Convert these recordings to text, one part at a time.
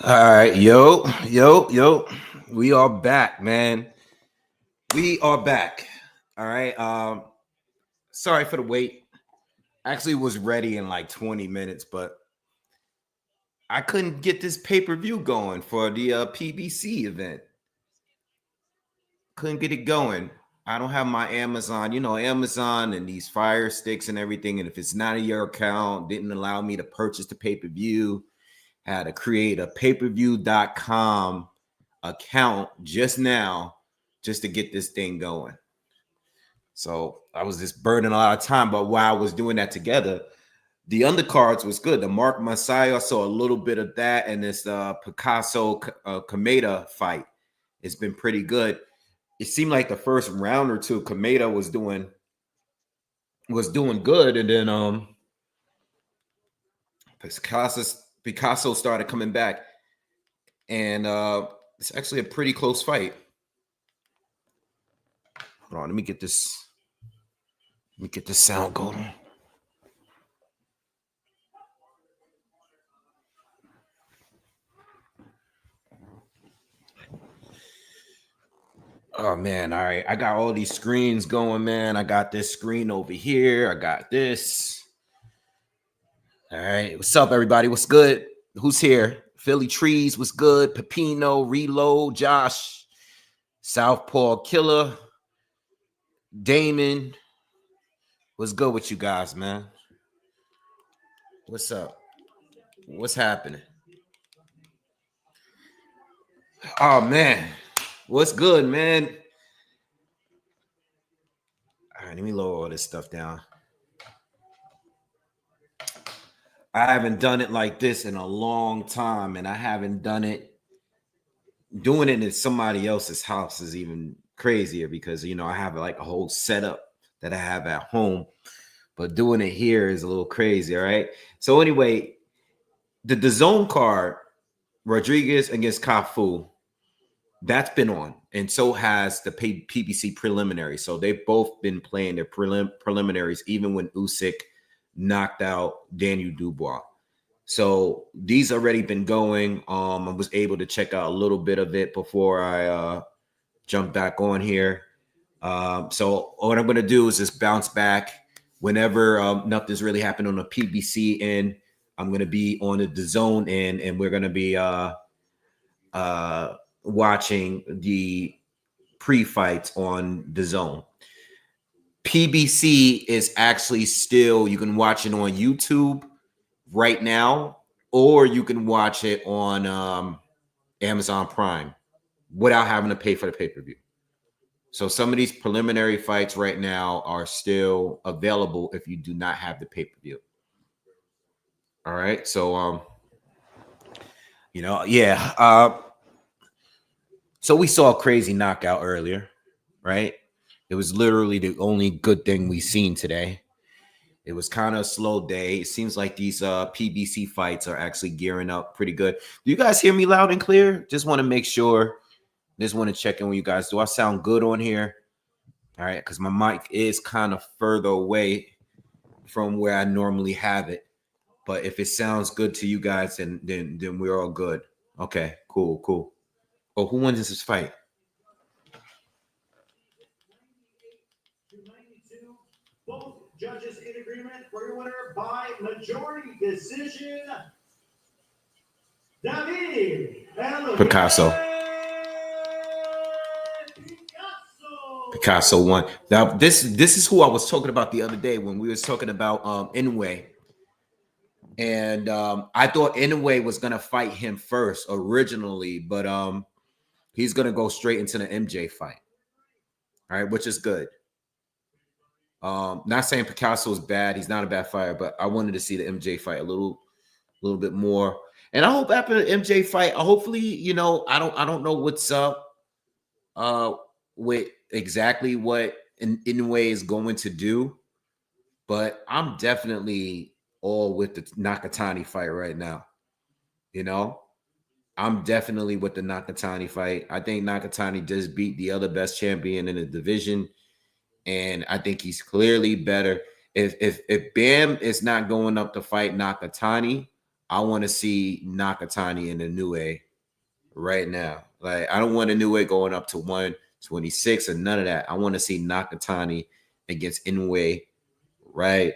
All right, yo. We are back, man. We are back. All right. Sorry for the wait. Actually was ready in like 20 minutes, but I couldn't get this pay-per-view going for the PBC event. Couldn't get it going. I don't have my Amazon, Amazon and these Fire Sticks and everything. And if it's not in your account, didn't allow me to purchase the pay-per-view. Had to create a pay-per-view.com account just now just to get this thing going. So I was just burning a lot of time. But while I was doing that together, the undercards was good. The Mark Messiah, saw a little bit of that, and this Picasso Castaneda fight. It's been pretty good. It seemed like the first round or two, Castaneda was doing good, and then Picasso started coming back, and it's actually a pretty close fight. Hold on, let me get this sound going. Oh man, all right. I got all these screens going, man. I got this screen over here. I got this. All right. What's up, everybody? What's good? Who's here? Philly Trees, what's good? Pepino, Reload, Josh, Southpaw Killer, Damon. What's good with you guys, man? What's up? What's happening? Oh man. What's good, man? All right, let me lower all this stuff down. I haven't done it like this in a long time, and I haven't done it. Doing it in somebody else's house is even crazier because I have like a whole setup that I have at home, but doing it here is a little crazy. All right. So anyway, the zone card, Rodriguez against Cafu, that's been on, and so has the PBC preliminary. So they've both been playing their preliminaries, even when Usyk knocked out Daniel Dubois. So these already been going. I was able to check out a little bit of it before I jump back on here. So what I'm going to do is just bounce back whenever nothing's really happened on the PBC end. I'm going to be on the DAZN end, and we're going to be watching the pre-fights on DAZN. PBC is actually still, you can watch it on YouTube right now, or you can watch it on Amazon Prime without having to pay for the pay-per-view. So some of these preliminary fights right now are still available if you do not have the pay-per-view. All right. So, yeah. So we saw a crazy knockout earlier, right? It was literally the only good thing we've seen today. It was kind of a slow day. It seems like these PBC fights are actually gearing up pretty good. Do you guys hear me loud and clear? Just want to make sure. Just want to check in with you guys. Do I sound good on here? All right, because my mic is kind of further away from where I normally have it. But if it sounds good to you guys, then we're all good. Okay, cool. Oh, who wins this fight? Both judges in agreement for your winner by majority decision, David Picasso. Picasso won. Now, this is who I was talking about the other day when we was talking about Inoue. And I thought Inoue was gonna fight him first originally, but he's gonna go straight into the MJ fight. All right, which is good. Not saying Picasso is bad, he's not a bad fighter, but I wanted to see the MJ fight a little bit more. And I hope after the MJ fight, hopefully, I don't know what's up with exactly what Inoue is going to do, but I'm definitely all with the Nakatani fight right now. I'm definitely with the Nakatani fight. I think Nakatani just beat the other best champion in the division, and I think he's clearly better. If Bam is not going up to fight Nakatani, I want to see Nakatani and Inoue right now. Like, I don't want Inoue going up to 126 or none of that. I want to see Nakatani against Inoue right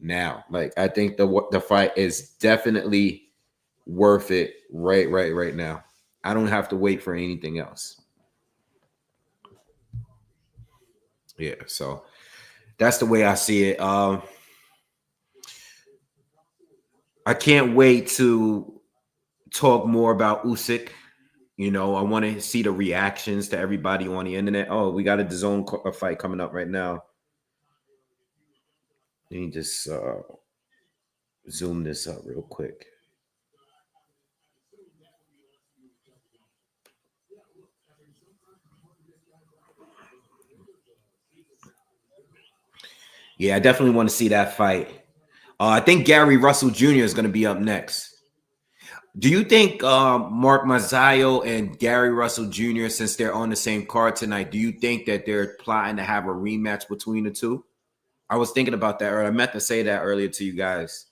now. Like, I think the fight is definitely worth it right now. I don't have to wait for anything else. Yeah, so that's the way I see it. I can't wait to talk more about Usyk. You know, I want to see the reactions to everybody on the internet. Oh, we got a DAZN fight coming up right now. Let me just zoom this up real quick. Yeah, I definitely want to see that fight. I think Gary Russell Jr. is going to be up next. Do you think Mark Mazzio and Gary Russell Jr., since they're on the same card tonight, do you think that they're plotting to have a rematch between the two? I was thinking about that, or I meant to say that earlier to you guys.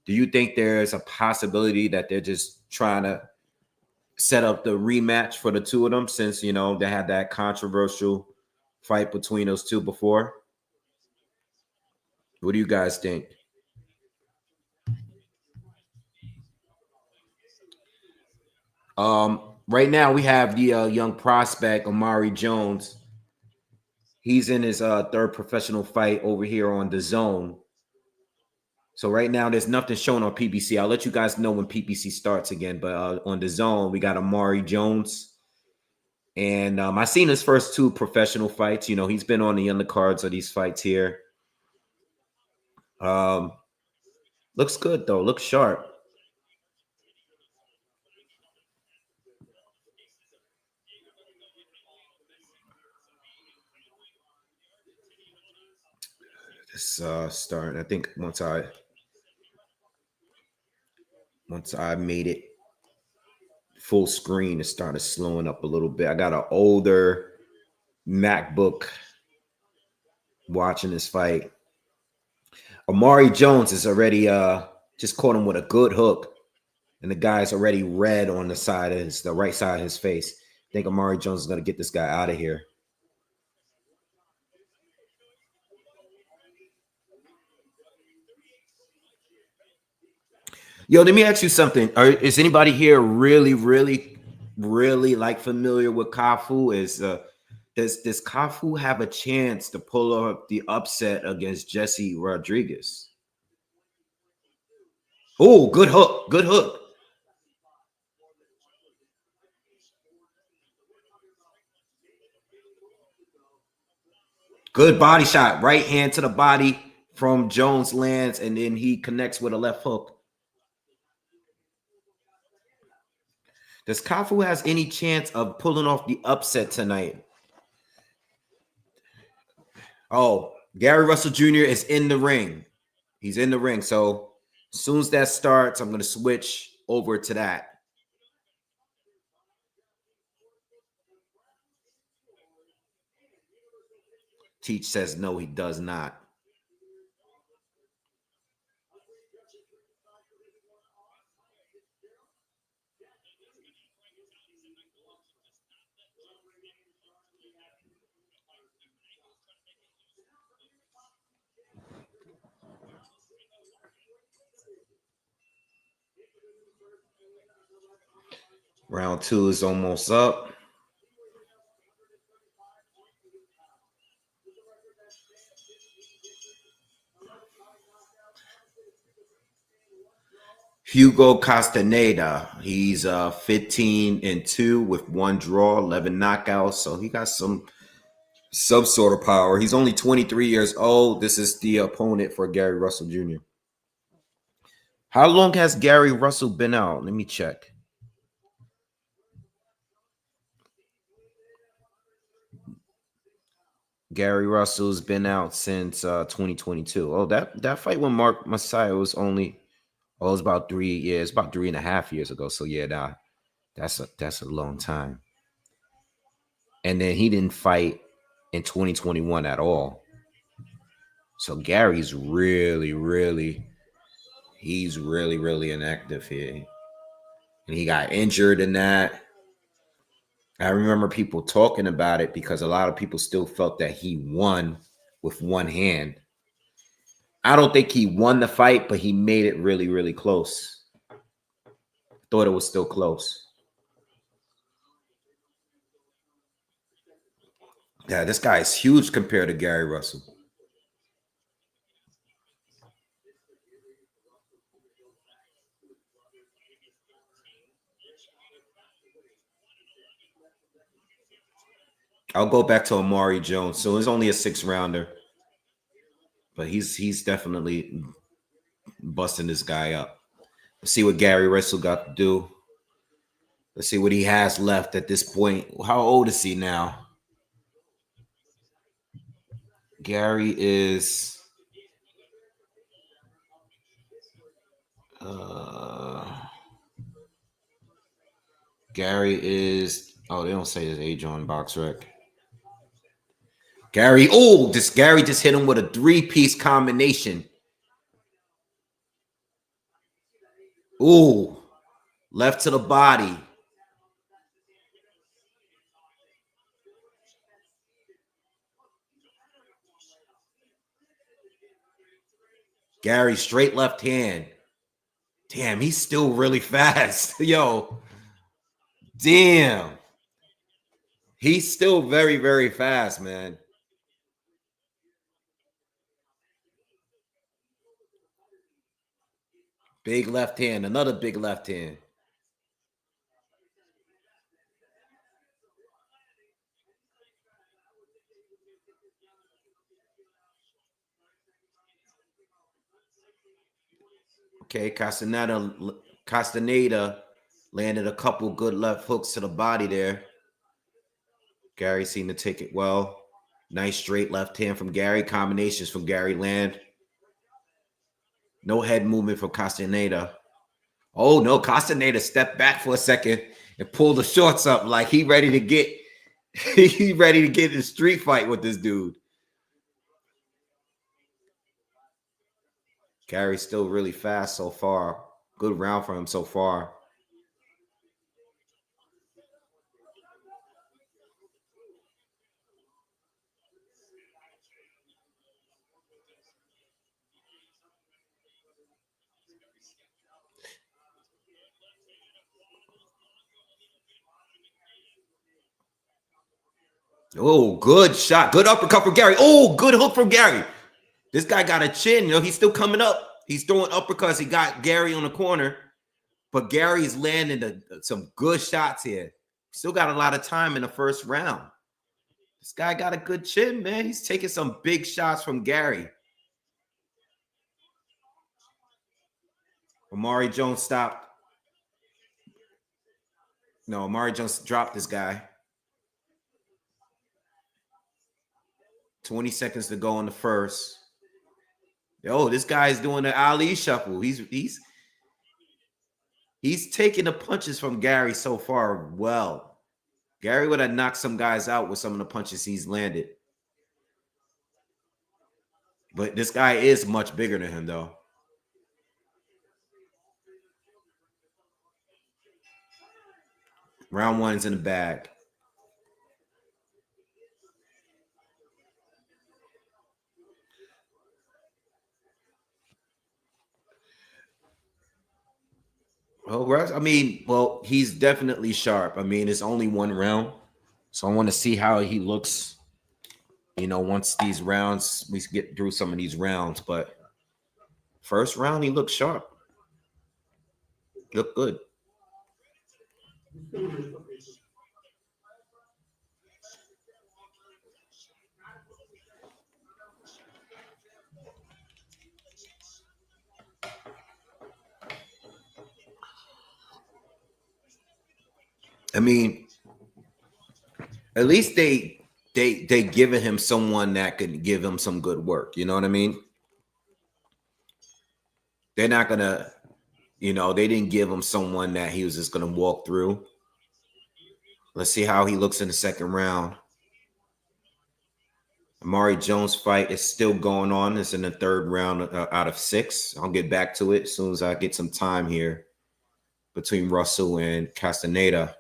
Do you think there's a possibility that they're just trying to set up the rematch for the two of them, since, you know, they had that controversial fight between those two before? What do you guys think? Right now we have the young prospect Amari Jones. He's in his third professional fight over here on DAZN. So right now there's nothing shown on PBC. I'll let you guys know when PBC starts again. But on DAZN we got Amari Jones, and I seen his first two professional fights. You know, he's been on the undercards of these fights here. Looks good though. Looks sharp. This starting. I think once I made it full screen, it started slowing up a little bit. I got an older MacBook watching this fight. Amari Jones is already just caught him with a good hook, and the guy's already red on the side of the right side of his face. I think Amari Jones is gonna get this guy out of here. Yo, let me ask you something. Is anybody here really like familiar with Cafu? Does Cafu have a chance to pull off the upset against Jesse Rodriguez? Oh, good hook. Good hook. Good body shot. Right hand to the body from Jones lands, and then he connects with a left hook. Does Cafu has any chance of pulling off the upset tonight? Oh, Gary Russell Jr. is in the ring. He's in the ring. So as soon as that starts, I'm going to switch over to that. Teach says no, he does not. Round two is almost up. Hugo Castaneda, he's 15-2 with one draw, 11 knockouts. So he got some sort of power. He's only 23 years old. This is the opponent for Gary Russell Jr. How long has Gary Russell been out? Let me check. Gary Russell's been out since 2022. Oh, that fight with Mark Messiah was only it was about 3 years, about 3.5 years ago. So yeah, that's a long time. And then he didn't fight in 2021 at all. So Gary's really He's really, really inactive here. And he got injured in that. I remember people talking about it because a lot of people still felt that he won with one hand. I don't think he won the fight, but he made it really, really close. Thought it was still close. Yeah, this guy is huge compared to Gary Russell. I'll go back to Amari Jones. So it's only a 6-rounder. But he's definitely busting this guy up. Let's see what Gary Russell got to do. Let's see what he has left at this point. How old is he now? Gary is oh, they don't say his age on BoxRec. Gary just hit him with a 3-piece combination. Ooh, left to the body. Gary, straight left hand. Damn, he's still really fast. Yo, damn. He's still very, very fast, man. Big left hand, another big left hand. Okay, Castaneda landed a couple good left hooks to the body there. Gary seemed to take it well. Nice straight left hand from Gary. Combinations from Gary land. No head movement from Castaneda. Oh, no. Castaneda stepped back for a second and pulled the shorts up like he ready to get in a street fight with this dude. Gary's still really fast so far. Good round for him so far. Oh, good shot. Good uppercut from Gary. Oh, good hook from Gary. This guy got a chin. You know, he's still coming up. He's throwing uppercuts. He got Gary on the corner. But Gary is landing some good shots here. Still got a lot of time in the first round. This guy got a good chin, man. He's taking some big shots from Gary. Amari Jones stopped. No, Amari Jones dropped this guy. 20 seconds to go in the first. Yo, this guy's doing the Ali shuffle. He's taking the punches from Gary so far well. Gary would have knocked some guys out with some of the punches he's landed. But this guy is much bigger than him, though. Round one's in the bag. Well, I mean, he's definitely sharp. I mean, it's only one round. So I want to see how he looks, you know, once these rounds, we get through some of these rounds. But first round, he looked sharp. Looked good. I mean, at least they giving him someone that could give him some good work. You know what I mean? They're not gonna, you know, they didn't give him someone that he was just gonna walk through. Let's see how he looks in the second round. Amari Jones fight is still going on. It's in the third round out of 6. I'll get back to it as soon as I get some time here between Russell and Castaneda.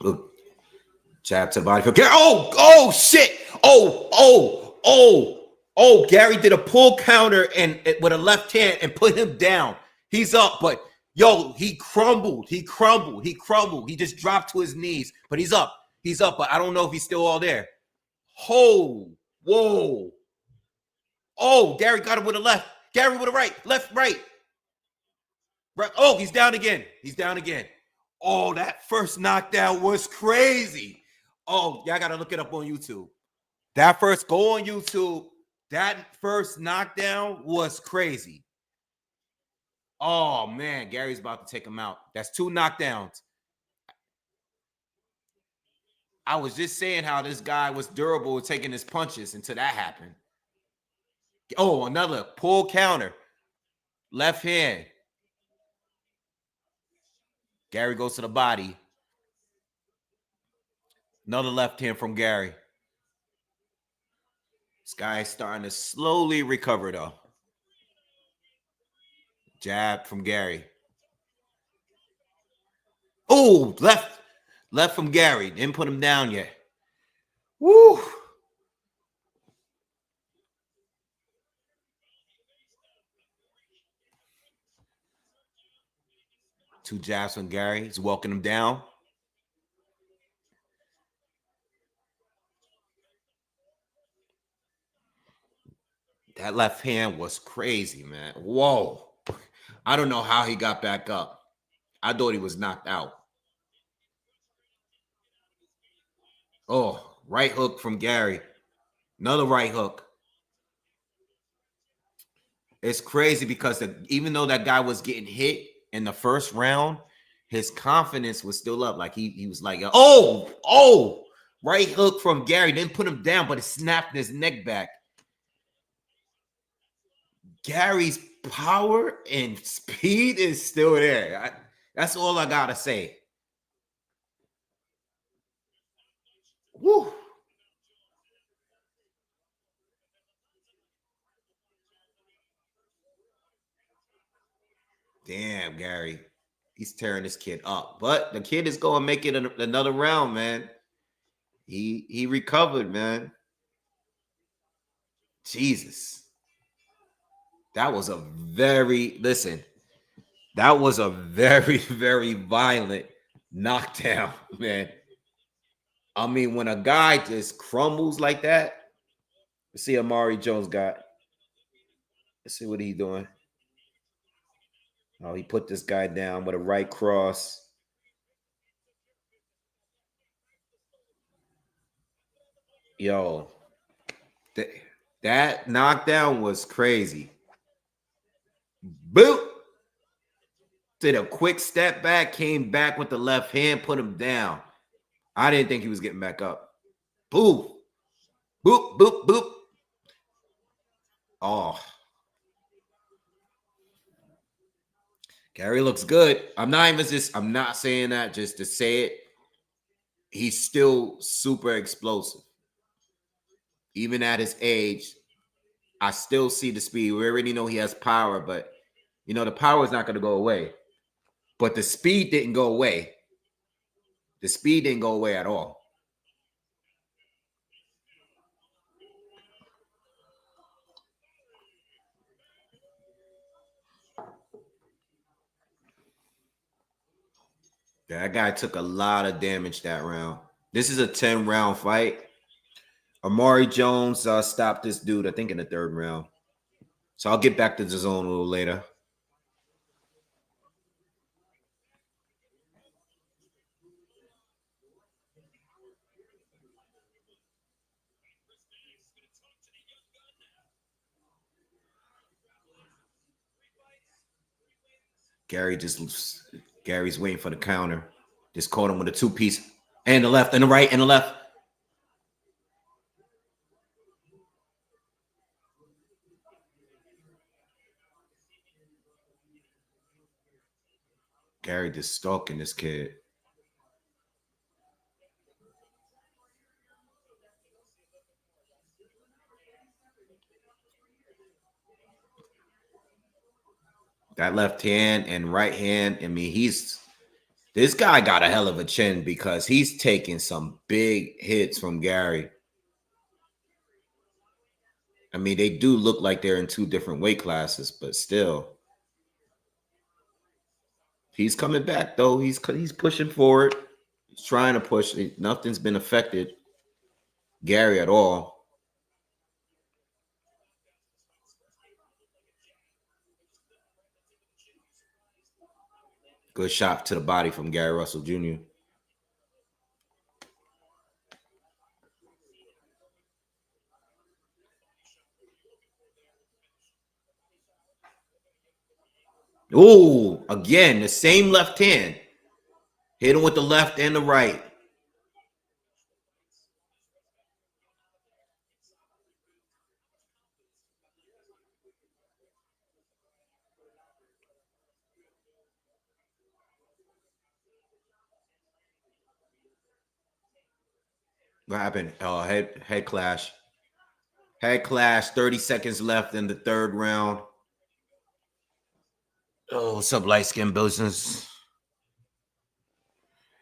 Look, jab to the body. Oh, shit. Oh, Gary did a pull counter and with a left hand and put him down. He's up, but yo, he crumbled. He just dropped to his knees, but he's up, but I don't know if he's still all there. Whoa. Oh, Gary got him with a left. Gary with a right. Left, right. Oh, he's down again. Oh, that first knockdown was crazy. Oh, y'all got to look it up on YouTube. Go on YouTube. That first knockdown was crazy. Oh, man, Gary's about to take him out. That's 2 knockdowns. I was just saying how this guy was durable with taking his punches until that happened. Oh, another pull counter. Left hand. Gary goes to the body. Another left hand from Gary. This guy's starting to slowly recover, though. Jab from Gary. Oh, left from Gary. Didn't put him down yet. Woo. Two jabs from Gary. He's walking him down. That left hand was crazy, man. Whoa. I don't know how he got back up. I thought he was knocked out. Oh, right hook from Gary. Another right hook. It's crazy because even though that guy was getting hit in the first round, his confidence was still up. Like he was like, oh, right hook from Gary. Didn't put him down, but it snapped his neck back. Gary's power and speed is still there. That's all I gotta say. Woo. Damn, Gary. He's tearing this kid up. But the kid is going to make it another round, man. He recovered, man. Jesus. That was a very, very violent knockdown, man. I mean, when a guy just crumbles like that, let's see Amari Jones got. Let's see what he's doing. Oh, he put this guy down with a right cross. Yo, that knockdown was crazy. Boop. Did a quick step back, came back with the left hand, put him down. I didn't think he was getting back up. Boop. Boop, boop, boop. Oh. Gary looks good. I'm not saying that just to say it. He's still super explosive. Even at his age, I still see the speed. We already know he has power, but the power is not going to go away. But the speed didn't go away. The speed didn't go away at all. That guy took a lot of damage that round. This is a 10-round fight. Amari Jones stopped this dude, I think, in the 3rd round. So I'll get back to the zone a little later. Gary's waiting for the counter. Just caught him with a 2-piece. And the left, and the right, and the left. Gary just stalking this kid. That left hand and right hand. I mean, this guy got a hell of a chin because he's taking some big hits from Gary. I mean, they do look like they're in two different weight classes, but still. He's coming back, though. He's pushing forward. He's trying to push. Nothing's been affected Gary at all. Good shot to the body from Gary Russell Jr. Oh, again, the same left hand. Hit him with the left and the right. What happened? Oh, head clash. Head clash. 30 seconds left in the third round. Oh, what's up, light skin business?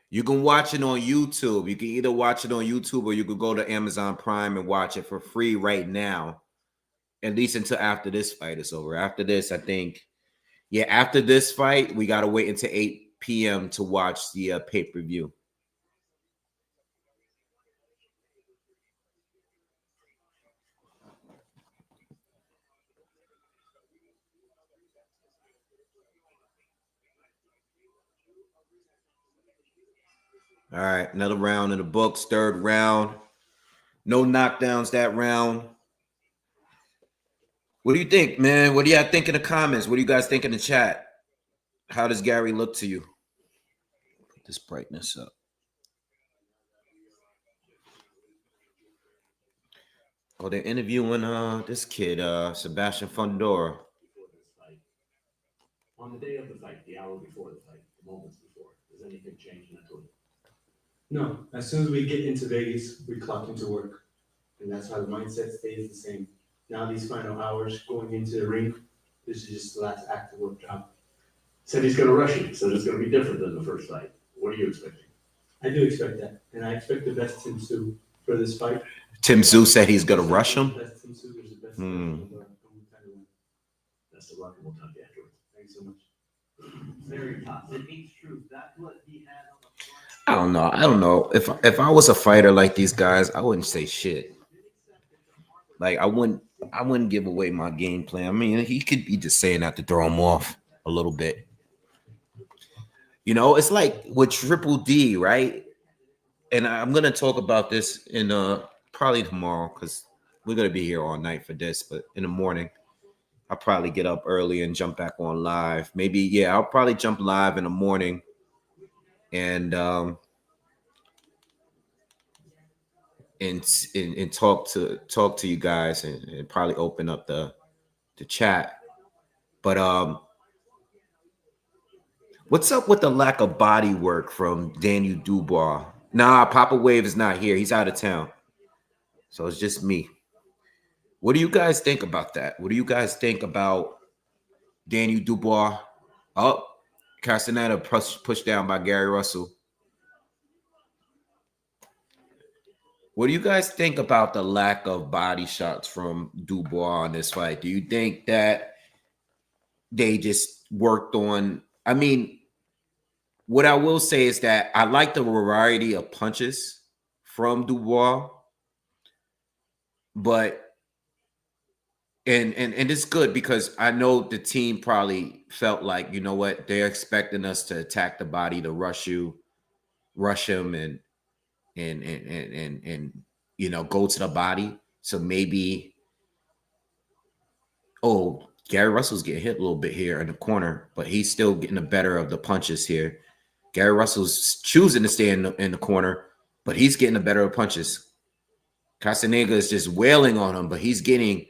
You can watch it on YouTube. You can either watch it on YouTube or you could go to Amazon Prime and watch it for free right now. At least until after this fight is over. After this, I think, yeah, after this fight, we got to wait until 8 p.m. to watch the pay-per-view. All right, another round in the books, third round. No knockdowns that round. What do you think, man? What do y'all think in the comments? What do you guys think in the chat? How does Gary look to you? Put this brightness up. Oh, they're interviewing this kid, Sebastian Fondora. On the day of the fight, the hour before the fight, the moments before, does anything change mentally? No. As soon as we get into Vegas, we clock into work. And that's how the mindset stays the same. Now these final hours going into the ring, this is just the last act of work job. Said he's going to rush you, so it's going to be different than the first fight. What are you expecting? I do expect that. And I expect the best Tim Tszyu for this fight. Tim Tszyu said he's going to rush him? Best Tim Tszyu, there's the best That's the rock and we'll talk to you afterwards. Thanks so much. Very tough. It means truth. That's what he had on the floor. I don't know. If I was a fighter like these guys, I wouldn't say shit. Like I wouldn't give away my game plan. I mean, he could be just saying that to throw him off a little bit. You know, it's like with Triple D, right? And I'm gonna talk about this in probably tomorrow because we're gonna be here all night for this. But in the morning, I'll probably get up early and jump back on live. Maybe, yeah, I'll probably jump live in the morning and talk to you guys and probably open up the chat. But what's up with the lack of body work from Daniel Dubois? Nah, Papa Wave is not here. He's out of town. So it's just me. What do you guys think about that? What do you guys think about Daniel Dubois? Oh, Castaneda pushed down by Gary Russell. What do you guys think about the lack of body shots from Dubois in this fight? Do you think that they just worked on? I mean, what I will say is that I like the variety of punches from Dubois, but and it's good because I know the team probably felt like, you know what, they're expecting us to attack the body, to rush him and you know, go to the body. So maybe, oh, Gary Russell's getting hit a little bit here in the corner, but he's still getting the better of the punches here. Gary Russell's choosing to stay in the corner, but he's getting the better of punches. Castaneda is just wailing on him, but he's getting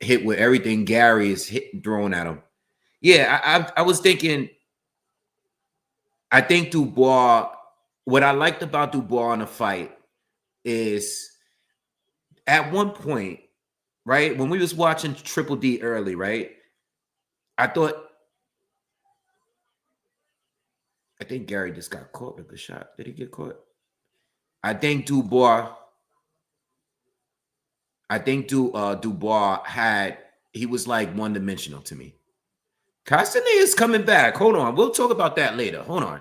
hit with everything Gary is thrown at him. Yeah, I was thinking I think Dubois, what I liked about Dubois in the fight is at one point, right, when we was watching Triple D early, right, I think Gary just got caught with a shot. Did he get caught? I think Dubois he was like one-dimensional to me. Castaneda is coming back. Hold on. We'll talk about that later. Hold on.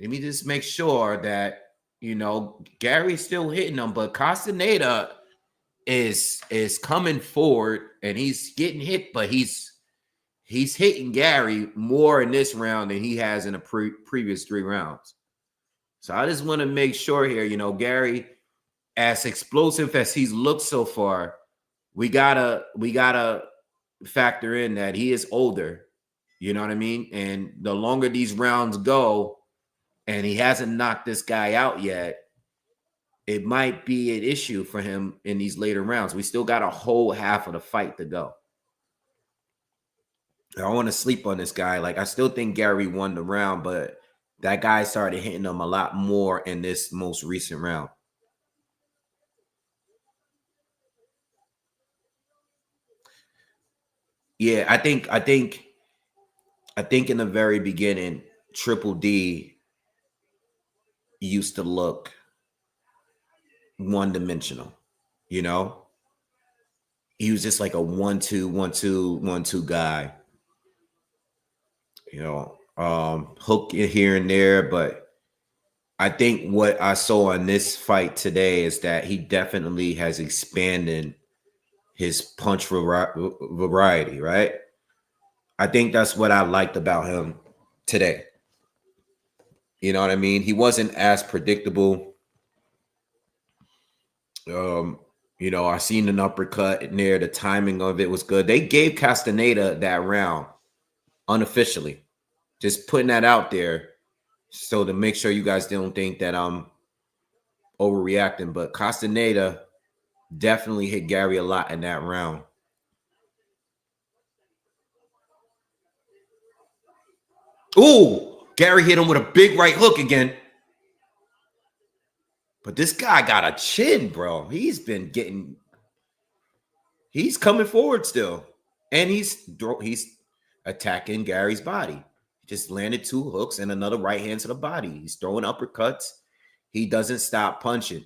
Let me just make sure that, Gary's still hitting them, but Castaneda is coming forward and he's getting hit, but he's hitting Gary more in this round than he has in the previous 3 rounds. So I just want to make sure here, Gary, as explosive as he's looked so far, we gotta factor in that he is older. You know what I mean? And the longer these rounds go, and he hasn't knocked this guy out yet, it might be an issue for him in these later rounds. We still got a whole half of the fight to go. I don't want to sleep on this guy. Like, I still think Gary won the round, but that guy started hitting him a lot more in this most recent round. Yeah, I think in the very beginning, Triple D used to look one-dimensional, He was just like a 1-2, 1-2, 1-2 guy. Hook here and there, but I think what I saw in this fight today is that he definitely has expanded his punch variety, right? I think that's what I liked about him today. You know what I mean? He wasn't as predictable. I seen an uppercut in there. The timing of it was good. They gave Castaneda that round unofficially. Just putting that out there so to make sure you guys don't think that I'm overreacting. But Castaneda definitely hit Gary a lot in that round. Ooh, Gary hit him with a big right hook again. But this guy got a chin, bro. He's coming forward still. And he's attacking Gary's body. Just landed 2 hooks and another right hand to the body. He's throwing uppercuts. He doesn't stop punching.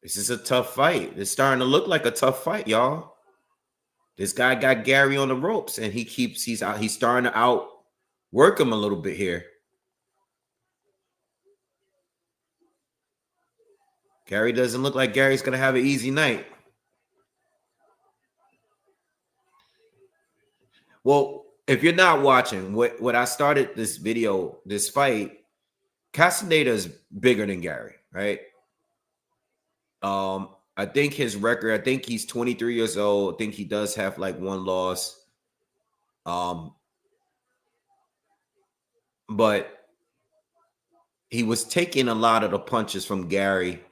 This is a tough fight. It's starting to look like a tough fight, y'all. This guy got Gary on the ropes, and he's starting to outwork him a little bit here. Gary doesn't look like Gary's going to have an easy night. Well, if you're not watching, what I started this fight, Castaneda is bigger than Gary, right? I think his record, I think he's 23 years old. I think he does have like 1 loss. But he was taking a lot of the punches from Gary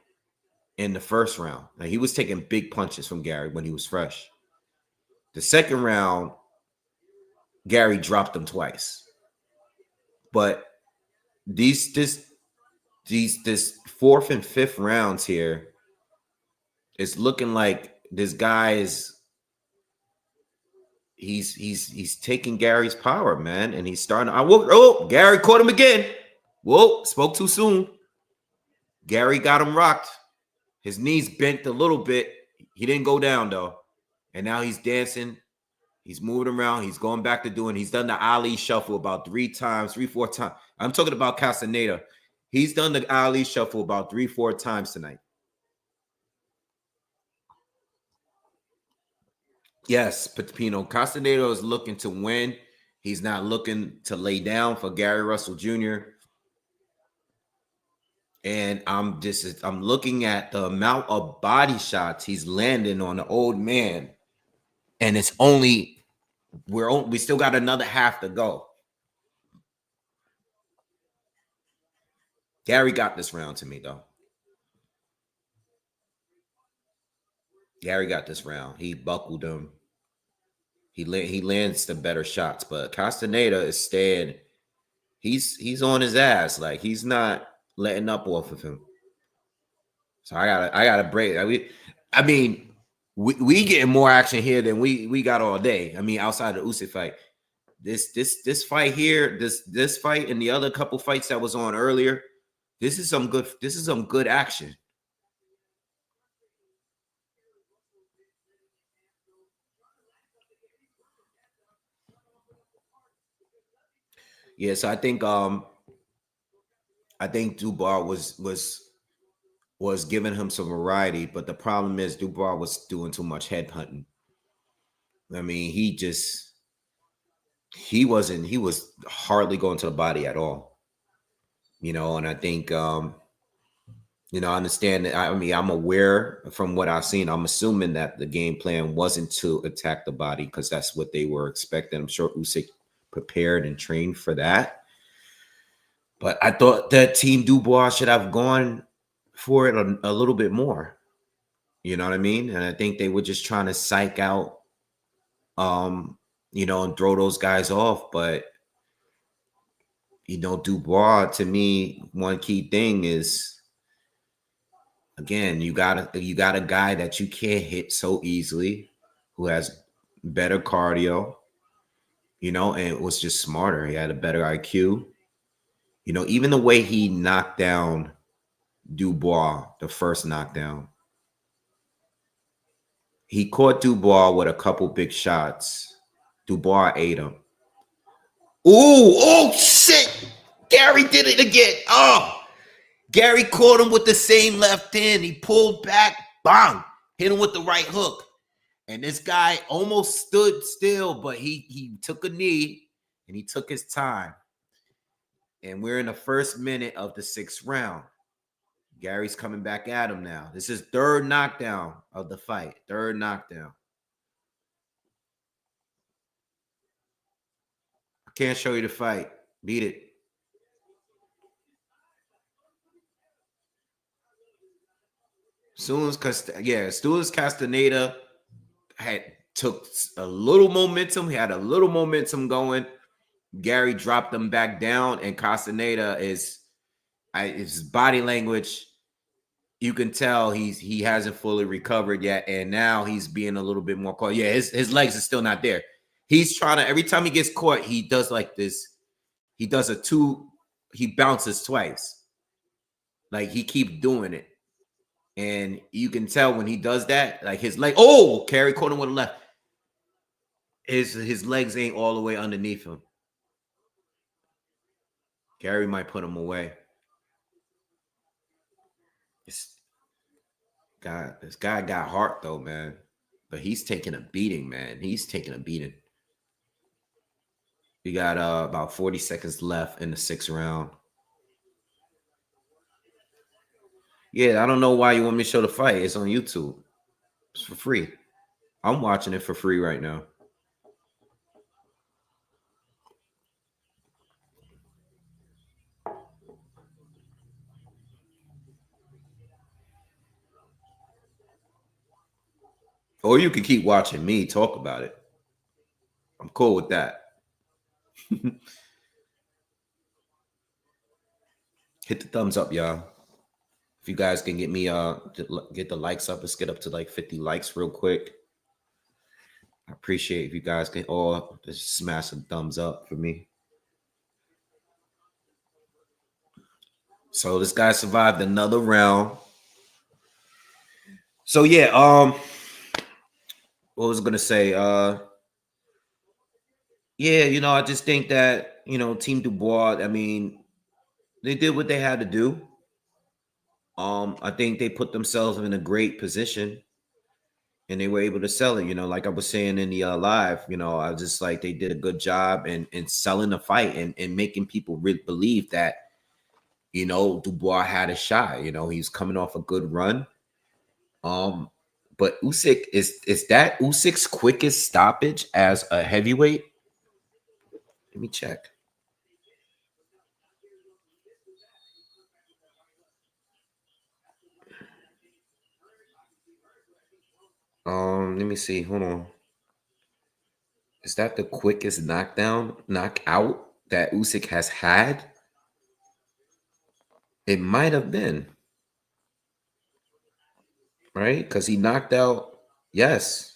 in the first round. Now, he was taking big punches from Gary when he was fresh. The second round, Gary dropped him twice. But this 4th and 5th rounds here, it's looking like this guy he's taking Gary's power, man, and he's starting. Gary caught him again. Whoa, spoke too soon. Gary got him rocked. His knees bent a little bit. He didn't go down though, and now he's dancing. He's moving around. He's going back to doing. He's done the Ali shuffle about 3, 4 times. I'm talking about Castaneda. He's done the Ali shuffle about 3, 4 times tonight. Yes, Pino. Castaneda is looking to win. He's not looking to lay down for Gary Russell Jr. And I'm looking at the amount of body shots he's landing on the old man. And it's we still got another half to go. Gary got this round to me, though. Gary got this round. He buckled him. He lands the better shots, but Castaneda is staying. He's on his ass. Like, he's not letting up off of him. So I gotta break. I mean, we getting more action here than we got all day. I mean, outside the Usyk fight. This fight here, this fight and the other couple fights that was on earlier, this is some good action. Yeah, so I think Dubois was giving him some variety, but the problem is Dubois was doing too much head hunting. I mean, he was hardly going to the body at all. And I think I understand that. I mean, I'm aware from what I've seen. I'm assuming that the game plan wasn't to attack the body because that's what they were expecting. I'm sure Usyk prepared and trained for that. But I thought that Team Dubois should have gone for it a little bit more. You know what I mean? And I think they were just trying to psych out, and throw those guys off. But, Dubois, to me, one key thing is, again, you got a guy that you can't hit so easily, who has better cardio, and it was just smarter. He had a better IQ. Even the way he knocked down Dubois, the first knockdown, he caught Dubois with a couple big shots. Dubois ate him. Oh, shit. Gary did it again. Oh, Gary caught him with the same left hand. He pulled back, bang, hit him with the right hook. And this guy almost stood still, but he took a knee and he took his time. And we're in the first minute of the 6th round. Gary's coming back at him now. This is third knockdown of the fight. Third knockdown. I can't show you the fight. Beat it. As soon as Castaneda took a little momentum, he had a little momentum going, Gary dropped him back down, and Castaneda his body language, you can tell he hasn't fully recovered yet, and now he's being a little bit more caught. Yeah, his legs are still not there. He's trying to, every time he gets caught, he does like this. He does he bounces twice. Like, he keeps doing it. And you can tell when he does that, like his leg, Gary caught him with a left. His legs ain't all the way underneath him. Gary might put him away. This guy got heart though, man. But he's taking a beating, man. He's taking a beating. We got about 40 seconds left in the 6th round. Yeah, I don't know why you want me to show the fight. It's on YouTube. It's for free. I'm watching it for free right now. Or you could keep watching me talk about it. I'm cool with that. Hit the thumbs up, y'all. If you guys can get me get the likes up, let's get up to like 50 likes real quick. I appreciate if you guys can all just smash some thumbs up for me. So this guy survived another round. So yeah, what was I gonna say? Yeah, I just think that Team Dubois, I mean, they did what they had to do. I think they put themselves in a great position and they were able to sell it. Like I was saying in the live, I was just like, they did a good job in selling the fight and making people really believe that, Dubois had a shot. He's coming off a good run. But Usyk, is that Usyk's quickest stoppage as a heavyweight? Let me check. Let me see. Hold on. Is that the quickest knockout that Usyk has had? It might have been, right? Because he knocked out, yes.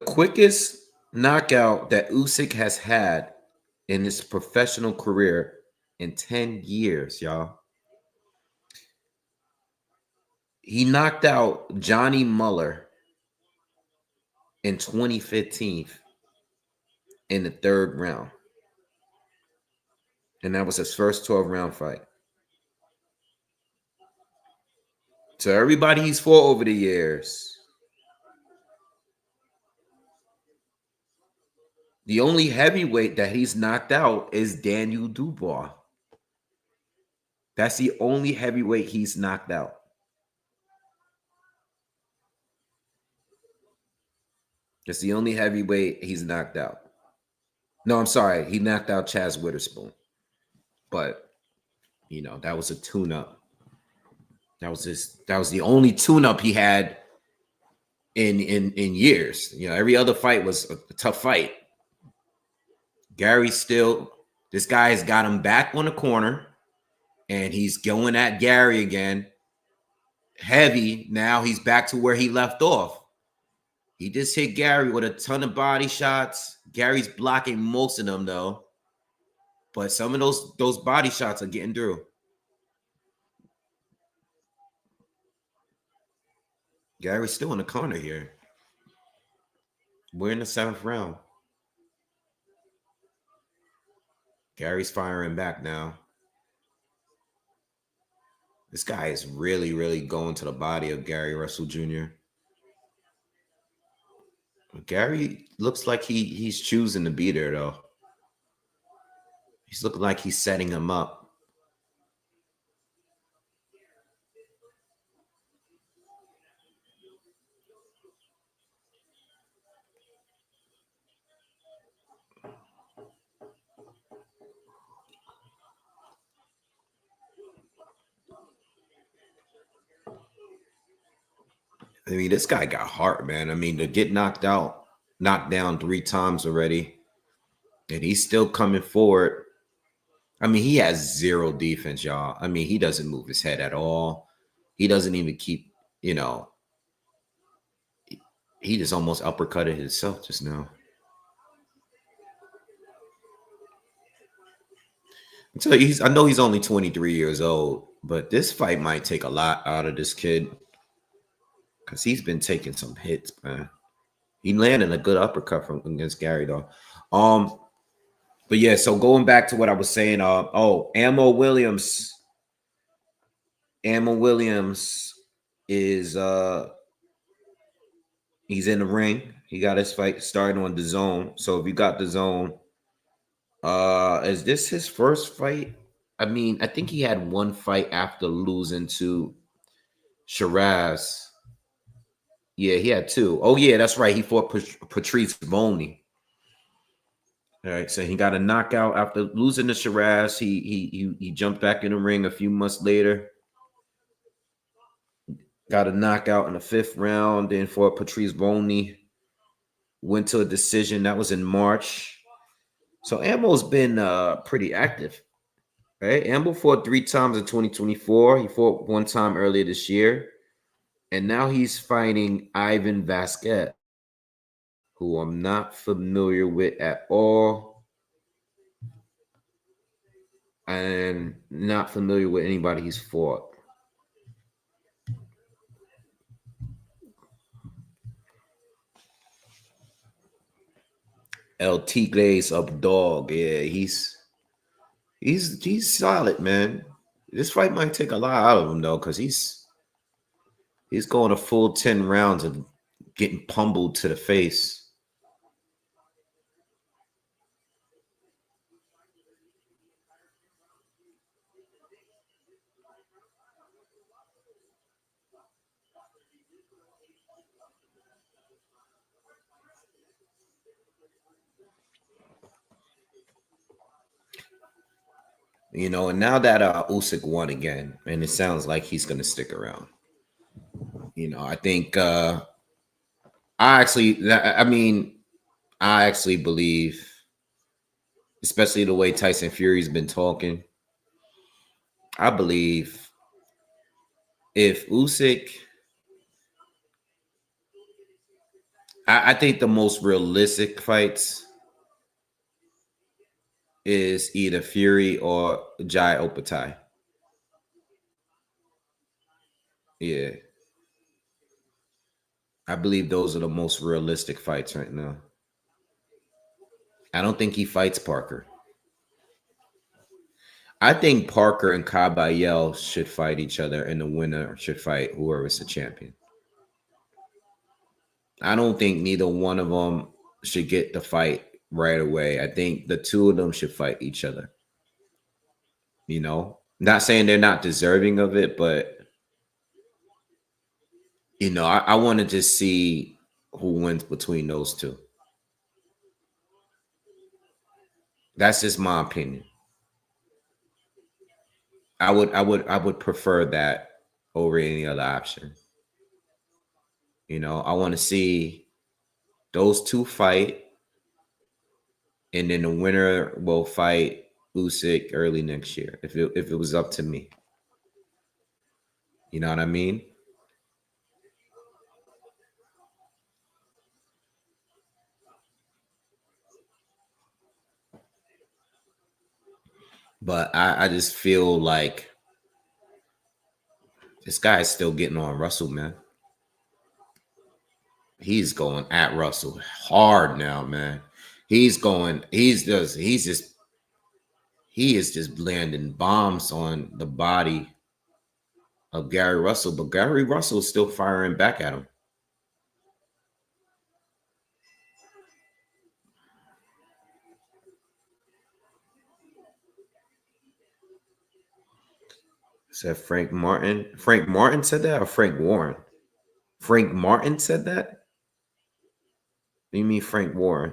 The quickest knockout that Usyk has had in his professional career in 10 years, y'all. He knocked out Johnny Muller in 2015 in the 3rd round. And that was his first 12-round fight. So everybody he's fought over the years, the only heavyweight that he's knocked out is Daniel Dubois. That's the only heavyweight he's knocked out. That's the only heavyweight he's knocked out. No, I'm sorry. He knocked out Chaz Witherspoon. But, you know, that was a tune-up. That was the only tune-up he had in years. You know, every other fight was a tough fight. This guy has got him back on the corner, and he's going at Gary again. Heavy. Now he's back to where he left off. He just hit Gary with a ton of body shots. Gary's blocking most of them, though. But some of those body shots are getting through. Gary's still in the corner here. We're in the 7th round. Gary's firing back now. This guy is really, really going to the body of Gary Russell Jr. Gary looks like he's choosing to be there, though. He's looking like he's setting him up. I mean, this guy got heart, man. I mean, to get knocked down 3 times already, and he's still coming forward. I mean, he has 0 defense, y'all. I mean, he doesn't move his head at all. He doesn't even keep, you know, he just almost uppercutted himself just now. So I know he's only 23 years old, but this fight might take a lot out of this kid because he's been taking some hits, man. He landed a good uppercut against Gary, though. But yeah, so going back to what I was saying, Ammo Williams is he's in the ring. He got his fight started on DAZN. So if you got DAZN, is this his first fight? I mean, I think he had one fight after losing to Shiraz. Yeah, he had 2. Oh yeah, that's right. He fought Patrice Volney. All right, so he got a knockout after losing to Shiraz. He jumped back in the ring a few months later. Got a knockout in the 5th round. Then fought Patrice Volney. Went to a decision. That was in March. So Ammo's been pretty active. Right? Ammo fought 3 times in 2024. He fought 1 time earlier this year. And now he's fighting Ivan Vasquez, who I'm not familiar with at all. And not familiar with anybody he's fought. El Tigres up dog. Yeah, he's solid, man. This fight might take a lot out of him, though, because he's going a full 10 rounds of getting pummeled to the face. You know, and now that Usyk won again, and it sounds like he's going to stick around. You know, I think I actually believe, especially the way Tyson Fury's been talking, I believe if Usyk, I think the most realistic fights is either Fury or Jai Opatai. Yeah. I believe those are the most realistic fights right now. I don't think he fights Parker. I think Parker and Caballero should fight each other, and the winner should fight whoever's the champion. I don't think neither one of them should get the fight right away. I think the two of them should fight each other. You know, not saying they're not deserving of it, but you know, I want to just see who wins between those two. That's just my opinion. I would prefer that over any other option. You know, I want to see those two fight, and then the winner will fight Usyk early next year. If it was up to me, you know what I mean. But I just feel like this guy is still getting on Russell, man. He's going at Russell hard now, man. He is just landing bombs on the body of Gary Russell, but Gary Russell is still firing back at him. Said Frank Martin. Frank Martin said that, or Frank Warren? Frank Martin said that? What do you mean Frank Warren?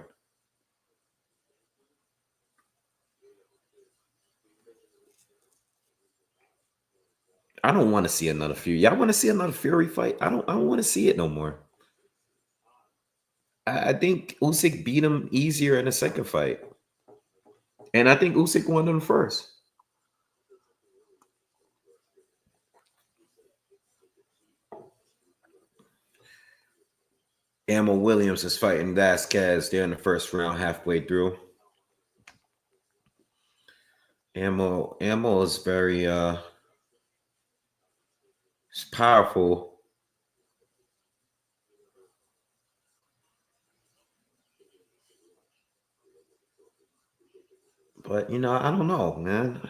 I don't want to see another Fury. Y'all want to see another Fury fight? I don't want to see it no more. I think Usyk beat him easier in the second fight. And I think Usyk won in the first. Ammo Williams is fighting Vasquez. They're in the first round, halfway through. Ammo is very it's powerful. But you know, I don't know, man.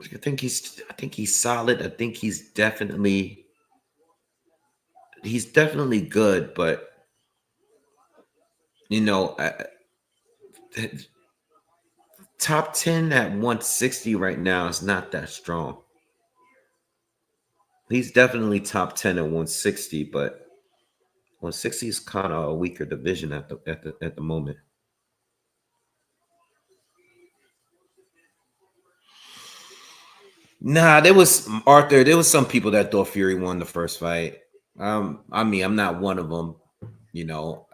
I think he's solid. I think he's definitely good, but you know, top 10 at 160 right now is not that strong. He's definitely top 10 at 160, but 160 is kind of a weaker division at the moment. Nah, there was some people that thought Fury won the first fight. I mean, I'm not one of them. You know,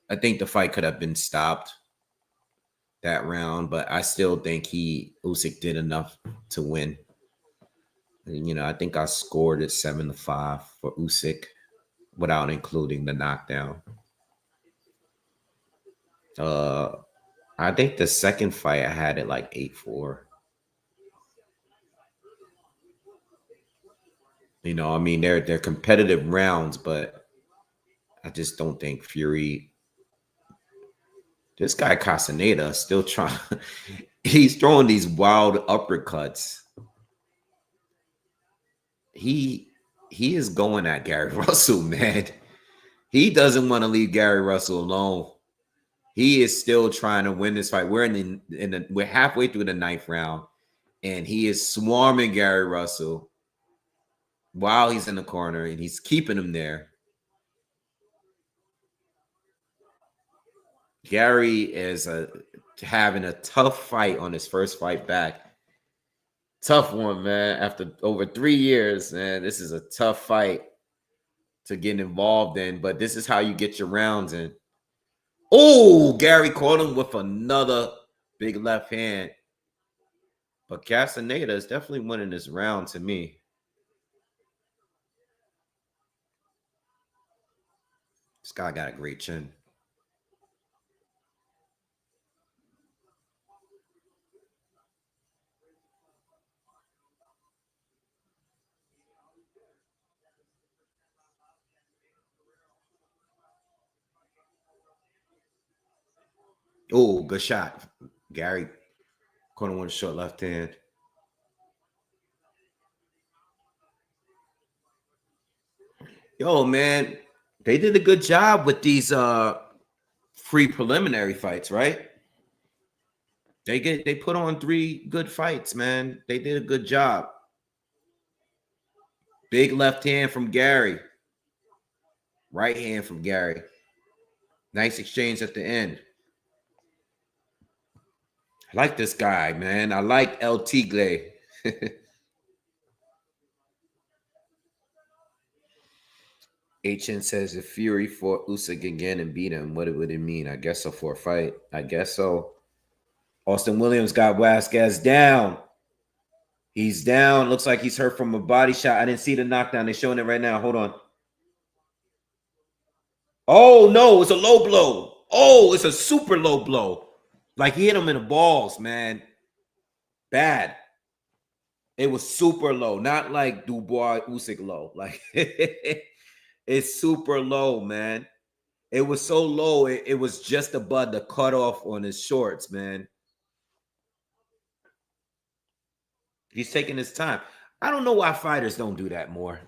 I think the fight could have been stopped that round, but I still think Usyk did enough to win. You know, I think I scored it 7-5 for Usyk without including the knockdown. I think the second fight I had it like 8-4. You know, I mean, they're competitive rounds, but I just don't think Fury. This guy Castaneda still trying. He's throwing these wild uppercuts. He is going at Gary Russell, man. He doesn't want to leave Gary Russell alone. He is still trying to win this fight. We're halfway through the 9th round, and he is swarming Gary Russell while he's in the corner, and he's keeping him there. Gary is having a tough fight on his first fight back. Tough one, man. After over 3 years, man, this is a tough fight to get involved in, but this is how you get your rounds in. Oh, Gary caught him with another big left hand. But Castaneda is definitely winning this round to me. This guy got a great chin. Oh, good shot. Gary caught him with a short left hand. Yo, man, they did a good job with these free preliminary fights, right? They put on 3 good fights, man. They did a good job. Big left hand from Gary. Right hand from Gary. Nice exchange at the end. I like this guy, man. I like El Tigre. HN says if Fury fought Usyk again and beat him, what would it mean? I guess so for a fight. I guess so. Austin Williams got Vasquez down. He's down. Looks like he's hurt from a body shot. I didn't see the knockdown. They're showing it right now. Hold on. Oh, no. It's a low blow. Oh, it's a super low blow. Like he hit him in the balls, man. Bad. It was super low. Not like Dubois Usyk low. Like it's super low, man. It was so low. It was just above the cutoff on his shorts, man. He's taking his time. I don't know why fighters don't do that more.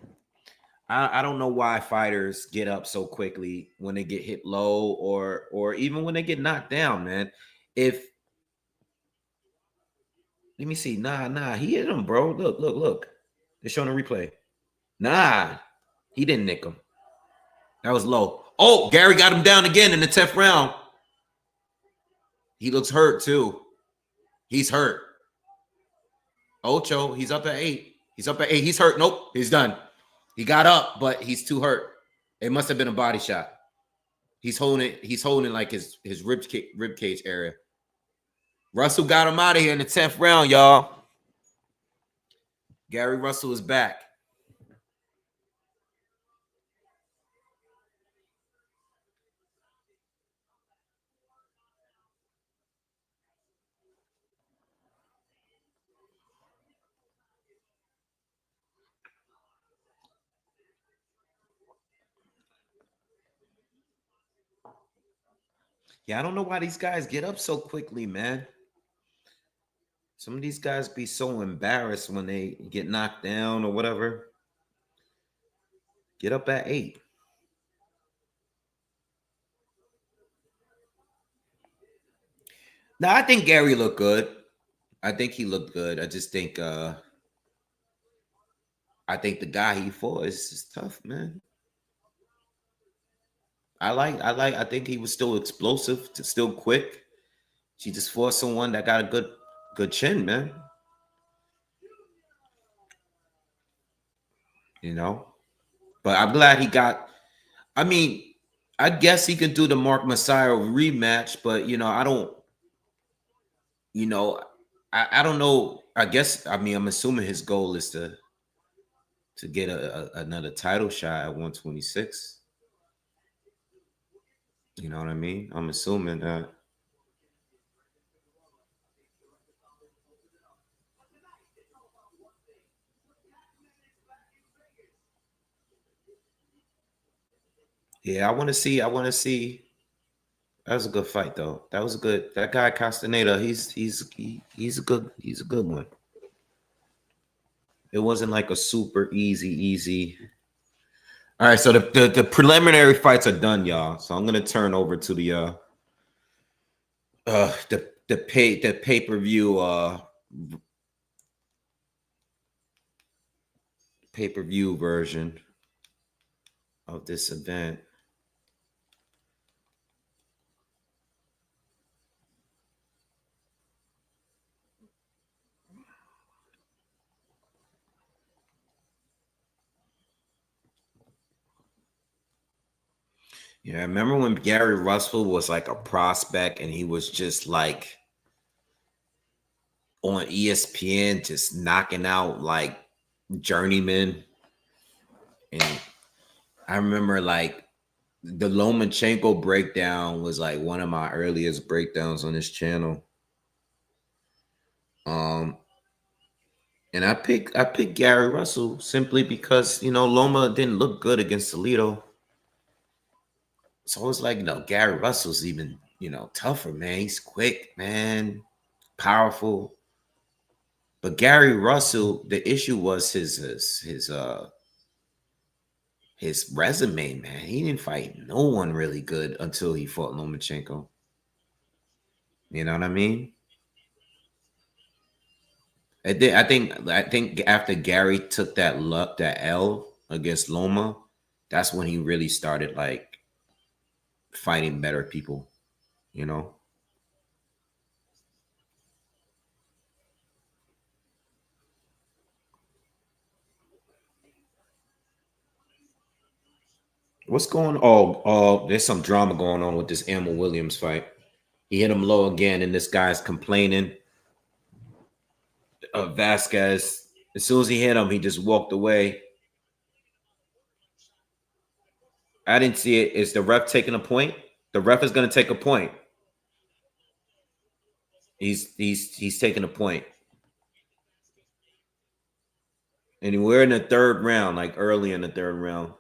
I don't know why fighters get up so quickly when they get hit low or even when they get knocked down, man. Let me see. Nah. He hit him, bro. Look. They're showing a replay. Nah. He didn't nick him. That was low. Oh, Gary got him down again in the 10th round. He looks hurt, too. He's hurt. Ocho, he's up at 8. He's up at 8. He's hurt. Nope, he's done. He got up, but he's too hurt. It must have been a body shot. He's holding like his rib cage area. Russell got him out of here in the 10th round, y'all. Gary Russell is back. Yeah, I don't know why these guys get up so quickly, man. Some of these guys be so embarrassed when they get knocked down or whatever. Get up at 8. Now, I think Gary looked good. I think he looked good. I just think the guy he fought is tough, man. I think he was still explosive, still quick. She just fought someone that got a good chin, man. You know? But I'm glad he got, I mean, I guess he could do the Mark Messiah rematch, but I don't know. I guess I'm assuming his goal is to get another title shot at 126. You know what I mean? I'm assuming that. Yeah, I want to see. That was a good fight, though. That guy Castaneda. He's a good one. It wasn't like a super easy. All right, so the preliminary fights are done, y'all. So I'm gonna turn over to the pay-per-view version of this event. Yeah, I remember when Gary Russell was like a prospect and he was just like on ESPN, just knocking out like journeymen. And I remember like the Lomachenko breakdown was like one of my earliest breakdowns on this channel. And I picked Gary Russell simply because Loma didn't look good against Toledo. So it's like, Gary Russell's even, tougher, man. He's quick, man, powerful. But Gary Russell, the issue was his resume, man. He didn't fight no one really good until he fought Lomachenko. You know what I mean? I think after Gary took that L against Loma, that's when he really started like fighting better people, you know. What's going on? Oh, there's some drama going on with this Emil Williams fight. He hit him low again, and this guy's complaining. Vasquez, as soon as he hit him, he just walked away. I didn't see it. Is the ref taking a point? The ref is going to take a point. He's taking a point. And we're in the third round, like early in the third round.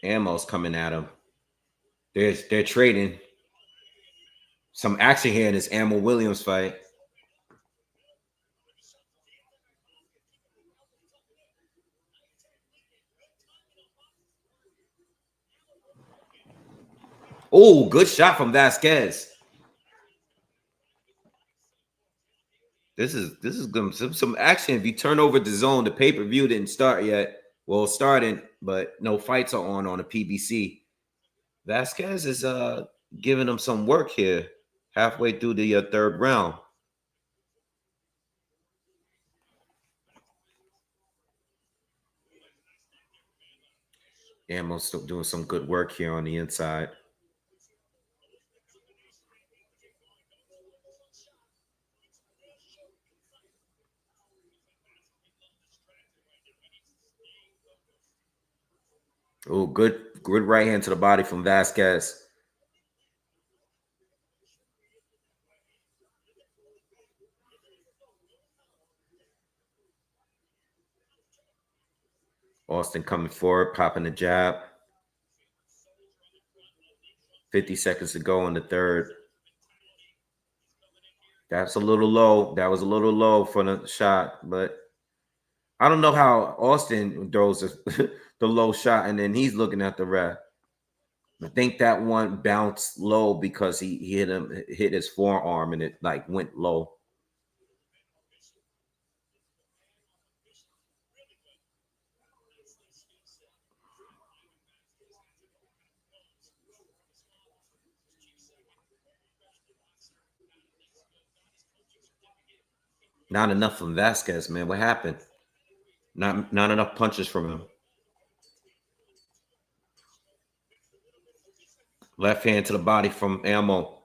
Ammo's coming at him. They're trading. Some action here in this Emil Williams fight. Oh, good shot from Vasquez. This is some action. If you turn over the zone, the pay-per-view didn't start yet. Well, it's starting, but no fights are on the PBC. Vasquez is giving him some work here halfway through the third round. Ammo's still doing some good work here on the inside. Oh, good right hand to the body from Vasquez. Austin coming forward, popping the jab. 50 seconds to go in the third. That's a little low. That was a little low for the shot, but I don't know how Austin throws the low shot and then he's looking at the ref. I think that one bounced low because he hit his forearm and it like went low. Not enough from Vasquez, man. What happened? Not enough punches from him. Left hand to the body from Ammo.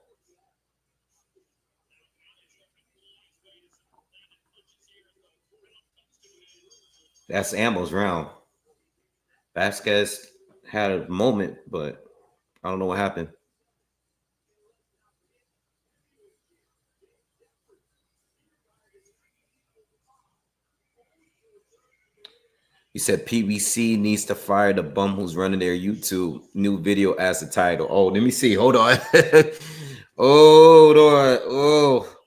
That's Ammo's round. Vasquez had a moment, but I don't know what happened. He said PBC needs to fire the bum who's running their YouTube. New video as the title. Oh, let me see. Hold on. Hold on. Oh.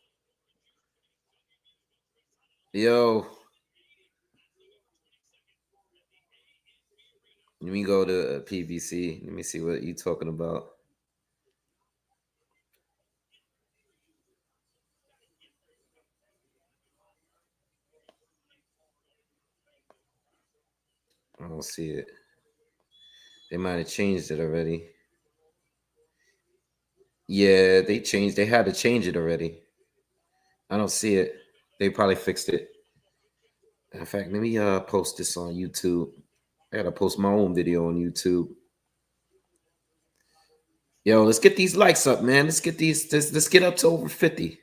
Yo. Let me go to PBC. Let me see what you talking about. I don't see it. They might have changed it already. Yeah, they changed. They had to change it already. I don't see it. They probably fixed it. In fact, let me post this on YouTube. I gotta post my own video on YouTube. Yo, let's get these likes up, man. Let's get these. Let's get up to over 50.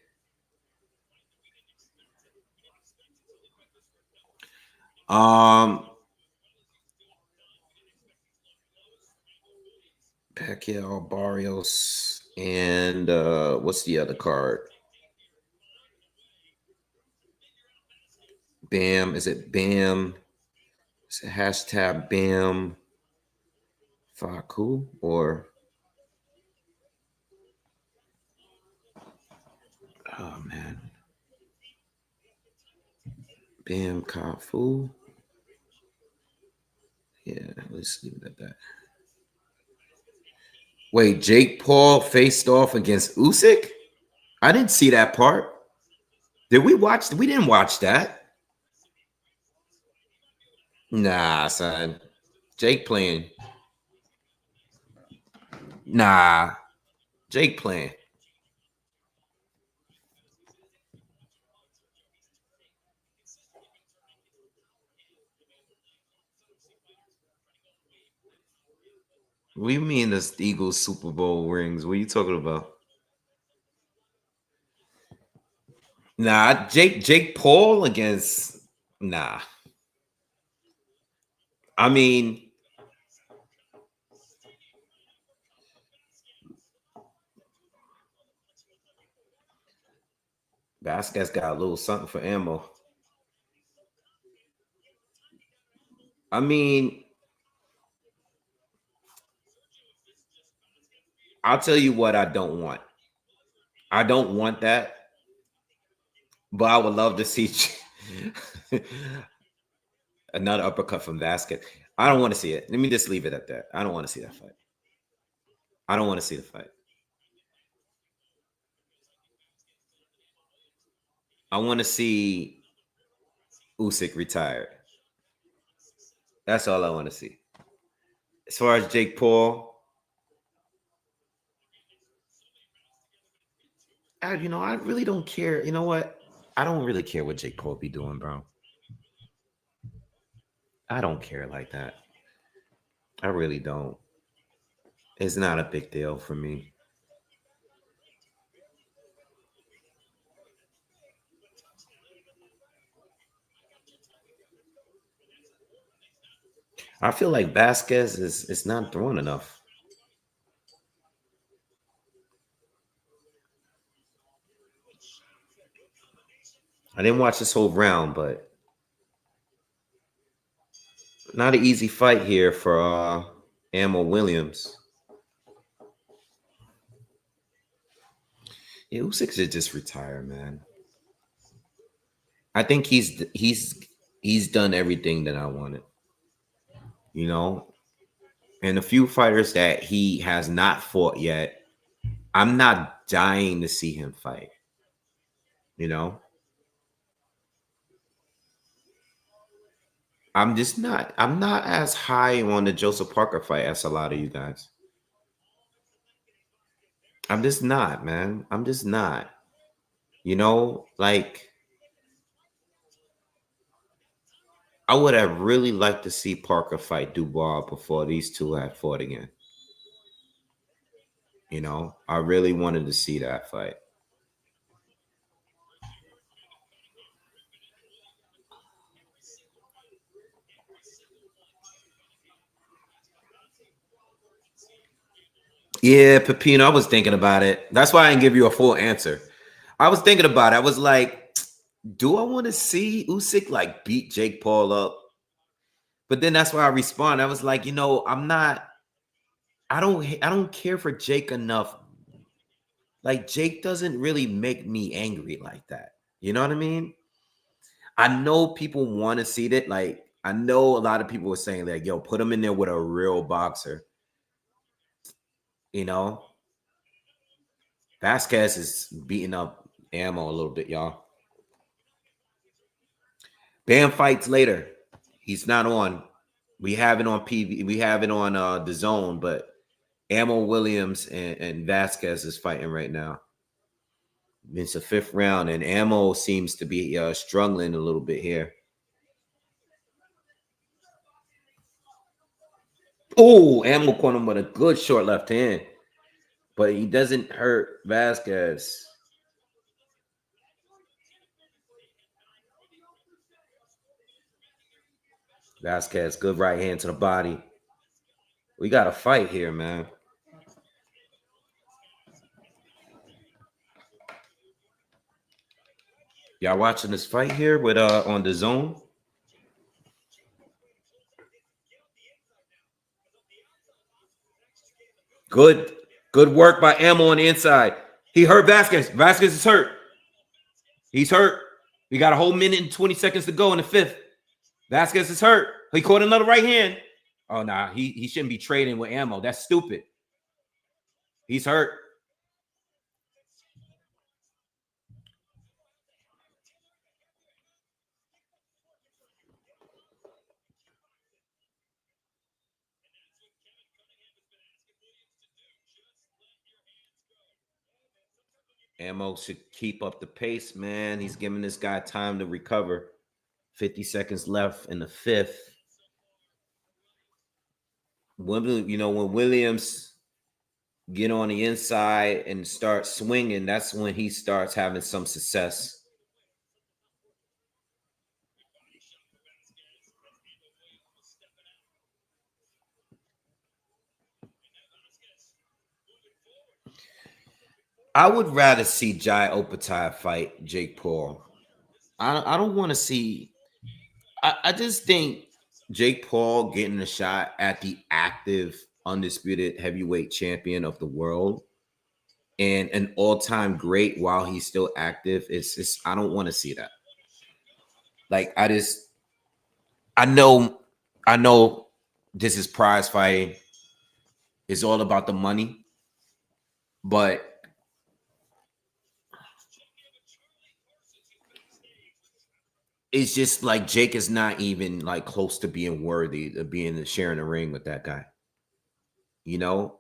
Pacquiao, Barrios, and what's the other card? Bam. Is it Bam? Is it hashtag Bam Faku or oh man. Bam Cafu. Yeah, let's leave it at that. Wait, Jake Paul faced off against Usyk? I didn't see that part. Did we watch? We didn't watch that. Nah, son. Jake playing. Nah. Jake playing. What do you mean the Eagles Super Bowl rings? What are you talking about? Nah, Jake Paul against nah. I mean, Vasquez got a little something for ammo. I mean, I'll tell you what I don't want. I don't want that, but I would love to see another uppercut from Vasquez. I don't want to see it. Let me just leave it at that. I don't want to see that fight. I don't want to see the fight. I want to see Usyk retired. That's all I want to see. As far as Jake Paul, I really don't care. You know what? I don't really care what Jake Paul be doing, bro. I don't care like that. I really don't. It's not a big deal for me. I feel like Vasquez is not throwing enough. I didn't watch this whole round, but not an easy fight here for Ammo Williams. Yeah, Usyk should just retire, man. I think he's done everything that I wanted. You know, and a few fighters that he has not fought yet, I'm not dying to see him fight. You know, I'm not as high on the Joseph Parker fight as a lot of you guys. I'm just not, man. I'm just not. You know, like I would have really liked to see Parker fight Dubois before these two had fought again. You know, I really wanted to see that fight. Yeah, Pepino, I was thinking about it. That's why I didn't give you a full answer. I was thinking about it. I was like, do I want to see Usyk like beat Jake Paul up? But then that's why I respond. I was like, I don't care for Jake enough. Like Jake doesn't really make me angry like that. You know what I mean? I know people want to see that. Like, I know a lot of people were saying, like, yo, put him in there with a real boxer. You know, Vasquez is beating up Ammo a little bit, y'all. Bam fights later. He's not on. We have it on PV. We have it on the zone, but Ammo Williams and Vasquez is fighting right now. It's a 5th round, and Ammo seems to be struggling a little bit here. Oh, Ammo caught him with a good short left hand, but he doesn't hurt Vasquez. Vasquez, good right hand to the body. We got a fight here, man. Y'all watching this fight here with on the zone? Good work by Ammo on the inside. He hurt Vasquez. Vasquez is hurt. He's hurt. We got a whole minute and 20 seconds to go in the 5th. Vasquez is hurt. He caught another right hand. Oh, nah. He shouldn't be trading with Ammo. That's stupid. He's hurt. Ammo should keep up the pace, man. He's giving this guy time to recover. 50 seconds left in the 5th. When Williams get on the inside and start swinging, that's when he starts having some success. I would rather see Jai Opetaia fight Jake Paul. I don't want to see. I just think Jake Paul getting a shot at the active, undisputed heavyweight champion of the world and an all-time great while he's still active. I don't want to see that. Like, I know this is prize fighting. It's all about the money, but it's just like Jake is not even like close to being worthy of being sharing the ring with that guy. You know,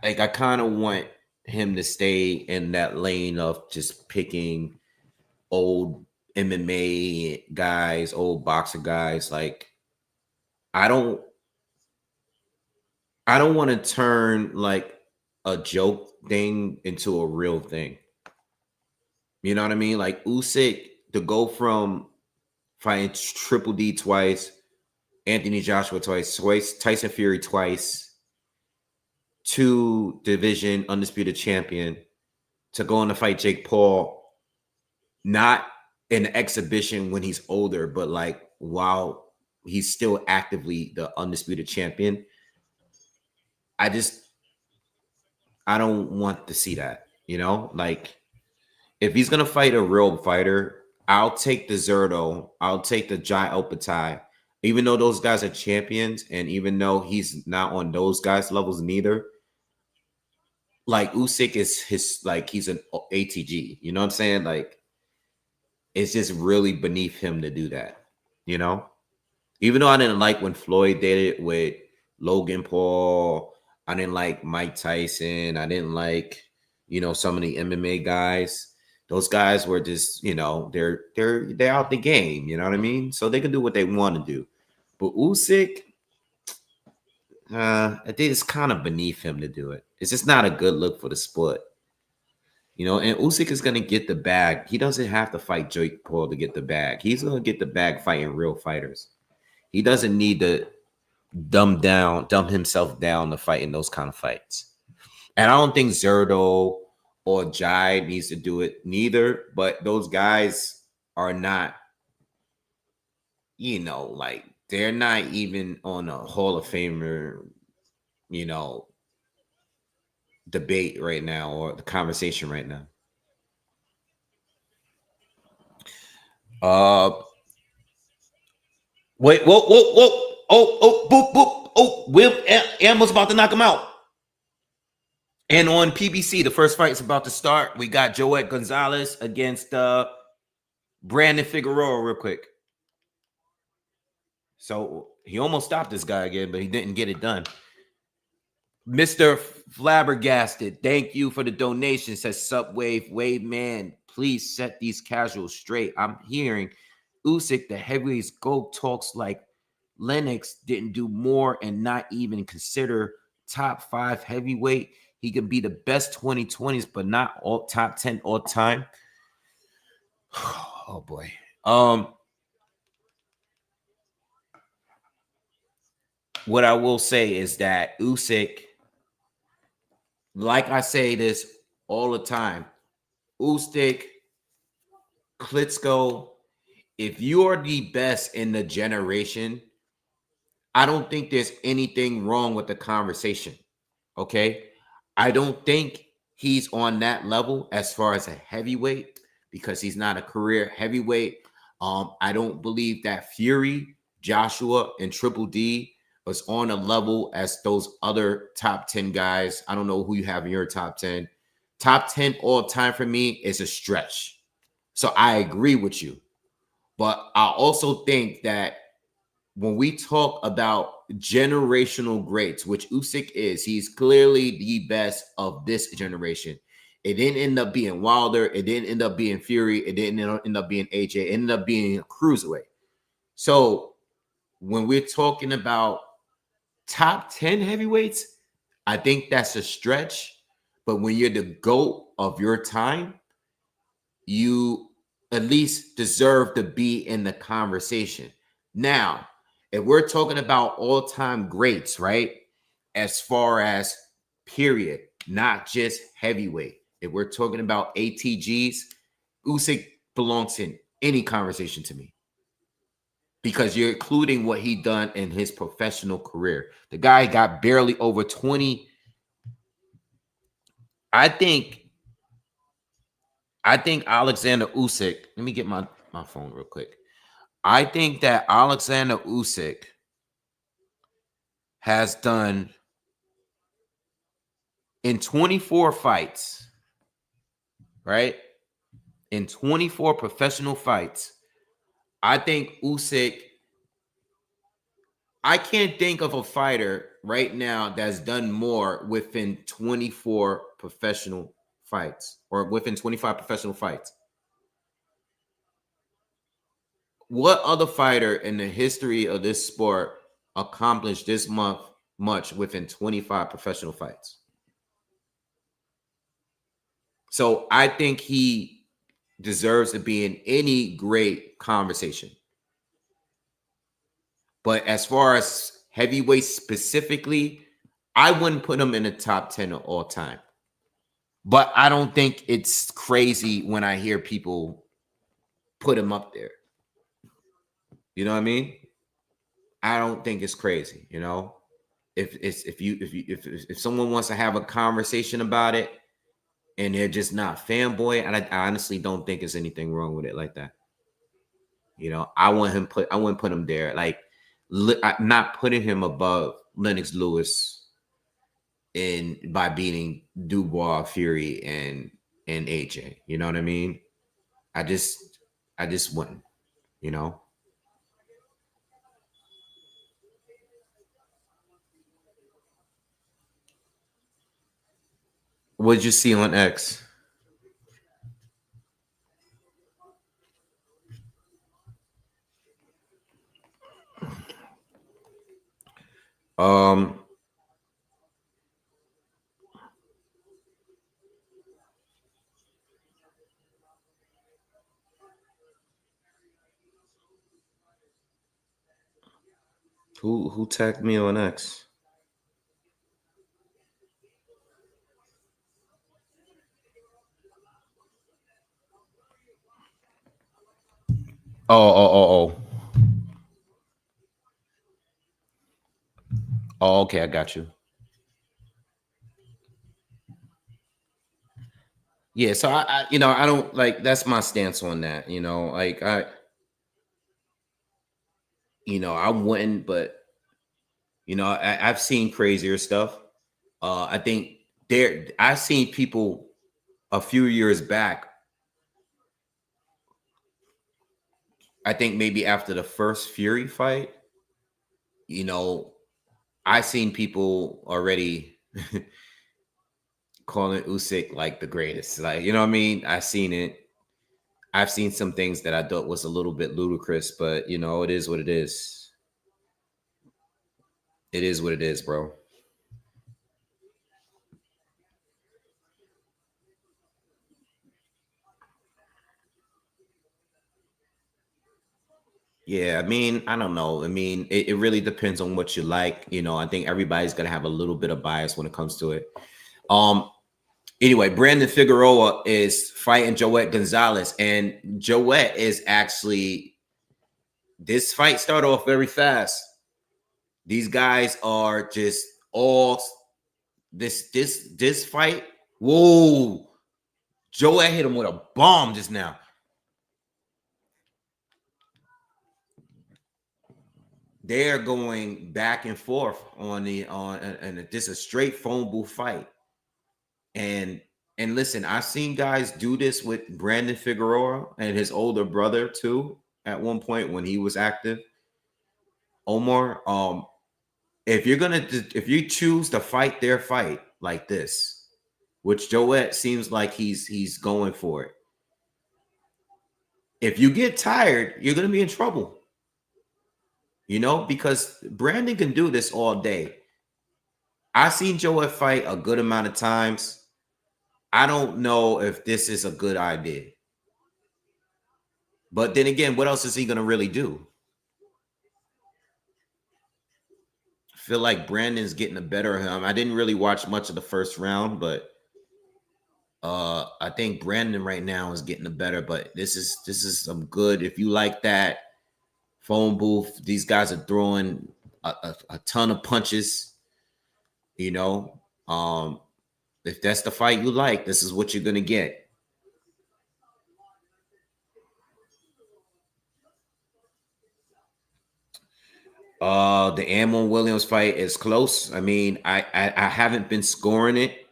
I kind of want him to stay in that lane of just picking old MMA guys, old boxer guys. Like, I don't want to turn like a joke thing into a real thing. You know what I mean? Like Usyk, to go from fighting Triple D twice, Anthony Joshua twice, Tyson Fury twice, 2 division undisputed champion, to go on to fight Jake Paul, not in an exhibition when he's older, but like while he's still actively the undisputed champion. I don't want to see that, you know? Like, if he's going to fight a real fighter, I'll take the Zerto. I'll take the Jai Opetaia. Even though those guys are champions, and even though he's not on those guys' levels neither, like Usyk is he's an ATG. You know what I'm saying? Like, it's just really beneath him to do that, you know? Even though I didn't like when Floyd did it with Logan Paul, I didn't like Mike Tyson, I didn't like, some of the MMA guys. Those guys were just, they're out the game, you know what I mean? So they can do what they want to do. But Usyk, I think it's kind of beneath him to do it. It's just not a good look for the sport. And Usyk is going to get the bag. He doesn't have to fight Jake Paul to get the bag. He's going to get the bag fighting real fighters. He doesn't need to dumb himself down to fight in those kind of fights. And I don't think Zerto or Jai needs to do it neither, but those guys are not, like, they're not even on a Hall of Famer, debate right now, or the conversation right now. Wait, whoa, oh, boop, boop, oh, Will Ammo's about to knock him out. And on PBC, the first fight is about to start. We got Joet Gonzalez against Brandon Figueroa real quick. So He almost stopped this guy again, but he didn't get it done. Mr. Flabbergasted, thank you for the donation. Says Subwave, Wave man, please set these casuals straight. I'm hearing Usyk, the heavyweights GOAT, talks like Lennox didn't do more and not even consider top 5 heavyweight. He could be the best 2020s, but not all top 10 all time. Oh boy. What I will say is that Usyk, like I say this all the time, Usyk, Klitschko, if you are the best in the generation, I don't think there's anything wrong with the conversation. Okay. I don't think he's on that level as far as a heavyweight because he's not a career heavyweight. I don't believe that Fury, Joshua, and Triple D was on a level as those other top 10 guys. I don't know who you have in your top 10. Top 10 all time for me is a stretch. So I agree with you. But I also think that when we talk about generational greats, which Usyk is, he's clearly the best of this generation. It didn't end up being Wilder. It didn't end up being Fury. It didn't end up being AJ. It ended up being Cruiserweight. So when we're talking about top 10 heavyweights, I think that's a stretch. But when you're the GOAT of your time, you at least deserve to be in the conversation. Now, if we're talking about all-time greats, right? As far as period, not just heavyweight. If we're talking about ATGs, Usyk belongs in any conversation to me. Because you're including what he done in his professional career. The guy got barely over 20. I think Alexander Usyk, let me get my phone real quick. I think that Alexander Usyk has done in 24 fights, right? In 24 professional fights, I think Usyk, I can't think of a fighter right now that's done more within 24 professional fights or within 25 professional fights. What other fighter in the history of this sport accomplished this much within 25 professional fights? So I think he deserves to be in any great conversation. But as far as heavyweight specifically, I wouldn't put him in the top 10 of all time. But I don't think it's crazy when I hear people put him up there. You know what I mean? I don't think it's crazy, you know? If someone wants to have a conversation about it and they're just not fanboy, I honestly don't think there's anything wrong with it like that. You know, I wouldn't put him there. Like, not putting him above Lennox Lewis by beating Dubois, Fury, and AJ. You know what I mean? I just wouldn't, you know. What'd you see on X? Who tagged me on X? Oh, okay, I got you. Yeah, so I you know, I don't like, that's my stance on that, you know, like I wouldn't, but you know, I've seen crazier stuff. I think I've seen people a few years back. I think maybe after the first Fury fight, you know, I've seen people already calling Usyk like the greatest. Like, you know what I mean? I've seen it. I've seen some things that I thought was a little bit ludicrous, but you know, it is what it is. It is what it is, bro. Yeah, I mean, I don't know. I mean, it really depends on what you like. You know, I think everybody's gonna have a little bit of bias when it comes to it. Anyway, Brandon Figueroa is fighting Joet Gonzalez, and Joet is actually, this fight started off very fast. These guys are just all this fight. Whoa, Joet hit him with a bomb just now. They're going back and forth and this is a straight phone booth fight. And listen, I've seen guys do this with Brandon Figueroa and his older brother too at one point when he was active. Omar, if you choose to fight their fight like this, which Joet seems like he's going for it. If you get tired, you're gonna be in trouble. You know, because Brandon can do this all day. I've seen Joet fight a good amount of times. I don't know if this is a good idea. But then again, what else is he going to really do? I feel like Brandon's getting the better of him. I didn't really watch much of the first round, but I think Brandon right now is getting the better. But this is some good. If you like that phone booth, these guys are throwing a ton of punches. You know, if that's the fight you like, this is what you're going to get. The Amon Williams fight is close. I mean, I haven't been scoring it.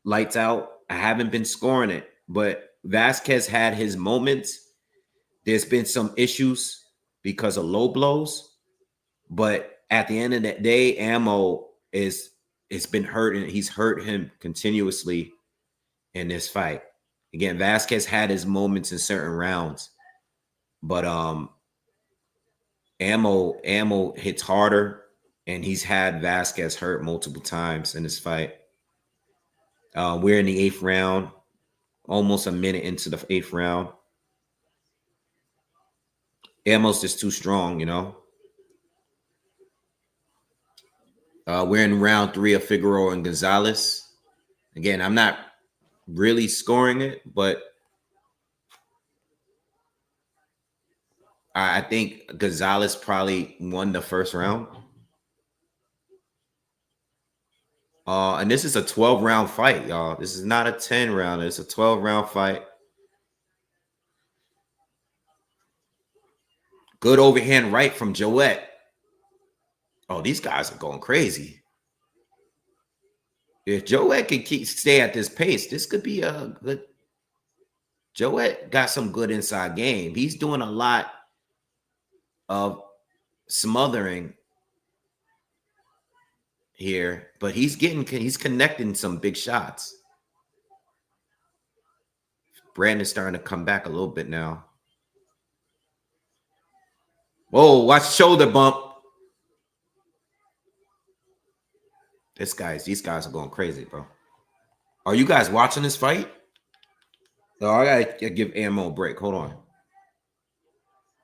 Lights out. I haven't been scoring it, but Vasquez had his moments. There's been some issues because of low blows, but at the end of the day, Ammo it's been hurting. He's hurt him continuously in this fight. Again, Vasquez had his moments in certain rounds, but Ammo hits harder, and he's had Vasquez hurt multiple times in this fight. We're in the 8th round, almost a minute into the 8th round. Ammo's just too strong, you know. We're in round 3 of Figueroa and Gonzalez. Again, I'm not really scoring it, but I think Gonzalez probably won the first round. And this is a 12-round fight, y'all. This is not a 10-round. It's a 12-round fight. Good overhand right from Joet. Oh, these guys are going crazy. If Joet can stay at this pace, this could be a good. Joet got some good inside game. He's doing a lot of smothering here, but he's connecting some big shots. Brandon's starting to come back a little bit now. Whoa, watch shoulder bump. These guys are going crazy, bro. Are you guys watching this fight? No, I gotta give Ammo a break. Hold on.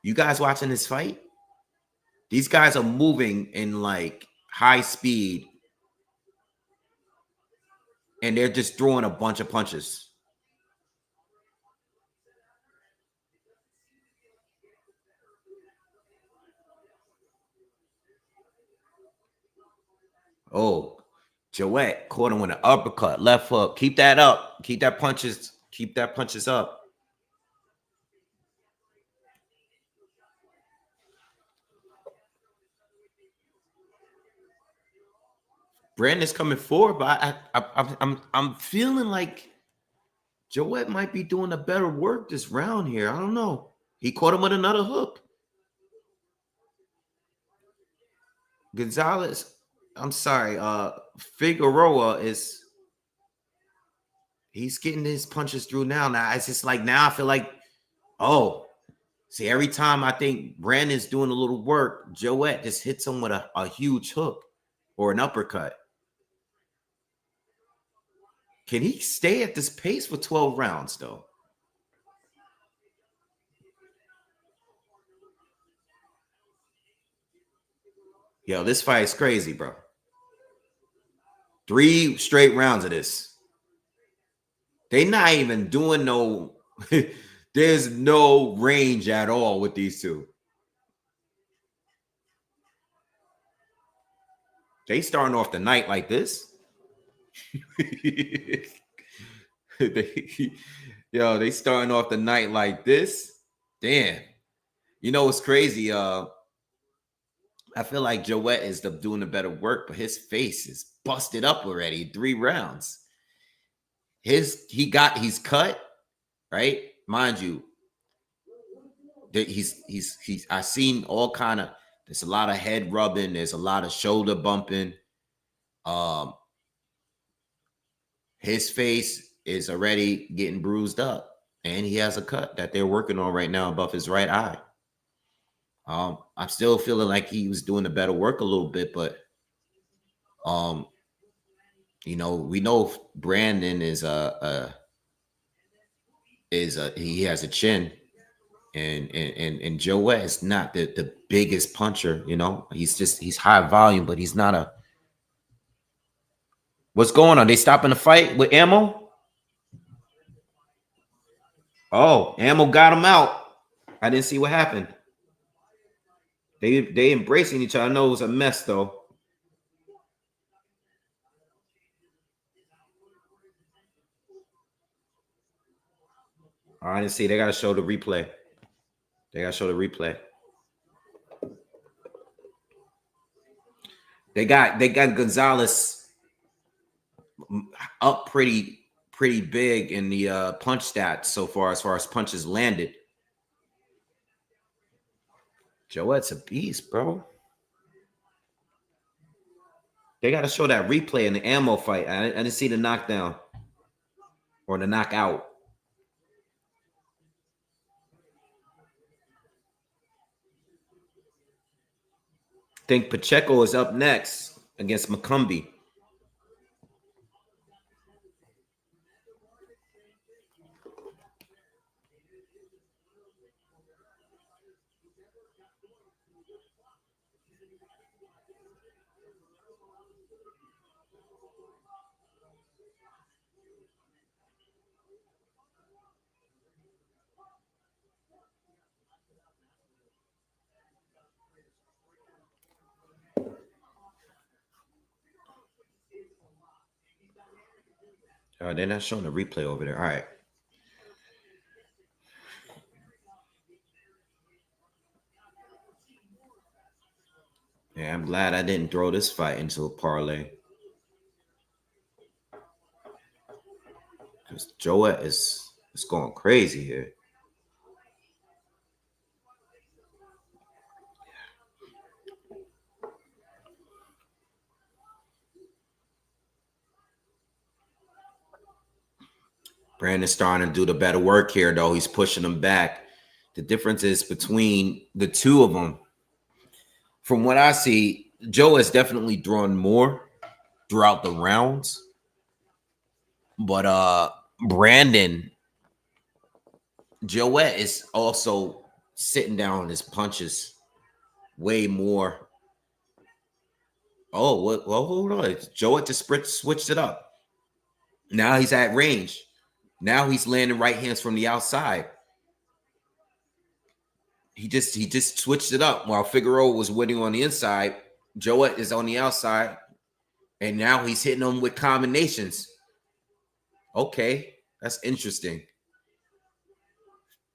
You guys watching this fight? These guys are moving in like high speed, and they're just throwing a bunch of punches. Oh, Joet caught him with an uppercut, left hook. Keep that up. Keep that punches up. Brandon's coming forward, but I'm feeling like Joet might be doing a better work this round here. I don't know. He caught him with another hook. Gonzalez, I'm sorry, Figueroa he's getting his punches through now. Now it's just like now I feel like, oh, see, every time I think Brandon's doing a little work, Joette just hits him with a huge hook or an uppercut. Can he stay at this pace for 12 rounds, though? Yo, this fight is crazy, bro. 3 straight rounds of this. They not even doing no... There's no range at all with these two. They starting off the night like this. They starting off the night like this. Damn. You know what's crazy? I feel like Joette is doing the better work, but his face is busted up already. 3 rounds. He's cut, right? Mind you, I've seen all kind of. There's a lot of head rubbing. There's a lot of shoulder bumping. His face is already getting bruised up, and he has a cut that they're working on right now above his right eye. I'm still feeling like he was doing the better work a little bit, but we know Brandon he has a chin, and Joette is not the biggest puncher. He's high volume, but he's not a. What's going on? They stopping the fight with Ammo? Oh, Ammo got him out. I didn't see what happened. They embracing each other. I know it was a mess though. I didn't see. They gotta show the replay. They got Gonzalez up pretty big in the punch stats so far as punches landed. Joette's a beast, bro. They got to show that replay in the Ammo fight. I didn't see the knockdown or the knockout. I think Pacheco is up next against McCumbi. They're not showing the replay over there. All right. Yeah, I'm glad I didn't throw this fight into a parlay. Because Joette is going crazy here. Brandon's starting to do the better work here, though. He's pushing them back. The difference is between the two of them. From what I see, Joe is definitely drawn more throughout the rounds. But Joette is also sitting down on his punches way more. Oh, well, hold on. Joette just switched it up. Now he's at range. Now he's landing right hands from the outside. He just switched it up. While Figueroa was winning on the inside, Joette is on the outside, and now he's hitting them with combinations. Okay, that's interesting.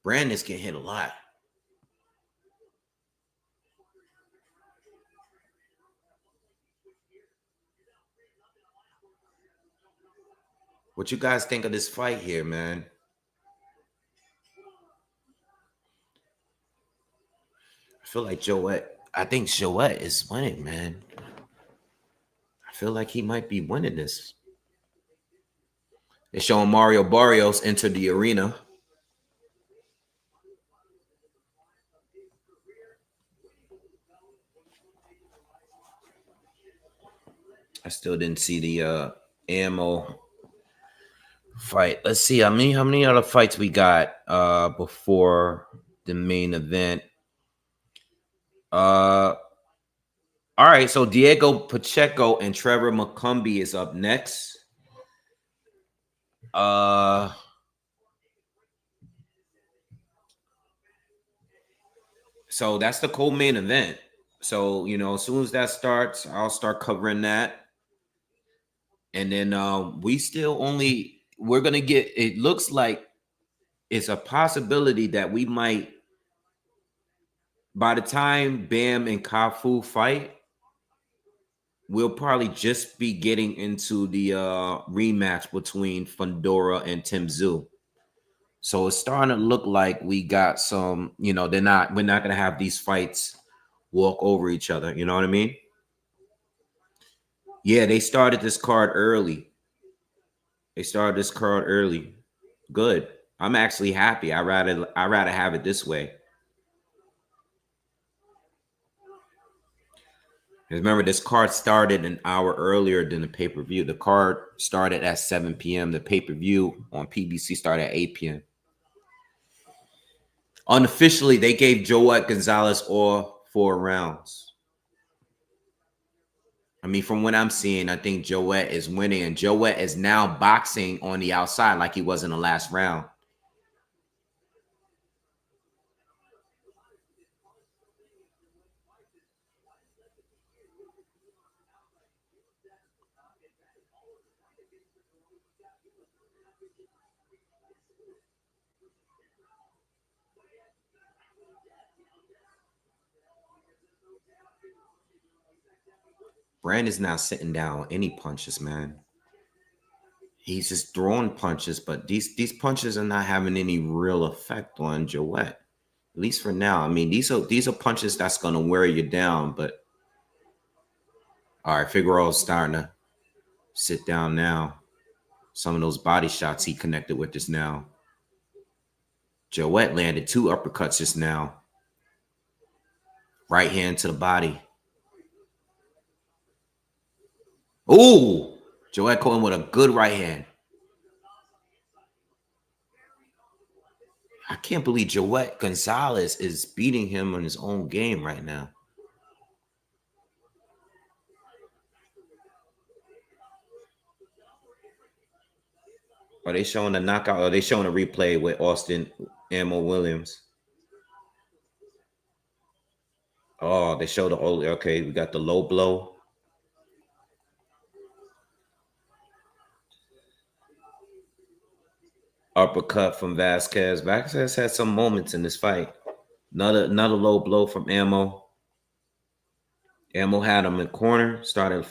Brandon's getting hit a lot. What you guys think of this fight here, man? I feel like I think Joette is winning, man. feel like he might be winning this. They're showing Mario Barrios enter the arena. I still didn't see the ammo fight. Let's see how many other fights we got before the main event. All right, so Diego Pacheco and Trevor McCumbi is up next. So that's the co-main event. So, you know, as soon as that starts, I'll start covering that. And then we're gonna get, it looks like it's a possibility that we might, by the time Bam and Cafu fight, we'll probably just be getting into the rematch between Fondora and Tim Tszyu. So it's starting to look like we got some, you know, we're not gonna have these fights walk over each other. You know what I mean? Yeah, they started this card early. Good. I'm actually happy. I rather have it this way. Remember, this card started an hour earlier than the pay-per-view. The card started at 7 p.m. The pay-per-view on PBC started at 8 p.m. Unofficially, they gave Joet Gonzalez all 4 rounds. I mean, from what I'm seeing, I think Joet is winning, and Joet is now boxing on the outside like he was in the last round. Brand is not sitting down any punches, man. He's just throwing punches, but these punches are not having any real effect on Joet. At least for now. I mean, these are punches that's gonna wear you down, but all right, Figueroa's starting to sit down now. Some of those body shots he connected with just now. Joet landed 2 uppercuts just now. Right hand to the body. Ooh, Joet caught him with a good right hand. I can't believe Joet Gonzalez is beating him on his own game right now. Are they showing the knockout? Or are they showing a replay with Austin Ammo Williams? Oh, they showed the old. Okay, we got the low blow. Uppercut from Vasquez. Vasquez had some moments in this fight. Another low blow from Ammo. Ammo had him in corner, started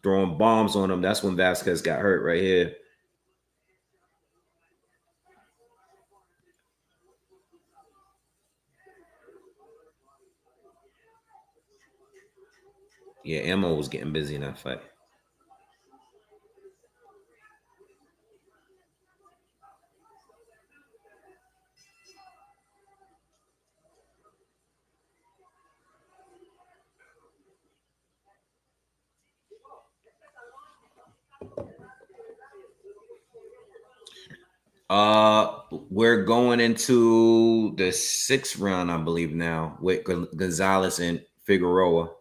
throwing bombs on him. That's when Vasquez got hurt right here. Yeah, Ammo was getting busy in that fight. We're going into the 6th round, I believe now, with Gonzalez and Figueroa.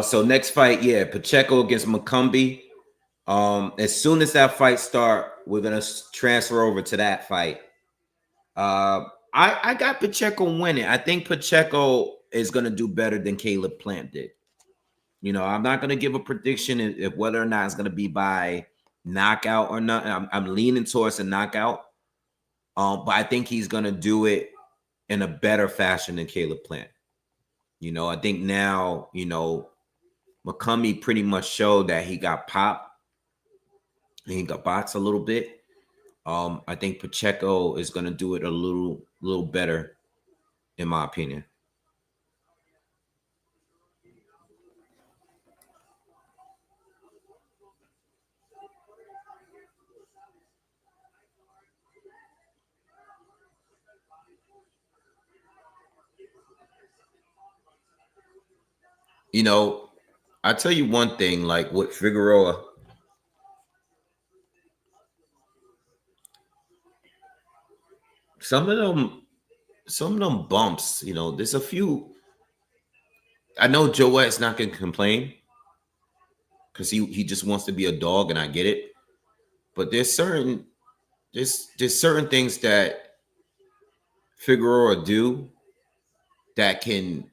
So next fight, yeah, Pacheco against McCumbi. As soon as that fight start, we're gonna transfer over to that fight. I got Pacheco winning. I think Pacheco is gonna do better than Caleb Plant did. You know, I'm not gonna give a prediction if whether or not it's gonna be by knockout or not. I'm leaning towards a knockout. But I think he's gonna do it in a better fashion than Caleb Plant. You know, I think now, you know, McCumbi pretty much showed that he got popped. He got boxed a little bit. I think Pacheco is gonna do it a little better, in my opinion. You know, I tell you one thing, like with Figueroa, some of them bumps, you know, there's a few. I know Joette's not gonna complain because he just wants to be a dog, and I get it. But there's certain things that Figueroa do that can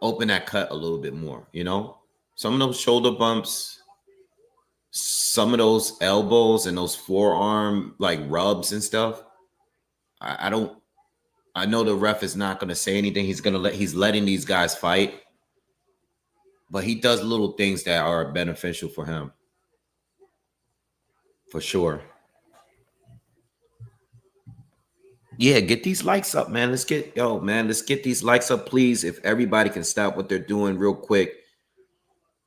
open that cut a little bit more, you know? Some of those shoulder bumps, some of those elbows and those forearm like rubs and stuff. I know the ref is not gonna say anything. He's letting these guys fight. But he does little things that are beneficial for him. For sure. Yeah, get these likes up, man. Let's get these likes up, please. If everybody can stop what they're doing real quick.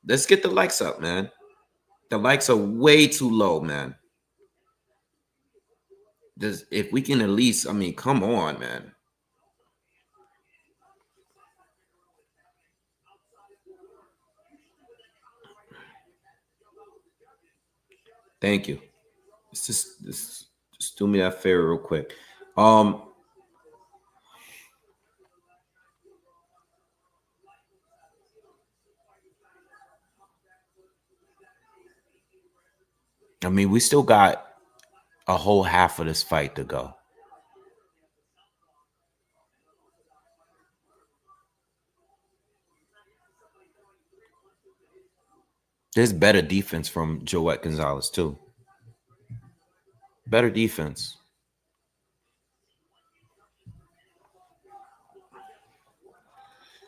Let's get the likes up, man. The likes are way too low, man. If we can at least, I mean, come on, man. Thank you. Just do me that favor real quick. I mean, we still got a whole half of this fight to go. There's better defense from Joet Gonzalez, too. Better defense.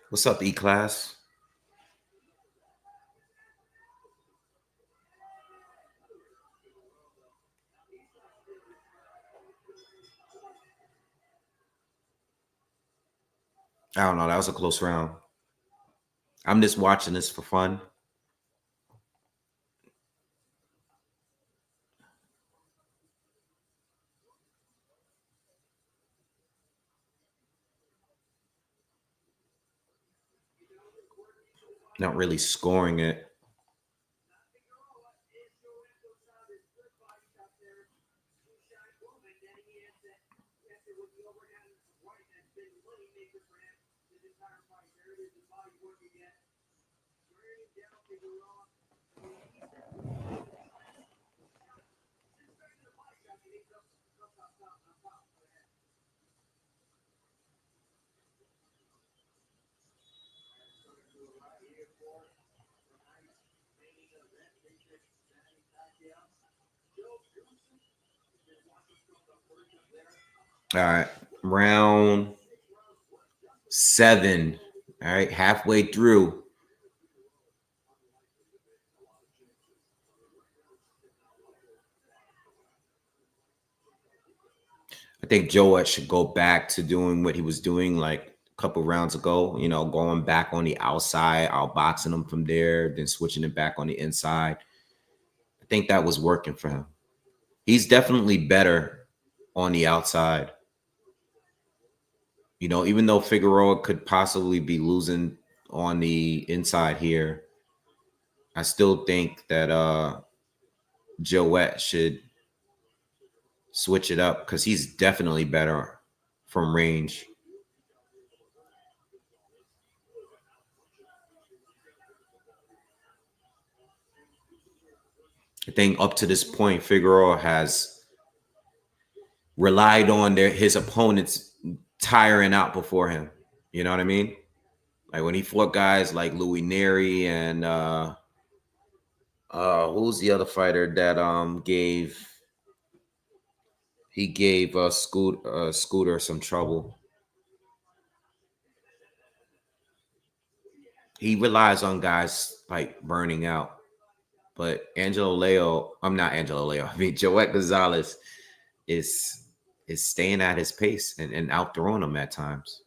What's up, E-Class? I don't know. That was a close round. I'm just watching this for fun. Not really scoring it. All right, round 7. All right, halfway through. I think Joet should go back to doing what he was doing like a couple rounds ago, you know, going back on the outside, outboxing him from there, then switching it back on the inside. I think that was working for him. He's definitely better on the outside. You know, even though Figueroa could possibly be losing on the inside here, I still think that Joet should switch it up because he's definitely better from range. I think up to this point, Figueroa has relied on his opponents tiring out before him. You know what I mean? Like when he fought guys like Louis Neri and who's the other fighter that gave Scooter some trouble. He relies on guys like burning out. But I'm not Angelo Leo. I mean, Joet Gonzalez is staying at his pace and outthrowing him at times.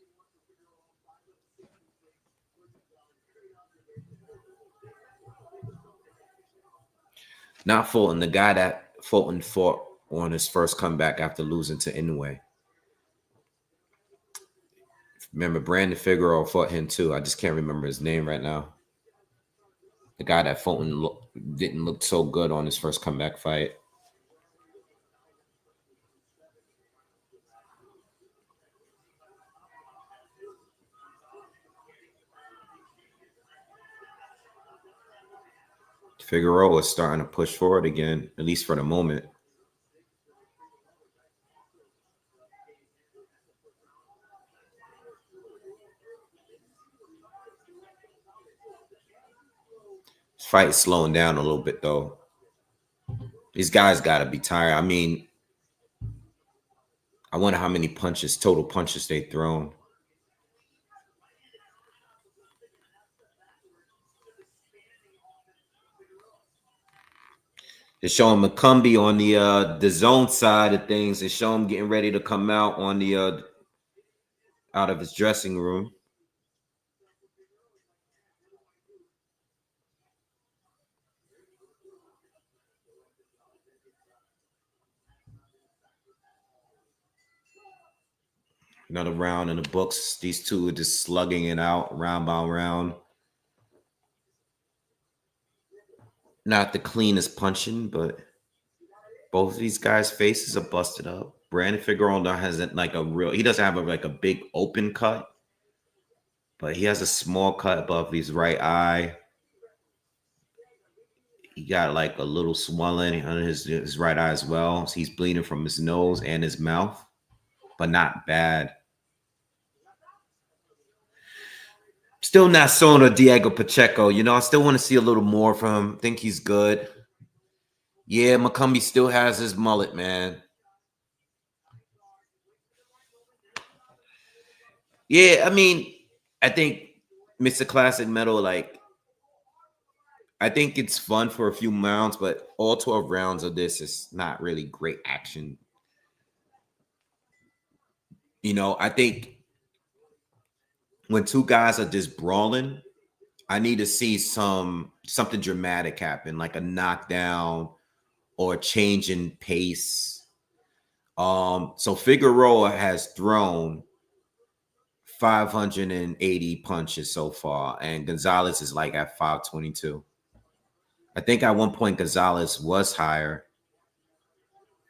Not Fulton, the guy that Fulton fought on his first comeback after losing to Inoue. Remember, Brandon Figueroa fought him too. I just can't remember his name right now. The guy that Fulton didn't look so good on his first comeback fight. Figueroa is starting to push forward again, at least for the moment. This fight is slowing down a little bit, though. These guys got to be tired. I mean, I wonder how many total punches they thrown. They're showing McCumbi on the zone side of things. They show him getting ready to come out on the out of his dressing room. Another round in the books. These two are just slugging it out round by round. Not the cleanest punching, but both of these guys' faces are busted up. Brandon Figueroa hasn't he doesn't have a big open cut, but he has a small cut above his right eye. He got like a little swelling on his right eye as well. So he's bleeding from his nose and his mouth, but not bad. Still not sold on Diego Pacheco. You know, I still want to see a little more from him. Think he's good. Yeah, McCumbi still has his mullet, man. Yeah, I mean, I think Mr. Classic Metal, I think it's fun for a few rounds, but all 12 rounds of this is not really great action. You know, I think when two guys are just brawling, I need to see something dramatic happen, like a knockdown or a change in pace. So Figueroa has thrown 580 punches so far, and Gonzalez is like at 522. I think at one point Gonzalez was higher,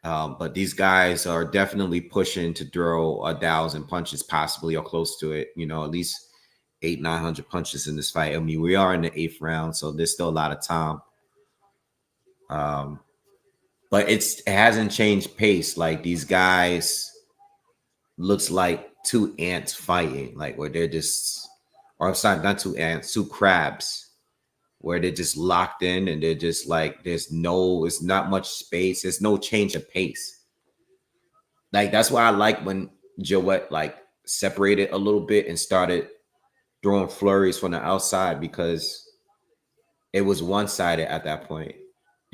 but these guys are definitely pushing to throw 1,000 punches, possibly or close to it. You know, at least 800-900 punches in this fight. I mean, we are in the 8th round, so there's still a lot of time. But it hasn't changed pace. Like these guys looks like two ants fighting, like where they're just, or sorry, not two ants, two crabs, where they're just locked in and they're just like, it's not much space. There's no change of pace. Like that's why I like when Joet separated a little bit and started throwing flurries from the outside, because it was one-sided at that point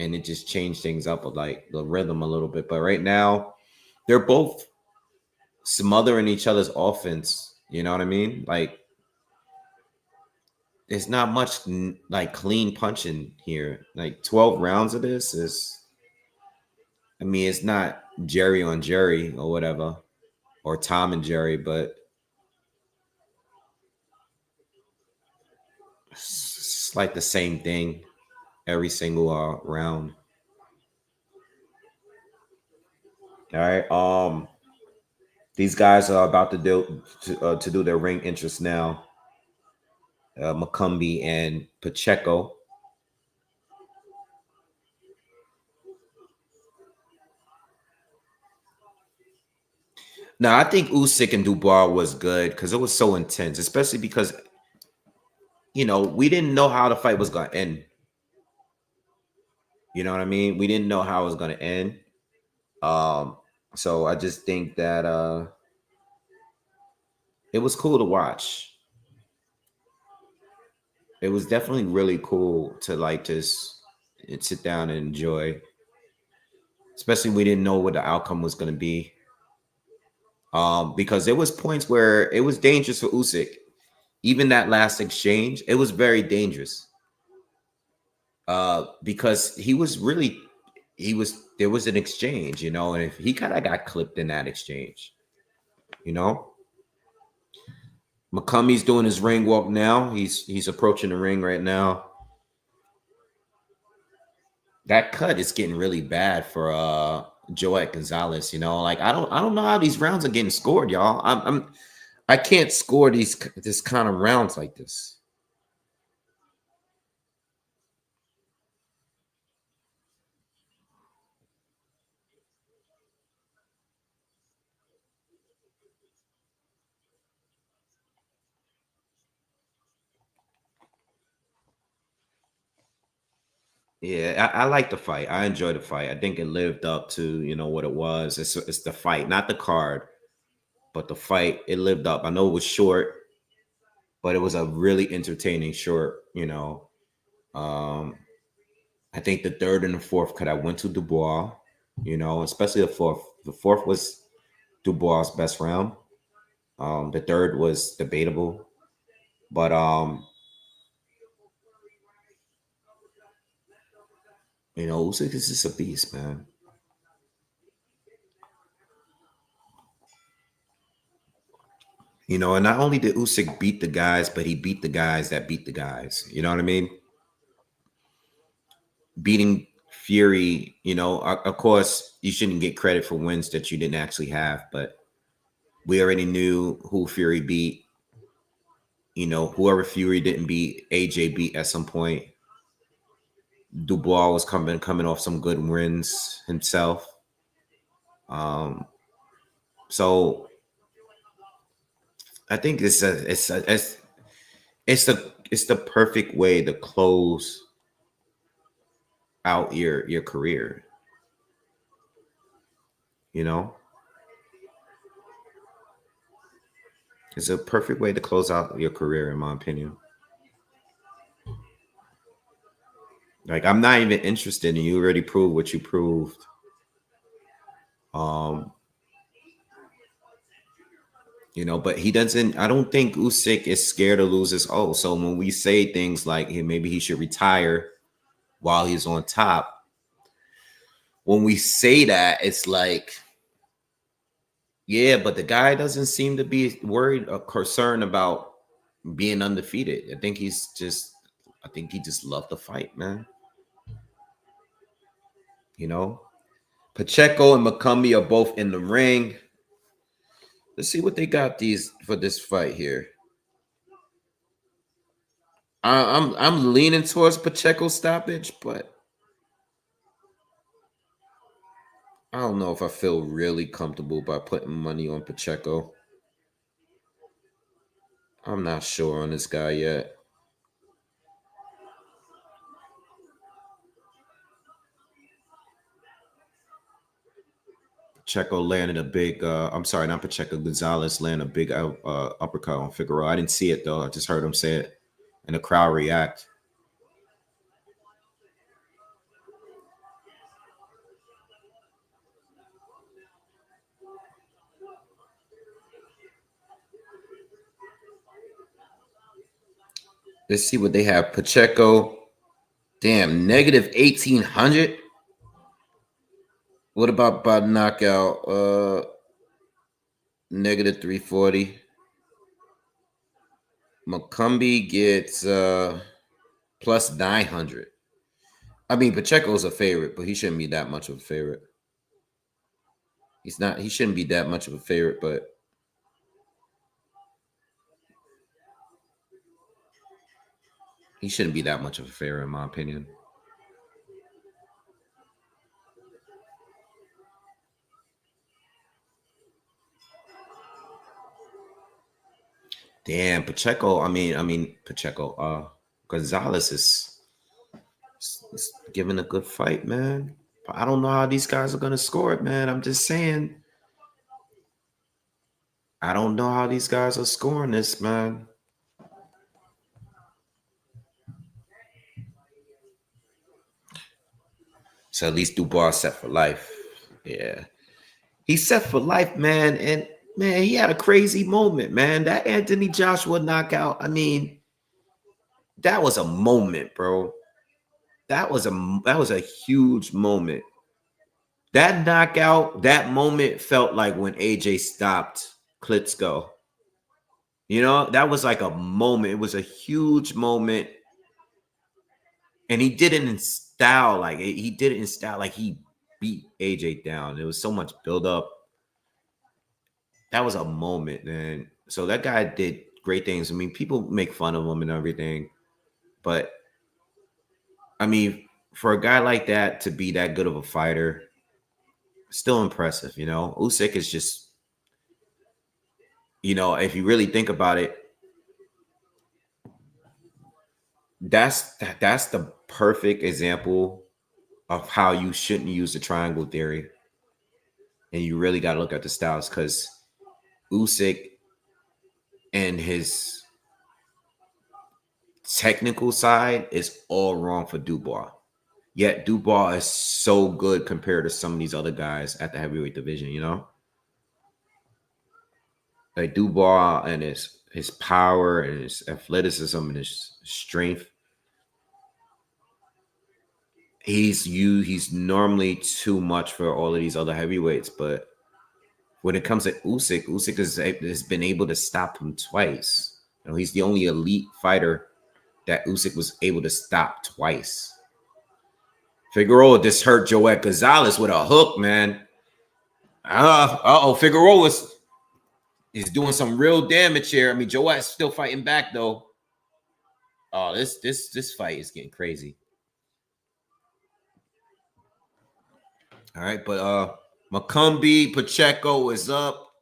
and it just changed things up the rhythm a little bit. But right now they're both smothering each other's offense. You know what I mean? Like there's not much clean punching here. Like 12 rounds of this is, I mean, it's not Jerry on Jerry or whatever, or Tom and Jerry, but it's like the same thing every single round. All right. These guys are about to do their ring interest now. McCumbi and Pacheco. Now, I think Usyk and Dubois was good because it was so intense, especially because we didn't know how the fight was going to end. You know what I mean? We didn't know how it was going to end. So I just think that it was cool to watch. It was definitely really cool to like just sit down and enjoy. Especially we didn't know what the outcome was going to be. Because there was points where it was dangerous for Usyk. Even that last exchange, it was very dangerous. Because there was an exchange, and if he kind of got clipped in that exchange, McCumbi's doing his ring walk now. He's approaching the ring right now. That cut is getting really bad for Joet Gonzalez. Like I don't know how these rounds are getting scored, y'all. I can't score this kind of rounds like this. Yeah, I like the fight. I enjoy the fight. I think it lived up to what it was. It's the fight, not the card, but the fight. It lived up. I know it was short, but it was a really entertaining short. I think the third and the fourth could have went to Dubois. Especially the fourth. The fourth was Dubois' best round. The third was debatable, but Usyk is just a beast, man. And not only did Usyk beat the guys, but he beat the guys that beat the guys. You know what I mean? Beating Fury, of course, you shouldn't get credit for wins that you didn't actually have, but we already knew who Fury beat. Whoever Fury didn't beat, AJ beat at some point. Dubois was coming off some good wins himself. So I think it's the perfect way to close out your career. It's a perfect way to close out your career, in my opinion. Like, I'm not even interested in you. Already proved what you proved. But he doesn't. I don't think Usyk is scared to lose his O. So when we say things like maybe he should retire while he's on top, when we say that, it's like, yeah, but the guy doesn't seem to be worried or concerned about being undefeated. I think he just loved the fight, man. Pacheco and McCumbi are both in the ring. Let's see what they got for this fight here. I'm leaning towards Pacheco stoppage, but I don't know if I feel really comfortable by putting money on Pacheco. I'm not sure on this guy yet. Pacheco landed a big, I'm sorry, not Pacheco, Gonzalez landed a big uppercut on Figueroa. I didn't see it, though. I just heard him say it, and the crowd react. Let's see what they have. Pacheco, damn, negative 1,800. What about by knockout? Negative 340. McCumbi gets plus 900. I mean, Pacheco's a favorite, but he shouldn't be that much of a favorite. He shouldn't be that much of a favorite, but he shouldn't be that much of a favorite, in my opinion. Damn, Pacheco. Pacheco. Gonzalez is giving a good fight, man. But I don't know how these guys are gonna score it, man. I'm just saying. I don't know how these guys are scoring this, man. So at least Dubois set for life. Yeah. He's set for life, man. And man, he had a crazy moment, man. That Anthony Joshua knockout. I mean, that was a moment, bro. That was a huge moment. That knockout, that moment felt like when AJ stopped Klitschko. You know, that was like a moment. It was a huge moment. And he did it in style. Like he did it in style. Like he beat AJ down. There was so much buildup. That was a moment, man. So that guy did great things. I mean, people make fun of him and everything. But I mean, for a guy like that to be that good of a fighter, still impressive, you know. Usyk is just, you know, if you really think about it, that's the perfect example of how you shouldn't use the triangle theory. And you really got to look at the styles, because Usyk and his technical side is all wrong for Dubois. Yet Dubois is so good compared to some of these other guys at the heavyweight division, you know? Like Dubois and his power and his athleticism and his strength. He's normally too much for all of these other heavyweights, but when it comes to Usyk has been able to stop him twice. You know, he's the only elite fighter that Usyk was able to stop twice. Figueroa just hurt Joet Gonzalez with a hook, man. Figueroa is doing some real damage here. I mean, Joet's still fighting back though. Oh, this fight is getting crazy. All right, but McCumbi, Pacheco is up.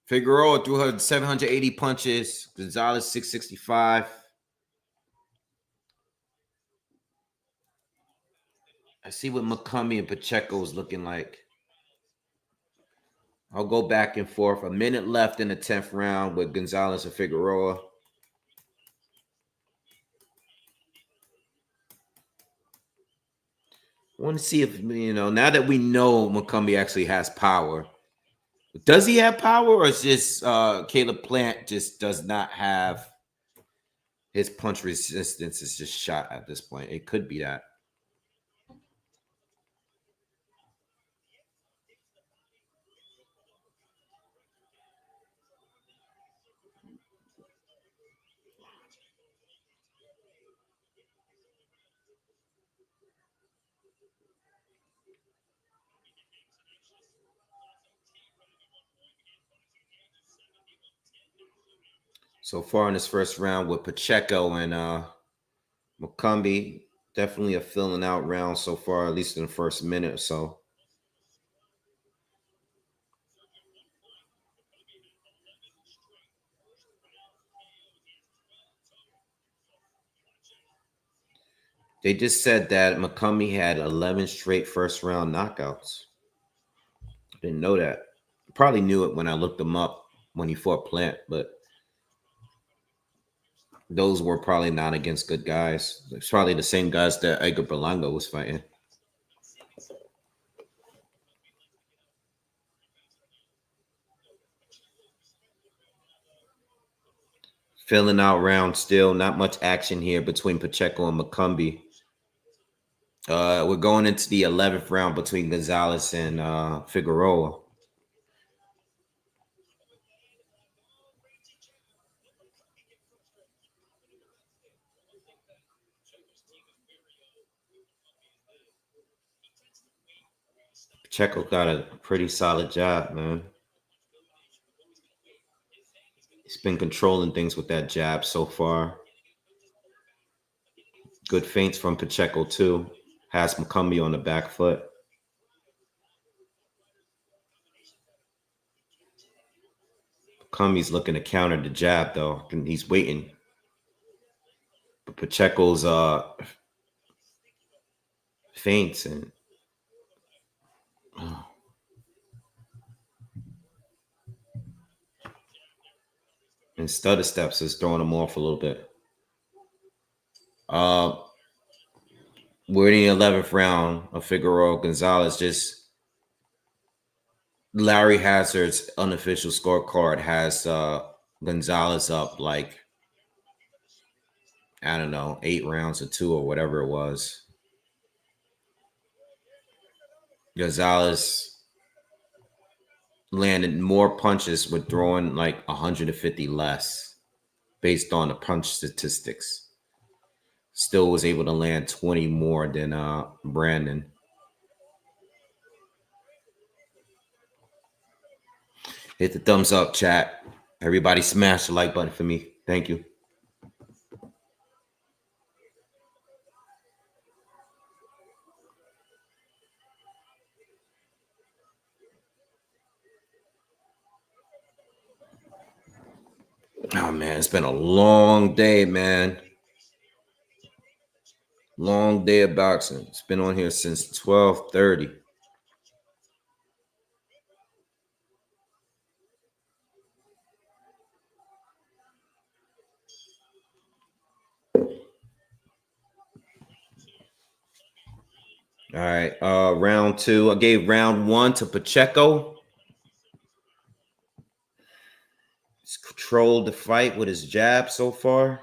Figueroa threw her 780 punches. Gonzalez 665. I see what McCumbi and Pacheco is looking like. I'll go back and forth. A minute left in the 10th round with Gonzalez and Figueroa. I want to see if, you know, now that we know McCumbi actually has power, does he have power, or is just Caleb Plant just does not have his punch resistance is just shot at this point? It could be that. So far in this first round with Pacheco and McCumbi, definitely a filling out round so far, at least in the first minute or so. They just said that McCumbi had 11 straight first round knockouts. I didn't know that. Probably knew it when I looked him up when he fought Plant, but those were probably not against good guys. It's probably the same guys that Edgar Berlanga was fighting. Filling out round still. Not much action here between Pacheco and McCumbi. We're going into the 11th round between Gonzalez and Figueroa. Pacheco got a pretty solid job, man. He's been controlling things with that jab so far. Good feints from Pacheco, too. Has McCumbi on the back foot. McCumbi's looking to counter the jab, though. And he's waiting. But Pacheco's feints and stutter steps is throwing him off a little bit. We're in the 11th round of Figueroa Gonzalez. Just Larry Hazard's unofficial scorecard has Gonzalez up like, I don't know, 8 rounds to 2 or whatever it was. Gonzalez landed more punches with throwing like 150 less based on the punch statistics. Still was able to land 20 more than Brandon. Hit the thumbs up, chat. Everybody smash the like button for me. Thank you. Oh, man, it's been a long day, man. Long day of boxing. It's been on here since 12:30. All right, round 2. I gave round 1 to Pacheco. He's controlled the fight with his jab so far.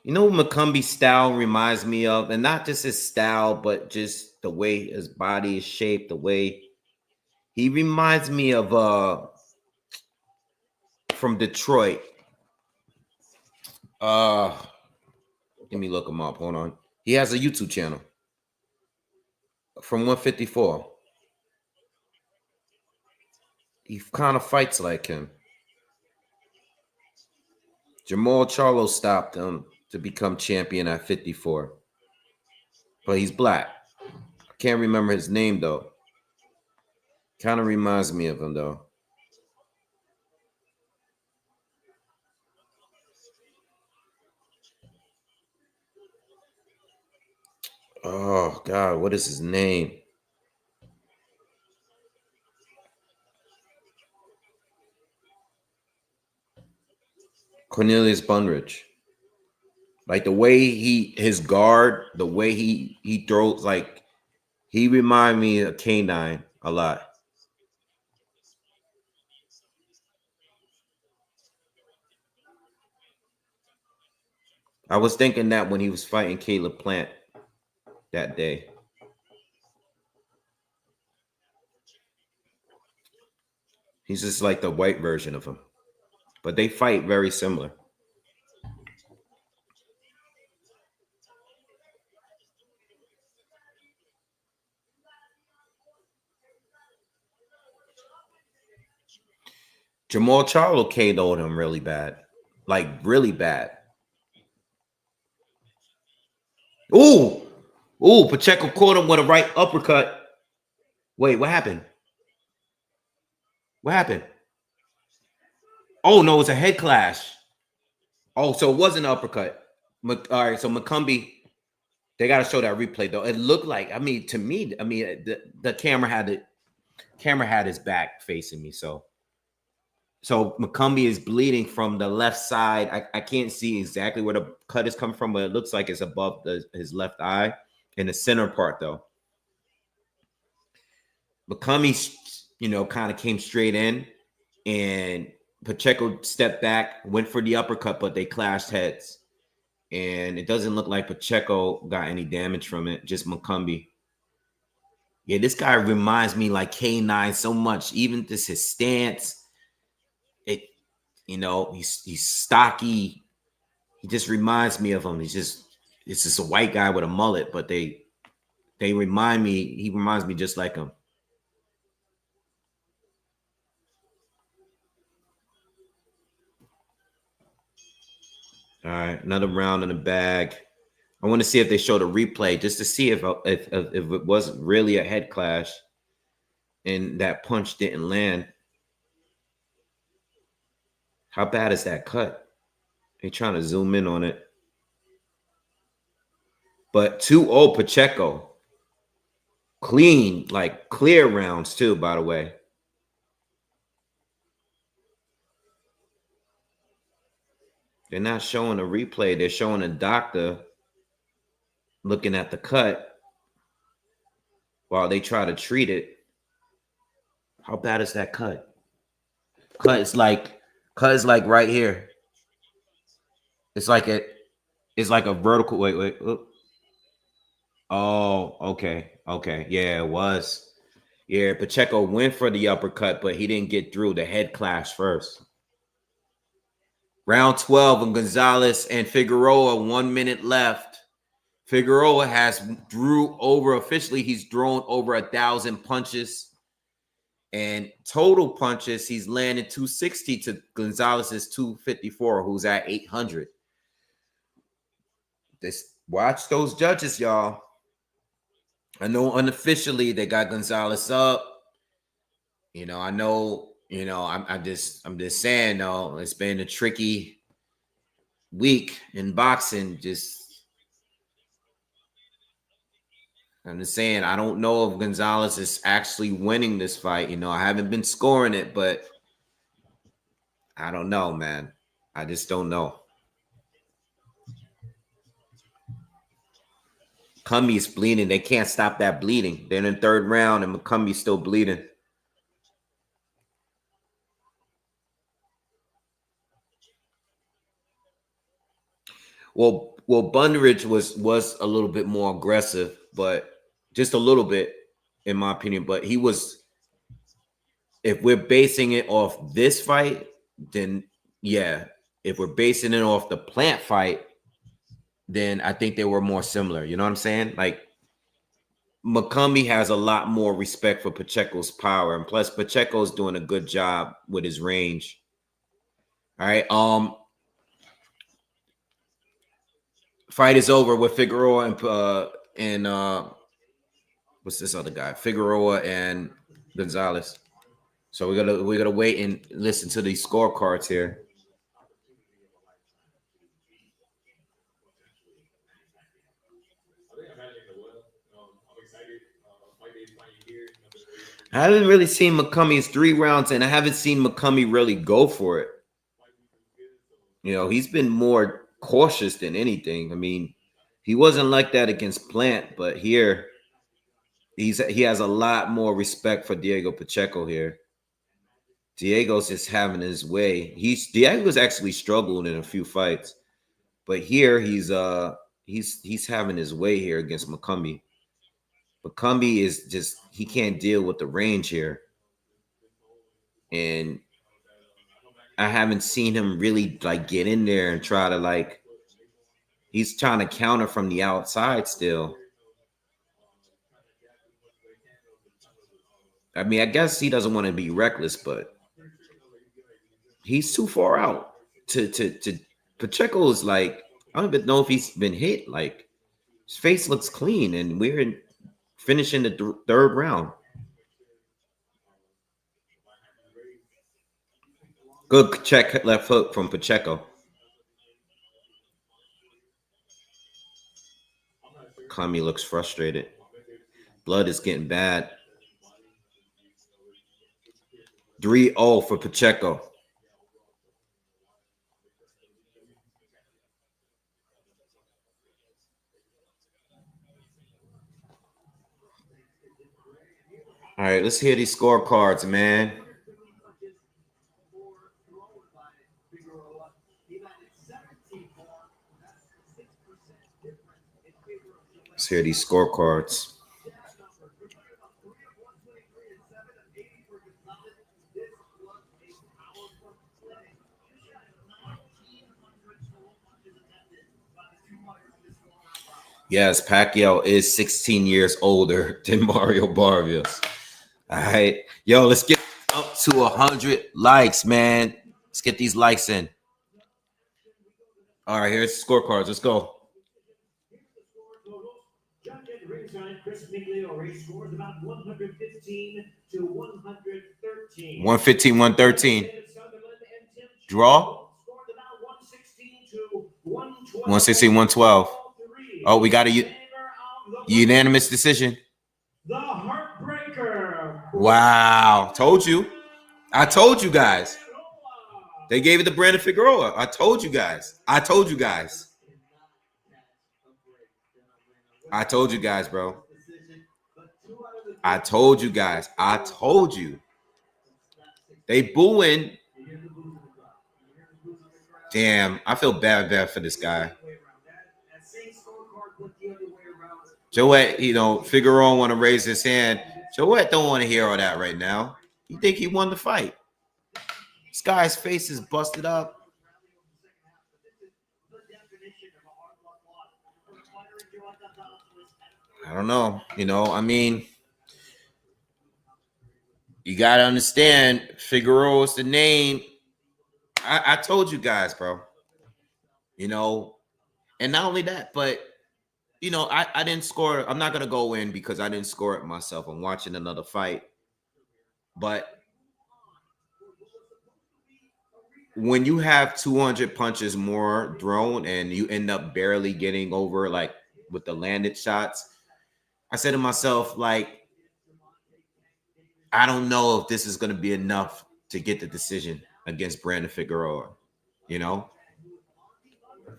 You know what McCumbi's style reminds me of? And not just his style, but just the way his body is shaped, the way he reminds me of from Detroit. Let me look him up. Hold on. He has a YouTube channel from 154. He kind of fights like him. Jamal Charlo stopped him to become champion at 54. But he's black. I can't remember his name, though. Kind of reminds me of him, though. Oh, God, what is his name? Cornelius Bunridge. Like the way his guard, the way he throws, like he remind me of K9 a lot. I was thinking that when he was fighting Caleb Plant that day. He's just like the white version of him. But they fight very similar. Jamal Charlo KO'd him really bad. Like, really bad. Ooh! Ooh, Pacheco caught him with a right uppercut. Wait, what happened? What happened? Oh, no, it's a head clash. Oh, so it wasn't an uppercut. All right, so McCumbi, they got to show that replay, though. It looked like, I mean, to me, I mean, the camera had his back facing me, so McCumbi is bleeding from the left side. I can't see exactly where the cut is coming from, but it looks like it's above his left eye in the center part, though. McCumbi, kind of came straight in, and Pacheco stepped back, went for the uppercut, but they clashed heads. And it doesn't look like Pacheco got any damage from it, just McCumbi. Yeah, this guy reminds me like K9 so much. Even just his stance. He's stocky. He just reminds me of him. It's just a white guy with a mullet, but he reminds me just like him. All right, another round in the bag. I want to see if they showed a replay just to see if it was really a head clash and that punch didn't land. How bad is that cut? They're trying to zoom in on it. But 2-0 Pacheco. Clean, like clear rounds too, by the way. They're not showing a replay. They're showing a doctor looking at the cut while they try to treat it. How bad is that cut? Cut is like right here. It's like a vertical. Wait. Oh, okay. Yeah, it was. Yeah, Pacheco went for the uppercut, but he didn't get through. The head clash first. Round 12 and Gonzalez and Figueroa, 1 minute left. Figueroa has he's thrown over 1,000 punches. And total punches, he's landed 260 to Gonzalez's 254, who's at 800. Watch those judges, y'all. I know unofficially they got Gonzalez up. You know, I know. You know, I'm just saying though, it's been a tricky week in boxing. I'm just saying, I don't know if Gonzalez is actually winning this fight. You know, I haven't been scoring it, but I don't know, man. I just don't know. McCumbi's bleeding. They can't stop that bleeding. They're in the third round, and McCumbi's still bleeding. Well, Bundrage was a little bit more aggressive, but just a little bit, in my opinion. But he was, if we're basing it off this fight, then yeah. If we're basing it off the Plant fight, then I think they were more similar. You know what I'm saying? Like McCumbi has a lot more respect for Pacheco's power, and plus Pacheco's doing a good job with his range. All right. Fight is over with Figueroa and what's this other guy? Figueroa and Gonzalez. So we gotta wait and listen to these scorecards here. I haven't really seen McCumbi's 3 rounds, and I haven't seen McCumbi really go for it. You know, he's been more cautious than anything. I mean, he wasn't like that against Plant, but here he has a lot more respect for Diego Pacheco here. Diego's just having his way. Diego's actually struggled in a few fights, but here he's having his way here against McCumbi. McCumbi is just, he can't deal with the range here. And I haven't seen him really like get in there and try to like, he's trying to counter from the outside still. I mean, I guess he doesn't want to be reckless, but he's too far out to Pacheco is like, I don't even know if he's been hit. Like his face looks clean, and we're finishing the third round. Good check left hook from Pacheco. Kami looks frustrated. Blood is getting bad. 3-0 for Pacheco. All right, let's hear these scorecards, man. Let's hear these scorecards. Yes, Pacquiao is 16 years older than Mario Barrios. All right. Yo, let's get up to 100 likes, man. Let's get these likes in. All right, here's the scorecards. Let's go. ringside, Chris Migliore scores about 115 to 113. 115, 113. Draw? 116, 112. Oh, we got a unanimous decision. The Heartbreaker. Wow. Told you. I told you guys. They gave it to Brandon Figueroa. I told you guys. I told you guys. I told you guys, bro. I told you guys. I told you. They booing. Damn, I feel bad for this guy. Joette, Figueroa want to raise his hand. Joette don't want to hear all that right now. You think he won the fight? This guy's face is busted up. I don't know. I mean, you got to understand, Figueroa is the name. I told you guys, bro. And not only that, but, I didn't score. I'm not going to go in because I didn't score it myself. I'm watching another fight. But when you have 200 punches more thrown and you end up barely getting over, like, with the landed shots, I said to myself, like, I don't know if this is going to be enough to get the decision against Brandon Figueroa.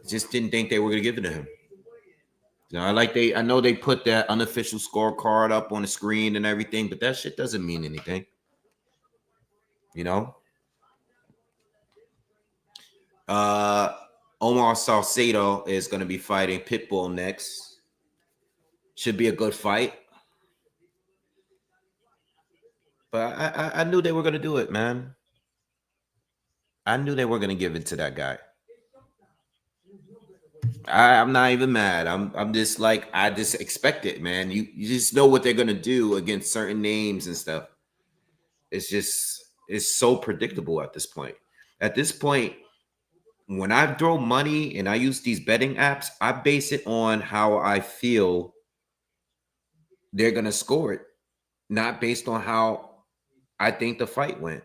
Just didn't think they were going to give it to him. I know they put that unofficial scorecard up on the screen and everything, but that shit doesn't mean anything. Omar Salcedo is going to be fighting Pitbull next. Should be a good fight. But I knew they were going to do it, man. I knew they were going to give it to that guy. I'm not even mad. I'm just like, I just expect it, man. You just know what they're going to do against certain names and stuff. It's so predictable at this point. At this point, when I throw money and I use these betting apps, I base it on how I feel they're going to score it, not based on how I think the fight went.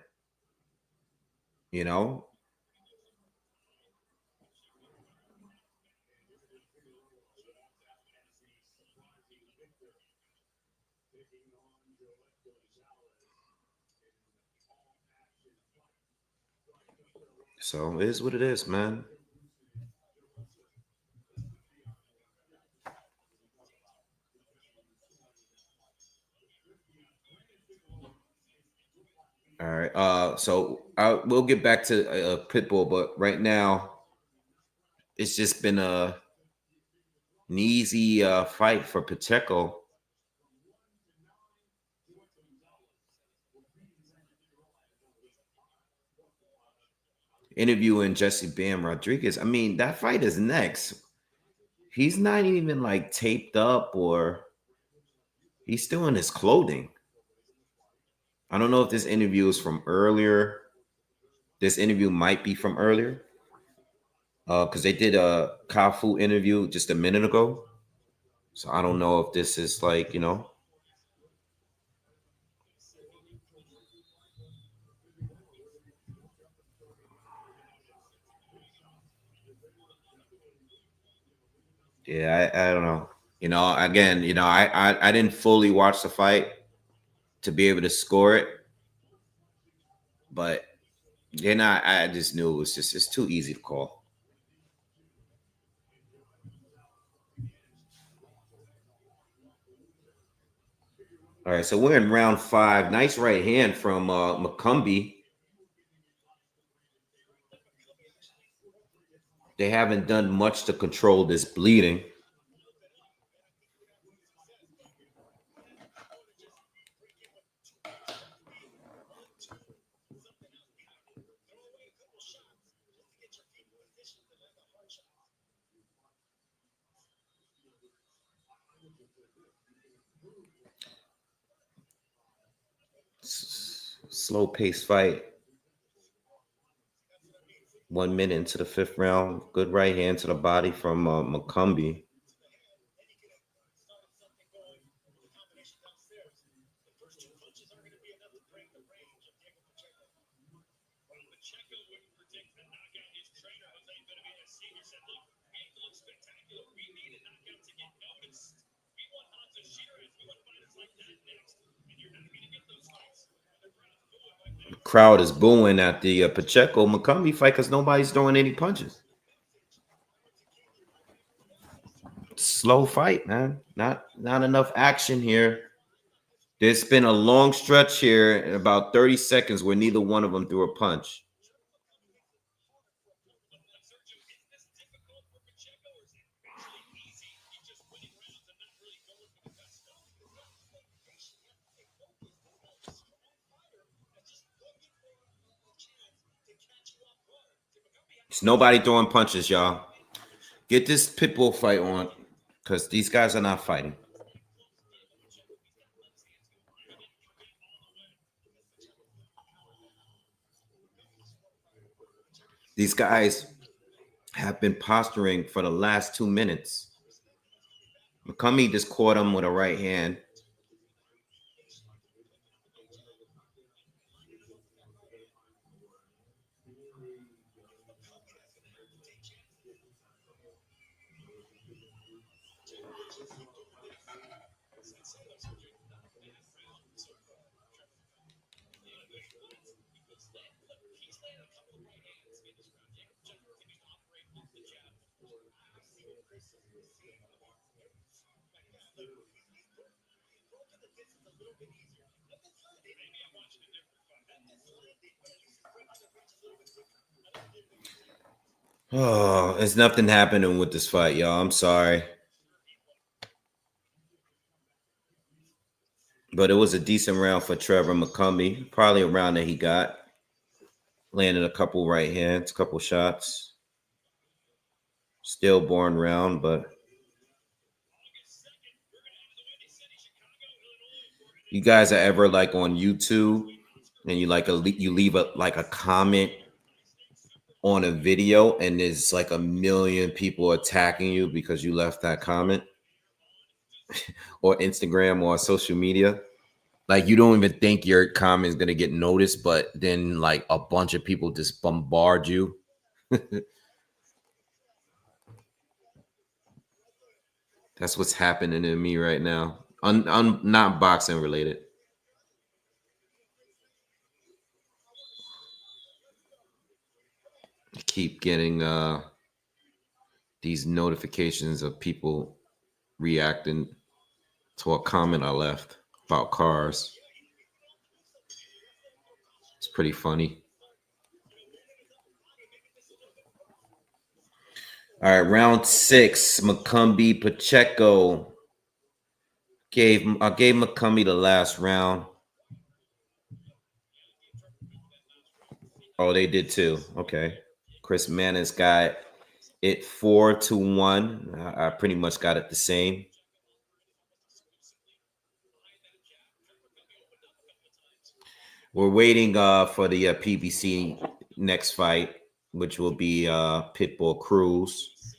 So it is what it is, man. All right. So we'll get back to Pitbull, but right now it's just been an easy fight for Pacheco. Interviewing Jesse Bam Rodriguez. I mean, that fight is next. He's not even like taped up, or he's still in his clothing. I don't know if this interview is from earlier. This interview might be from earlier. Because they did a Cafu interview just a minute ago. So I don't know if this is like, Yeah, I don't know. Again, I didn't fully watch the fight to be able to score it. But then I just knew it's too easy to call. All right, so we're in round 5. Nice right hand from McCumbi. They haven't done much to control this bleeding. Slow pace fight. 1 minute into the 5th round. Good right hand to the body from McCumbi. Crowd is booing at the Pacheco McCumbi fight because nobody's throwing any punches. Slow fight, man. Not enough action here. There's been a long stretch here in about 30 seconds where neither one of them threw a punch. It's nobody throwing punches, y'all. Get this pitbull fight on because these guys are not fighting. These guys have been posturing for the last 2 minutes. McCumbi just caught him with a right hand. Oh, there's nothing happening with this fight, y'all. I'm sorry. But it was a decent round for Trevor McCumbi. Probably a round that he got. Landed a couple right hands, couple shots. Stillborn round, but you guys are ever like on YouTube and you leave a comment on a video and there's like 1 million people attacking you because you left that comment or Instagram or social media. Like you don't even think your comment is gonna get noticed, but then like a bunch of people just bombard you. That's what's happening to me right now. I'm not boxing related. I keep getting these notifications of people reacting to a comment I left about cars. It's pretty funny. All right, round 6, McCumbi Pacheco. I gave McCumbi the last round. Oh, they did too. Okay. Chris Manners got it 4-1. I pretty much got it the same. We're waiting for the PBC next fight, which will be Pitbull Cruz.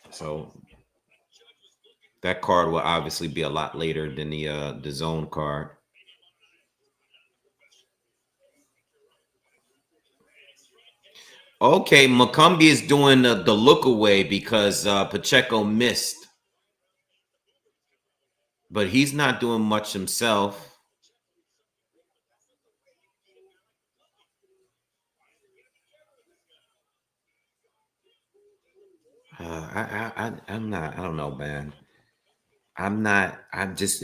So that card will obviously be a lot later than the zone card. Okay, McCumbi is doing the look away because Pacheco missed. But he's not doing much himself. I'm not, I don't know, man. This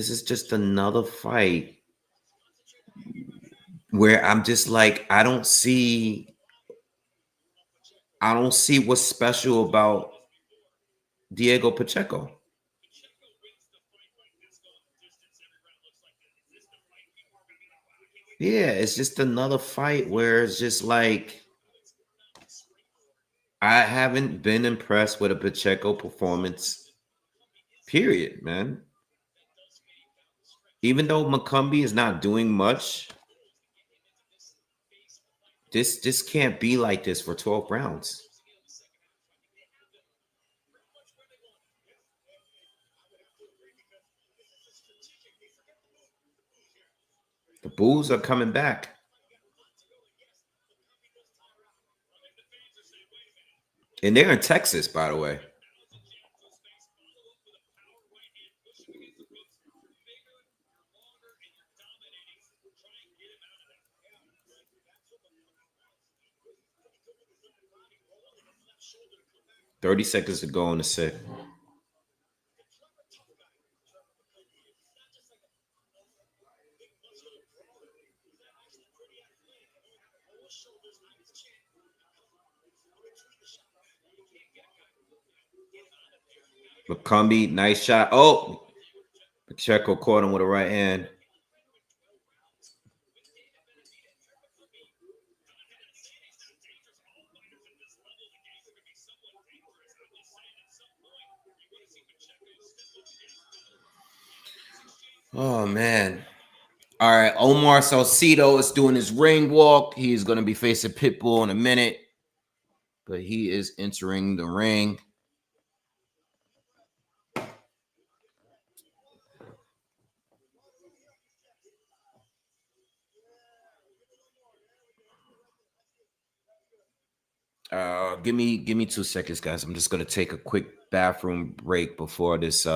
is just another fight where I'm just like, I don't see what's special about Diego Pacheco. Yeah, it's just another fight where it's just like, I haven't been impressed with a Pacheco performance, period, man. Even though McCumbi is not doing much, this can't be like this for 12 rounds. The Bulls are coming back. And they're in Texas, by the way. $30 seconds to go in the sixth. McCumbi, nice shot. Oh, Pacheco caught him with a right hand. Oh, man. All right, Omar Salcido is doing his ring walk. He's going to be facing Pitbull in a minute, but he is entering the ring. Give me 2 seconds, guys. I'm just gonna take a quick bathroom break before this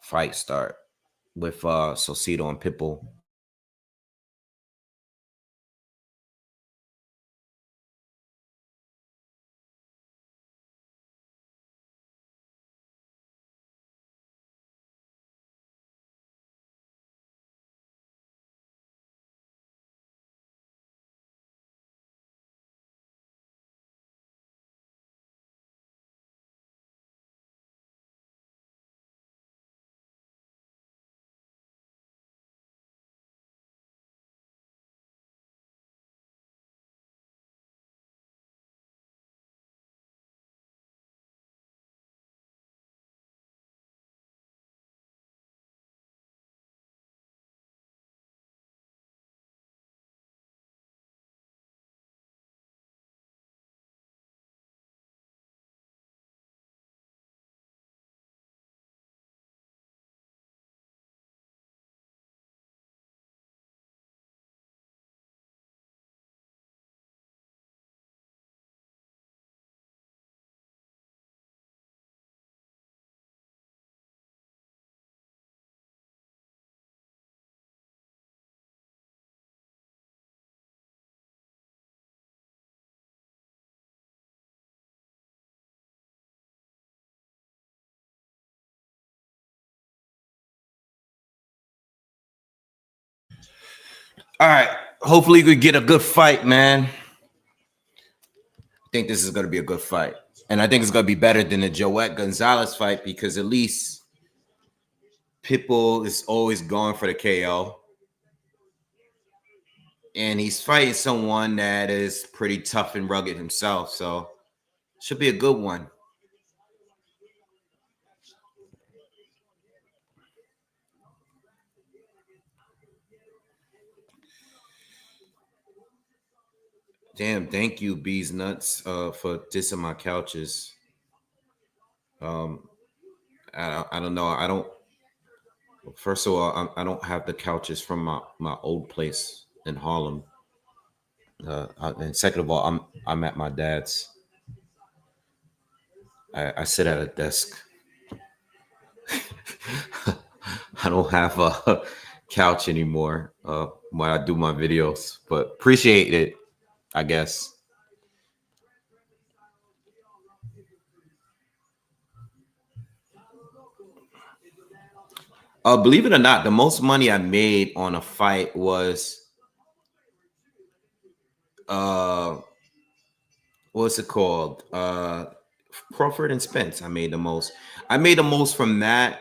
fight start with Salcido and Pitbull. All right. Hopefully we get a good fight, man. I think this is gonna be a good fight. And I think it's gonna be better than the Joet Gonzalez fight because at least Pitbull is always going for the KO. And he's fighting someone that is pretty tough and rugged himself. So should be a good one. Damn, thank you, Bees Nuts, for dissing my couches. I don't know. I don't. First of all, I don't have the couches from my old place in Harlem. And second of all, I'm at my dad's. I sit at a desk. I don't have a couch anymore when I do my videos, but appreciate it, I guess. Believe it or not, the most money I made on a fight was what's it called? Crawford and Spence. I made the most. I made the most from that,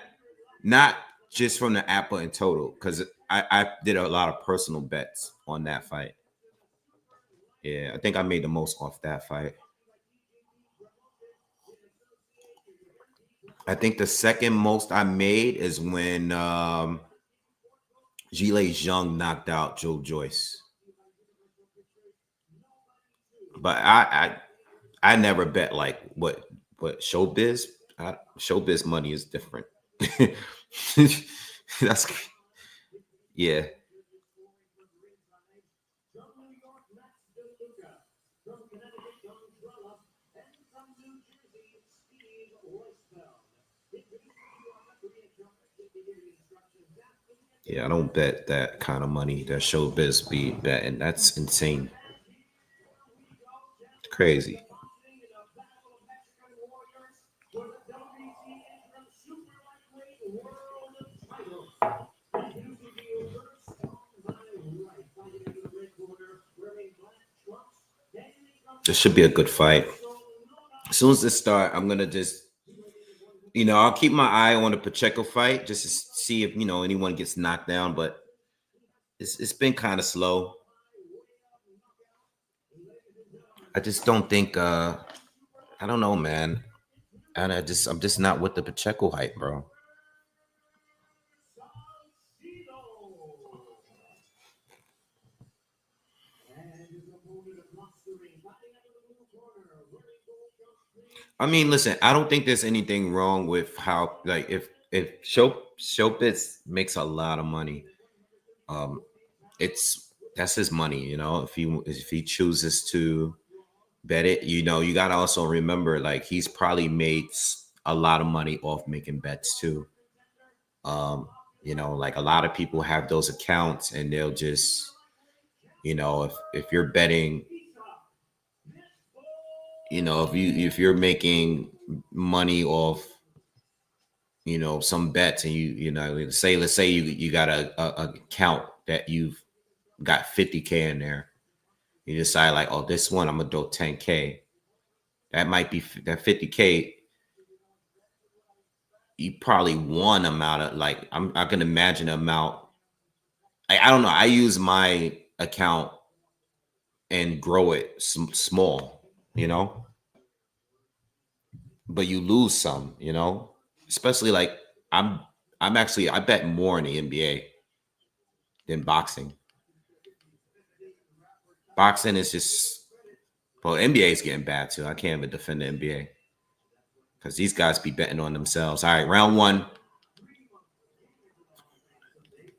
not just from the Apple in total, because I did a lot of personal bets on that fight. Yeah, I think I made the most off that fight. I think the second most I made is when Gile Zhang knocked out Joe Joyce. But I never bet like what showbiz. Showbiz money is different. That's yeah. From New York, Max DeLuca. From Connecticut, Gonzalez. And from New Jersey, Steve Roosevelt. Yeah, I don't bet that kind of money that Showbiz be betting. That's insane. It's crazy. This should be a good fight. As soon as this start, I'm gonna just, I'll keep my eye on the Pacheco fight just to see if anyone gets knocked down. But it's been kind of slow. I just don't think. I don't know, man. And I'm just not with the Pacheco hype, bro. I mean, listen, I don't think there's anything wrong with how, like, if Showbiz makes a lot of money, um, that's his money, if he chooses to bet it, you got to also remember, like, he's probably made a lot of money off making bets too. Like, a lot of people have those accounts and they'll just, if you're betting, if you're making money off, some bets, and let's say you got a account that you've got 50K in there. You decide, like, oh, this one I'm gonna do 10K. That might be that 50K. You probably won amount of, like, I can imagine amount. I don't know. I use my account and grow it small, but you lose some, especially, like, I bet more in the NBA than boxing. Boxing is just, well, NBA is getting bad too. I can't even defend the NBA because these guys be betting on themselves. All right, round one.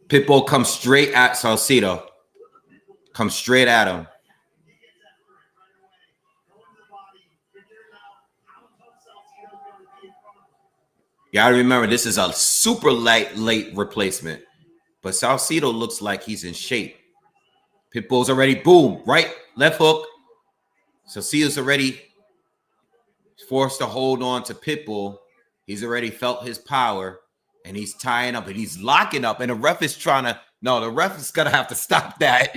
Pitbull comes straight at Salcido. Comes straight at him. You gotta remember, this is a super late replacement. But Salcido looks like he's in shape. Pitbull's already, boom, right, left hook. Salcido's already forced to hold on to Pitbull. He's already felt his power, and he's tying up, and he's locking up, and the ref is the ref is gonna have to stop that.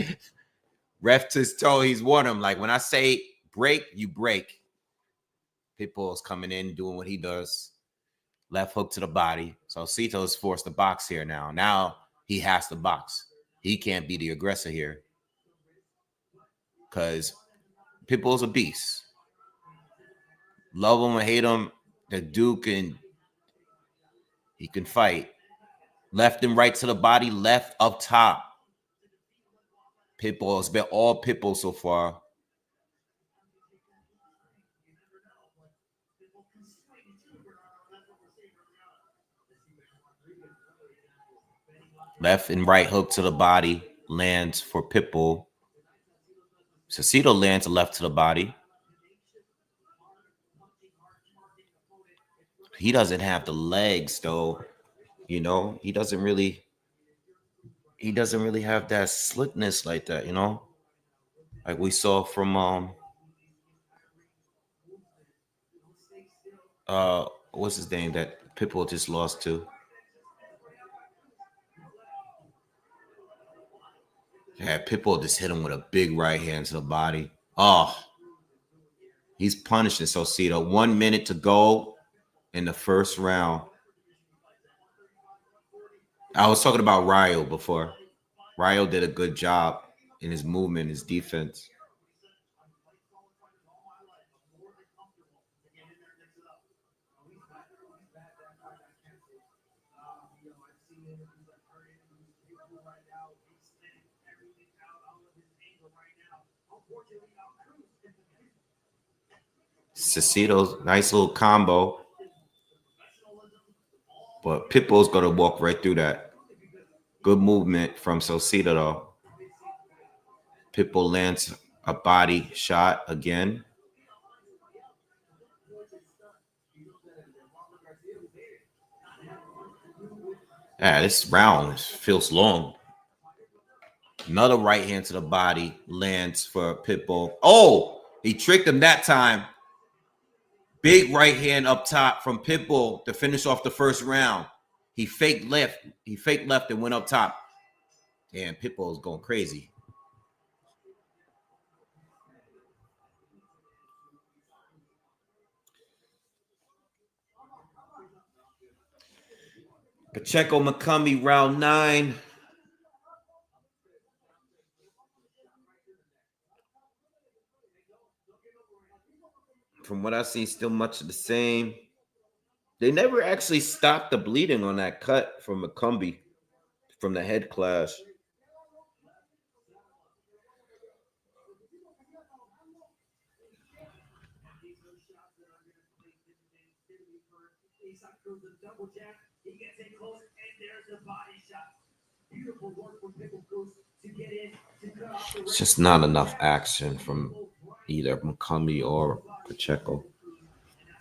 Ref just told he's warned him, like, when I say break, you break. Pitbull's coming in, doing what he does. Left hook to the body. So Cito's forced to box here now. Now he has to box. He can't be the aggressor here because Pitbull's a beast. Love him or hate him, the dude he can fight. Left and right to the body, left up top. Pitbull, it's been all Pitbull so far. Left and right hook to the body lands for Pitbull. Salcido lands a left to the body. He doesn't have the legs, though. He doesn't really have that slickness like that, like we saw from what's his name that Pitbull just lost to? Yeah, Pitbull just hit him with a big right hand to the body. Oh, he's punishing Salcido. 1 minute to go in the first round. I was talking about Ryo before. Ryo did a good job in his movement, his defense. Salcido's nice little combo. But Pitbull's going to walk right through that. Good movement from Salcido, though. Pitbull lands a body shot again. Yeah, this round feels long. Another right hand to the body lands for Pitbull. Oh, he tricked him that time. Big right hand up top from Pitbull to finish off the first round. He faked left. He faked left and went up top. Damn, Pitbull is going crazy. Pacheco McCumbi, round 9. From what I see, still much of the same. They never actually stopped the bleeding on that cut from McCumbi from the head clash. It's just not enough action from either McCumbi or Pacheco.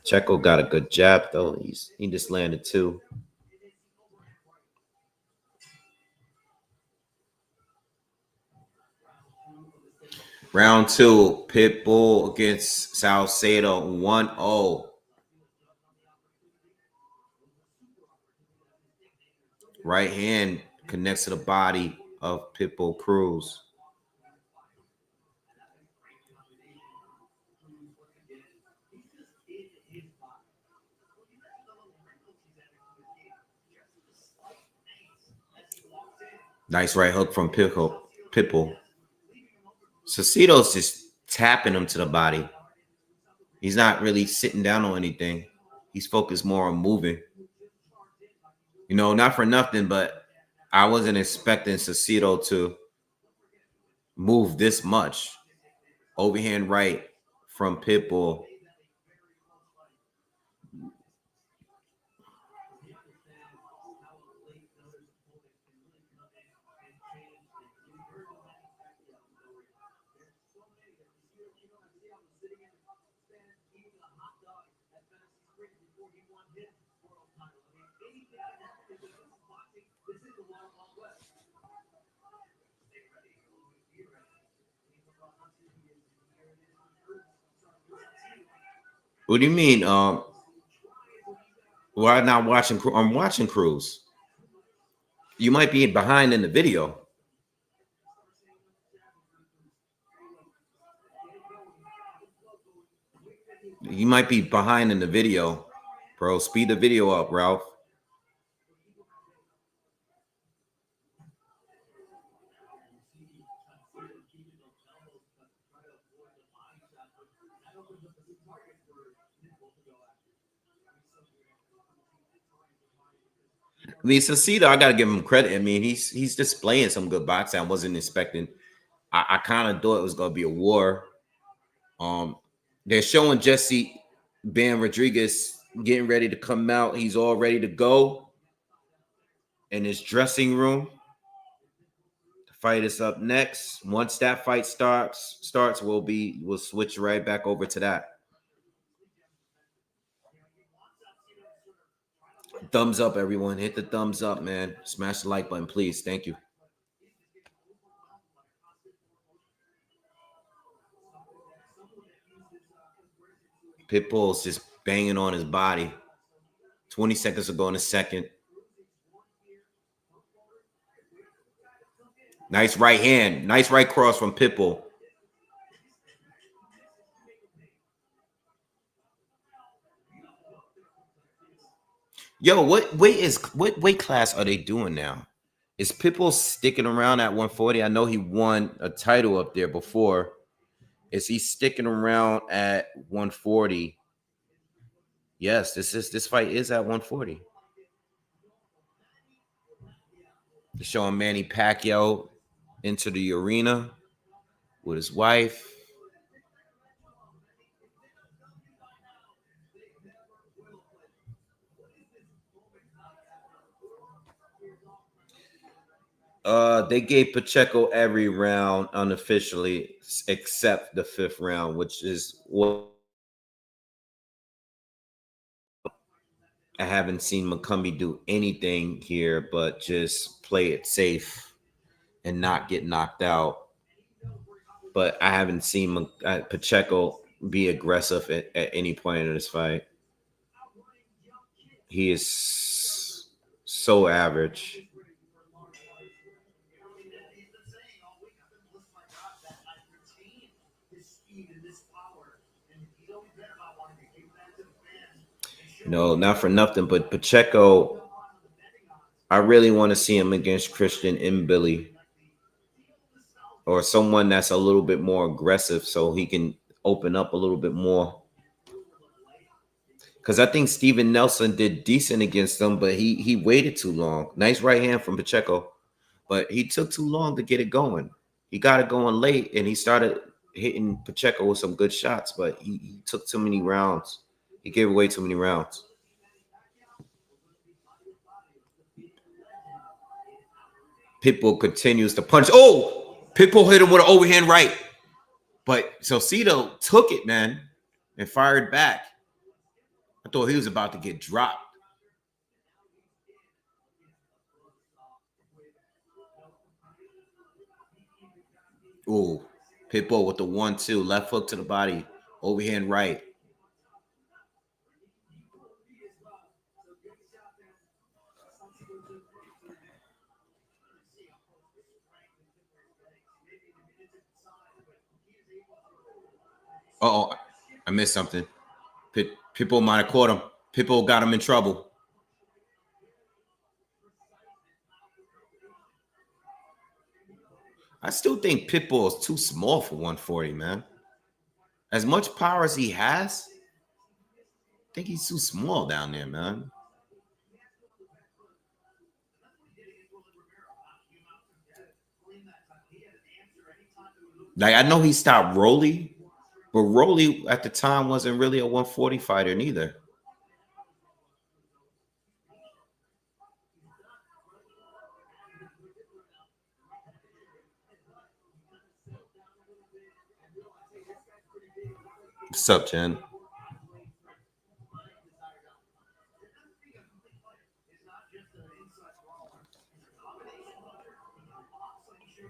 Pacheco got a good jab though. He just landed 2. Round 2, Pitbull against Salcedo, 1-0. Right hand connects to the body of Pitbull Cruz. Nice right hook from Pitbull. Salcedo's just tapping him to the body. He's not really sitting down on anything. He's focused more on moving. You know, not for nothing, but I wasn't expecting Salcedo to move this much. Overhand right from Pitbull. What do you mean? Why not watching? I'm watching Cruz. You might be behind in the video. You might be behind in the video, bro. Speed the video up, Ralph. I mean, Salcedo, I gotta give him credit. I mean, he's displaying some good boxing. I wasn't expecting. I kind of thought it was gonna be a war. They're showing Jesse Ben Rodriguez getting ready to come out. He's all ready to go in his dressing room. The fight is up next. Once that fight starts, we'll switch right back over to that. Thumbs up, everyone. Hit the thumbs up, man. Smash the like button, please. Thank you. Pitbull's just banging on his body. 20 seconds to go in the second. Nice right hand. Nice right cross from Pitbull. Yo, what weight class are they doing now? Is Pitbull sticking around at 140? I know he won a title up there before. Is he sticking around at 140? Yes, this fight is at 140. They're showing Manny Pacquiao into the arena with his wife. They gave Pacheco every round unofficially except the 5th round, which is what I haven't seen McCumbi do anything here but just play it safe and not get knocked out. But I haven't seen Pacheco be aggressive at any point in this fight. He is so average. No, not for nothing, but Pacheco, I really want to see him against Christian Mbili or someone that's a little bit more aggressive so he can open up a little bit more. Because I think Steven Nelson did decent against them, but he waited too long. Nice right hand from Pacheco, but he took too long to get it going. He got it going late, and he started hitting Pacheco with some good shots, but he took too many rounds. He gave away too many rounds. Pitbull continues to punch. Oh, Pitbull hit him with an overhand right. But Salcido took it, man, and fired back. I thought he was about to get dropped. Oh, Pitbull with the 1-2, left hook to the body, overhand right. Uh-oh, I missed something. Pitbull might have caught him. Pitbull got him in trouble. I still think Pitbull is too small for 140, man. As much power as he has, I think he's too small down there, man. Like, I know he stopped Rolly, but Rolly at the time wasn't really a 140 fighter neither. What's up, Jen?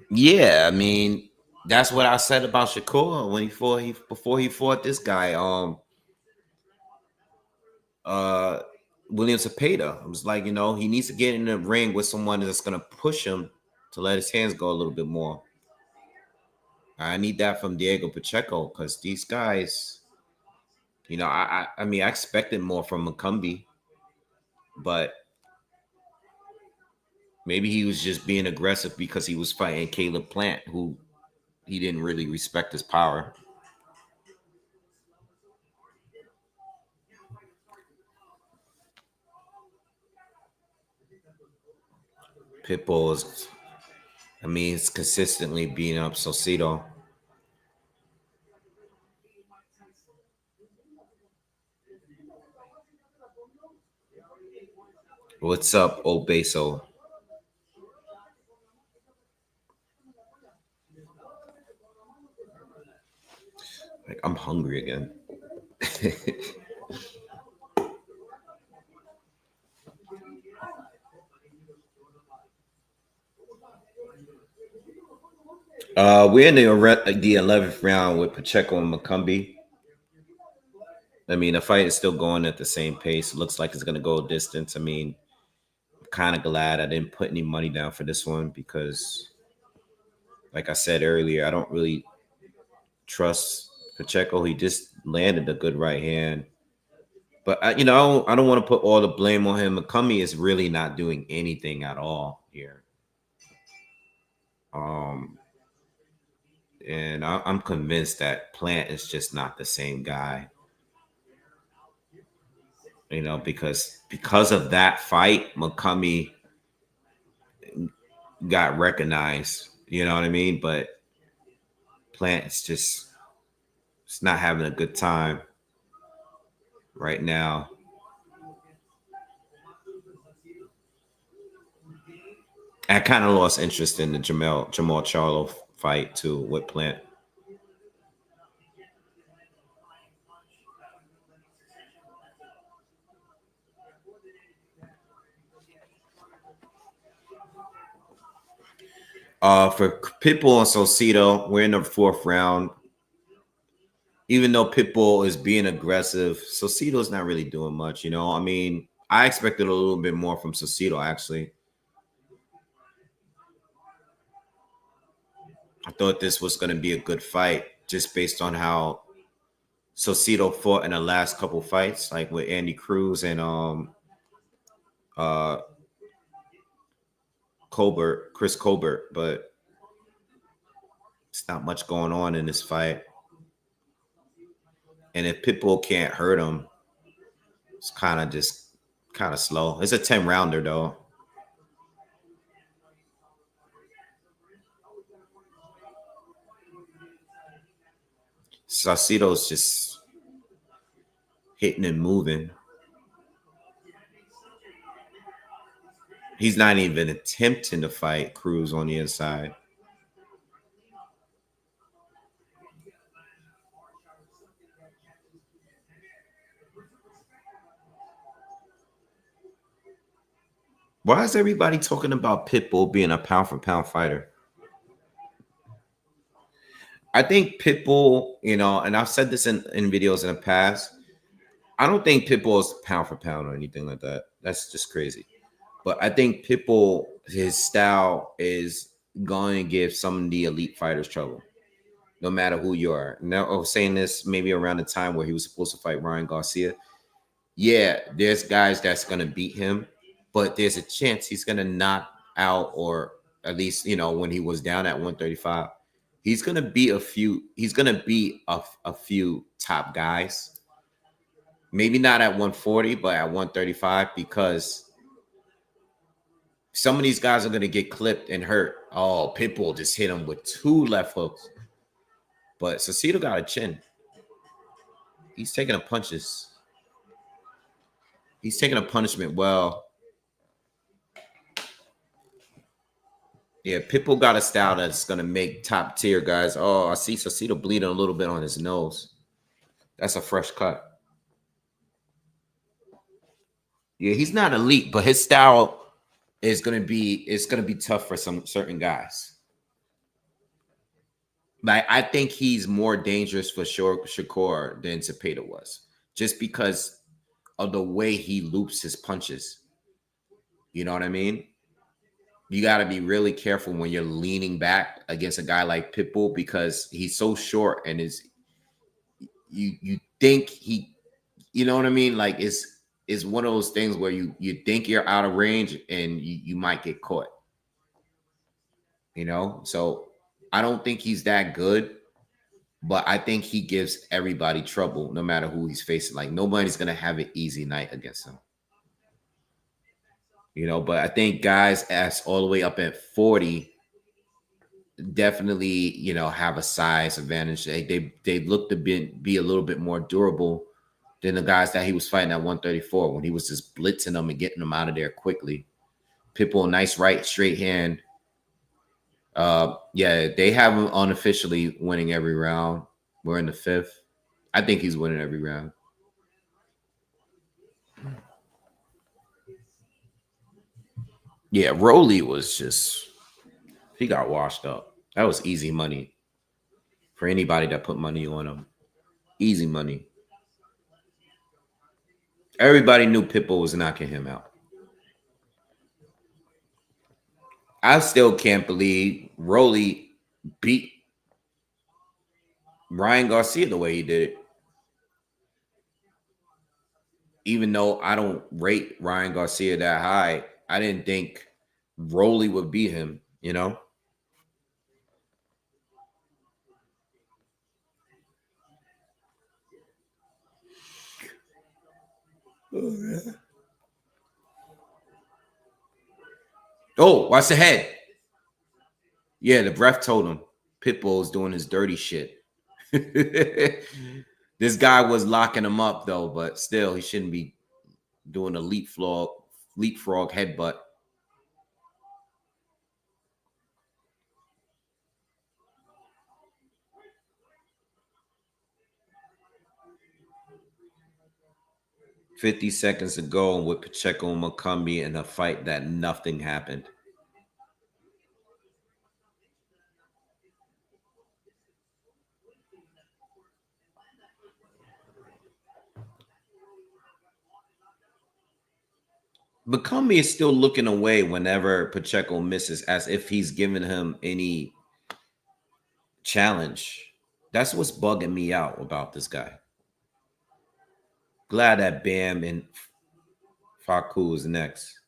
Yeah, I mean, that's what I said about Shakur when before he fought this guy, William Cepeda. I was like, he needs to get in the ring with someone that's gonna push him to let his hands go a little bit more. I need that from Diego Pacheco because these guys, I mean, I expected more from McCumbi, but maybe he was just being aggressive because he was fighting Caleb Plant, who he didn't really respect his power. Pitbull is, I mean, it's consistently beating up Salcido. What's up, Obeso? Like, I'm hungry again. We're in the 11th round with Pacheco and McCumbi. I mean, the fight is still going at the same pace. It looks like it's going to go a distance. I mean, I'm kind of glad I didn't put any money down for this one because, like I said earlier, I don't really trust Pacheco. He just landed a good right hand. But, I don't want to put all the blame on him. McCumbi is really not doing anything at all here. And I'm convinced that Plant is just not the same guy. Because of that fight, McCumbi got recognized. You know what I mean? But Plant is it's not having a good time right now. I kind of lost interest in the Jamal Charlo fight too with Plant. For Pitbull and Saucedo, we're in the 4th round. Even though Pitbull is being aggressive, Saucedo's not really doing much. You know, I mean, I expected a little bit more from Saucedo actually. I thought this was going to be a good fight just based on how Saucedo fought in the last couple fights, like with Andy Cruz and Chris Colbert, but it's not much going on in this fight. And if Pitbull can't hurt him, it's kind of slow. It's a 10-rounder though. Saucedo's just hitting and moving. He's not even attempting to fight Cruz on the inside. Why is everybody talking about Pitbull being a pound-for-pound fighter? I think Pitbull, you know, and I've said this in videos in the past, I don't think Pitbull is pound for pound or anything like that. That's just crazy. But I think Pitbull, his style is going to give some of the elite fighters trouble, no matter who you are. Now, I was saying this maybe around the time where he was supposed to fight Ryan Garcia. Yeah, there's guys that's going to beat him, but there's a chance he's going to knock out, or at least, you know, when he was down at 135, he's going to be a few. He's going to be a few top guys. Maybe not at 140, but at 135, because some of these guys are going to get clipped and hurt. Oh, Pitbull just hit him with 2 left hooks. But Saucedo got a chin. He's taking the punches. He's taking a punishment well. Yeah, Pitbull got a style that's going to make top tier guys. Oh, I see Saucedo bleeding a little bit on his nose. That's a fresh cut. Yeah, he's not elite, but his style is going to be tough for some certain guys. Like, I think he's more dangerous for Shakur than Zepeda was, just because of the way he loops his punches. You know what I mean? You got to be really careful when you're leaning back against a guy like Pitbull, because he's so short and you think he, you know what I mean? Like, it's one of those things where you think you're out of range and you might get caught. You know? So I don't think he's that good, but I think he gives everybody trouble no matter who he's facing. Like, nobody's going to have an easy night against him. You know, but I think guys as all the way up at 40 definitely, you know, have a size advantage. They look to be a little bit more durable than the guys that he was fighting at 134 when he was just blitzing them and getting them out of there quickly. Pitbull, nice right, straight hand. Yeah, they have him unofficially winning every round. We're in the 5th. I think he's winning every round. Yeah, Rolly was just, he got washed up. That was easy money for anybody that put money on him. Easy money. Everybody knew Pitbull was knocking him out. I still can't believe Rolly beat Ryan Garcia the way he did it. Even though I don't rate Ryan Garcia that high, I didn't think Rolly would beat him, you know? Oh, yeah. Oh, watch the head. Yeah, the ref told him Pitbull's doing his dirty shit. This guy was locking him up, though, but still, he shouldn't be doing a leapfrog headbutt. 50 seconds to go with Pacheco and McCumbi in a fight that nothing happened. McCumbi is still looking away whenever Pacheco misses, as if he's giving him any challenge. That's what's bugging me out about this guy. Glad that Bam and Faku is next.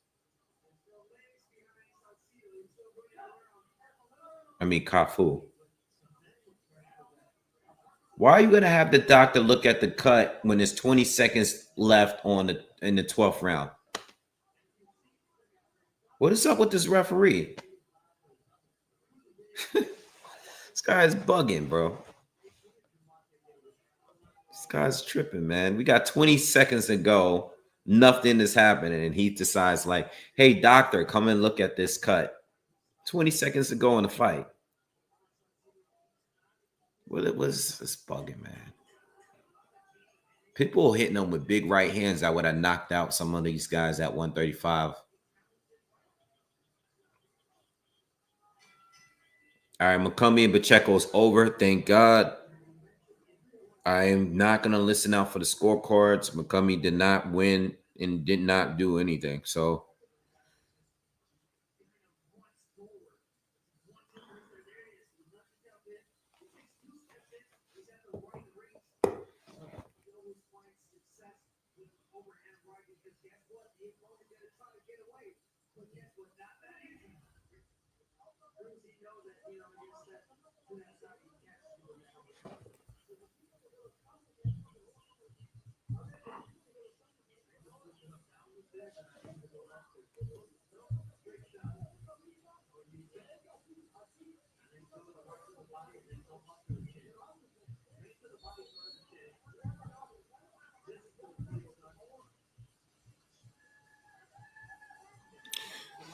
I mean, Cafu. Why are you gonna have the doctor look at the cut when there's 20 seconds left in the 12th round? What is up with this referee? This guy is bugging, bro. This guy's tripping, man. We got 20 seconds to go. Nothing is happening, and he decides like, "Hey, doctor, come and look at this cut." 20 seconds to go in the fight. Well, it was it's bugging, man. People hitting them with big right hands that would have knocked out some of these guys at 135. All right, McCumbi and Pacheco's over. Thank God. I am not going to listen out for the scorecards. McCumbi did not win and did not do anything. So,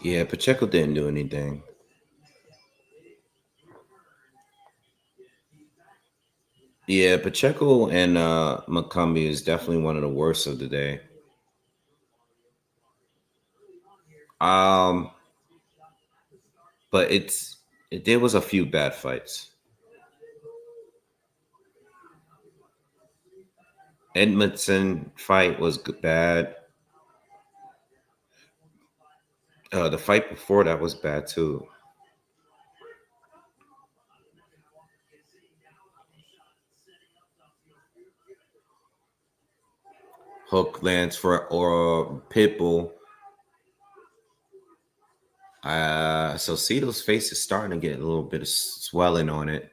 yeah, Pacheco didn't do anything. Yeah, Pacheco and McCumbi is definitely one of the worst of the day. But there was a few bad fights. Edmondson fight was bad. The fight before that was bad too. Hook lands for or Pitbull. So Cito's face is starting to get a little bit of swelling on it.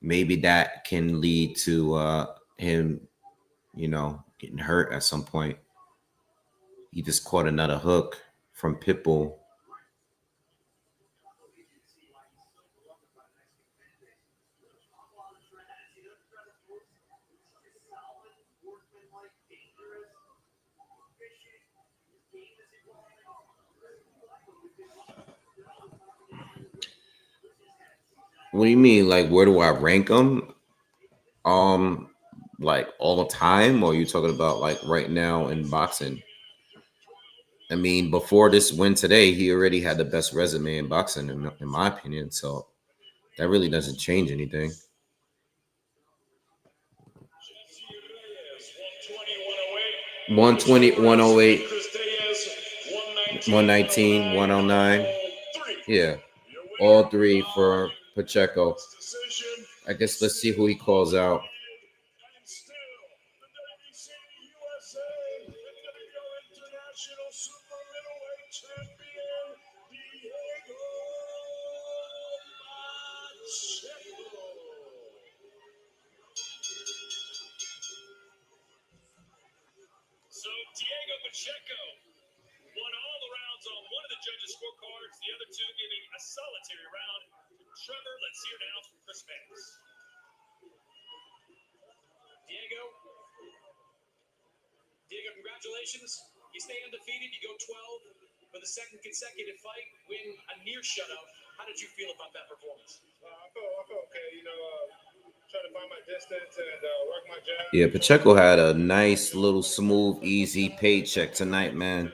Maybe that can lead to him, getting hurt at some point. He just caught another hook from Pitbull. What do you mean? Like, where do I rank them? Like all the time, or are you talking about like right now in boxing? I mean, before this win today, he already had the best resume in boxing, in my opinion. So that really doesn't change anything. 120, 108, 119, 109. Yeah, all three for Pacheco. I guess let's see who he calls out. So Diego Pacheco won all the rounds on one of the judges' scorecards, the other two giving a solitary round. Trevor, let's hear now from Chris Banks. Diego, congratulations. You stay undefeated, you go 12 for the second consecutive fight, win a near shutout. How did you feel about that performance? I felt okay. Trying to find my distance. Yeah, Pacheco had a nice little smooth, easy paycheck tonight, man.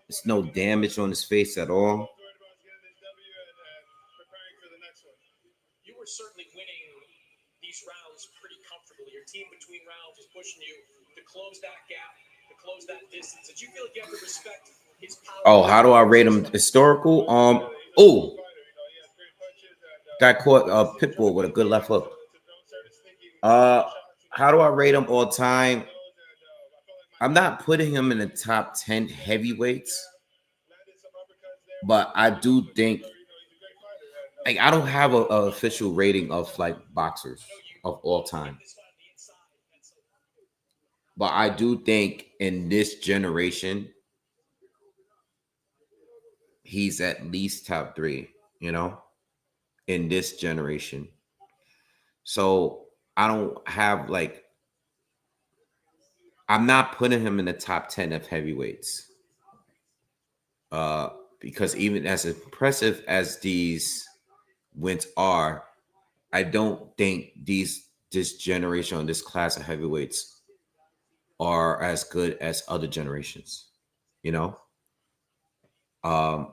There's no damage on his face at all. You were certainly winning these rounds pretty comfortably. Your team between rounds was pushing you to close that gap, to close that distance. Did you feel like you have to respect his power? Oh, how do I rate him historical? Oh, guy caught a Pitbull with a good left hook. How do I rate him all time? I'm not putting him in the top 10 heavyweights, but I do think, like, I don't have a official rating of like boxers of all time, but I do think in this generation he's at least top 3, you know, in this generation. So I don't have like, I'm not putting him in the top 10 of heavyweights. Because even as impressive as these wins are, I don't think this generation or this class of heavyweights are as good as other generations, you know. But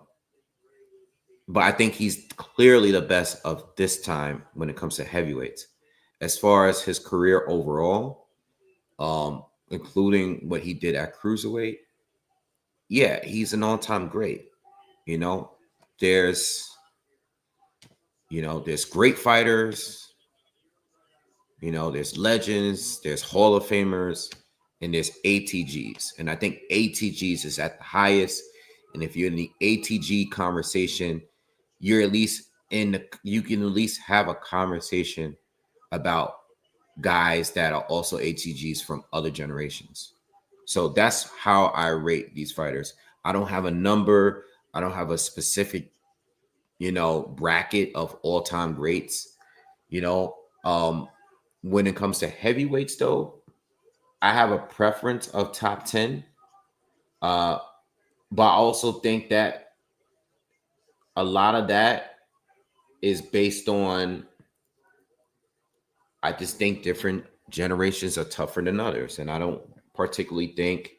I think he's clearly the best of this time when it comes to heavyweights. As far as his career overall, including what he did at cruiserweight, yeah, he's an all-time great. You know, there's great fighters, there's legends, there's Hall of Famers, and there's ATGs. And I think ATGs is at the highest. And if you're in the ATG conversation, you're at least you can at least have a conversation about guys that are also ATGs from other generations. So that's how I rate these fighters. I don't have a number. I don't have a specific, bracket of all-time greats. When it comes to heavyweights, though, I have a preference of top 10. But I also think that a lot of that is based on, I just think different generations are tougher than others. And I don't particularly think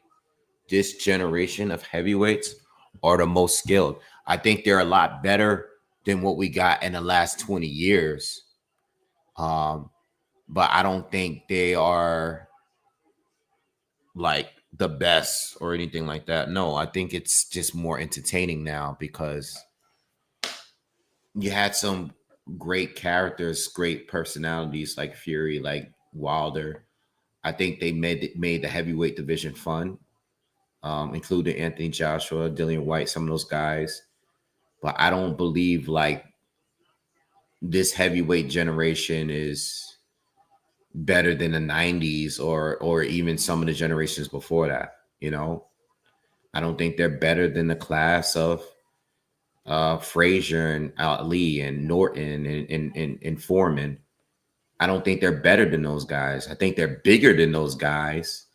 this generation of heavyweights are the most skilled. I think they're a lot better than what we got in the last 20 years. But I don't think they are like the best or anything like that. No, I think it's just more entertaining now because you had some great characters, great personalities like Fury, like Wilder. I think they made the heavyweight division fun, including Anthony Joshua, Dillian White, some of those guys. But I don't believe like this heavyweight generation is better than the 90s or even some of the generations before that. I don't think they're better than the class of Frazier and Ali and Norton and Foreman. I don't think they're better than those guys. I think they're bigger than those guys,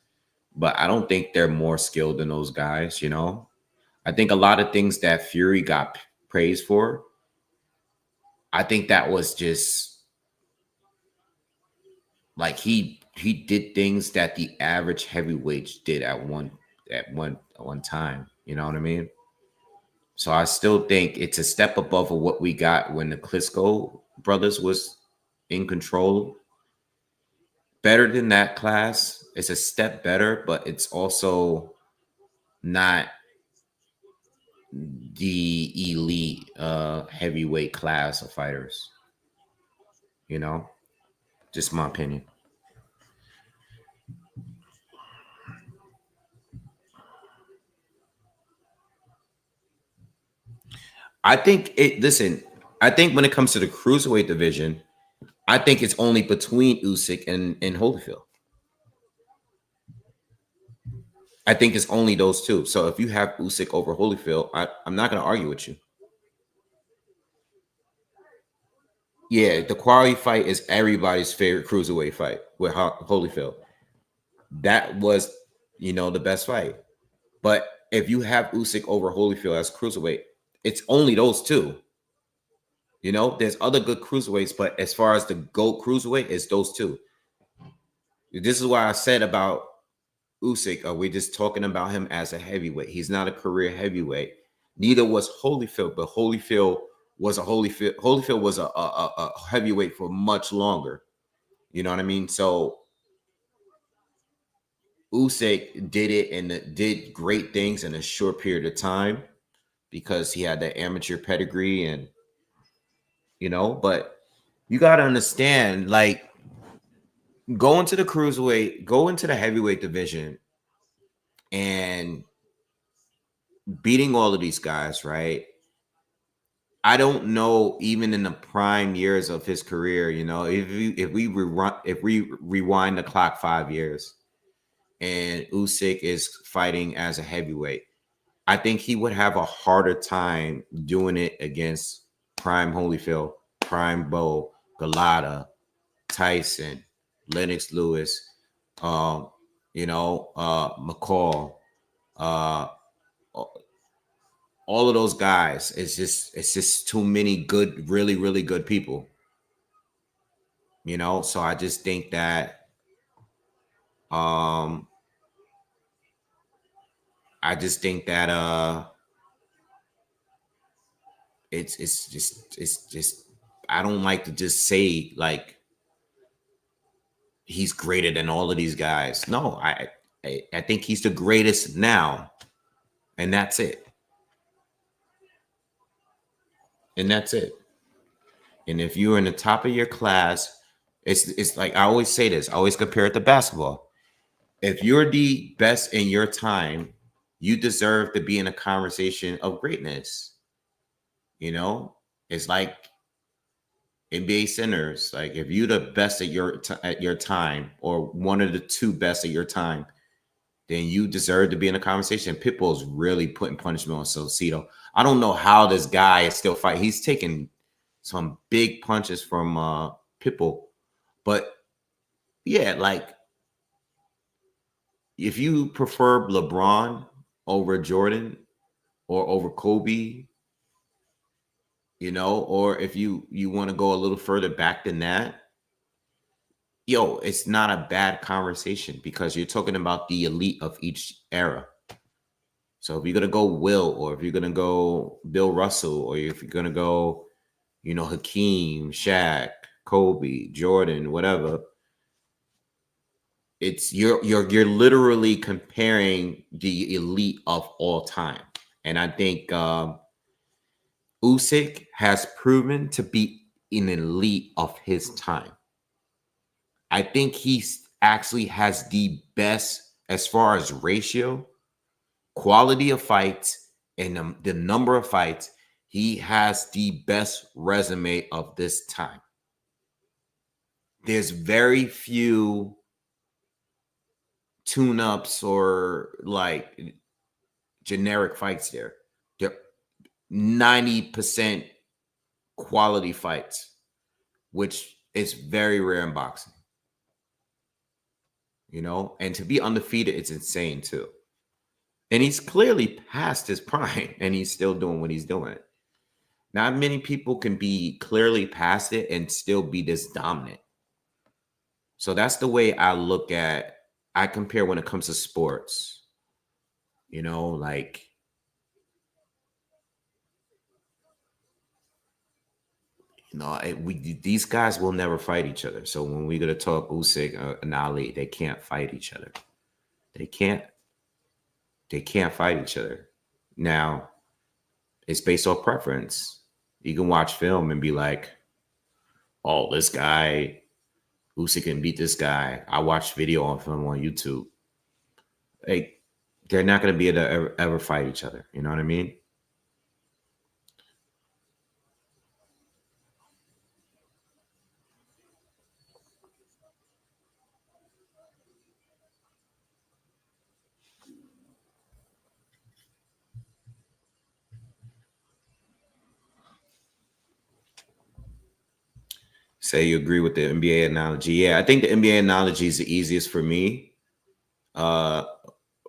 but I don't think they're more skilled than those guys. I think a lot of things that Fury got praised for, I think that was just like he did things that the average heavyweights did at one time. You know what I mean? So I still think it's a step above of what we got when the Klitschko brothers was in control. Better than that class. It's a step better, but it's also not the elite heavyweight class of fighters. Just my opinion. I think when it comes to the cruiserweight division, I think it's only between Usyk and Holyfield. I think it's only those two. So if you have Usyk over Holyfield, I'm not going to argue with you. Yeah, the quality fight is everybody's favorite cruiserweight fight with Holyfield. That was, the best fight. But if you have Usyk over Holyfield as cruiserweight, it's only those two. You know, there's other good cruiserweights, but as far as the GOAT cruiserweight, it's those two. This is why I said about Usyk, we're just talking about him as a heavyweight. He's not a career heavyweight. Neither was Holyfield, but Holyfield was a heavyweight for much longer. You know what I mean? So Usyk did it and did great things in a short period of time because he had that amateur pedigree, and you know, but you got to understand, like, go into the cruiserweight, go into the heavyweight division and beating all of these guys, right? I don't know, even in the prime years of his career, you know, if we rewind the clock 5 years and Usyk is fighting as a heavyweight, I think he would have a harder time doing it against prime Holyfield, prime Bo, Galata, Tyson, Lennox Lewis, McCall, all of those guys. It's just too many good, really, really good people. You know, so I just think that it's just I don't like to just say like he's greater than all of these guys. No, I think he's the greatest now, and that's it. And that's it. And if you're in the top of your class, it's like I always say this. I always compare it to basketball. If you're the best in your time, you deserve to be in a conversation of greatness. You know, it's like NBA centers. Like if you're the best at your time, or one of the two best at your time, then you deserve to be in a conversation. Pitbull's really putting punishment on Saucedo. I don't know how this guy is still fighting. He's taking some big punches from Pitbull, but yeah, like if you prefer LeBron over Jordan or over Kobe, you know, or if you want to go a little further back than that, yo, it's not a bad conversation because you're talking about the elite of each era. So if you're gonna go Will, or if you're gonna go Bill Russell, or if you're gonna go, you know, Hakeem, Shaq, Kobe, Jordan, whatever, it's you're literally comparing the elite of all time. And I think Usyk has proven to be an elite of his time. I think he actually has the best as far as ratio, quality of fights, and the number of fights. He has the best resume of this time. There's very few tune-ups or like generic fights there. They're 90% quality fights, which is very rare in boxing. You know, and to be undefeated, it's insane too. And he's clearly past his prime, and he's still doing what he's doing. Not many people can be clearly past it and still be this dominant. So that's the way I compare when it comes to sports. You know, like, you know, these guys will never fight each other. So when we're gonna talk Usyk and Ali, they can't fight each other. They can't fight each other. Now, it's based off preference. You can watch film and be like, "Oh, this guy, Usyk can beat this guy." I watched video of him on YouTube. Like, they're not gonna be able to ever fight each other. You know what I mean? Say you agree with the NBA analogy. Yeah, I think the NBA analogy is the easiest for me.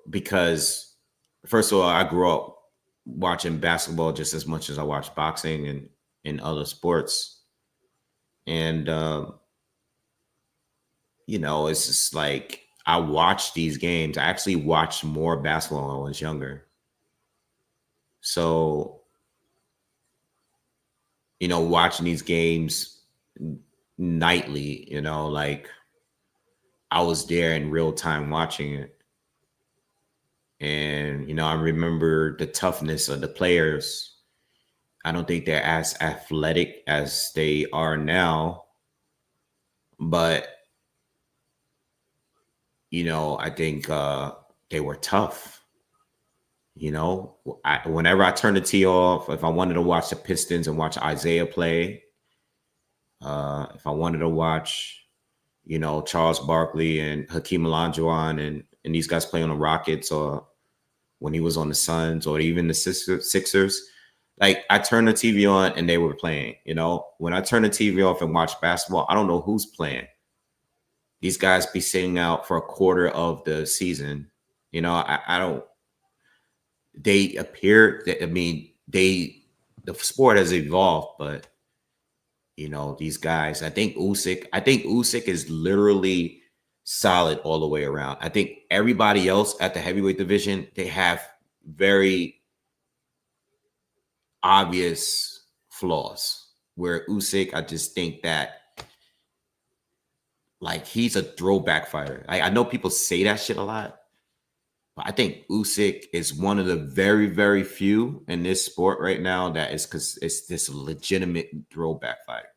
Because first of all, I grew up watching basketball just as much as I watched boxing, and in other sports. And, you know, it's just like I watched these games. I actually watched more basketball when I was younger. So, you know, watching these games nightly, you know, like I was there in real time watching it. And, you know, I remember the toughness of the players. I don't think they're as athletic as they are now, but, you know, I think they were tough. You know, whenever I turned the T off, if I wanted to watch the Pistons and watch Isaiah play, if I wanted to watch, you know, Charles Barkley and Hakeem Olajuwon and these guys play on the Rockets, or when he was on the Suns, or even the Sixers, like I turned the TV on and they were playing. You know, when I turn the TV off and watch basketball, I don't know who's playing. These guys be sitting out for a quarter of the season. You know, I don't. They appear. I mean, the sport has evolved, but you know, these guys. I think Usyk is literally solid all the way around. I think everybody else at the heavyweight division, they have very obvious flaws. Where Usyk, I just think that like he's a throwback fighter. I know people say that shit a lot. I think Usyk is one of the very, very few in this sport right now that is because it's this legitimate throwback fighter.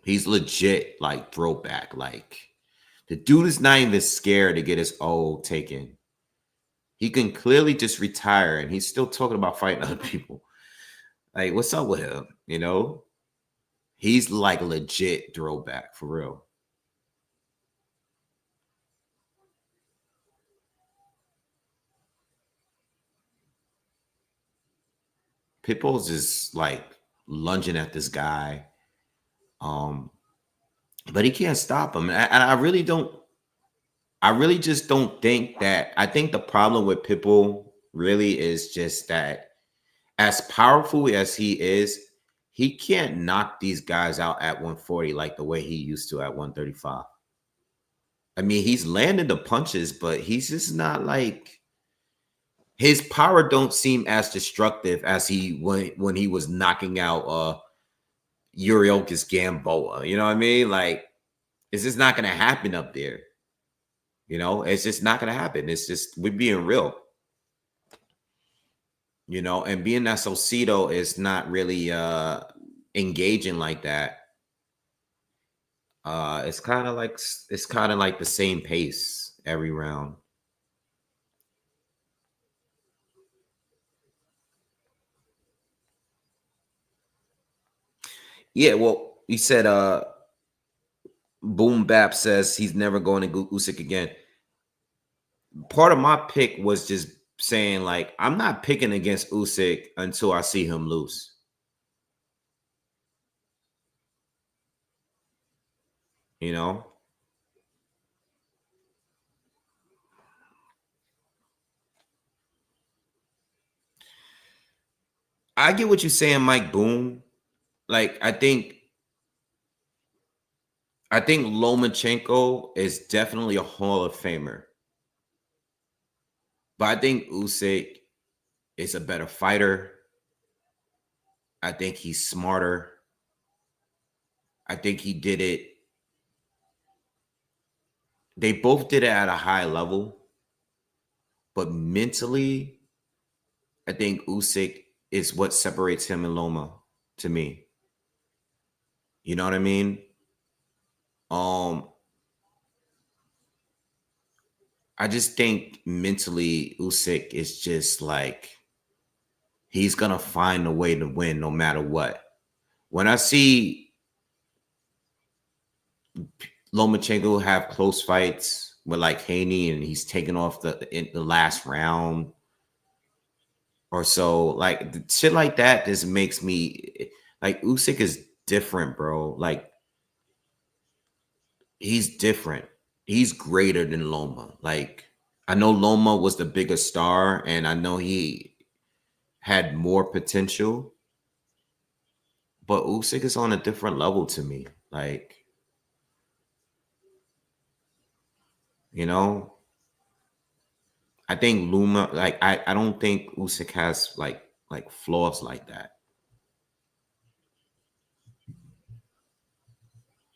He's legit like throwback. Like the dude is not even scared to get his O taken. He can clearly just retire and he's still talking about fighting other people. Like, what's up with him? You know, he's like legit throwback for real. Pitbull's just like lunging at this guy. But he can't stop him. And I really just don't think that. I think the problem with Pitbull really is just that as powerful as he is, he can't knock these guys out at 140 like the way he used to at 135. I mean, he's landing the punches, but he's just not like his power don't seem as destructive as when he was knocking out Uriokis Gamboa. You know what I mean? Like, it's just not gonna happen up there. You know, it's just not gonna happen. It's just we're being real. You know, and being that Saucedo is not really engaging like that. It's kind of like the same pace every round. Yeah, well, he said Boom Bap says he's never going to Usyk again. Part of my pick was just saying, like, I'm not picking against Usyk until I see him lose. You know? I get what you're saying, Mike Boom. Like, I think Lomachenko is definitely a Hall of Famer. But I think Usyk is a better fighter. I think he's smarter. I think he did it. They both did it at a high level. But mentally, I think Usyk is what separates him and Loma to me. You know what I mean? I just think mentally Usyk is just like he's gonna find a way to win no matter what. When I see Lomachenko have close fights with like Haney and he's taking off the last round or so, like shit like that just makes me like Usyk is different, bro. Like he's different. He's greater than Loma. Like I know Loma was the biggest star, and I know he had more potential, but Usyk is on a different level to me. Like, you know, I think Luma, like, I don't think Usyk has like flaws like that.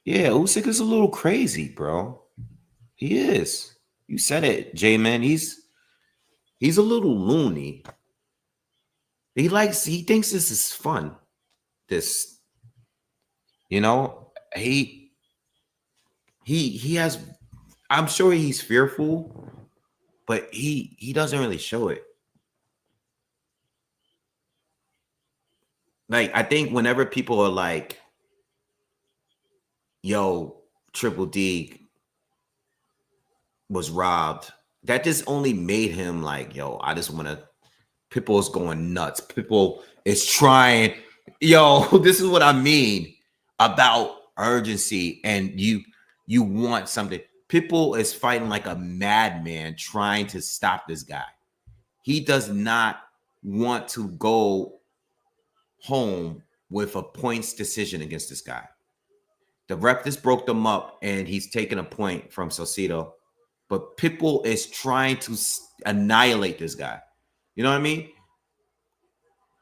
Yeah, Usyk is a little crazy, bro. He is. You said it, J-Man. He's a little loony. He thinks this is fun. This, you know, he has, I'm sure he's fearful, but he doesn't really show it. Like, I think whenever people are like, yo, Triple D was robbed, that just only made him like, yo, I just want to, people is going nuts. People is trying, yo, this is what I mean about urgency, and you want something. People is fighting like a madman trying to stop this guy. He does not want to go home with a points decision against this guy. The ref just broke them up, and he's taking a point from Saucedo. But people is trying to annihilate this guy. You know what I mean?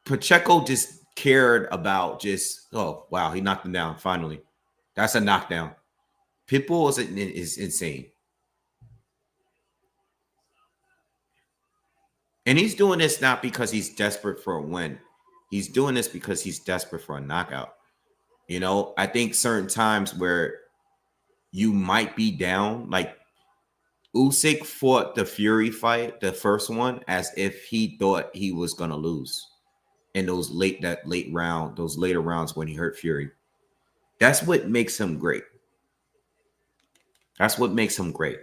Pacheco just cared about just, oh, wow, he knocked him down finally. That's a knockdown. People is insane. And he's doing this not because he's desperate for a win. He's doing this because he's desperate for a knockout. You know, I think certain times where you might be down, like Usyk fought the Fury fight, the first one, as if he thought he was gonna lose in those later rounds when he hurt Fury. That's what makes him great. That's what makes him great.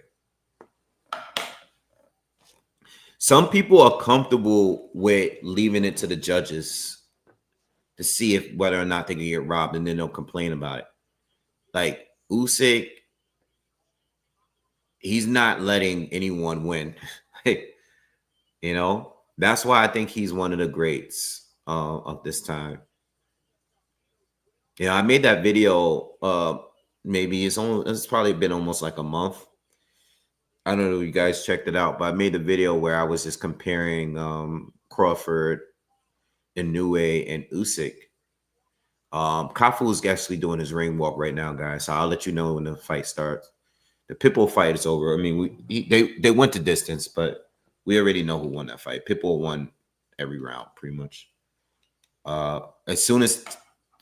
Some people are comfortable with leaving it to the judges to see if whether or not they can get robbed, and then they'll complain about it. Like Usyk, he's not letting anyone win. You know, that's why I think he's one of the greats of this time. Yeah, I made that video. Maybe it's probably been almost like a month. I don't know if you guys checked it out, but I made a video where I was just comparing Crawford, Inoue, and Usyk. Cafu is actually doing his ring walk right now, guys. So I'll let you know when the fight starts. The Pitbull fight is over. I mean, they went to distance, but we already know who won that fight. Pitbull won every round, pretty much. As soon as,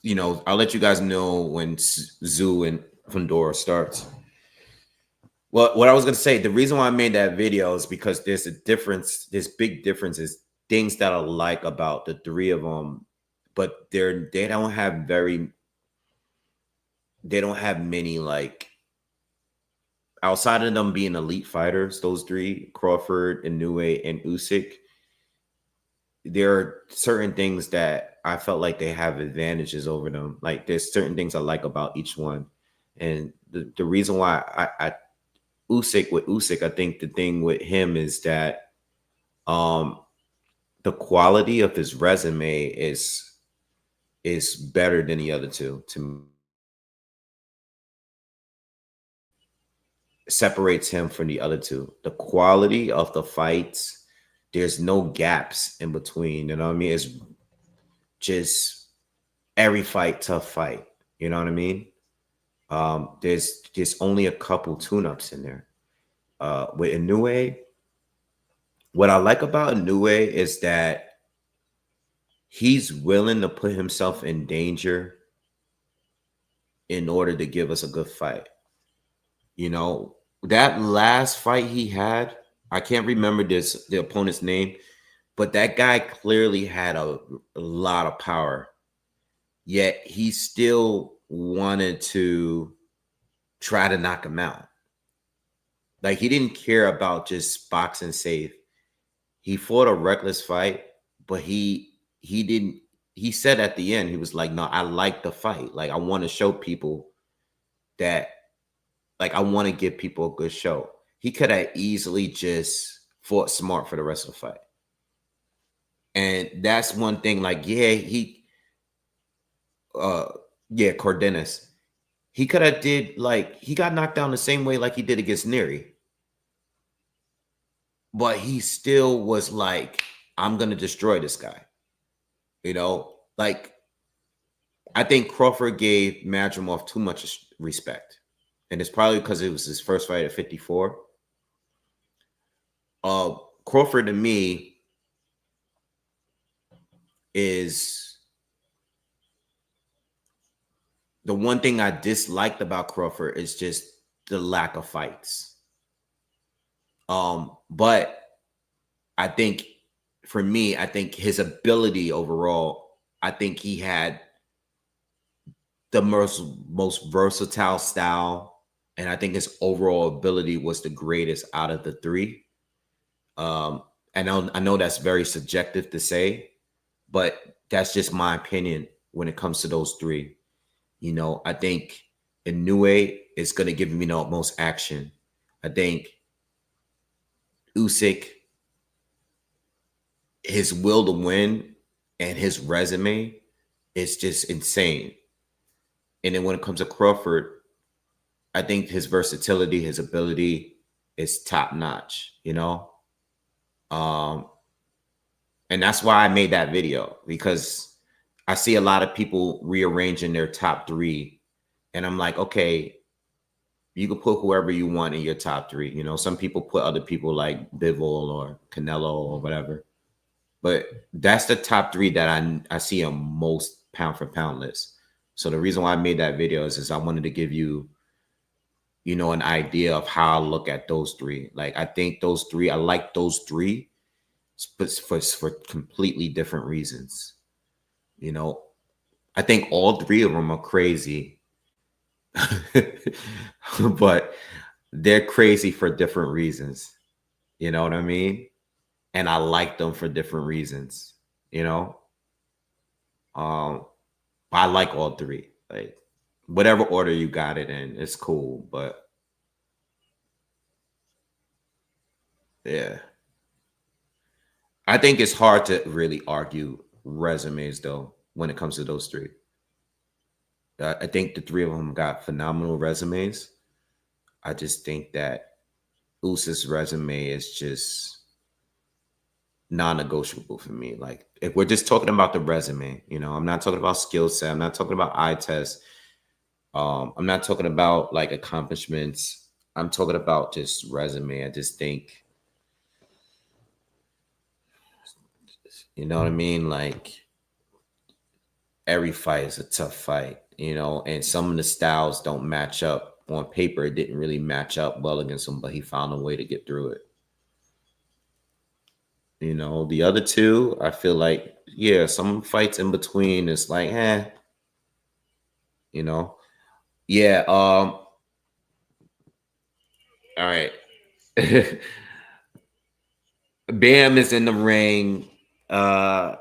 you know, I'll let you guys know when Zoo and Fondora starts. Well, what I was going to say, the reason why I made that video is because there's a difference. There's big differences, things that I like about the three of them, but they don't have many, like, outside of them being elite fighters, those three, Crawford, Inoue, and Usyk, there are certain things that I felt like they have advantages over them. Like, there's certain things I like about each one. And the reason why I Usyk, I think the thing with him is that the quality of his resume is better than the other two. To separates him from the other two. The quality of the fights, there's no gaps in between. You know what I mean? It's just every fight, tough fight. You know what I mean? There's only a couple tune-ups in there. With Inoue, what I like about Inoue is that he's willing to put himself in danger in order to give us a good fight. You know, that last fight he had, I can't remember the opponent's name, but that guy clearly had a lot of power. Yet he still wanted to try to knock him out. Like, he didn't care about just boxing safe. He fought a reckless fight, but he didn't. He said at the end, he was like, no, I like the fight. Like, I want to show people that, like, I want to give people a good show. He could have easily just fought smart for the rest of the fight. And that's one thing. Like, Cardenas. He could have did like he got knocked down the same way like he did against Neri. But he still was like, I'm gonna destroy this guy. Like I think Crawford gave Madrimov too much respect. And it's probably because it was his first fight at 54. Crawford to me is the one thing I disliked about Crawford is just the lack of fights. But I think for me, I think his ability overall, I think he had the most versatile style. And I think his overall ability was the greatest out of the three. And I know that's very subjective to say, but that's just my opinion when it comes to those three. I think Inoue is going to give me the most action. I think Usyk, his will to win and his resume is just insane. And then when it comes to Crawford, I think his versatility, his ability is top notch, and that's why I made that video, because I see a lot of people rearranging their top three. And I'm like, okay, you can put whoever you want in your top three. Some people put other people like Bivol or Canelo or whatever. But that's the top three that I see on most pound for pound lists. So the reason why I made that video is I wanted to give you, an idea of how I look at those three. Like, I think those three, I like those three for completely different reasons. I think all three of them are crazy, but they're crazy for different reasons. You know what I mean? And I like them for different reasons, I like all three. Like, whatever order you got it in, it's cool. But yeah, I think it's hard to really argue resumes though when it comes to those three. I think the three of them got phenomenal resumes. I just think that Usyk's resume is just non-negotiable for me. Like, if we're just talking about the resume, I'm not talking about skill set. I'm not talking about eye test. I'm not talking about like accomplishments. I'm talking about just resume. I just think, you know what I mean? Like, every fight is a tough fight, and some of the styles don't match up. On paper, it didn't really match up well against him, but he found a way to get through it. The other two, I feel like, some fights in between is like, Yeah. All right. Bam is in the ring. Cafu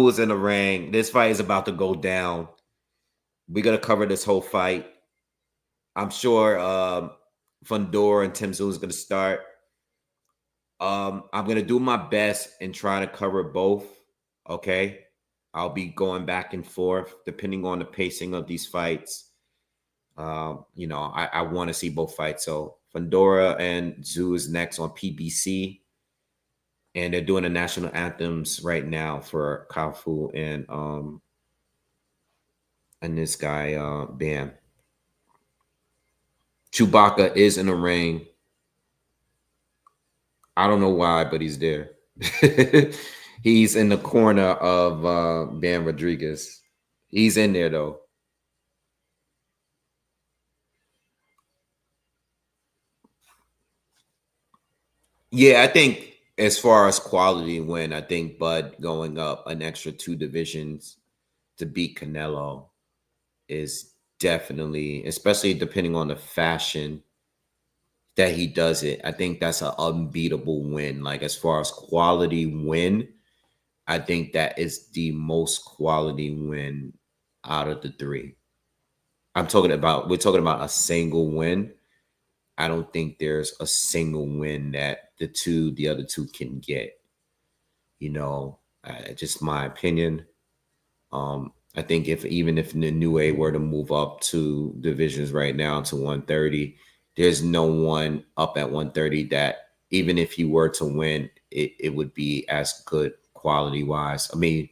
is in the ring. This fight is about to go down. We're gonna cover this whole fight. I'm sure Fondora and Tim Tszyu is gonna start. I'm gonna do my best and try to cover both. Okay. I'll be going back and forth depending on the pacing of these fights. I want to see both fights. So Fondora and Tszyu is next on PBC. And they're doing the national anthems right now for Cafu and this guy, Bam. Chewbacca is in the ring. I don't know why, but he's there. He's in the corner of Bam Rodriguez. He's in there, though. Yeah, I think as far as quality win, I think Bud going up an extra 2 divisions to beat Canelo is definitely, especially depending on the fashion that he does it, I think that's an unbeatable win. Like, as far as quality win, I think that is the most quality win out of the three. We're talking about a single win. I don't think there's a single win that the other two can get. Just my opinion. I think even if Inoue were to move up to divisions right now to 130, there's no one up at 130 that even if he were to win, it would be as good quality wise. I mean,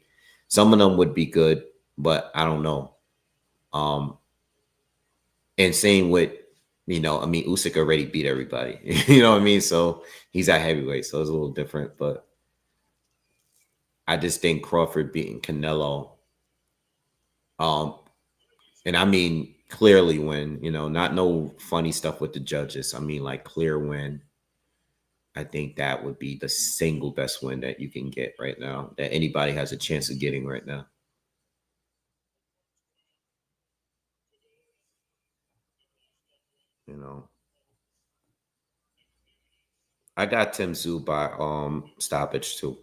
some of them would be good, but I don't know. And same with, Usyk already beat everybody. You know what I mean? So he's at heavyweight, so it's a little different. But I just think Crawford beating Canelo, and I mean clearly win, not no funny stuff with the judges. I mean like clear win. I think that would be the single best win that you can get right now, that anybody has a chance of getting right now. I got Tim Tszyu by stoppage too.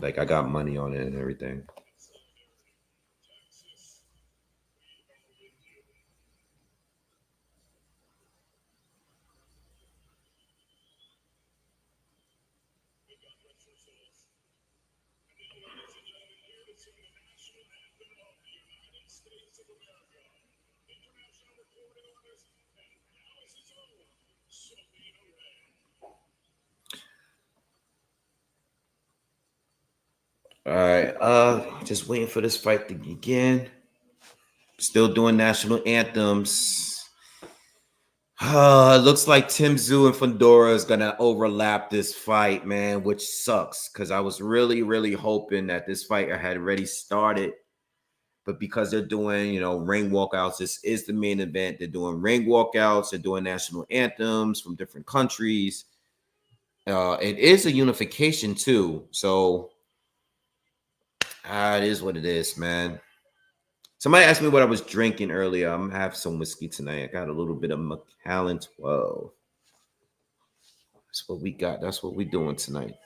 Like I got money on it and everything. All right, just waiting for this fight to begin. Still doing national anthems. It looks like Tim Tszyu and Fondora is gonna overlap this fight, man, which sucks because I was really, really hoping that this fight had already started, but because they're doing, ring walkouts, this is the main event. They're doing ring walkouts. They're doing national anthems from different countries. It is a unification too, so it is what it is, man. Somebody asked me what I was drinking earlier. I'm gonna have some whiskey tonight. I got a little bit of Macallan 12. That's what we got. That's what we're doing tonight.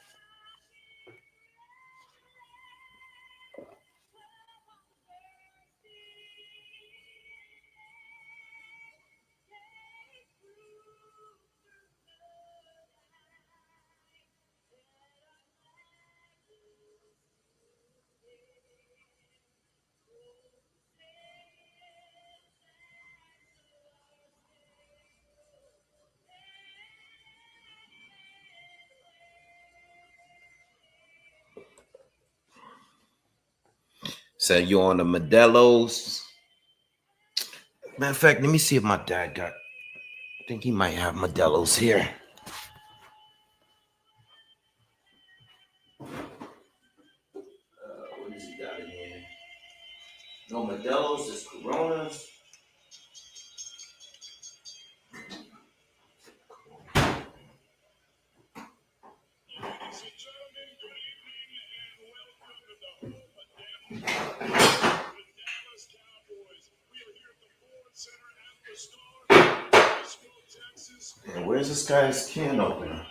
So you on the Modelo's? Matter of fact, let me see if my dad got. I think he might have Modelo's here. What does he got in here? No Modelo's, just Coronas. Yeah, where's this guy's can opener?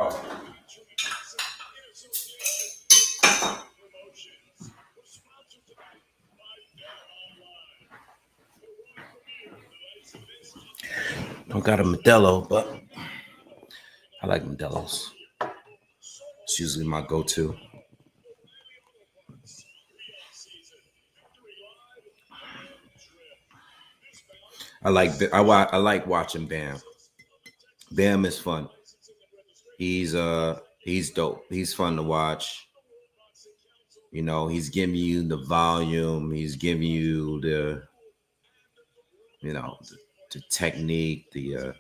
Oh. Don't got a Modelo, but I like Modelo's. It's usually my go-to. I like watching Bam. Bam is fun. He's dope. He's fun to watch. He's giving you the volume. He's giving you the technique, the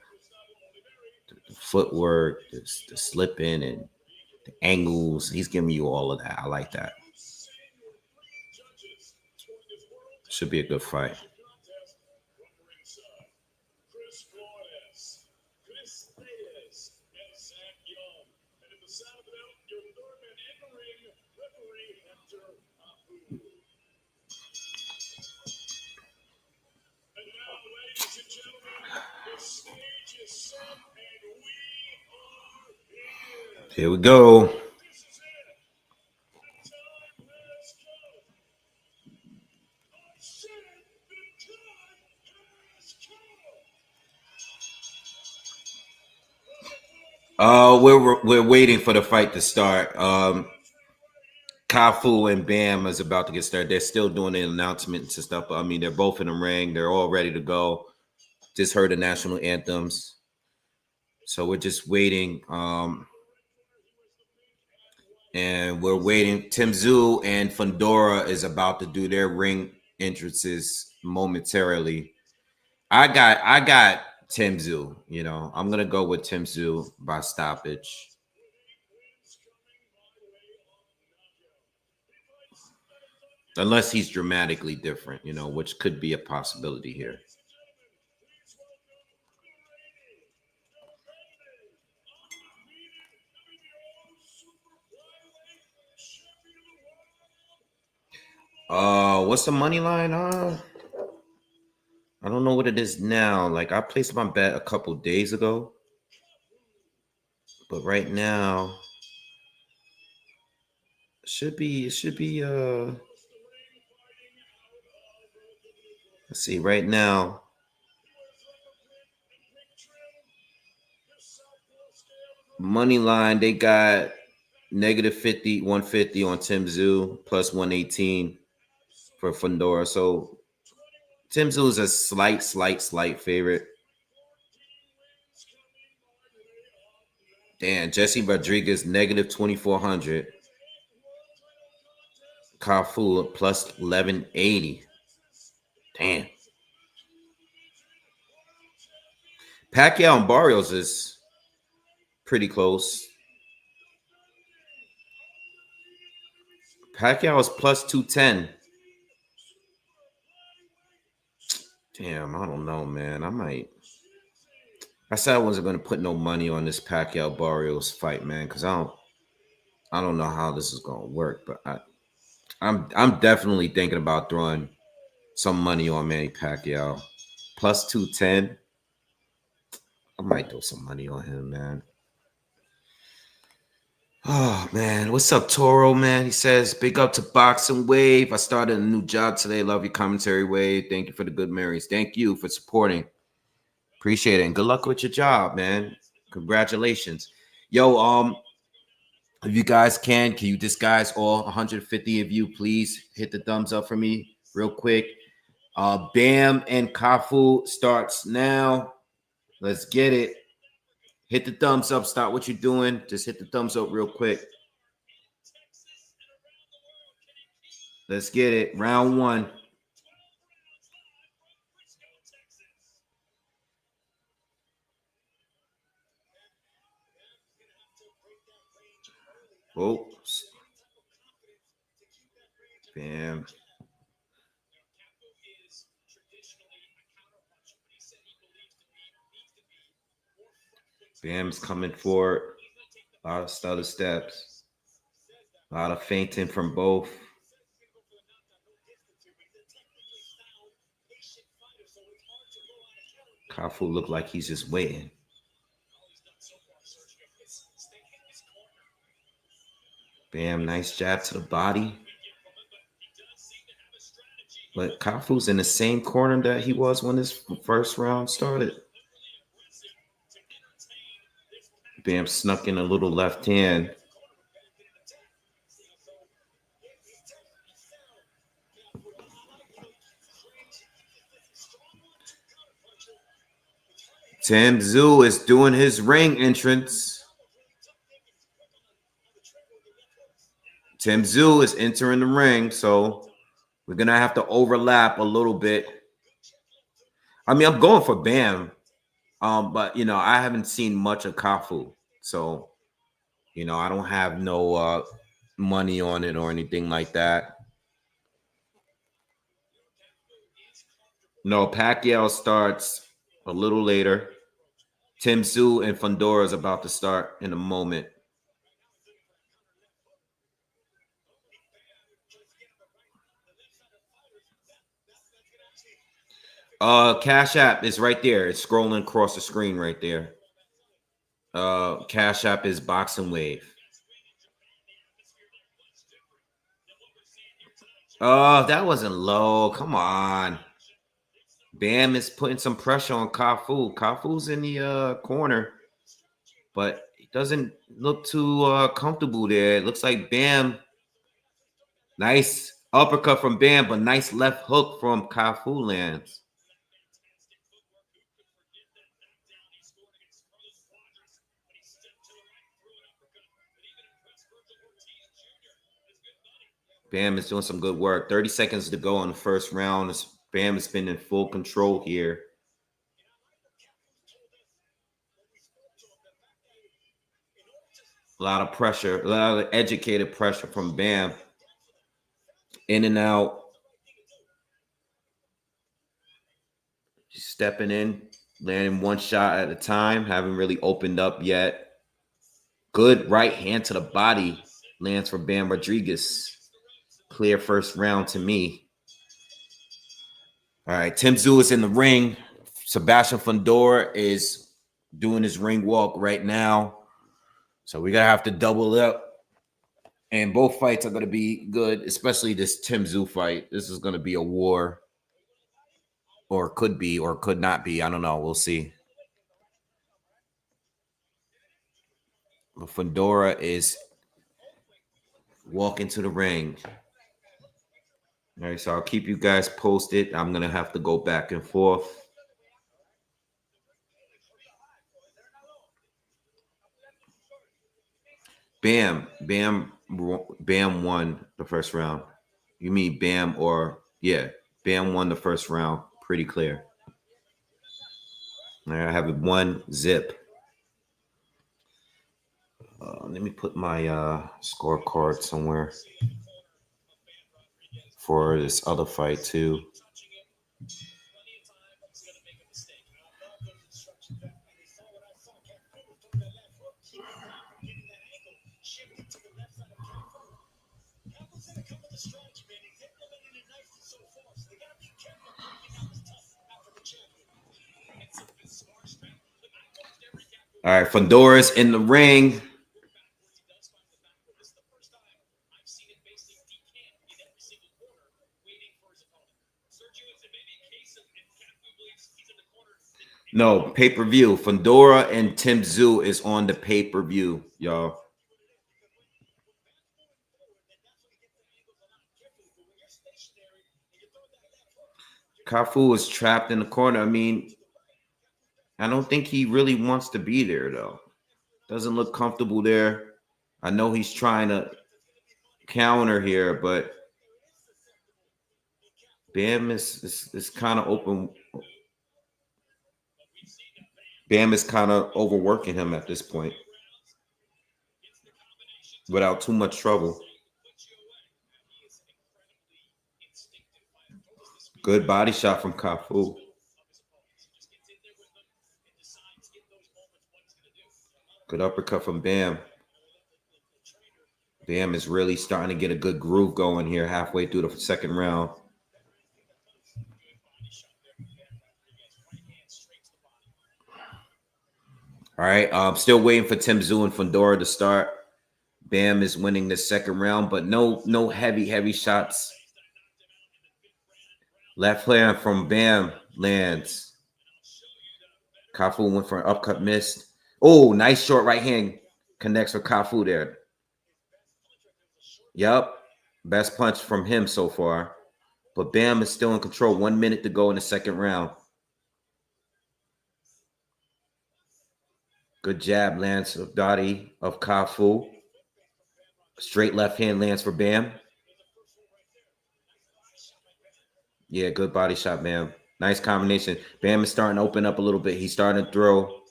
footwork, the slipping and the angles. He's giving you all of that. I like that. Should be a good fight. Here we go. We're waiting for the fight to start. Cafu and Bam is about to get started. They're still doing the announcements and stuff. I mean, they're both in the ring. They're all ready to go. Just heard the national anthems. So we're just waiting. And we're waiting. Tim Tszyu and Fondora is about to do their ring entrances momentarily. I got Tim Tszyu. You know, I'm gonna go with Tim Tszyu by stoppage. Unless he's dramatically different, you know, which could be a possibility here. What's the money line? I don't know what it is now. Like, I placed my bet a couple days ago, but right now it should be let's see, right now money line, they got negative 50, 150 on Tim Tszyu, plus 118 for Fondora. So Tim Tszyu is a slight favorite. Damn, Jesse Rodriguez, negative 2,400. Cafu, plus 1,180. Damn. Pacquiao and Barrios is pretty close. Pacquiao is plus 210. Damn, I don't know, man. I said I wasn't going to put no money on this Pacquiao Barrios fight, man, because I don't know how this is going to work, but I'm definitely thinking about throwing some money on Manny Pacquiao. Plus 210. I might throw some money on him, man. Oh, man. What's up, Toro, man? He says, big up to BoxingWave. I started a new job today. Love your commentary, Wave. Thank you for the good memories. Thank you for supporting. Appreciate it. And good luck with your job, man. Congratulations. Yo, if you guys can you just guys, all 150 of you, please hit the thumbs up for me real quick. Bam and Cafu starts now. Let's get it. Hit the thumbs up. Stop what you're doing. Just hit the thumbs up real quick. Let's get it. Round one. Oops. Bam. Bam's coming forward. A lot of stutter steps. A lot of feinting from both. Cafu looked like he's just waiting. Bam, nice jab to the body. But Cafu's in the same corner that he was when this first round started. Bam snuck in a little left hand. Tim Tszyu is doing his ring entrance. Tim Tszyu is entering the ring, so we're going to have to overlap a little bit. I mean, I'm going for Bam, but, you know, I haven't seen much of Cafu, so, you know, I don't have no money on it or anything like that. No, Pacquiao starts a little later. Tim Tszyu and Fondora is about to start in a moment. Cash App is right there. It's scrolling across the screen right there. Cash App is BoxingWave. Oh, that wasn't low. Come on. Bam is putting some pressure on Cafu. Cafu's in the corner, but it doesn't look too comfortable there. It looks like Bam. Nice uppercut from Bam, but nice left hook from Cafu lands. Bam is doing some good work. 30 seconds to go on the first round. Bam has been in full control here. A lot of pressure, a lot of educated pressure from Bam. In and out. Just stepping in, landing one shot at a time. Haven't really opened up yet. Good right hand to the body lands for Bam Rodriguez. Clear first round to me. All right, Tim Tszyu is in the ring. Sebastian Fondora is doing his ring walk right now. So we're going to have to double up. And both fights are going to be good, especially this Tim Tszyu fight. This is going to be a war. Or could be, or could not be. I don't know. We'll see. But Fondora is walking to the ring. All right, so I'll keep you guys posted. I'm going to have to go back and forth. Bam won the first round. You mean Bam or, yeah, Bam won the first round. Pretty clear. All right, I have it 1-0. Let me put my scorecard somewhere for this other fight too. All right, Fondora's in the ring. No, pay-per-view. Fondora and Tim Tszyu is on the pay-per-view, y'all. Cafu is trapped in the corner. I mean, I don't think he really wants to be there, though. Doesn't look comfortable there. I know he's trying to counter here, but Bam is kind of open. Bam is kind of overworking him at this point without too much trouble. Good body shot from Cafu. Good uppercut from Bam. Bam is really starting to get a good groove going here halfway through the second round. All right, I'm still waiting for Tim Tszyu and Fondora to start. Bam is winning the second round, but no heavy shots. Left hand from Bam lands. Cafu went for an upcut, missed. Oh, nice short right hand connects for Cafu there. Yep, best punch from him so far. But Bam is still in control. 1 minute to go in the second round. Good jab lands of body of Cafu. Straight left hand lands for Bam. Yeah, good body shot, Bam. Nice combination. Bam is starting to open up a little bit. He's starting to throw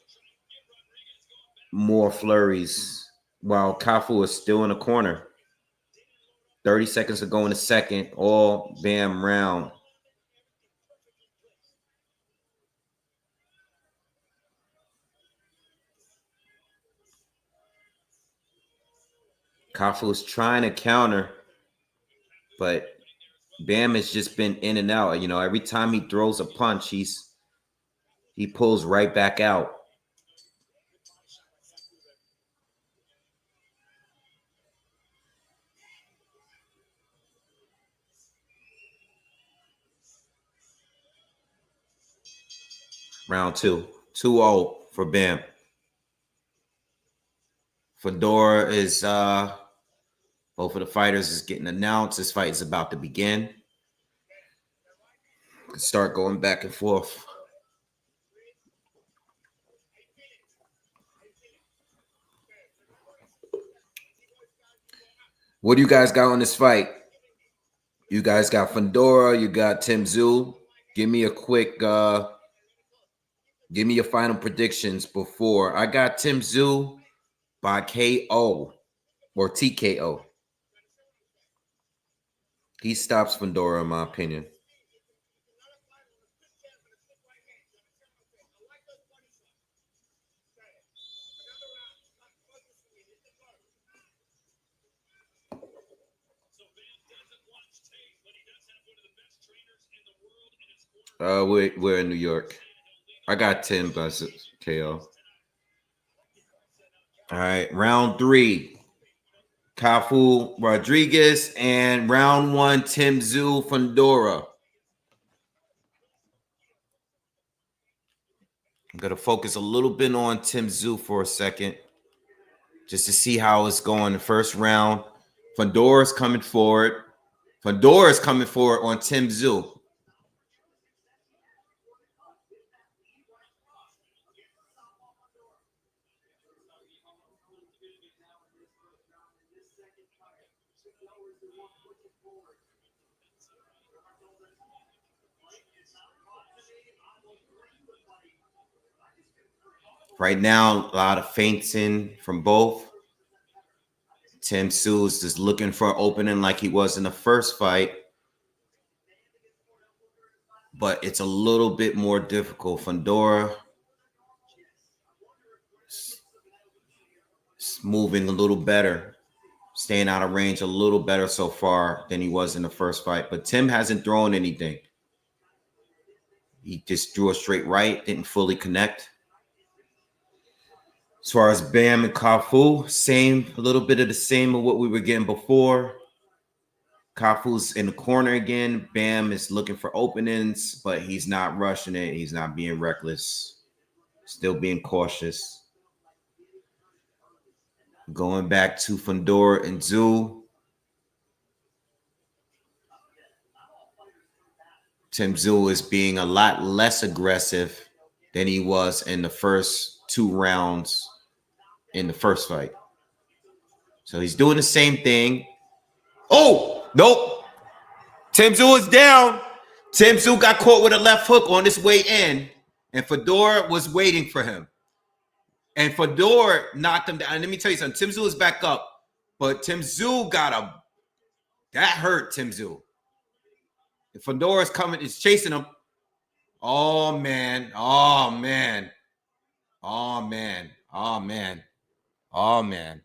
more flurries while Cafu is still in the corner. 30 seconds to go in the second. All Bam round. Cafu is trying to counter, but Bam has just been in and out. You know, every time he throws a punch, he pulls right back out. Round 2. 2-0 for Bam. Fondora is both of the fighters is getting announced. This fight is about to begin. Start going back and forth. What do you guys got on this fight? You guys got Fondora, you got Tim Tszyu. Give me a quick give me your final predictions before. I got Tim Tszyu by KO or TKO. He stops Fondora, in my opinion. We're in New York. I got 10 by KO. All right, round 3. Cafu Rodriguez, and round 1, Tim Tszyu Fondora. I'm going to focus a little bit on Tim Tszyu for a second, just to see how it's going the first round. Fondora's coming forward. Fondora is coming forward on Tim Tszyu. Right now, a lot of feinting from both. Tim Tszyu is just looking for an opening like he was in the first fight. But it's a little bit more difficult. Fondora is moving a little better, staying out of range a little better so far than he was in the first fight. But Tim hasn't thrown anything. He just threw a straight right, didn't fully connect. As far as Bam and Cafu, same, a little bit of the same of what we were getting before. Cafu's in the corner again. Bam is looking for openings, but he's not rushing it. He's not being reckless. Still being cautious. Going back to Fondora and Tszyu. Tim Tszyu is being a lot less aggressive than he was in the first 2 rounds in the first fight. So he's doing the same thing. Oh, nope. Tim Tszyu is down. Tim Tszyu got caught with a left hook on his way in, and Fondora was waiting for him. And Fondora knocked him down. And let me tell you something. Tim Tszyu is back up, but Tim Tszyu that hurt Tim Tszyu. If Fondora's coming, is chasing him. Oh, man. Oh, man. Oh, man. Oh, man. Oh, man.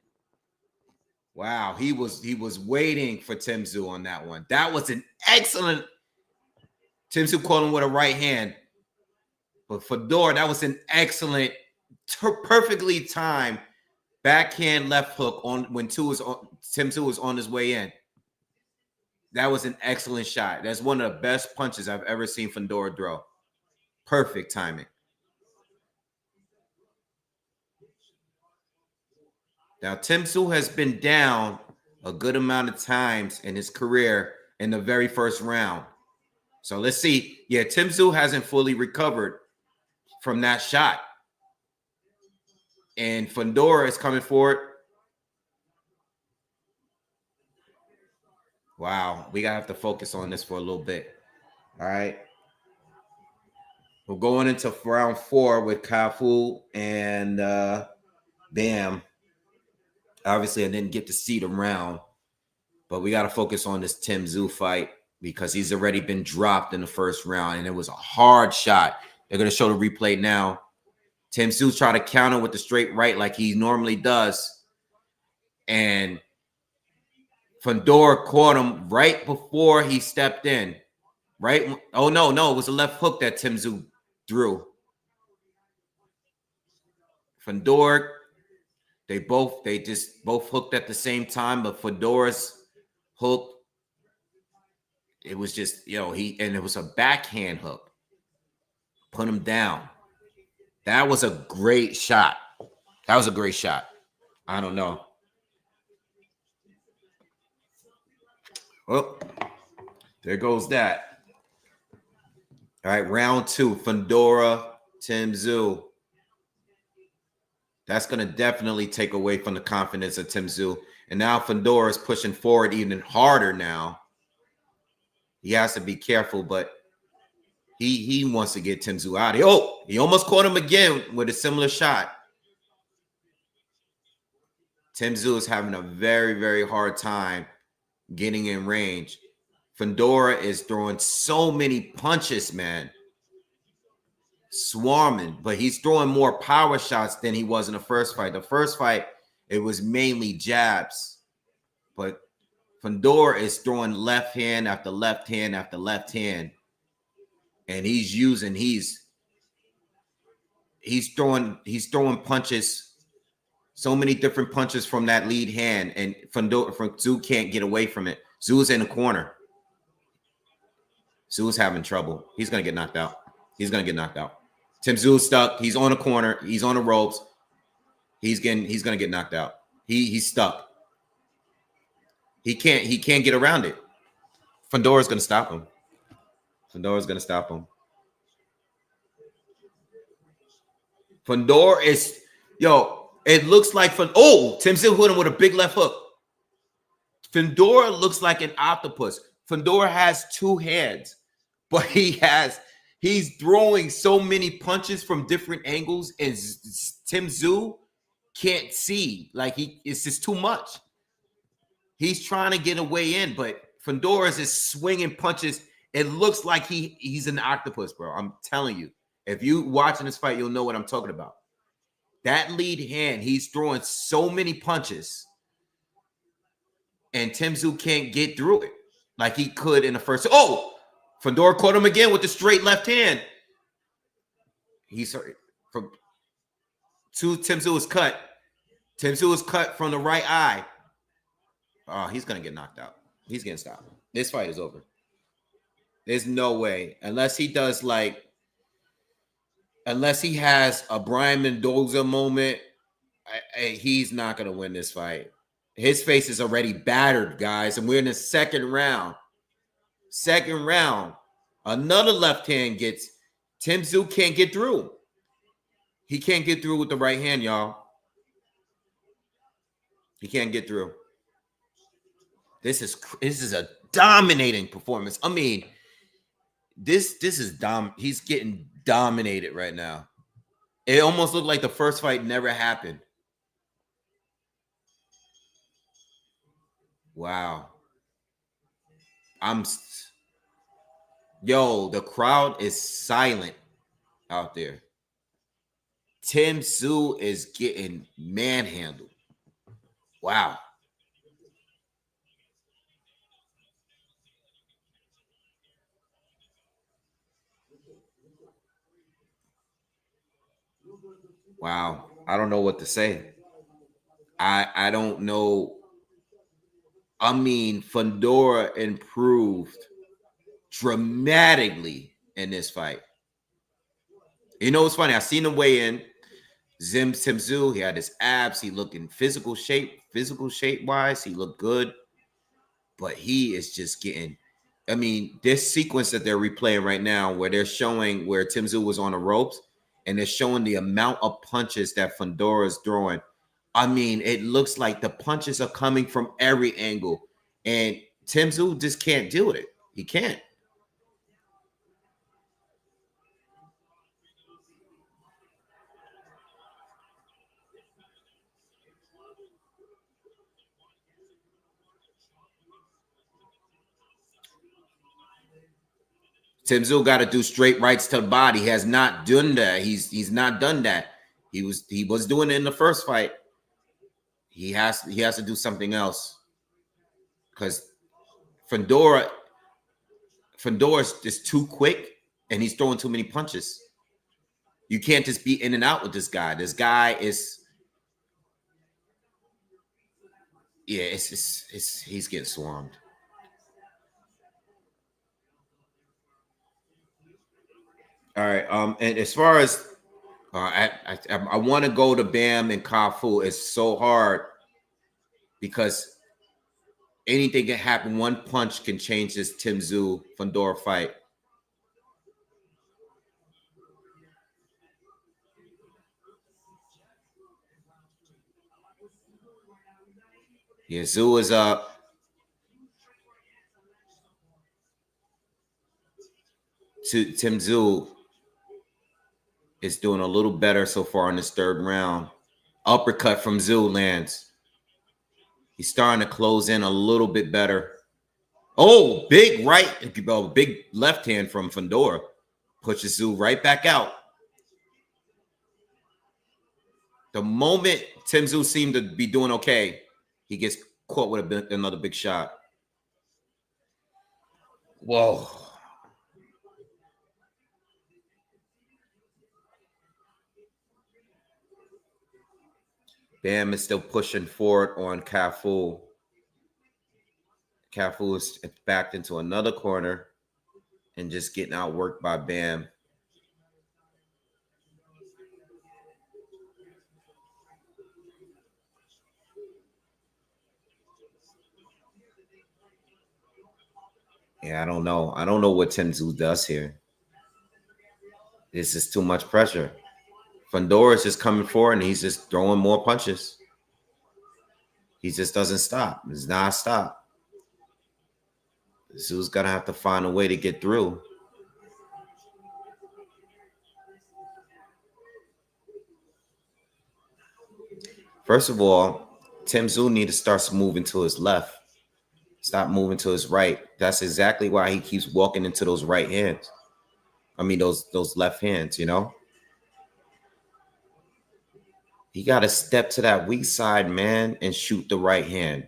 Wow, he was waiting for Tim Tszyu on that one. That was an excellent. Tim Tszyu caught him with a right hand. But Fondora, that was an excellent, perfectly timed backhand left hook on when Tim Tszyu was on his way in. That was an excellent shot. That's one of the best punches I've ever seen Fondora throw. Perfect timing. Now, Tim Tszyu has been down a good amount of times in his career in the very first round. So let's see. Yeah, Tim Tszyu hasn't fully recovered from that shot. And Fondora is coming forward. Wow, we gotta have to focus on this for a little bit. All right. We're going into round 4 with Cafu and Bam. Obviously, I didn't get to see the round, but we got to focus on this Tim Tszyu fight because he's already been dropped in the first round, and it was a hard shot. They're going to show the replay now. Tim Tszyu tried to counter with the straight right like he normally does, and Fondora caught him right before he stepped in. Right? Oh, no, it was a left hook that Tim Tszyu threw. Fondora, they just both hooked at the same time, but Fondora's hook, it was just, and it was a backhand hook. Put him down. That was a great shot. That was a great shot. I don't know. Well, there goes that. All right, round 2, Fondora, Tim Tszyu. That's going to definitely take away from the confidence of Tim Tszyu. And now Fondora is pushing forward even harder now. He has to be careful, but he wants to get Tim Tszyu out of here. Oh, he almost caught him again with a similar shot. Tim Tszyu is having a very, very hard time getting in range. Fondora is throwing so many punches, man. Swarming, but he's throwing more power shots than he was in the first fight. The first fight, it was mainly jabs. But Fondora is throwing left hand after left hand after left hand. And he's throwing punches, so many different punches from that lead hand, and Tszyu can't get away from it. Tszyu's in the corner. Tszyu's having trouble. He's gonna get knocked out. He's gonna get knocked out. Tim Tszyu's stuck. He's on the corner. He's on the ropes. He's gonna get knocked out. He's stuck. He can't get around it. Fondora's gonna stop him. Fondora's gonna stop him. Fondora is, it looks like Tim Tszyu hit him with a big left hook. Fondora looks like an octopus. Fondora has 2 hands, but he's throwing so many punches from different angles, and Tim Tszyu can't see. Like, it's just too much. He's trying to get a way in, but Fondora's is swinging punches. It looks like he's an octopus, bro. I'm telling you. If you watching this fight, you'll know what I'm talking about. That lead hand, he's throwing so many punches, and Tim Tszyu can't get through it like he could in the first. Oh, Fondora caught him again with the straight left hand. Tim Tszyu is cut. Tim Tszyu is cut from the right eye. Oh, he's gonna get knocked out. He's getting stopped. This fight is over. There's no way, unless he has a Brian Mendoza moment, he's not going to win this fight. His face is already battered, guys, and we're in the second round. Second round. Another left hand gets, Tim Tszyu can't get through. He can't get through with the right hand, y'all. He can't get through. This is a dominating performance. I mean, this is he's getting dominated right now. It almost looked like the first fight never happened. Wow. The crowd is silent out there. Tim Tszyu is getting manhandled. Wow. Wow. I don't know what to say. I don't know. I mean, Fondora improved dramatically in this fight. You know what's funny? I seen him weigh in. Tim Tszyu, he had his abs. He looked in physical shape wise. He looked good. But he is just getting, I mean, this sequence that they're replaying right now where they're showing where Tim Tszyu was on the ropes, and they're showing the amount of punches that Fondora is throwing. I mean, it looks like the punches are coming from every angle. And Tim Tszyu just can't deal with it. He can't. Tim Tszyu got to do straight rights to the body. He has not done that. He's not done that. He was doing it in the first fight. He has to do something else, because Fondora's just too quick, and he's throwing too many punches. You can't just be in and out with this guy. This guy is, he's getting swarmed. All right. And as far as I want to go to Bam and Cafu. It's so hard because anything can happen. One punch can change this Tim Tszyu Fondora fight. Yeah, Tszyu is up. Tim Tszyu is doing a little better so far in this third round. Uppercut from Tszyu lands. He's starting to close in a little bit better. Oh, big right, big left hand from Fondora. Pushes Tszyu right back out. The moment Tim Tszyu seemed to be doing okay, he gets caught with another big shot. Whoa. Bam is still pushing forward on Cafu. Cafu is backed into another corner and just getting outworked by Bam. Yeah, I don't know. I don't know what Tim Tszyu does here. This is too much pressure. Fondora is just coming forward and he's just throwing more punches. He just doesn't stop. It's not stop. Tzew's gonna have to find a way to get through. First of all, Tim Tszyu needs to start moving to his left. Stop moving to his right. That's exactly why he keeps walking into those right hands. I mean, those left hands, you know? He got to step to that weak side, man, and shoot the right hand.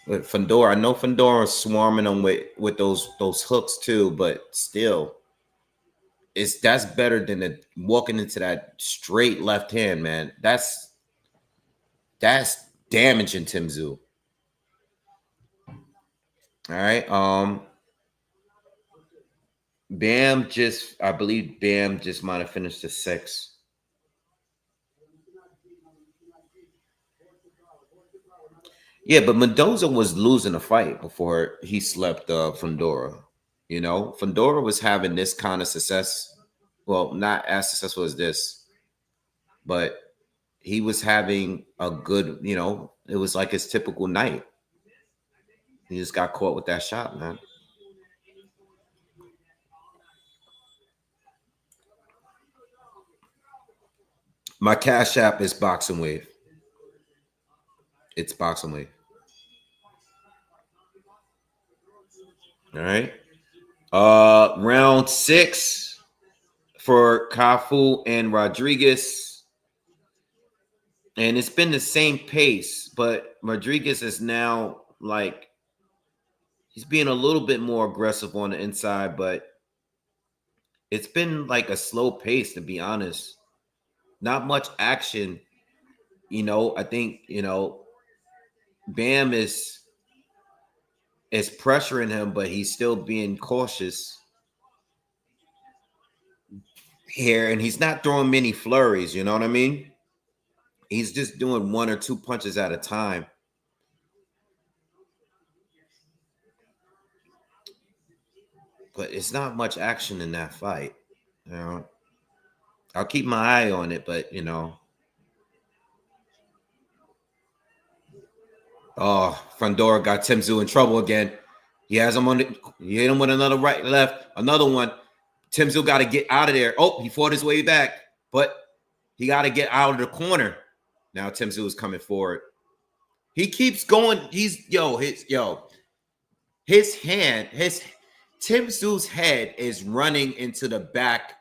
With Fondora, I know Fondora is swarming him with those hooks too, but still, that's better than walking into that straight left hand, man. That's damaging Tim Tszyu. All right. I believe Bam just might have finished the 6. Yeah, but Mendoza was losing the fight before he slept Fondora. You know, Fondora was having this kind of success. Well, not as successful as this, but he was having a good, you know, it was like his typical night. He just got caught with that shot, man. My Cash App is BoxingWave. It's BoxingWave. All right. Round 6 for Cafu and Rodriguez. And it's been the same pace, but Rodriguez is now like he's being a little bit more aggressive on the inside, but it's been like a slow pace, to be honest. Not much action. You know, I think, you know, Bam is pressuring him, but he's still being cautious here, and he's not throwing many flurries, you know what I mean? He's just doing 1 or 2 punches at a time. But it's not much action in that fight, you know. I'll keep my eye on it, but, you know. Oh, Fondora got Tim Tszyu in trouble again. He has him he hit him with another right, left, another one. Tim Tszyu got to get out of there. Oh, he fought his way back, but he got to get out of the corner. Now Tim Tszyu is coming forward. He keeps going. His Tim Tszyu's head is running into the back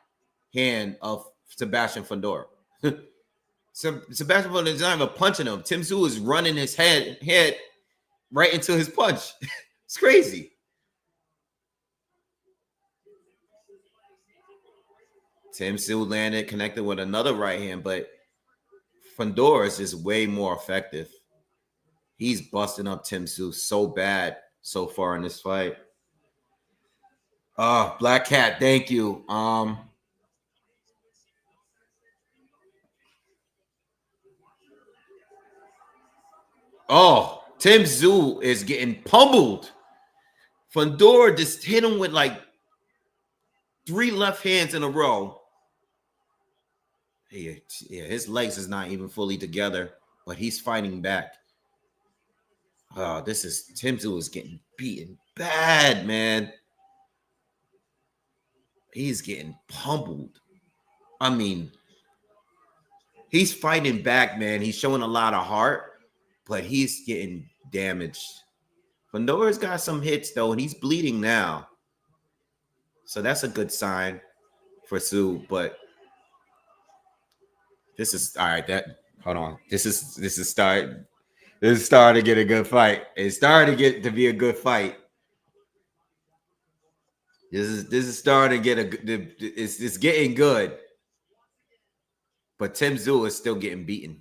hand of Sebastian Fondora. So Sebastian Fondora is not even punching him. Tim Tszyu is running his head right into his punch. It's crazy. Tim Tszyu landed, connected with another right hand, but Fondora is just way more effective. He's busting up Tim Tszyu so bad so far in this fight. Black Cat, thank you. Oh, Tim Tszyu is getting pummeled. Fondora just hit him with like 3 left hands in a row. Yeah, his legs is not even fully together, but he's fighting back. Oh, this is Tim Tszyu is getting beaten bad, man. He's getting pummeled. I mean, he's fighting back, man. He's showing a lot of heart, but he's getting damaged. Fondora's got some hits, though, and he's bleeding now. So that's a good sign for Tszyu, but this is all right. Hold on. This is starting to get a good fight. It's starting to be a good fight. This is starting to get it's getting good. But Tim Tszyu is still getting beaten.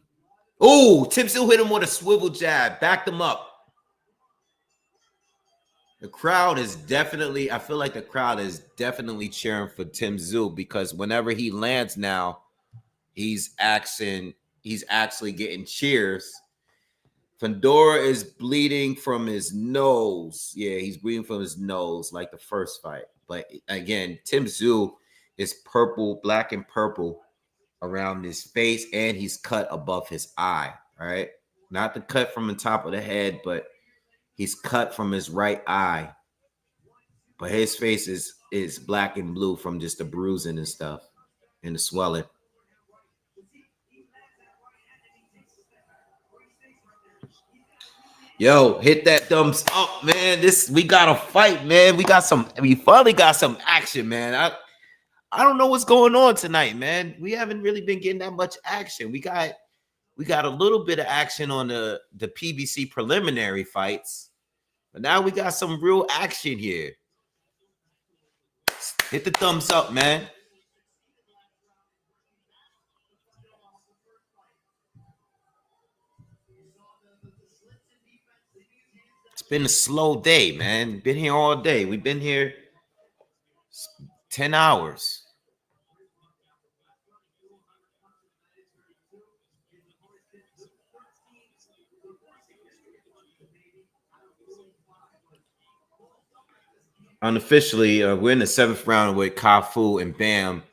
Oh, Tim Tszyu hit him with a swivel jab, backed him up. The crowd is definitely, I feel like the crowd is definitely cheering for Tim Tszyu because whenever he lands now, he's actually getting cheers. Fondora is bleeding from his nose. Yeah, he's bleeding from his nose like the first fight. But again, Tim Tszyu is purple, black and purple around his face, and he's cut above his eye, right? Not the cut from the top of the head, but he's cut from his right eye. But his face is black and blue from just the bruising and stuff and the swelling. Yo, hit that thumbs up, man. We got a fight, man. We finally got some action, man. I don't know what's going on tonight, man. We haven't really been getting that much action. We got a little bit of action on the PBC preliminary fights, but now we got some real action here. Hit the thumbs up, man. It's been a slow day, man. Been here all day. We've been here 10 hours. Unofficially, we're in the 7th round with Cafu and Bam.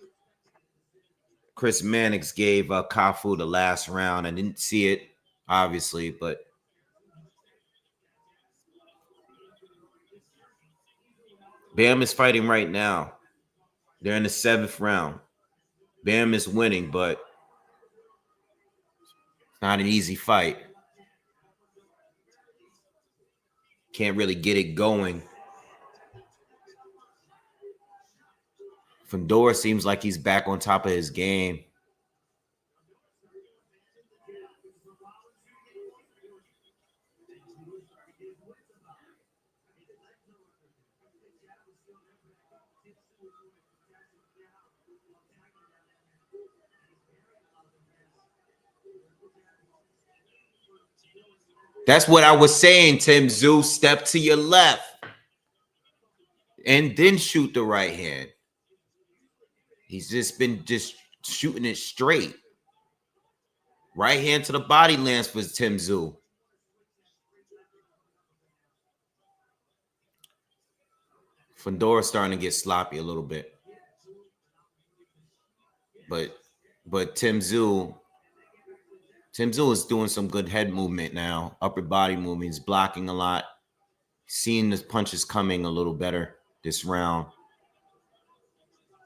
Chris Mannix gave Cafu the last round. I didn't see it, obviously, but Bam is fighting right now. They're in the 7th round. Bam is winning, but it's not an easy fight. Can't really get it going. Fondora seems like he's back on top of his game. That's what I was saying, Tim Tszyu. Step to your left and then shoot the right hand. He's just been shooting it straight. Right hand to the body lands for Tim Tszyu. Fondora starting to get sloppy a little bit. But Tim Tszyu is doing some good head movement now. Upper body movement. He's blocking a lot. Seeing the punches coming a little better this round.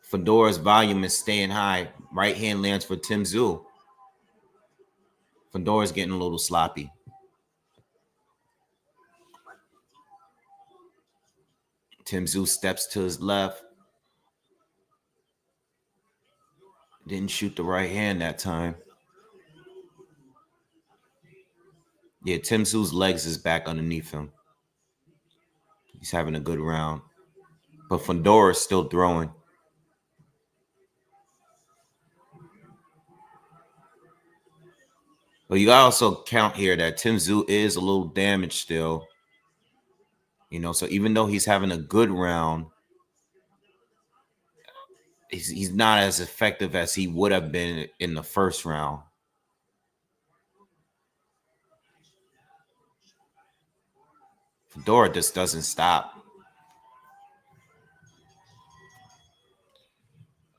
Fondora's volume is staying high. Right hand lands for Tim Tszyu. Fondora's getting a little sloppy. Tim Tszyu steps to his left. Didn't shoot the right hand that time. Yeah, Tim Tszyu's legs is back underneath him. He's having a good round. But Fondora's still throwing. But you also count here that Tim Tszyu is a little damaged still. You know, so even though he's having a good round, he's not as effective as he would have been in the first round. Fondora just doesn't stop.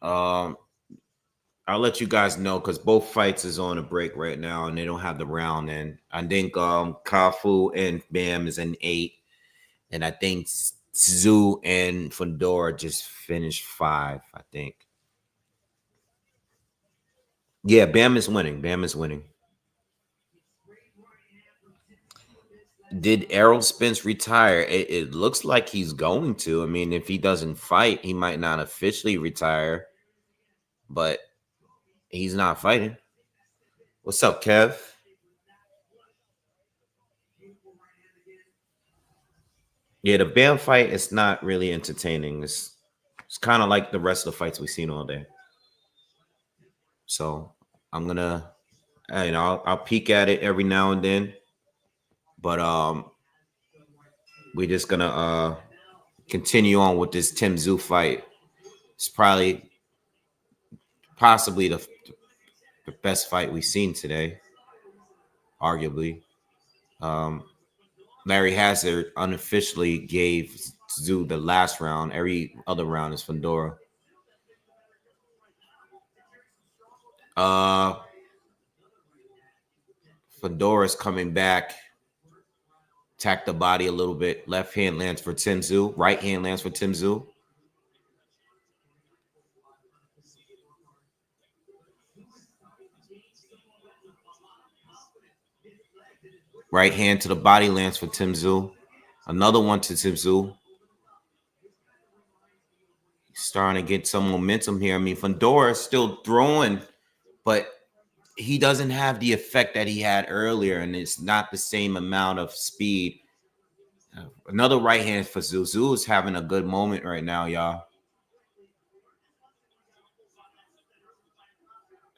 I'll let you guys know because both fights is on a break right now and they don't have the round in. I think Cafu and Bam is in 8. And I think Zoo and Fondora just finished 5, I think. Yeah, Bam is winning. Bam is winning. Did Errol Spence retire? It looks like he's going to. I mean, if he doesn't fight, he might not officially retire. But he's not fighting. What's up, Kev? Yeah, the Bam fight is not really entertaining. It's kind of like the rest of the fights we've seen all day. So I'm gonna, I'll peek at it every now and then. But we're just gonna continue on with this Tim Tszyu fight. It's possibly the best fight we've seen today, arguably. Larry Hazard unofficially gave Tszyu the last round. Every other round is Fondora. Fondora's coming back. Attack the body a little bit. Left hand lands for Tim Tszyu. Right hand lands for Tim Tszyu. Right hand to the body lands for Tim Tszyu. Another one to Tim Tszyu. Starting to get some momentum here. I mean, Fondora is still throwing, but he doesn't have the effect that he had earlier, and it's not the same amount of speed. Another right hand for Tszyu. Tszyu is having a good moment right now, y'all.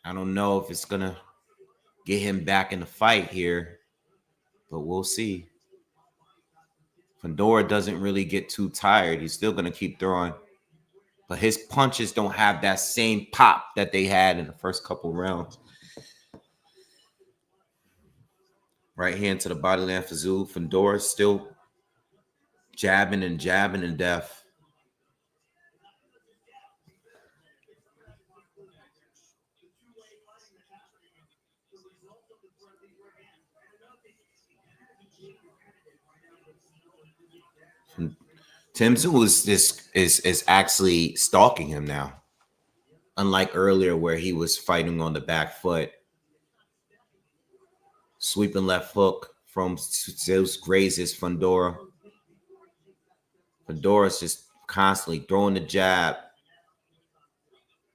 I don't know if it's going to get him back in the fight here, but we'll see. Fondora doesn't really get too tired. He's still going to keep throwing. But his punches don't have that same pop that they had in the first couple rounds. Right hand to the body land for Tszyu. Fondora still jabbing and death. Tim Tszyu is actually stalking him now. Unlike earlier where he was fighting on the back foot. Sweeping left hook from Tszyu grazes Fondora. Fondora's just constantly throwing the jab.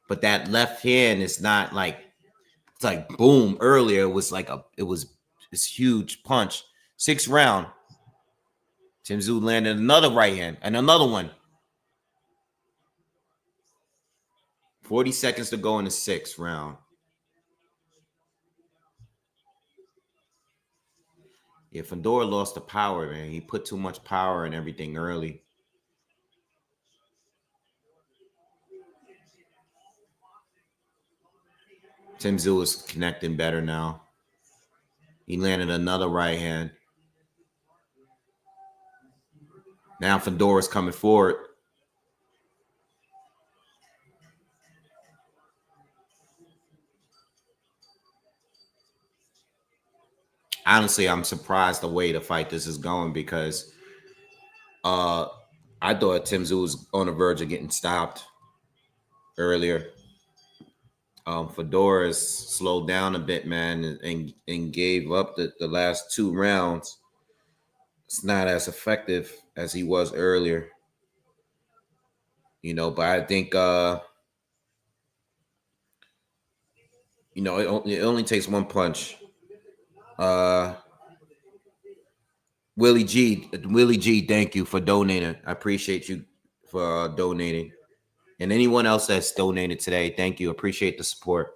But that left hand is not like, it's like boom. Earlier it was like this huge punch. 6th round. Tim Tszyu landed another right hand and another one. 40 seconds to go in the 6th round. Yeah, Fondora lost the power, man. He put too much power in everything early. Tim Tszyu is connecting better now. He landed another right hand. Now Fondora's coming forward. Honestly, I'm surprised the way the fight this is going because I thought Tim Tszyu was on the verge of getting stopped earlier. Fondora has slowed down a bit, man, and gave up the last 2 rounds. It's not as effective as he was earlier. But I think, it only takes one punch. Willie G, thank you for donating. I appreciate you for donating. And anyone else that's donated today, thank you. Appreciate the support.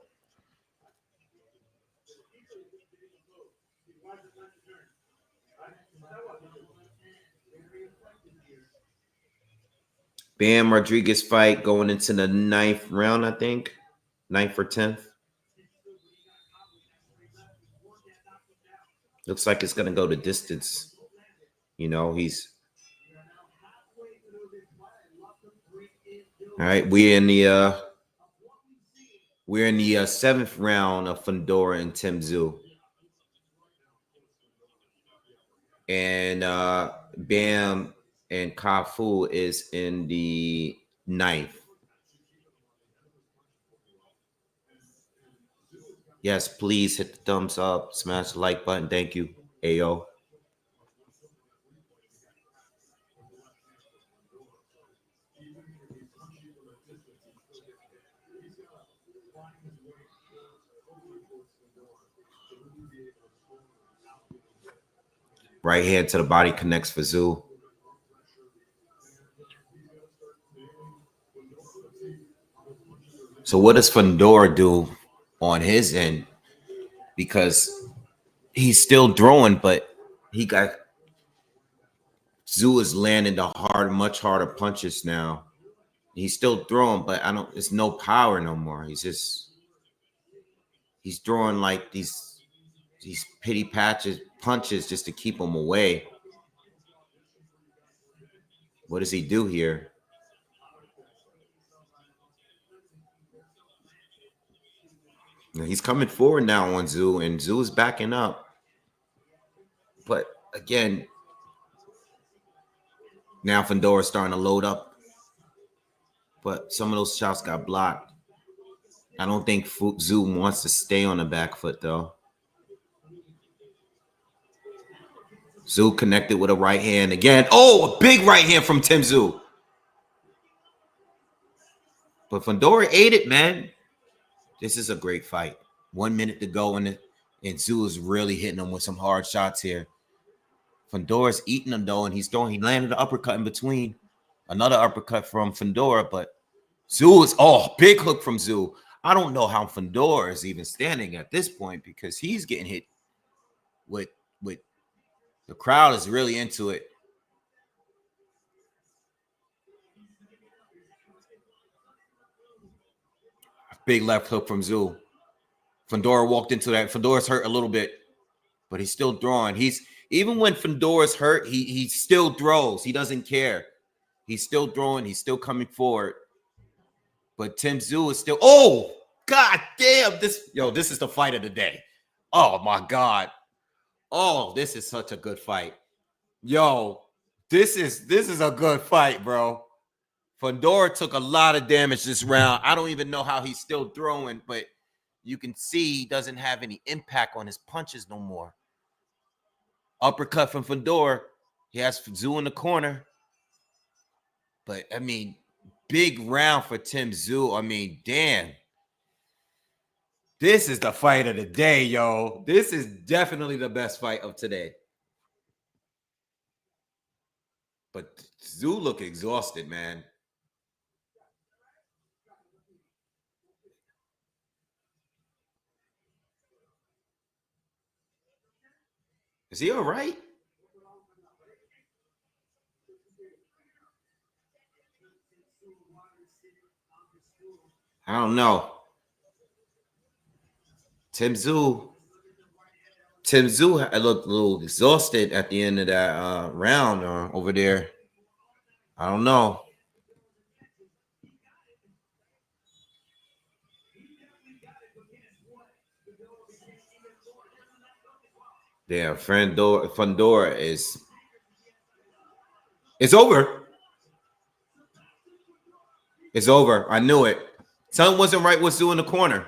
Bam Rodriguez fight going into the 9th round, I think. 9th or 10th. Looks like it's going to go the distance. You know, he's all right. We're in the seventh round of Fondora and Tim Tszyu. And Bam and Cafu is in the ninth. Yes, please hit the thumbs up, smash the like button. Thank you, Ayo. Right hand to the body connects for Tszyu. So what does Fondora do on his end? Because he's still throwing, but he got Tszyu is landing the much harder punches now. He's still throwing, but it's no power no more. He's throwing like these pity punches just to keep him away. What does he do here? He's coming forward now on Tszyu, and Tszyu is backing up. But again, now Fondora's starting to load up. But some of those shots got blocked. I don't think Tszyu wants to stay on the back foot, though. Tszyu connected with a right hand again. Oh, a big right hand from Tim Tszyu. But Fondora ate it, man. This is a great fight. 1 minute to go, and Tszyu is really hitting him with some hard shots here. Fondora's eating him, though, and he's throwing. He landed an uppercut in between. Another uppercut from Fondora, but Tszyu is, big hook from Tszyu. I don't know how Fondora is even standing at this point because he's getting hit with the crowd is really into it. Big left hook from Tszyu. Fondora walked into that. Fondora's hurt a little bit, but he's still throwing. Even when Fondora's hurt, he still throws. He doesn't care. He's still throwing. He's still coming forward. But Tim Tszyu is still. Oh, God damn! This is the fight of the day. Oh my God. Oh, this is such a good fight. Yo, this is a good fight, bro. Fondora took a lot of damage this round. I don't even know how he's still throwing, but you can see he doesn't have any impact on his punches no more. Uppercut from Fondora. He has Tszyu in the corner. But, I mean, big round for Tim Tszyu. I mean, damn. This is the fight of the day, yo. This is definitely the best fight of today. But Tszyu look exhausted, man. Is he all right? I don't know. Tim Tszyu looked a little exhausted at the end of that round over there. I don't know. Damn, Fondora is. It's over. It's over. I knew it. Something wasn't right with Tszyu in the corner.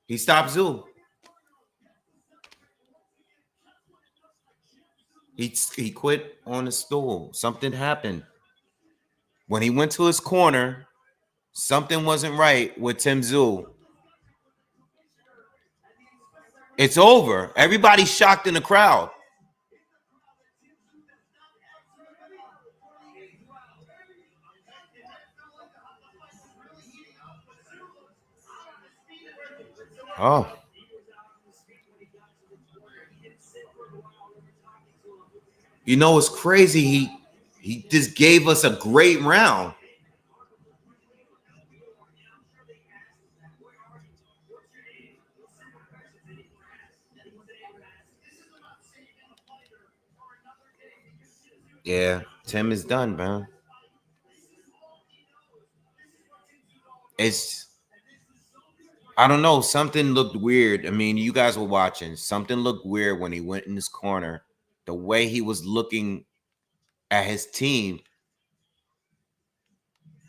He stopped Tszyu. He quit on the stool. Something happened. When he went to his corner, something wasn't right with Tim Tszyu. It's over. Everybody's shocked in the crowd. Oh. You know, it's crazy. He just gave us a great round. Yeah, Tim is done, man. I don't know. Something looked weird. I mean, you guys were watching. Something looked weird when he went in his corner. The way he was looking at his team.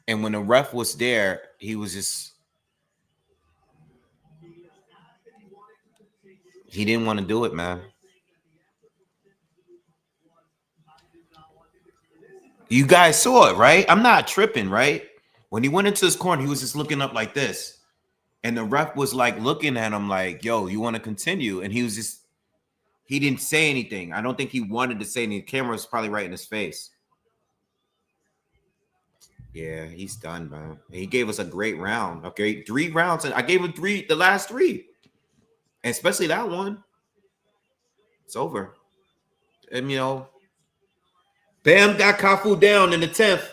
And when the ref was there, he was just, he didn't want to do it, man. You guys saw it, right? I'm not tripping, right? When he went into his corner, he was just looking up like this. And the ref was like looking at him like, yo, you want to continue? And he was just, he didn't say anything. I don't think he wanted to say anything. The camera was probably right in his face. Yeah, he's done, man. He gave us a great round. Okay, 3 rounds. And I gave him 3, the last 3. And especially that one. It's over. And, you know, Bam got Cafu down in the 10th.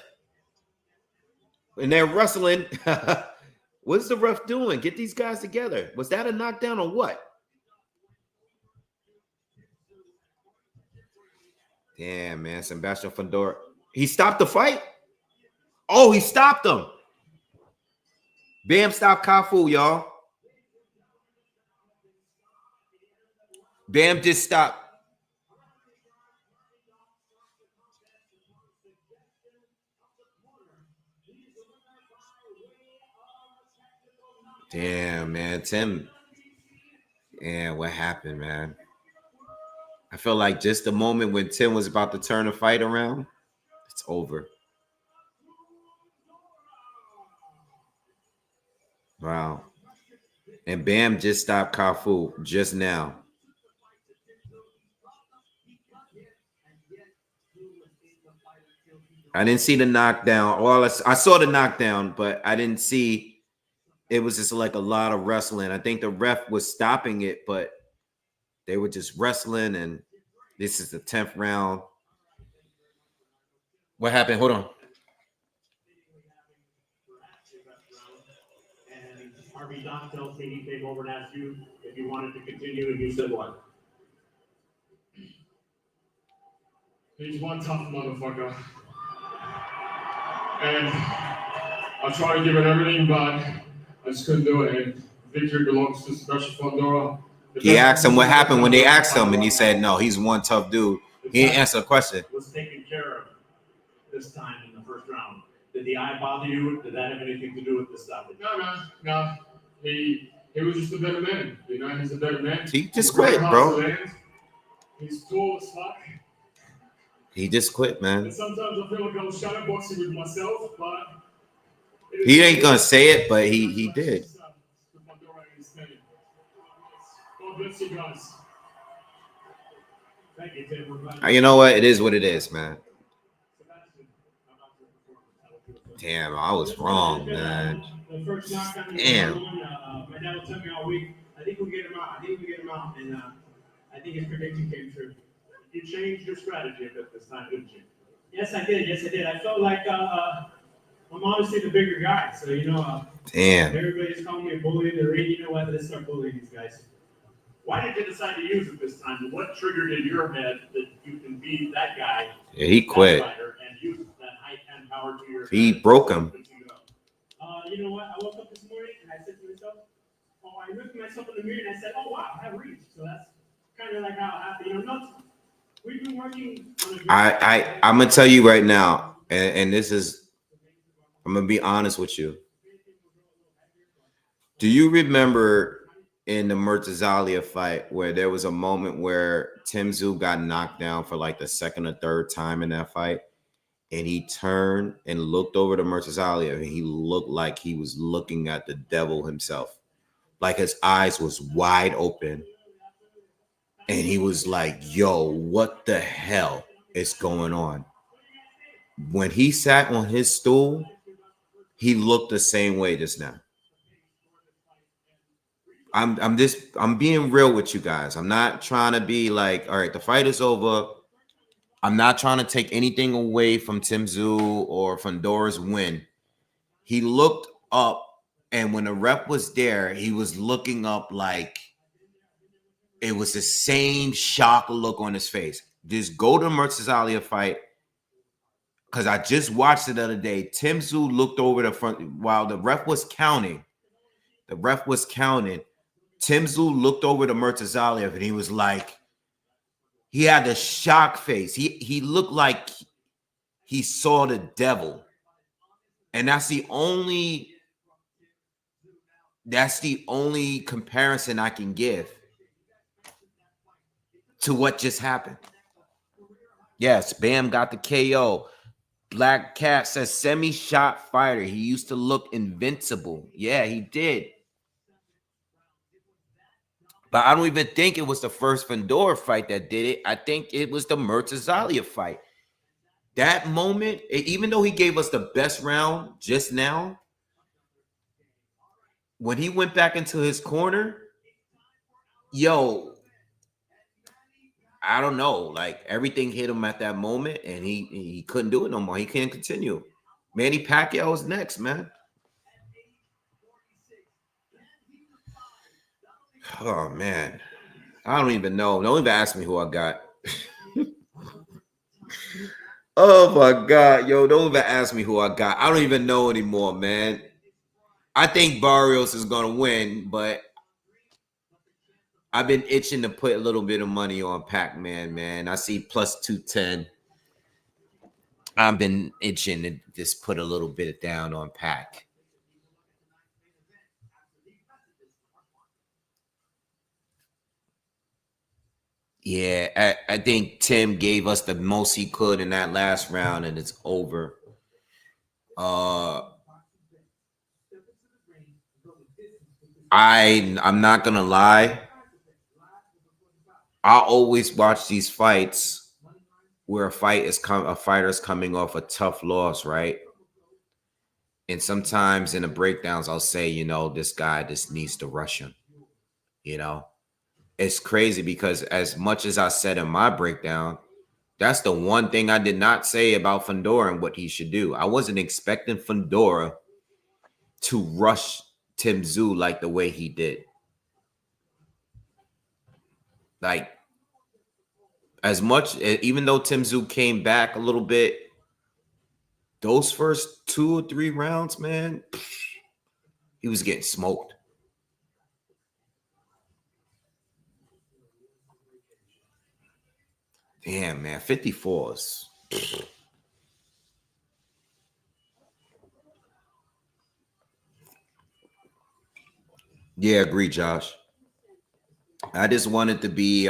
And they're wrestling. What's the ref doing? Get these guys together. Was that a knockdown or what? Damn, man. Sebastian Fondora. He stopped the fight? Oh, he stopped him. Bam stopped Cafu, y'all. Bam just stopped. Damn, man. Tim. Yeah, what happened, man? I feel like just the moment when Tim was about to turn the fight around, it's over. Wow. And Bam just stopped Cafu just now. I didn't see the knockdown. Well, I saw the knockdown, but I didn't see. It was just like a lot of wrestling. I think the ref was stopping it, but they were just wrestling, and this is the 10th round. What happened? Hold on. And Harvey Doctel, he came over and asked you if you wanted to continue, and you said what? He's one tough motherfucker. And I tried to give it everything, but I just couldn't do it. And victory belongs to Special Fondora. He asked him what happened when they asked him, and he said, no, he's one tough dude. He didn't answer the question. Was taken care of this time in the first round. Did the eye bother you? Did that have anything to do with the stoppage? No. He was just a better man. You know, he's a better man. He just quit, bro. He's tall as fuck. He just quit, man. And sometimes I feel like I'm shadowboxing with myself, but he ain't gonna say it, but he did. God bless you guys. Thank you, Tim. You know what? It is what it is, man. Damn, I was wrong, man. The first knockdown. Damn. My dad was telling me all week. I think we'll get him out. And I think his prediction came true. You changed your strategy a bit this time, didn't you? Yes, I did. I felt like I'm obviously the bigger guy, so Damn. everybody's calling me a bully in the ring. You know what? Let's start bullying these guys. Why did you decide to use it this time? What triggered in your head that you can beat that guy? Yeah, he quit. And use that height and power to your He broke him. You know what? I woke up this morning and I said to myself, I looked at myself in the mirror and I said, oh wow, I have reach. So that's kind of like how it happened. We've been working on I'm gonna tell you right now, and this is, I'm gonna be honest with you. Do you remember in the Murtazalia fight where there was a moment where Tim Tszyu got knocked down for like the second or third time in that fight, and he turned and looked over to Murtazalia, and he looked like he was looking at the devil himself, like his eyes was wide open. And he was like, yo, what the hell is going on? When he sat on his stool, he looked the same way just now. I'm being real with you guys. I'm not trying to be like, all right, the fight is over. I'm not trying to take anything away from Tim Tszyu or Fondora's win. He looked up, and when the rep was there, he was looking up like, it was the same shock look on his face. Just go to Murtazalia fight because I just watched it the other day. Tim Tszyu looked over the front while the ref was counting. The ref was counting. Tim Tszyu looked over to Murtazaliev and he was like, he had a shock face. He looked like he saw the devil. And that's the only comparison I can give to what just happened. Yes, Bam got the KO. Black Cat says semi-shot fighter. He used to look invincible. Yeah, he did. But I don't even think it was the first Fondora fight that did it. I think it was the Murtazaliev fight. That moment, even though he gave us the best round just now, when he went back into his corner, yo, I don't know. Like, everything hit him at that moment, and he couldn't do it no more. He can't continue. Manny Pacquiao is next, man. Oh, man. I don't even know. Don't even ask me who I got. Oh, my God. Yo, don't even ask me who I got. I don't even know anymore, man. I think Barrios is going to win, but I've been itching to put a little bit of money on Pac-Man, man. I see plus 210. I've been itching to just put a little bit down on Pac. Yeah, I think Tim gave us the most he could in that last round, and it's over. I'm not gonna lie. I always watch these fights where a fighter's coming off a tough loss, right? And sometimes in the breakdowns, I'll say, you know, this guy just needs to rush him. You know, it's crazy because as much as I said in my breakdown, that's the one thing I did not say about Fondora and what he should do. I wasn't expecting Fondora to rush Tim Tszyu like the way he did. Like, as much, even though Tim Tszyu came back a little bit, those first 2 or 3 rounds, man, he was getting smoked. Damn, man, 54s. Yeah, agree, Josh. I just wanted to be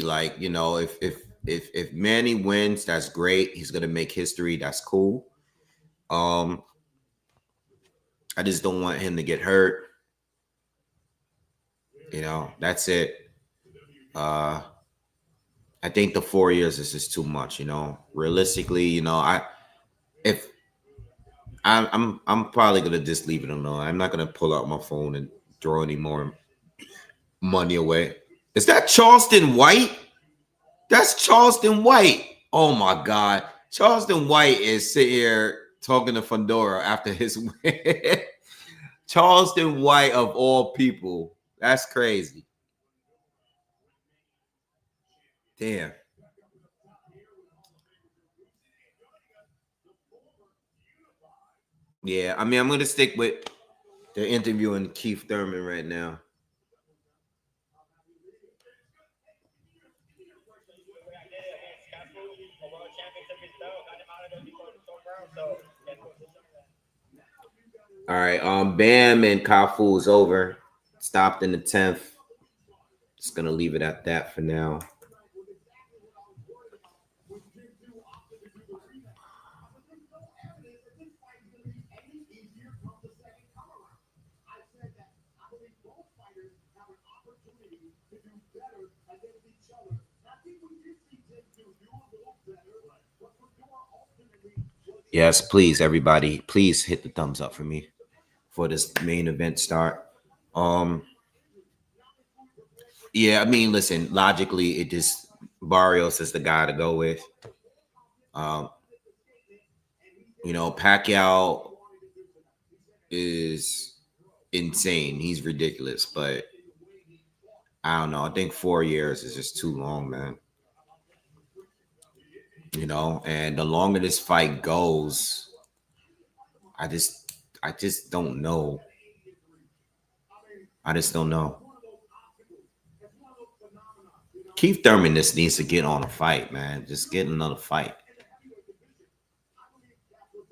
like, you know, if Manny wins, that's great. He's gonna make history. That's cool. I just don't want him to get hurt. You know, that's it. I think the 4 years is just too much. You know, realistically, you know, I'm probably gonna just leave it alone. I'm not gonna pull out my phone and throw any more money away. Is that Charleston White? That's Charleston White. Oh my God. Charleston White is sitting here talking to Fondora after his win. Charleston White of all people. That's crazy. Damn. Yeah, I mean, I'm gonna stick with the interviewing Keith Thurman right now. All right, Bam and Cafu is over. Stopped in the 10th. Just gonna leave it at that for now. Yes, please, everybody, please hit the thumbs up for me for this main event start. Yeah, I mean, listen, logically, it just Barrios is the guy to go with. You know, Pacquiao is insane. He's ridiculous, but I don't know. I think 4 years is just too long, man. You know, and the longer this fight goes, I just don't know. I just don't know. Keith Thurman just needs to get on a fight, man. Just get another fight.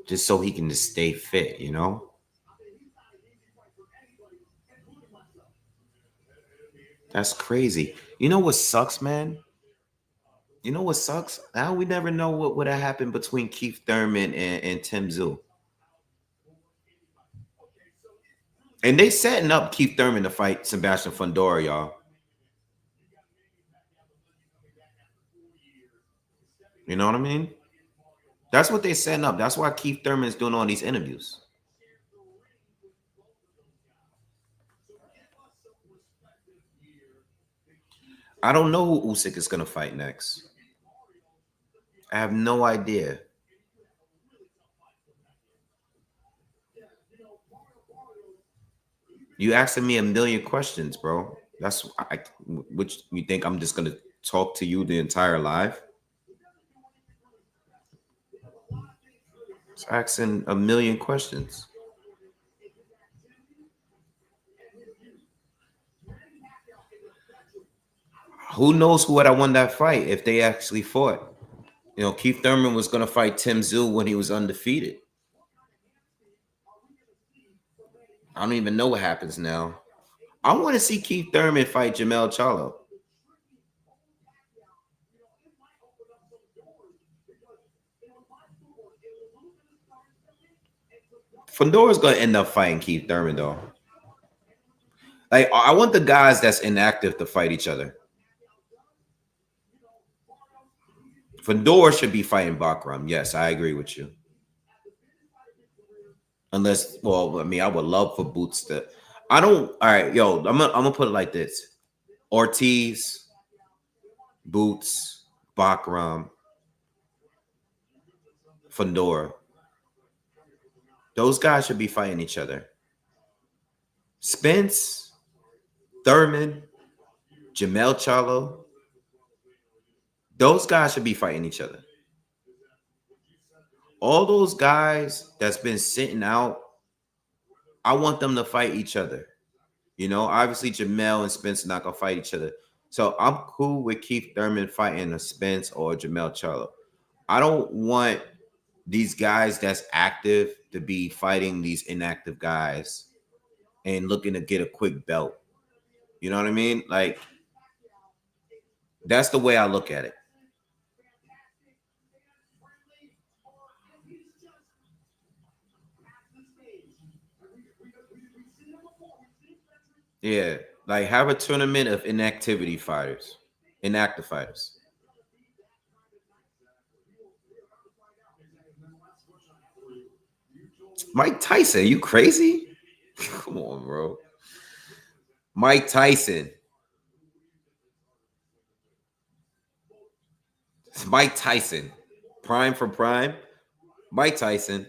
Just so he can just stay fit, you know? That's crazy. You know what sucks, man? You know what sucks? Now we never know what would have happened between Keith Thurman and Tim Tszyu. And they setting up Keith Thurman to fight Sebastian Fondora, y'all. You know what I mean? That's what they're setting up. That's why Keith Thurman is doing all these interviews. I don't know who Usyk is going to fight next. I have no idea. You asking me a million questions, bro. That's which you think I'm just going to talk to you the entire live? It's asking a million questions. Who knows who would have won that fight if they actually fought? You know, Keith Thurman was going to fight Tim Tszyu when he was undefeated. I don't even know what happens now. I want to see Keith Thurman fight Jermell Charlo. Fondora's going to end up fighting Keith Thurman, though. Like, I want the guys that's inactive to fight each other. Fondora should be fighting Bakram. Yes, I agree with you. Unless, well, I mean, I would love for Boots to. I don't. All right, yo, I'm gonna put it like this: Ortiz, Boots, Bakram, Fondora. Those guys should be fighting each other. Spence, Thurman, Jermell Charlo. Those guys should be fighting each other. All those guys that's been sitting out, I want them to fight each other. You know, obviously Jermell and Spence are not going to fight each other. So I'm cool with Keith Thurman fighting a Spence or Jermell Charlo. I don't want these guys that's active to be fighting these inactive guys and looking to get a quick belt. You know what I mean? Like, that's the way I look at it. Yeah, like have a tournament of inactive fighters. Mike Tyson, you crazy? Come on, bro. Mike Tyson. It's Mike Tyson. Prime for prime. Mike Tyson.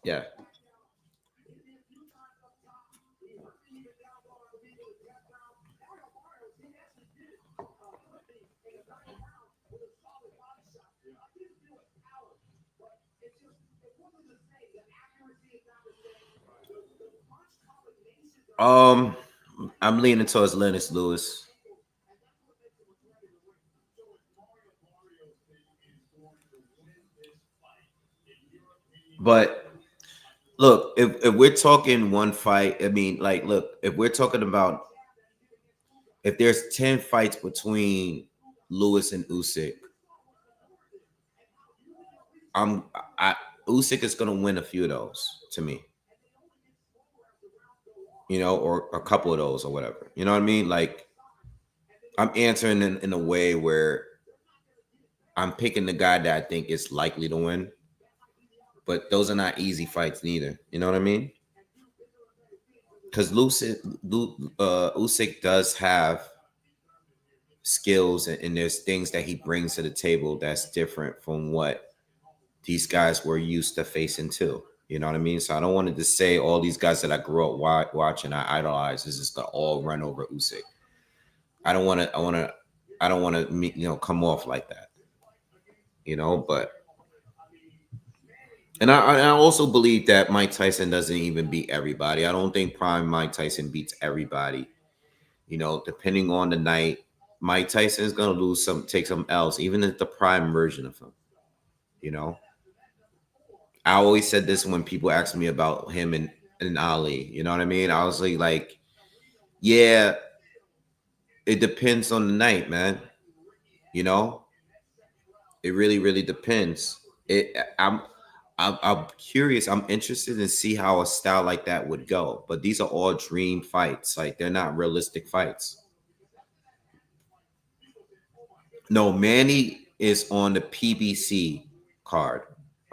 Yeah. I'm leaning towards Lennox Lewis. But look, if we're talking one fight, I mean, like, look, if we're talking about if there's 10 fights between Lewis and Usyk, Usyk is gonna win a few of those to me. You know, or a couple of those or whatever. You know what I mean? Like, I'm answering in a way where I'm picking the guy that I think is likely to win. But those are not easy fights neither. You know what I mean? Because Usyk does have skills and there's things that he brings to the table that's different from what these guys were used to facing too. You know what I mean? So I don't want to just say all these guys that I grew up watching, I idolize, is just going to all run over Usyk. I don't want to come off like that, but and I also believe that Mike Tyson doesn't even beat everybody. I don't think prime Mike Tyson beats everybody. Depending on the night, Mike Tyson is gonna take some L's, even at the prime version of him. I always said this when people asked me about him and Ali. You know what I mean? I was like, yeah, it depends on the night, man. It really, really depends. I'm curious. I'm interested in see how a style like that would go. But these are all dream fights. Like, they're not realistic fights. No, Manny is on the PBC card.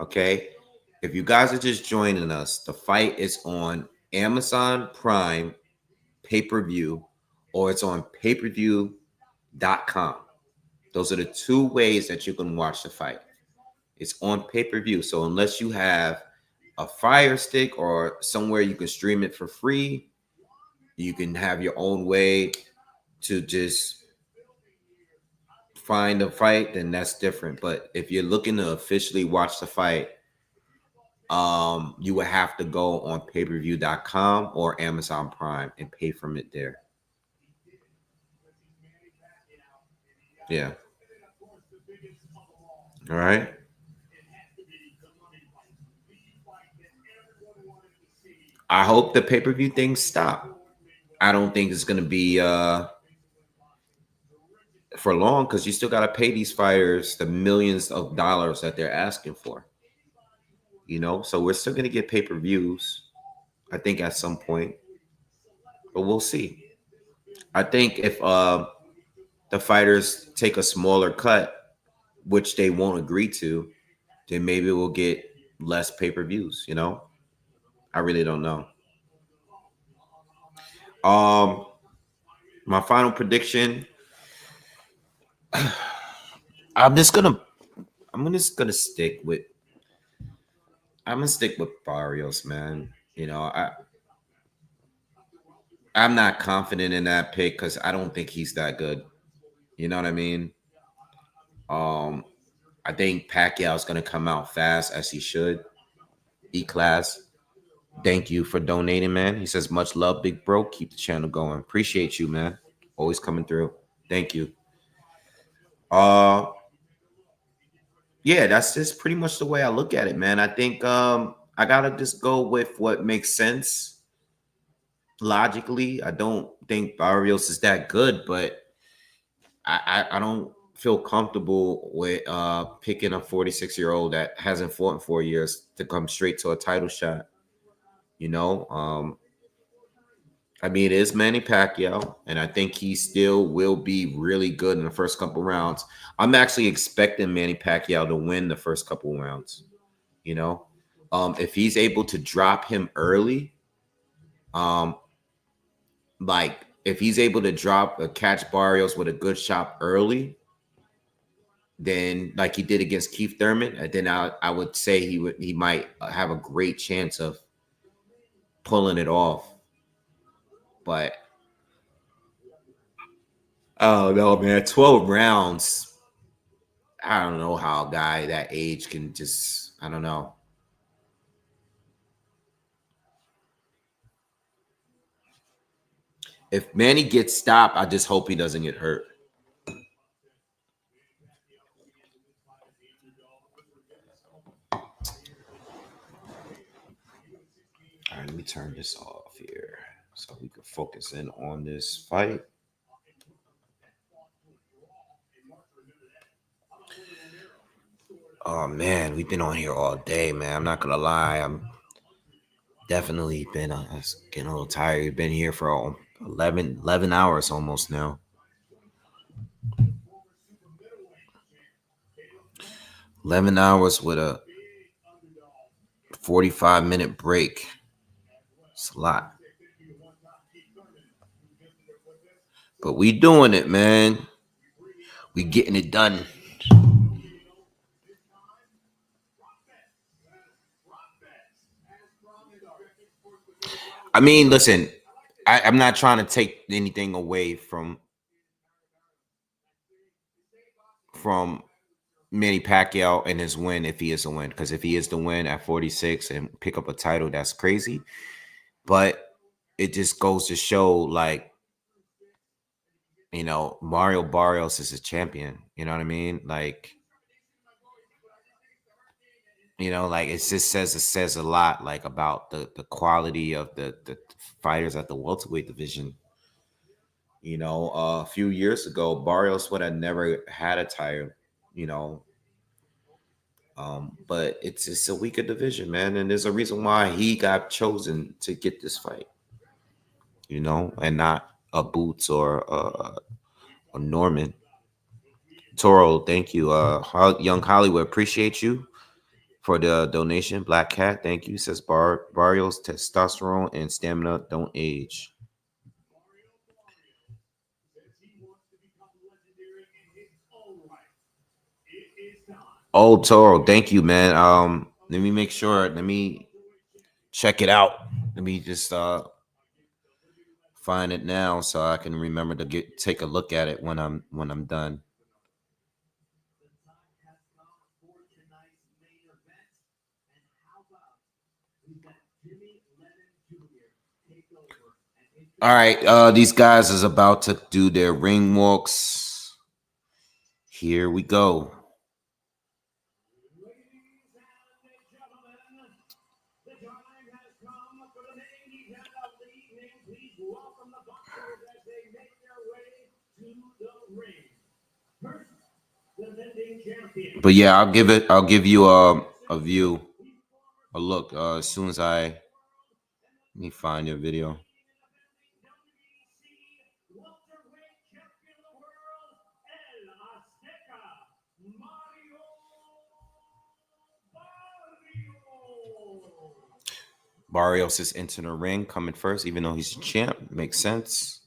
Okay. If you guys are just joining us, the fight is on Amazon Prime pay-per-view, or it's on pay-per-view.com. Those are the two ways that you can watch the fight. It's on pay-per-view. So unless you have a Fire Stick or somewhere you can stream it for free, you can have your own way to just find a fight, then that's different. But if you're looking to officially watch the fight, you would have to go on pay-per-view.com or Amazon Prime and pay from it there. Yeah. All right. I hope the pay-per-view things stop. I don't think it's going to be for long, because you still got to pay these fighters the millions of dollars that they're asking for. So we're still going to get pay-per-views, I think, at some point. But we'll see. I think if the fighters take a smaller cut, which they won't agree to, then maybe we'll get less pay-per-views, I really don't know. My final prediction, I'm just gonna stick with Barrios, man. I'm not confident in that pick because I don't think he's that good. You know what I mean? I think Pacquiao is gonna come out fast, as he should. E-Class, thank you for donating, man. He says, much love, big bro. Keep the channel going. Appreciate you, man. Always coming through. Thank you. Yeah, that's just pretty much the way I look at it, man. I think I gotta just go with what makes sense logically. I don't think Barrios is that good, but I don't feel comfortable with picking a 46-year-old that hasn't fought in 4 years to come straight to a title shot. I mean, it is Manny Pacquiao, and I think he still will be really good in the first couple rounds. I'm actually expecting Manny Pacquiao to win the first couple rounds. If he's able to drop him early, like if he's able to catch Barrios with a good shot early, then like he did against Keith Thurman, then I would say he might have a great chance of pulling it off. But oh no, man, 12 rounds. I don't know how a guy that age can just, I don't know. If Manny gets stopped, I just hope he doesn't get hurt. All right, let me turn this off here so we can focus in on this fight. Oh man, we've been on here all day, man. I'm not gonna lie, I'm definitely been getting a little tired. We've been here for 11 hours almost now. $11 hours with a 45-minute break. It's a lot. But we doing it, man. We getting it done. I mean, listen, I'm not trying to take anything away from from Manny Pacquiao and his win if he is a win. Because if he is the win at 46 and pick up a title, that's crazy. But it just goes to show, like, you know, Mario Barrios is a champion. You know what I mean? Like, you know, like it just says a lot, like, about the quality of the fighters at the welterweight division. You know, a few years ago, Barrios would have never had a title. You know, but it's a weaker division, man, and there's a reason why he got chosen to get this fight. You know, and not a Boots or a Norman. Toro, thank you. Young Hollywood, appreciate you for the donation. Black Cat, thank you. Says Barrios, testosterone and stamina don't age. Oh, Toro, thank you, man. Let me make sure. Let me check it out. Let me just find it now so I can remember to take a look at it when I'm done. All right, these guys is about to do their ring walks. Here we go. But yeah, I'll give you a view, a look as soon as let me find your video. Barrios is entering the ring, coming first, even though he's a champ. Makes sense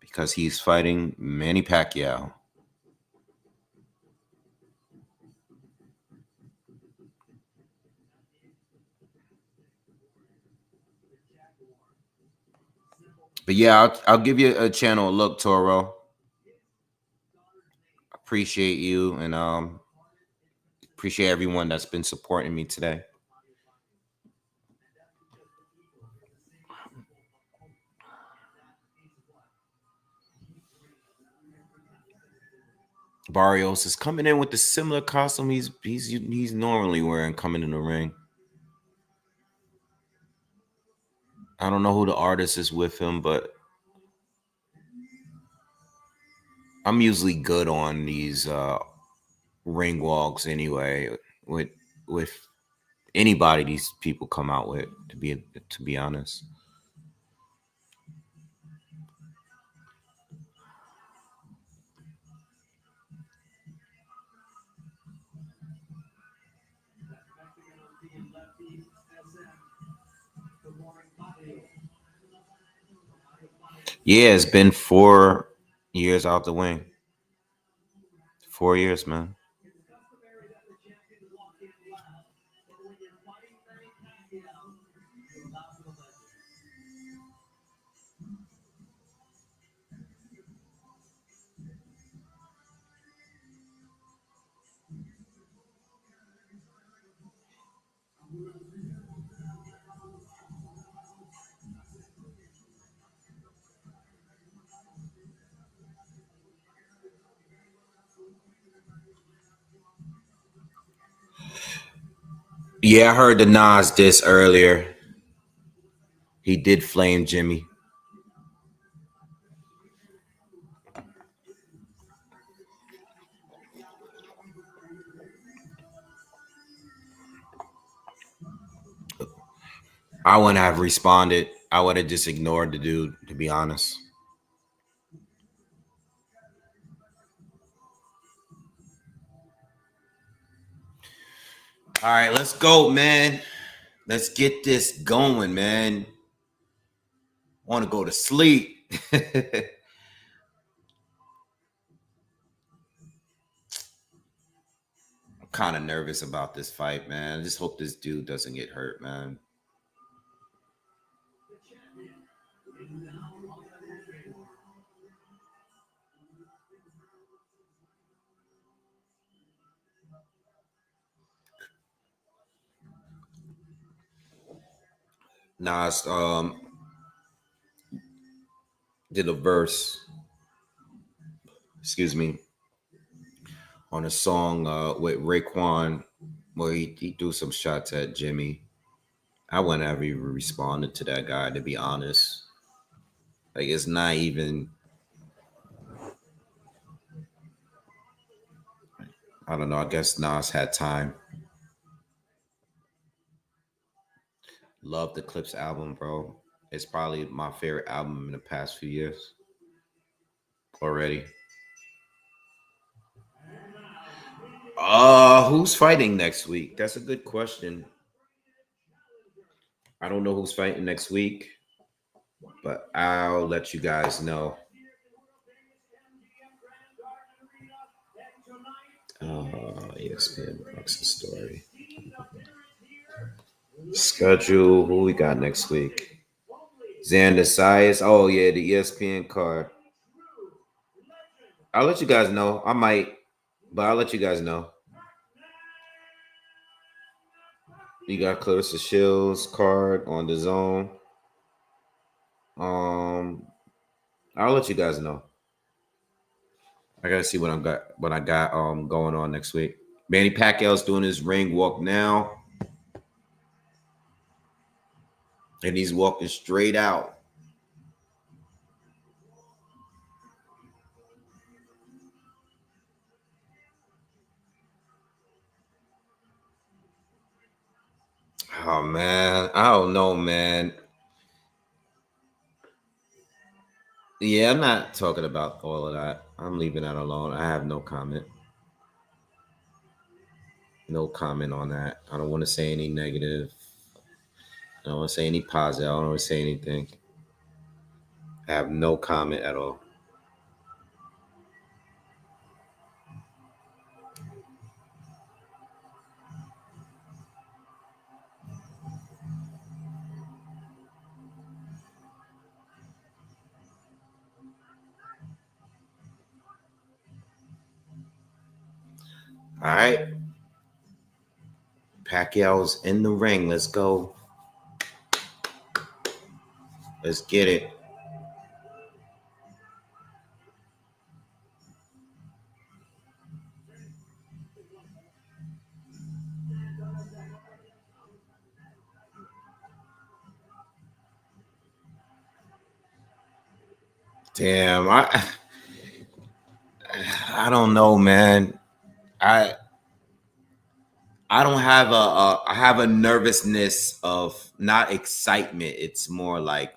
because he's fighting Manny Pacquiao. But yeah, I'll give you a channel look, Toro. Appreciate you, and appreciate everyone that's been supporting me today. Barrios is coming in with the similar costume he's normally wearing coming in the ring. I don't know who the artist is with him, but I'm usually good on these ring walks anyway. With anybody these people come out with, to be honest. Yeah, it's been 4 years out the wing. 4 years, man. Yeah, I heard the Nas diss earlier. He did flame Jimmy. I wouldn't have responded. I would have just ignored the dude, to be honest. All right, let's go, man. Let's get this going, man. I want to go to sleep. I'm kind of nervous about this fight, man. I just hope this dude doesn't get hurt, man. Nas did a verse, excuse me, on a song with Raekwon where he threw some shots at Jimmy. I wouldn't have even responded to that guy, to be honest. Like, it's not even, I don't know. I guess Nas had time. Love the Clips album, bro. It's probably my favorite album in the past few years already. Who's fighting next week? That's a good question. I don't know who's fighting next week, but I'll let you guys know. ESPN boxing story. Schedule. Who we got next week? Xander Sias. Oh yeah, the ESPN card. I'll let you guys know. I might, but I'll let you guys know. You got Clarissa Shields card on the zone. I'll let you guys know. I gotta see what I got going on next week. Manny Pacquiao's doing his ring walk now. And he's walking straight out. Oh man, I don't know, man. Yeah, I'm not talking about all of that. I'm leaving that alone. I have no comment. No comment on that. I don't want to say any negative. I don't want to say any positive. I don't want to say anything. I have no comment at all. All right. Pacquiao's in the ring. Let's go. Let's get it. Damn, I don't know, man. I don't have I have a nervousness of not excitement. It's more like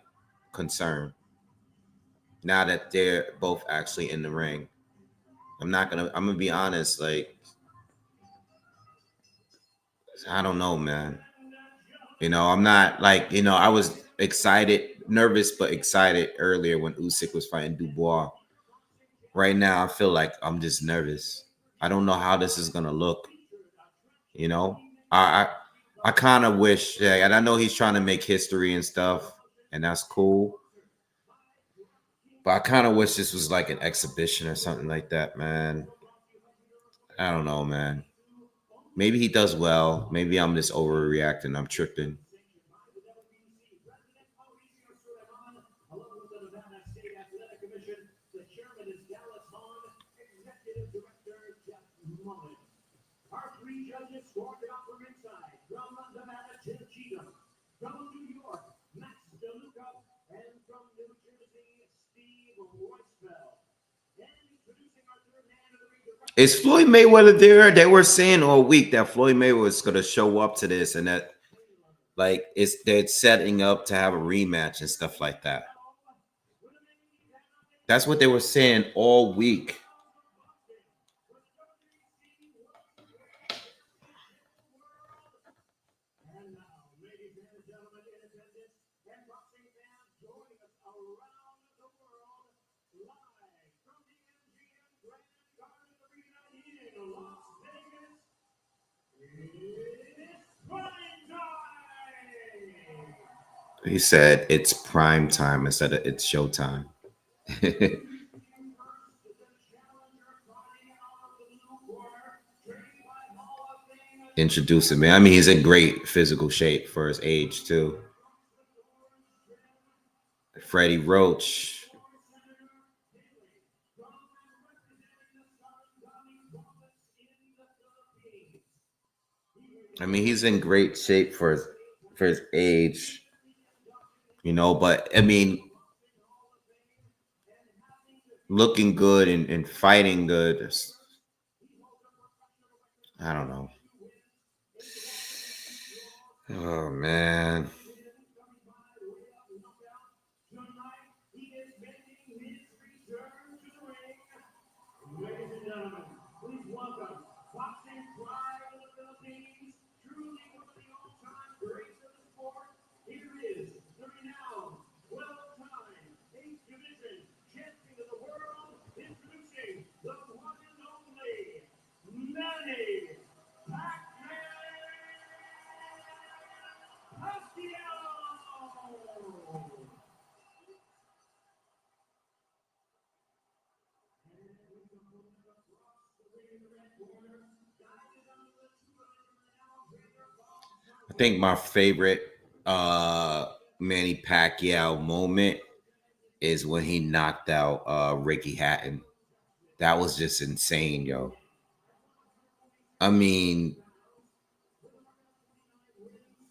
concern. Now that they're both actually in the ring, I'm gonna be honest. Like, I don't know, man. I'm not like, I was nervous, but excited earlier when Usyk was fighting Dubois. Right now, I feel like I'm just nervous. I don't know how this is gonna look. I kind of wish, yeah, and I know he's trying to make history and stuff, and that's cool. But I kind of wish this was like an exhibition or something like that, man. I don't know, man. Maybe he does well. Maybe I'm just overreacting. I'm tripping. Is Floyd Mayweather there? They were saying all week that Floyd Mayweather was going to show up to this, and that like they're setting up to have a rematch and stuff like that. That's what they were saying all week. He said it's prime time instead of it's showtime. Introduce him, man. I mean, he's in great physical shape for his age, too. Freddie Roach. I mean, he's in great shape for his age, you know, but I mean, looking good and fighting good. I don't know. Oh man. Ladies and gentlemen, please welcome boxing pride of the Philippines, truly one of the all-time greats of the sport. Here is the renowned 12-time 8th Division champion of the world, introducing the one and only Manny Pacquiao. I think my favorite Manny Pacquiao moment is when he knocked out Ricky Hatton. That was just insane, yo. I mean,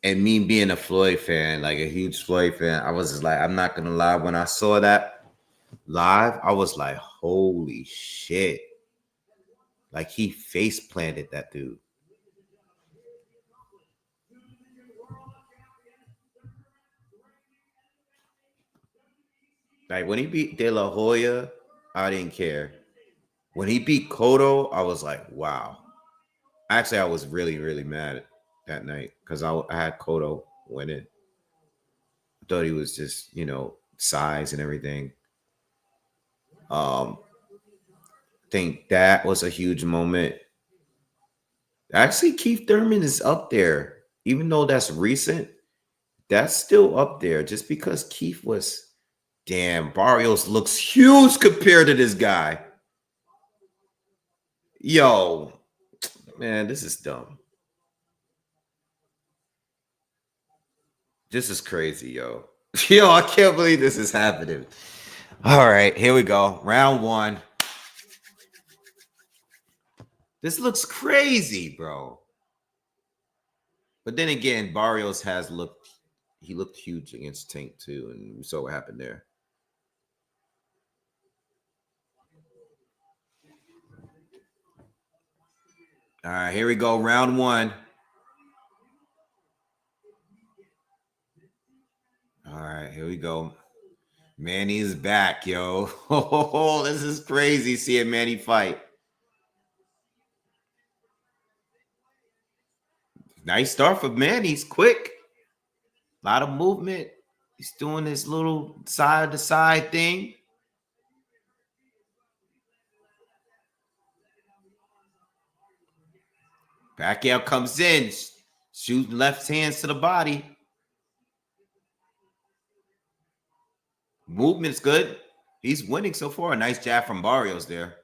and me being a Floyd fan, like a huge Floyd fan, I was just like, I'm not gonna lie, when I saw that live, I was like, holy shit. Like he face planted that dude. Like when he beat De La Hoya, I didn't care. When he beat Cotto, I was like, wow. Actually, I was really, really mad that night because I had Cotto winning. I thought he was just, you know, size and everything. I think that was a huge moment. Actually, Keith Thurman is up there. Even though that's recent, that's still up there. Just because Keith was, damn, Barrios looks huge compared to this guy. Yo, man, this is dumb. This is crazy, yo. Yo, I can't believe this is happening. All right, here we go. Round one. This looks crazy, bro. But then again, Barrios he looked huge against Tank too, and we saw what happened there. All right, here we go. Round one. All right, here we go. Manny's back, yo. Oh, this is crazy seeing Manny fight. Nice start for Manny. He's quick. A lot of movement. He's doing this little side-to-side thing. Pacquiao comes in, shooting left hands to the body. Movement's good. He's winning so far. A nice jab from Barrios there.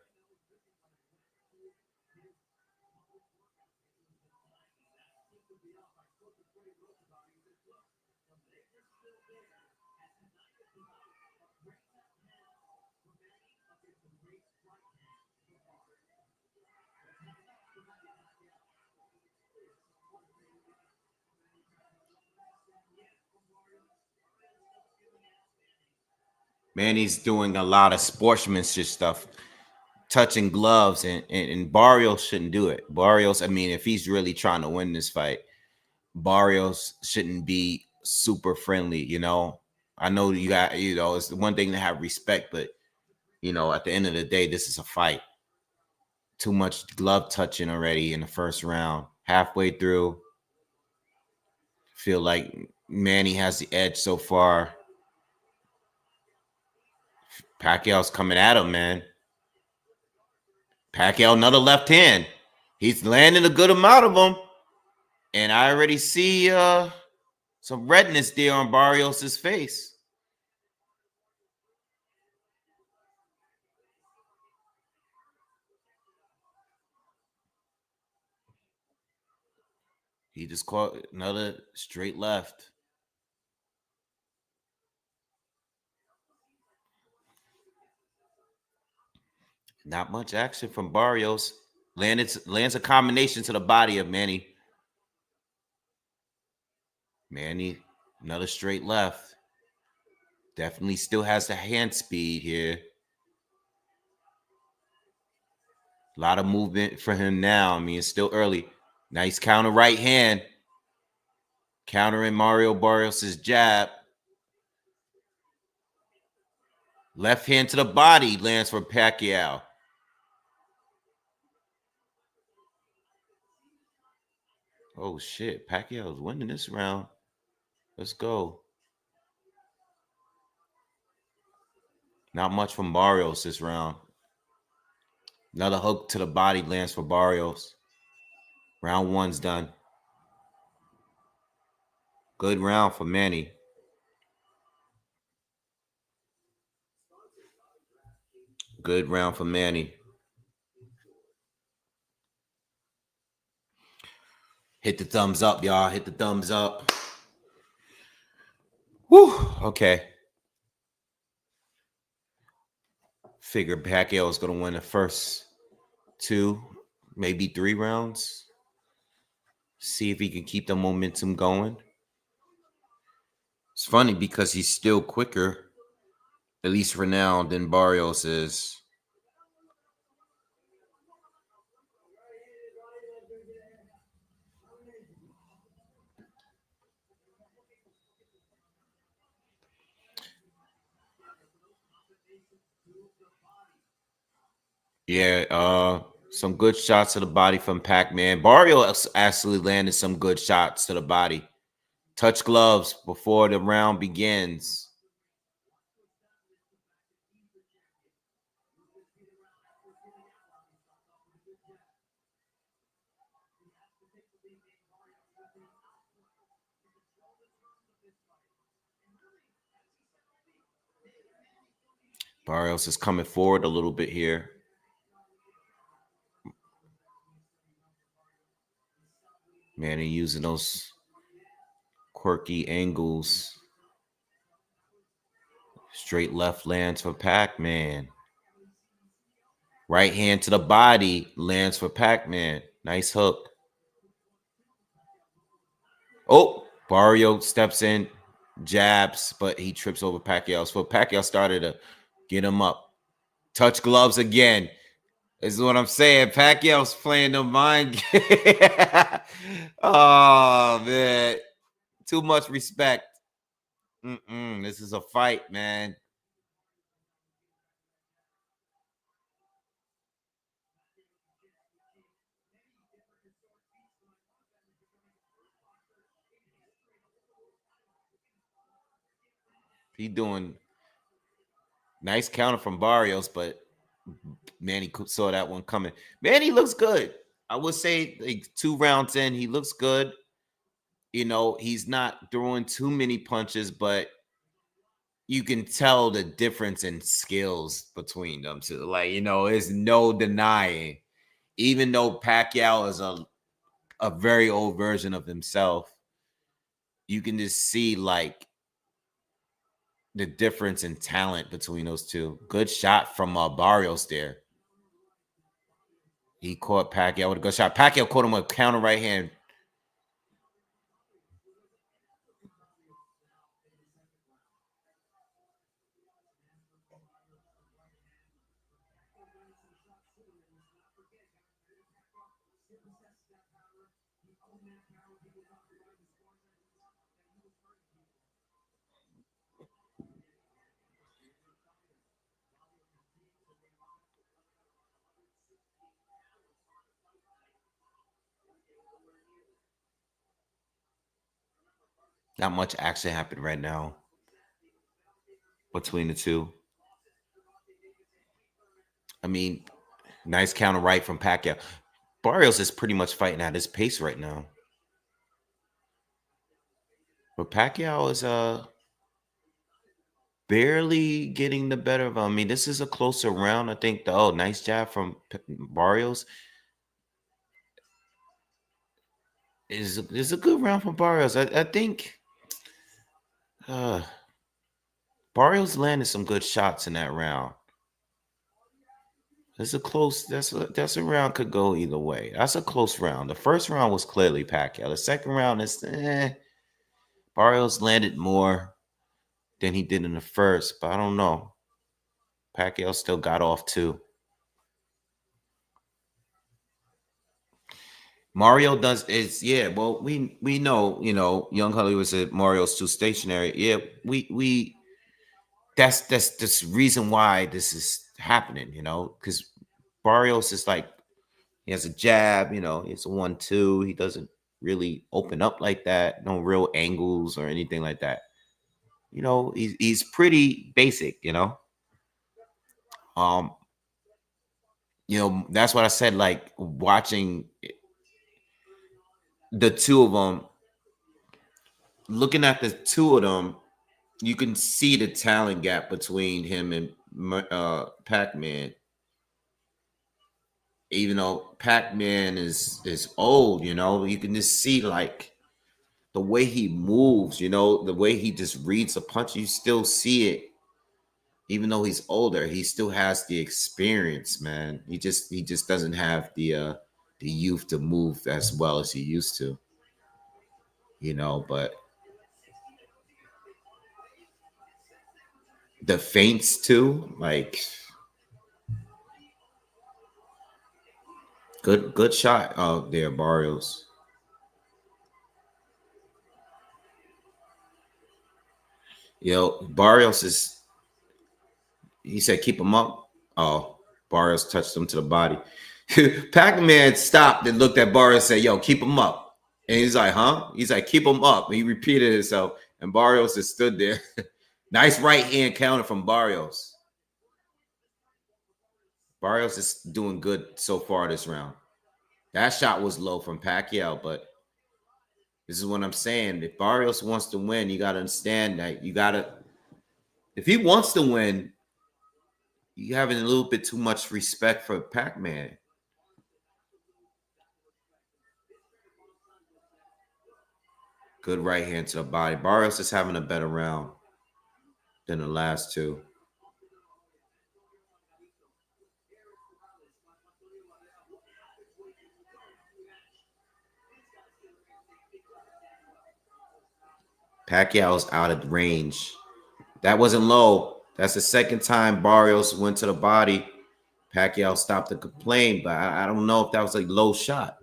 Manny's doing a lot of sportsmanship stuff, touching gloves, and Barrios shouldn't do it. Barrios, I mean, if he's really trying to win this fight, Barrios shouldn't be super friendly, you know. I know you got, you know, it's the one thing to have respect, but you know, at the end of the day, this is a fight. Too much glove touching already in the first round. Halfway through, feel like Manny has the edge so far. Pacquiao's coming at him, man. Pacquiao, another left hand. He's landing a good amount of them. And I already see some redness there on Barrios' face. He just caught another straight left. Not much action from Barrios. Lands a combination to the body of Manny. Manny, another straight left. Definitely still has the hand speed here. A lot of movement for him now. I mean, it's still early. Nice counter right hand. Countering Mario Barrios' jab. Left hand to the body lands for Pacquiao. Oh, shit. Pacquiao's winning this round. Let's go. Not much from Barrios this round. Another hook to the body lands for Barrios. Round one's done. Good round for Manny. Good round for Manny. Hit the thumbs up, y'all. Hit the thumbs up. Whew. Okay. Figure Pacquiao is going to win the first 2, maybe 3 rounds. See if he can keep the momentum going. It's funny because he's still quicker, at least for now, than Barrios is. Yeah, some good shots to the body from Pac-Man. Barrios actually landed some good shots to the body. Touch gloves before the round begins. Barrios is coming forward a little bit here. Manny using those quirky angles. Straight left lands for Pac-Man. Right hand to the body lands for Pac-Man. Nice hook. Oh, Barrio steps in, jabs, but he trips over Pacquiao. So Pacquiao started to get him up. Touch gloves again. This is what I'm saying. Pacquiao's playing the mind game. Oh, man. Too much respect. This is a fight, man. He doing nice counter from Barrios, but Manny saw that one coming. Manny looks good. I would say like 2 rounds in, he looks good. You know, he's not throwing too many punches, but you can tell the difference in skills between them two. Like, you know, there's no denying. Even though Pacquiao is a very old version of himself, you can just see like the difference in talent between those two. Good shot from Barrios there. He caught Pacquiao with a good shot. Pacquiao caught him with a counter right hand. Not much action happened right now between the two. I mean, nice counter right from Pacquiao. Barrios is pretty much fighting at his pace right now. But Pacquiao is barely getting the better of him. I mean, this is a closer round. I think, nice jab from Barrios. Is a good round from Barrios. I think Barrios landed some good shots in that round. It's a close. That's a round could go either way. That's a close round. The first round was clearly Pacquiao. The second round is Barrios landed more than he did in the first, but I don't know. Pacquiao still got off too. Mario does is well, we know, Young Hollywood said Mario's too stationary. Yeah, we that's the reason why this is happening, because Barrios is like he has a jab, it's a 1-2. He doesn't really open up like that, no real angles or anything like that. He's pretty basic, Um, that's what I said, like watching the two of them, looking at the two of them, you can see the talent gap between him and Pac-Man. Even though Pac-Man is old, you can just see like the way he moves, the way he just reads a punch. You still see it, even though he's older. He still has the experience, man. He just doesn't have the youth to move as well as he used to, But the feints too, like good shot out there, Barrios. Barrios he said keep him up. Oh, Barrios touched him to the body. Pac-Man stopped and looked at Barrios and said, yo, keep him up. And he's like, huh? He's like, keep him up. And he repeated himself. And Barrios just stood there. Nice right hand counter from Barrios. Barrios is doing good so far this round. That shot was low from Pacquiao, but this is what I'm saying. If Barrios wants to win, you got to understand that if he wants to win, you having a little bit too much respect for Pac-Man. Good right hand to the body. Barrios is having a better round than the last two. Pacquiao's out of range. That wasn't low. That's the second time Barrios went to the body. Pacquiao stopped to complain, but I don't know if that was a low shot.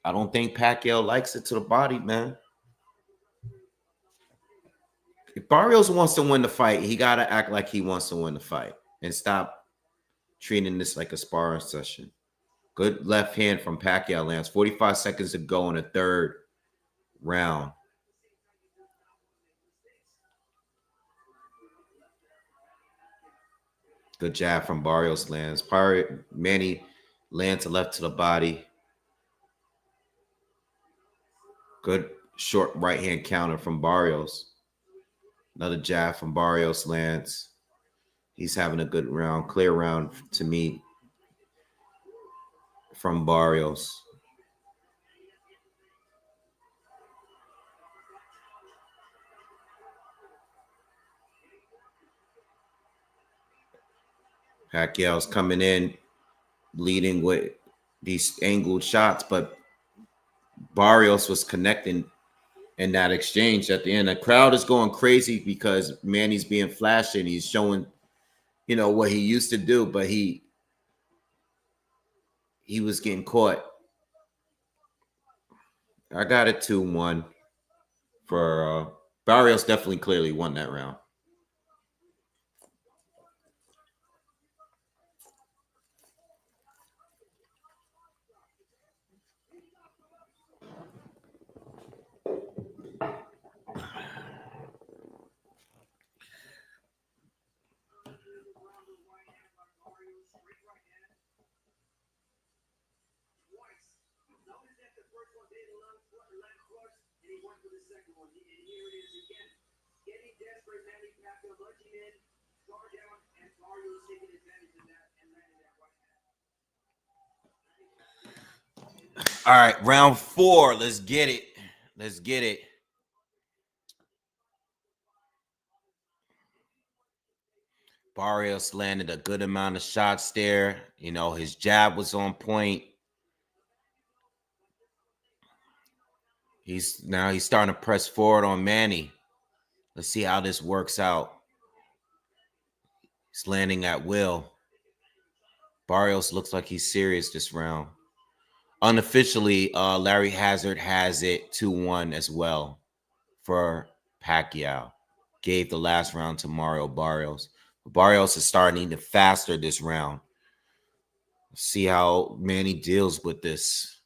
I don't think Pacquiao likes it to the body, man. If Barrios wants to win the fight, he got to act like he wants to win the fight and stop treating this like a sparring session. Good left hand from Pacquiao lands. 45 seconds to go in the third round. Good jab from Barrios lands. Manny lands to left to the body. Good short right hand counter from Barrios. Another jab from Barrios lands. He's having a good round. Clear round to me from Barrios. Pacquiao's coming in, leading with these angled shots, but Barrios was connecting in that exchange at the end. The crowd is going crazy because Manny's being flashy and he's showing, what he used to do, but he was getting caught. I got it 2-1 for Barrios. Definitely clearly won that round. All right, round 4. Let's get it. Let's get it. Barrios landed a good amount of shots there. You know, his jab was on point. He's starting to press forward on Manny. Let's see how this works out. He's landing at will. Barrios looks like he's serious this round. Unofficially, Larry Hazard has it 2-1 as well for Pacquiao. Gave the last round to Mario Barrios. Barrios is starting to faster this round. Let's see how Manny deals with this.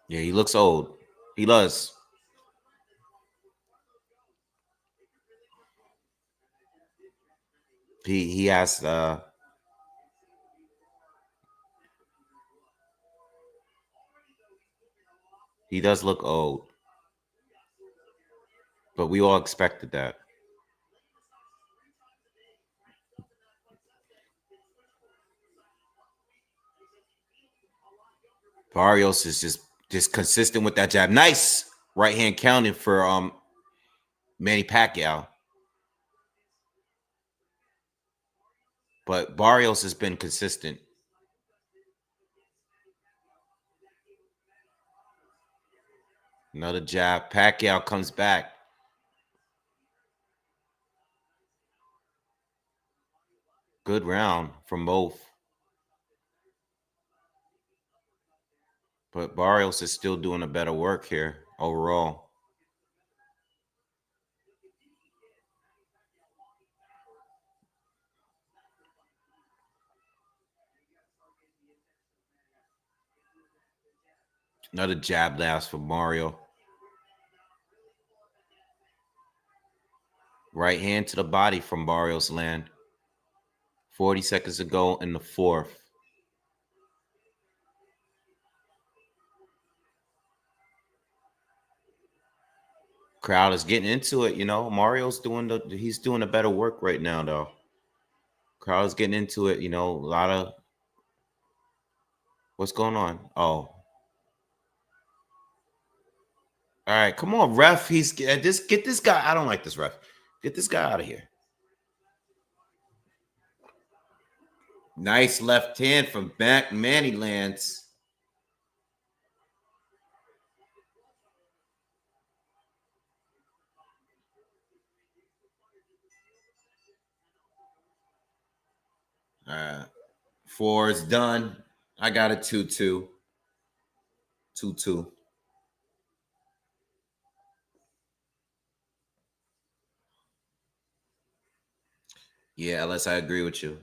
Yeah, he looks old. He does. He has he does look old. But we all expected that. Barrios is just consistent with that jab. Nice right hand counting for Manny Pacquiao. But Barrios has been consistent. Another jab. Pacquiao comes back. Good round from both. But Barrios is still doing a better work here overall. Another jab last for Mario. Right hand to the body from Barrios land. 40 seconds to go in the fourth. Crowd is getting into it, you know. Mario's doing he's doing the better work right now, though. Crowd is getting into it, you know. A lot of what's going on? Oh. All right, come on, ref. He's get this guy. I don't like this ref. Get this guy out of here. Nice left hand from back Manny lands. Four is done. I got a 2-2. 2-2. Yeah, Ellis, I agree with you.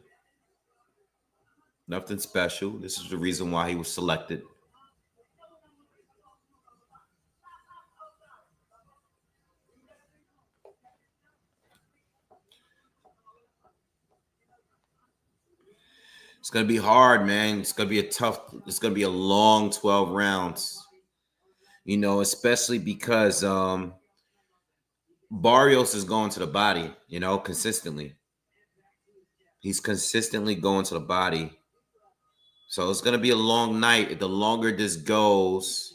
Nothing special. This is the reason why he was selected. It's going to be hard, man. It's going to be it's going to be a long 12 rounds. You know, especially because Barrios is going to the body, you know, consistently. He's consistently going to the body. So it's going to be a long night. The longer this goes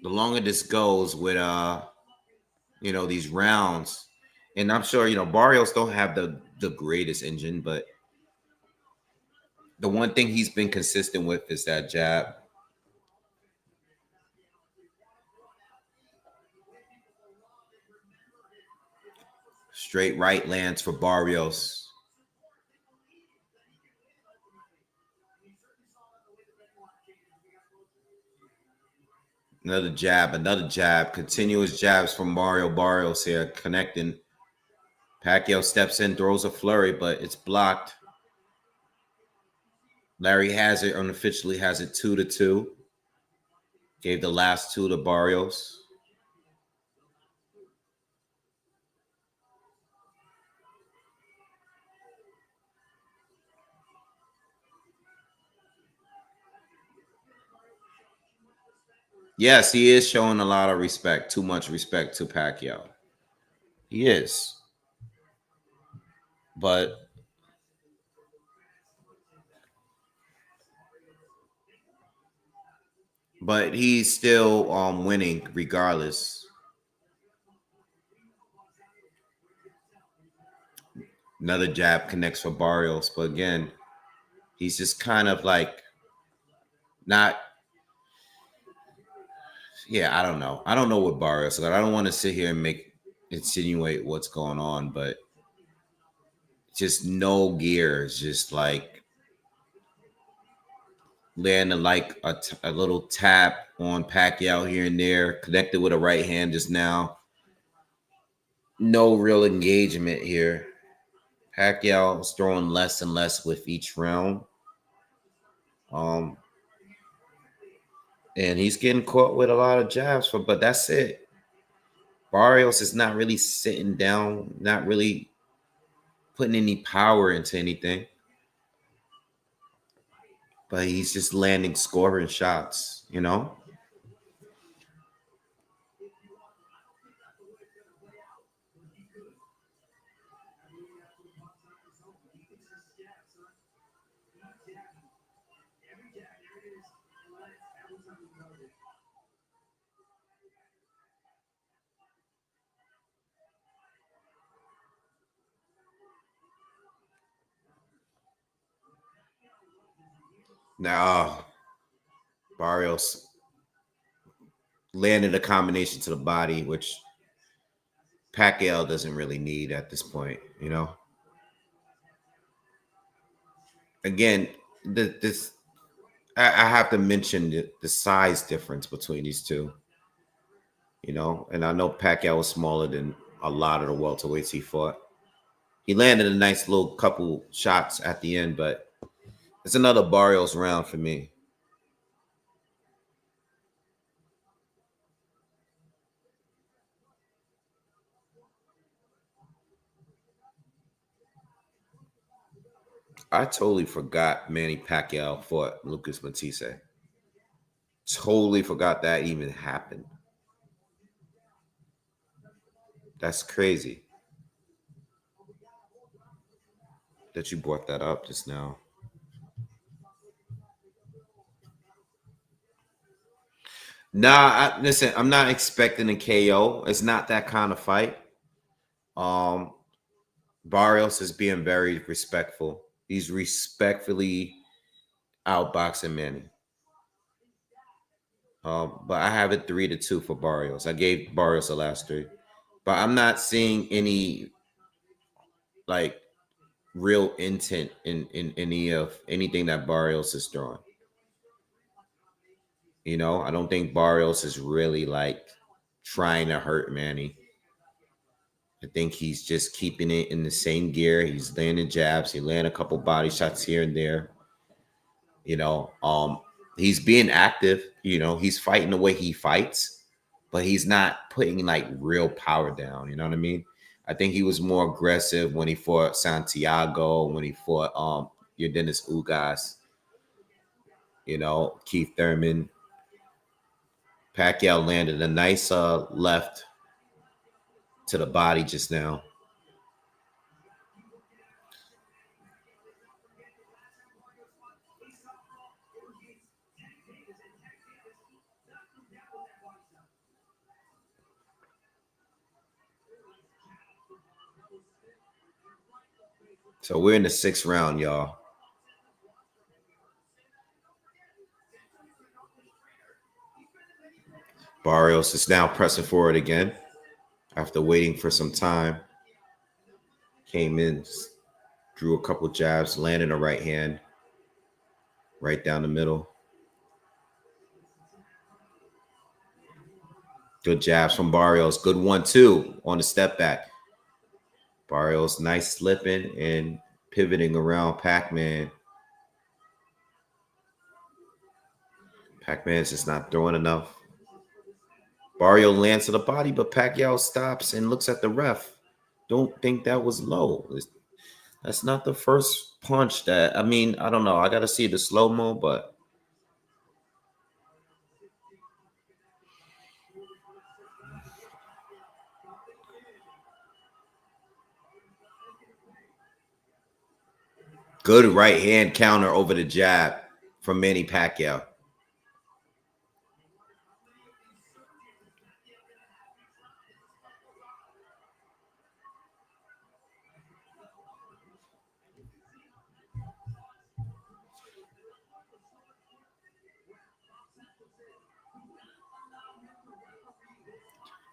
with, you know, these rounds. And I'm sure, you know, Barrios don't have the greatest engine, but the one thing he's been consistent with is that jab. Straight right lands for Barrios. Another jab. Continuous jabs from Mario Barrios here, connecting. Pacquiao steps in, throws a flurry, but it's blocked. Larry Hazard unofficially has it 2-2. Gave the last two to Barrios. Yes, he is showing a lot of respect, too much respect to Pacquiao. He is. But but he's still winning regardless. Another jab connects for Barrios, but again, he's just kind of like not. Yeah, I don't know. I don't know what Barrios. I don't want to sit here and insinuate what's going on, but just no gears, just like landing like a little tap on Pacquiao here and there, connected with a right hand just now. No real engagement here. Pacquiao is throwing less and less with each round. And he's getting caught with a lot of jabs, but that's it. Barrios is not really sitting down, not really putting any power into anything. But he's just landing scoring shots, you know? Now, Barrios landed a combination to the body, which Pacquiao doesn't really need at this point, you know? Again, I have to mention the size difference between these two, you know? And I know Pacquiao was smaller than a lot of the welterweights he fought. He landed a nice little couple shots at the end, but it's another Barrios round for me. I totally forgot Manny Pacquiao fought Lucas Matisse. Totally forgot that even happened. That's crazy that you brought that up just now. Nah, listen, I'm not expecting a KO. It's not that kind of fight. Barrios is being very respectful. He's respectfully outboxing Manny. But I have it 3-2 for Barrios. I gave Barrios the last three, but I'm not seeing any like real intent in any of anything that Barrios is throwing. You know, I don't think Barrios is really like trying to hurt Manny. I think he's just keeping it in the same gear. He's landing jabs. He landed a couple body shots here and there. You know, he's being active. You know, he's fighting the way he fights, but he's not putting like real power down. You know what I mean? I think he was more aggressive when he fought Santiago, when he fought your Dennis Ugas, you know, Keith Thurman. Pacquiao landed a nice left to the body just now. So we're in the 6th round, y'all. Barrios is now pressing forward again after waiting for some time. Came in, drew a couple jabs, landed a right hand right down the middle. Good jabs from Barrios. Good 1-2 on the step back. Barrios nice slipping and pivoting around Pac-Man. Pac-Man's just not throwing enough. Barrios lands to the body, but Pacquiao stops and looks at the ref. Don't think that was low. That's not the first punch that, I mean, I don't know. I got to see the slow-mo, but good right hand counter over the jab from Manny Pacquiao.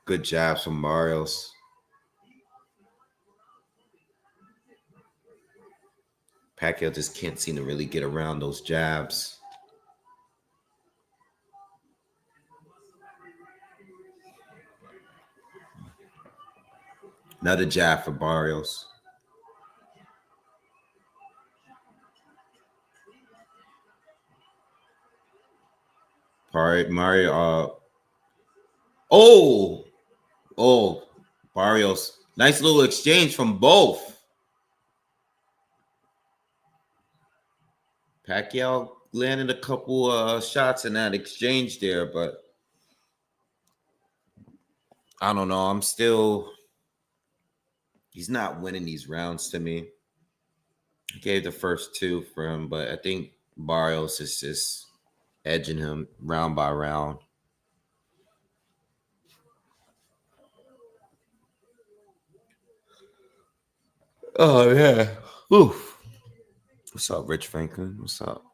Good jabs from Barrios. Pacquiao just can't seem to really get around those jabs. Another jab for Barrios. Mario. Barrios. Nice little exchange from both. Pacquiao landed a couple shots in that exchange there, but I don't know. He's not winning these rounds to me. I gave the first two for him, but I think Barrios is just edging him round by round. Oh, yeah. Oof. What's up, Rich Franklin? What's up?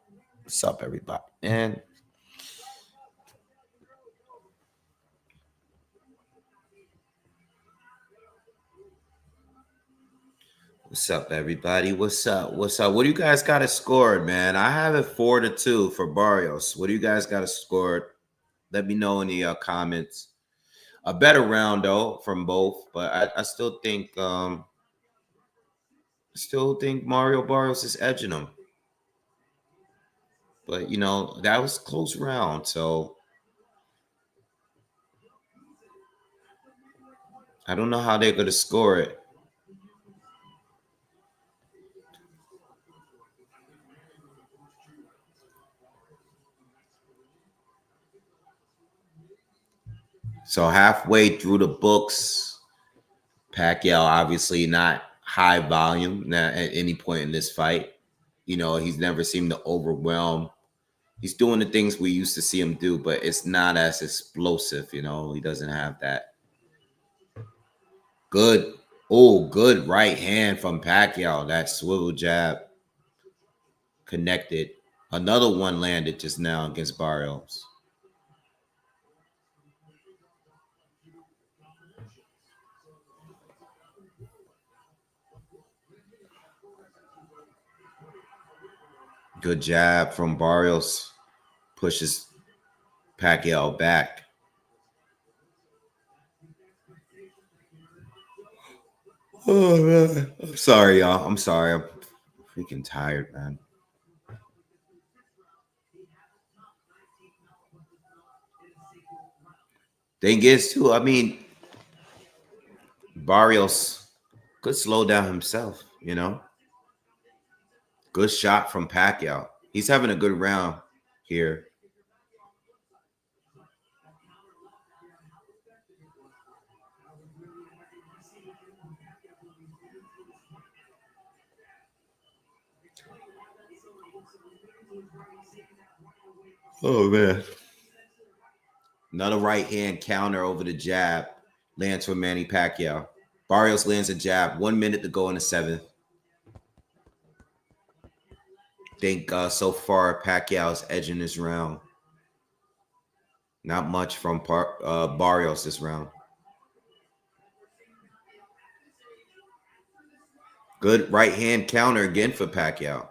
What's up, everybody? And what's up, everybody? What's up? What's up? What do you guys got it scored, man? I have it 4-2 for Barrios. What do you guys got it scored? Let me know in the comments. A better round though from both, but I still think Mario Barrios is edging him. But you know, that was a close round, so I don't know how they're gonna score it. So halfway through the books, Pacquiao obviously not high volume at any point in this fight. You know, he's never seemed to overwhelm. He's doing the things we used to see him do, but it's not as explosive. You know, he doesn't have that. Good right hand from Pacquiao. That swivel jab connected. Another one landed just now against Barrios. Good jab from Barrios. Pushes Pacquiao back. Oh, man. I'm sorry, y'all. I'm sorry. I'm freaking tired, man. Thing is, too, I mean, Barrios could slow down himself, you know? Good shot from Pacquiao. He's having a good round here. Oh, man. Another right hand counter over the jab lands for Manny Pacquiao. Barrios lands a jab. 1 minute to go in the seventh. Think so far Pacquiao's edging this round. Not much from Barrios this round. Good right hand counter again for Pacquiao.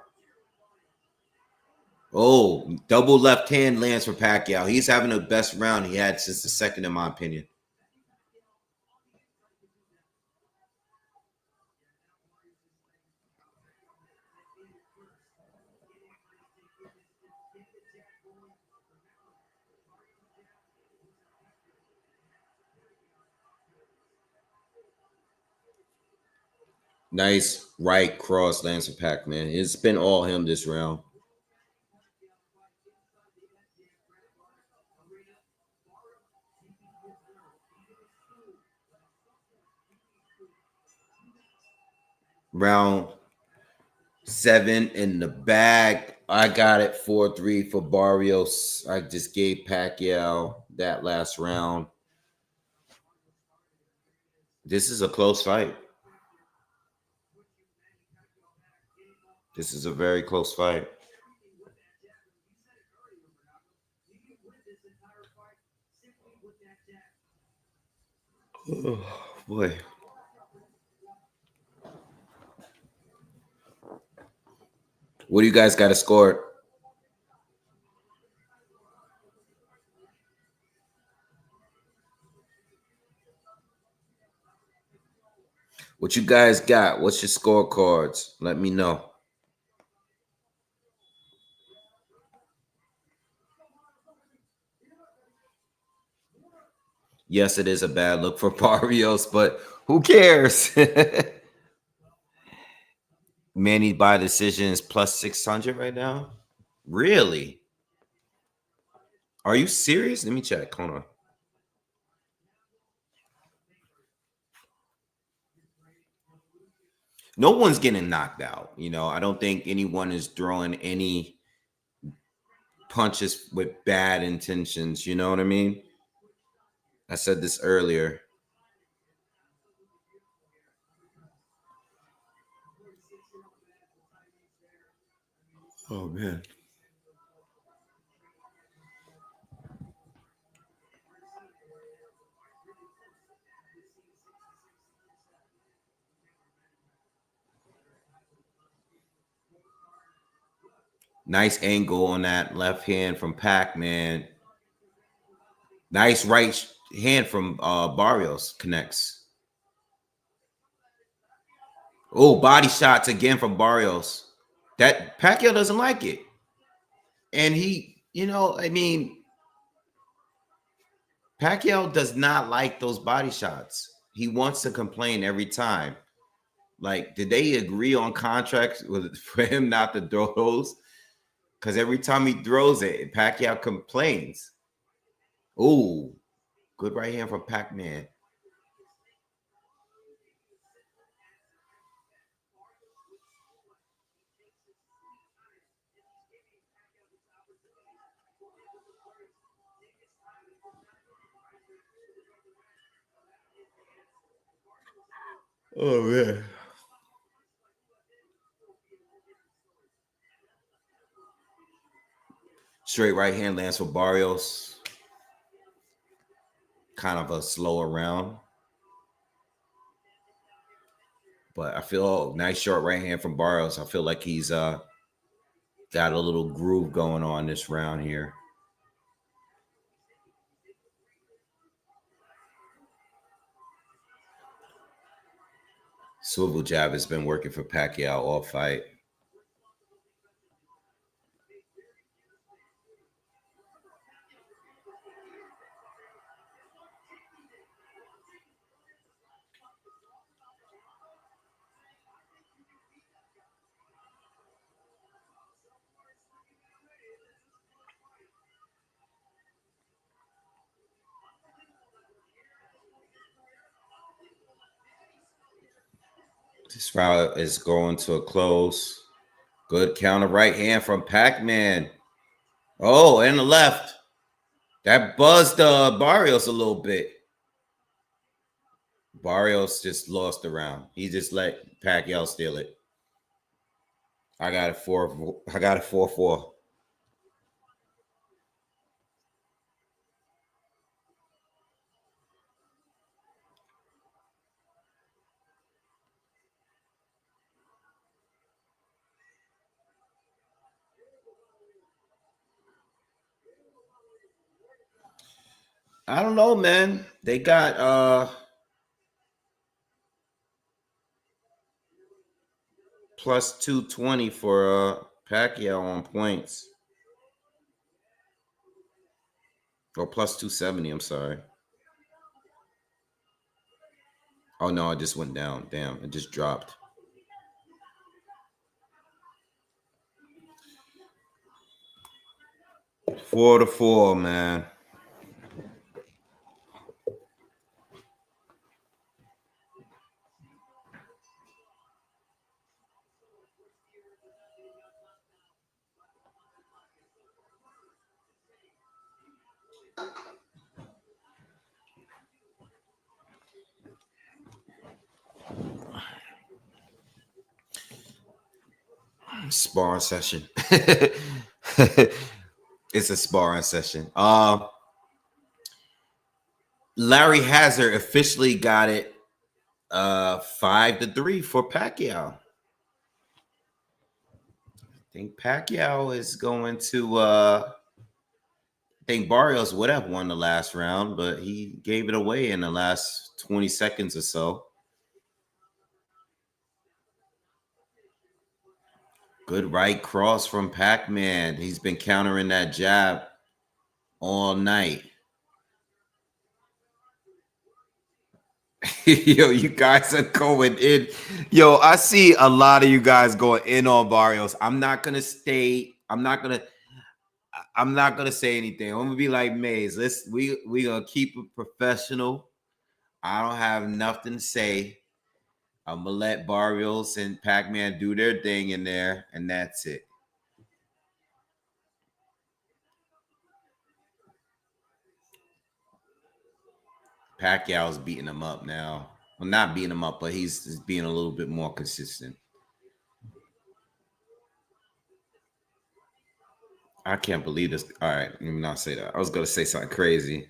Oh, double left hand lands for Pacquiao. He's having the best round he had since the second, in my opinion. Nice right cross lands for Pac-Man. It's been all him this round. Round 7 in the bag. I got it 4-3 for Barrios. I just gave Pacquiao that last round. This is a close fight. This is a very close fight. Oh, boy. What do you guys got to score? What you guys got? What's your scorecards? Let me know. Yes, it is a bad look for Barrios, but who cares? Manny by decision is plus 600 right now. Really? Are you serious? Let me check. Hold on. No one's getting knocked out. You know, I don't think anyone is throwing any punches with bad intentions. You know what I mean? I said this earlier. Oh, man. Nice angle on that left hand from Pac-Man. Nice right hand from Barrios connects. Oh, body shots again from Barrios. That Pacquiao doesn't like it. And he, you know, I mean, Pacquiao does not like those body shots. He wants to complain every time. Like, did they agree on contracts for him not to throw those? Because every time he throws it, Pacquiao complains. Oh, good right hand from Pac-Man. Oh, man. Straight right hand lands for Barrios. Kind of a slower round. But I feel nice short right hand from Barrios. I feel like he's got a little groove going on this round here. Swivel jab has been working for Pacquiao all fight. This round is going to a close. Good counter right hand from Pac-Man. Oh, and the left. That buzzed Barrios a little bit. Barrios just lost the round. He just let Pacquiao steal it. I got it 4-4. I don't know, man. They got plus 220 for Pacquiao on points. Or plus 270, I'm sorry. Oh no, it just went down. Damn, it just dropped. Four to four, man. Sparring session. It's a sparring session. Larry Hazard officially got it 5-3 for Pacquiao. I think Pacquiao is going to I think Barrios would have won the last round, but he gave it away in the last 20 seconds or so. Good right cross from Pac-Man. He's been countering that jab all night. Yo, you guys are going in. Yo, I see a lot of you guys going in on Barrios. I'm not gonna say anything. I'm gonna be like Maze. We gonna keep it professional. I don't have nothing to say. I'm gonna let Barrios and Pac-Man do their thing in there, and that's it. Pacquiao's beating him up now. Well, not beating him up, but he's being a little bit more consistent. I can't believe this. All right, let me not say that. I was gonna say something crazy.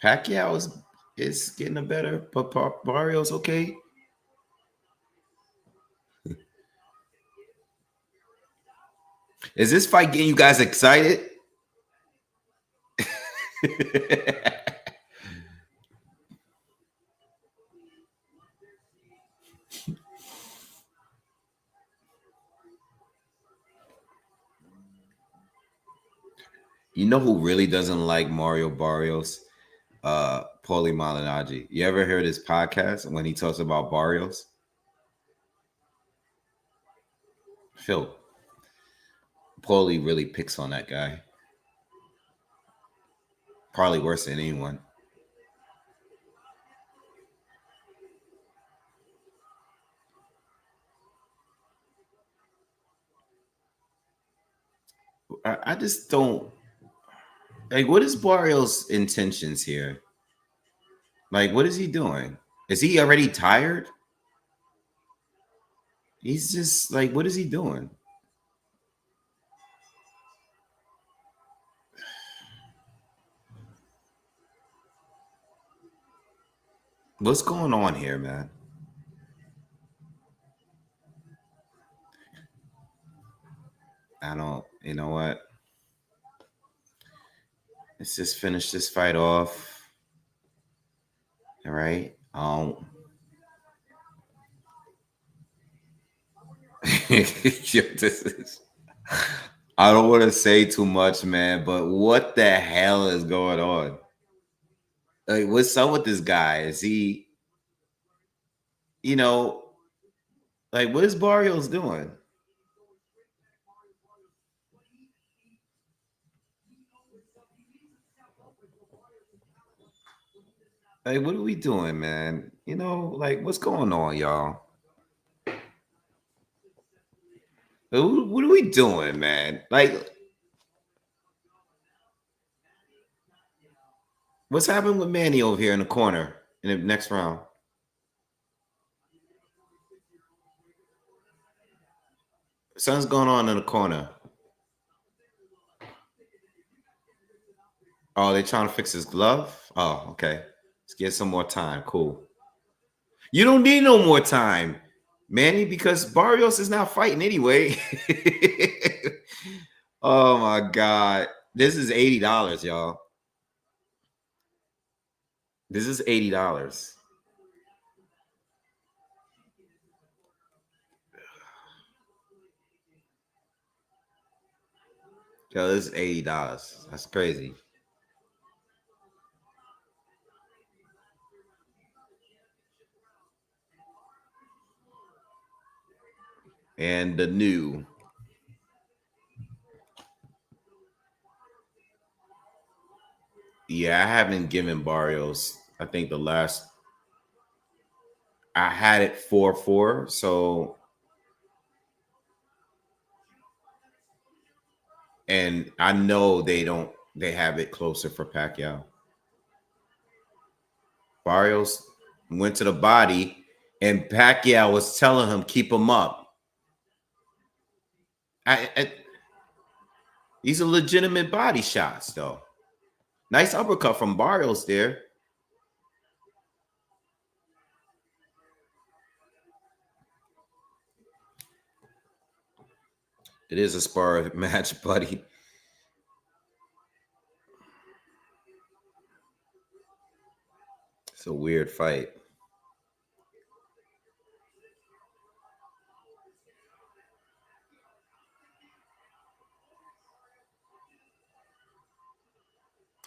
Pacquiao is getting a better, but Barrios okay. Is this fight getting you guys excited? You know who really doesn't like Mario Barrios? Paulie Malignaggi. You ever heard his podcast when he talks about Barrios? Phil. Paulie really picks on that guy. Probably worse than anyone. I just don't like, what is Barrios' intentions here? Like, what is he doing? Is he already tired? He's just like, what is he doing? What's going on here, man? I don't, you know what? Let's just finish this fight off. All right. This is, I don't want to say too much, man, but what the hell is going on? Like, what's up with this guy? Is he, like, what is Barrios doing? Like, what are we doing, man? Like, what's going on, y'all? What are we doing, man? Like, what's happening with Manny over here in the corner in the next round? Something's going on in the corner. Oh, they're trying to fix his glove? Oh, okay. Let's get some more time. Cool. You don't need no more time, Manny, because Barrios is not fighting anyway. Oh, my God. This is $80, y'all. This is $80. Yo, this is $80. That's crazy. And the new. Yeah, I haven't given Barrios. I think the last I had it 4-4. So, and I know they have it closer for Pacquiao. Barrios went to the body. And Pacquiao was telling him, keep him up. These are legitimate body shots, though. Nice uppercut from Barrios there. It is a spar match, buddy. It's a weird fight.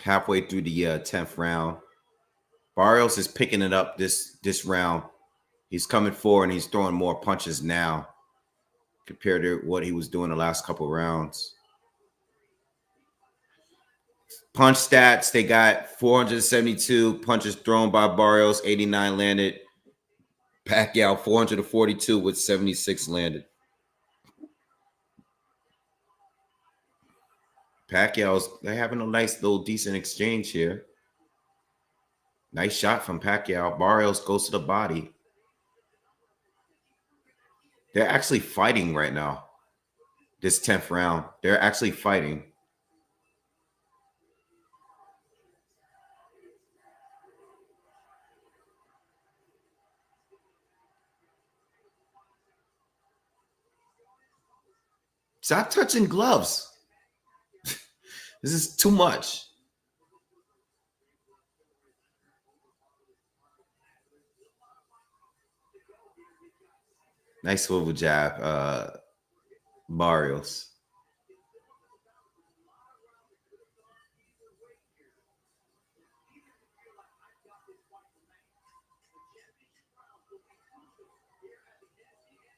Halfway through the 10th round. Barrios is picking it up this round. He's coming forward and he's throwing more punches now compared to what he was doing the last couple rounds. Punch stats, they got 472 punches thrown by Barrios, 89 landed. Pacquiao, 442 with 76 landed. Pacquiao's, they're having a nice little decent exchange here. Nice shot from Pacquiao. Barrios goes to the body. They're actually fighting right now. This 10th round. They're actually fighting. Stop touching gloves. This is too much. Nice swivel jab, Barrios.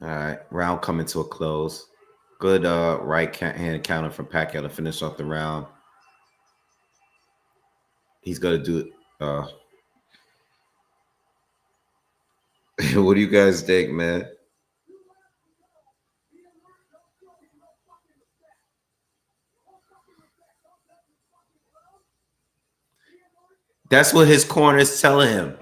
All right, round coming to a close. Good right hand counter from Pacquiao to finish off the round. He's going to do it. What do you guys think, man? That's what his corner is telling him.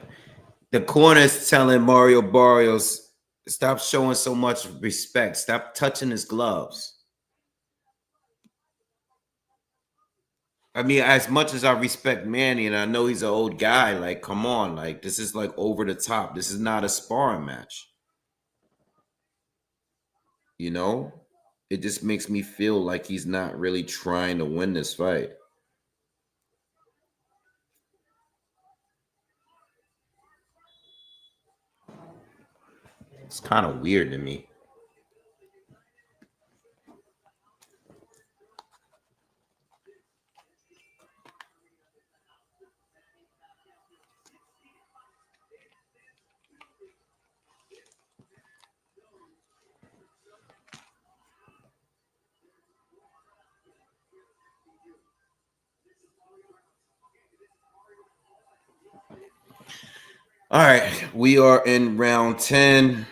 The corner is telling Mario Barrios, stop showing so much respect. Stop touching his gloves. I mean, as much as I respect Manny, and I know he's an old guy, like, come on. Like, this is, like, over the top. This is not a sparring match. You know? It just makes me feel like he's not really trying to win this fight. It's kind of weird to me. All right, we are in round 10.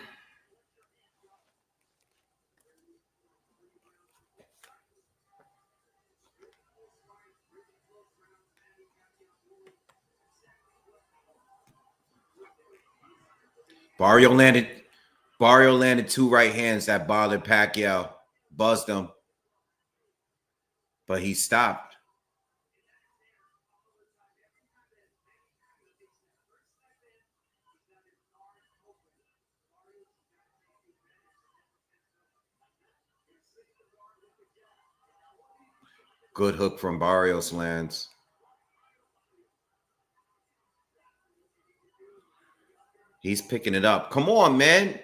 Barrio landed two right hands that bothered Pacquiao, buzzed him, but he stopped. Good hook from Barrios lands. He's picking it up. Come on, man.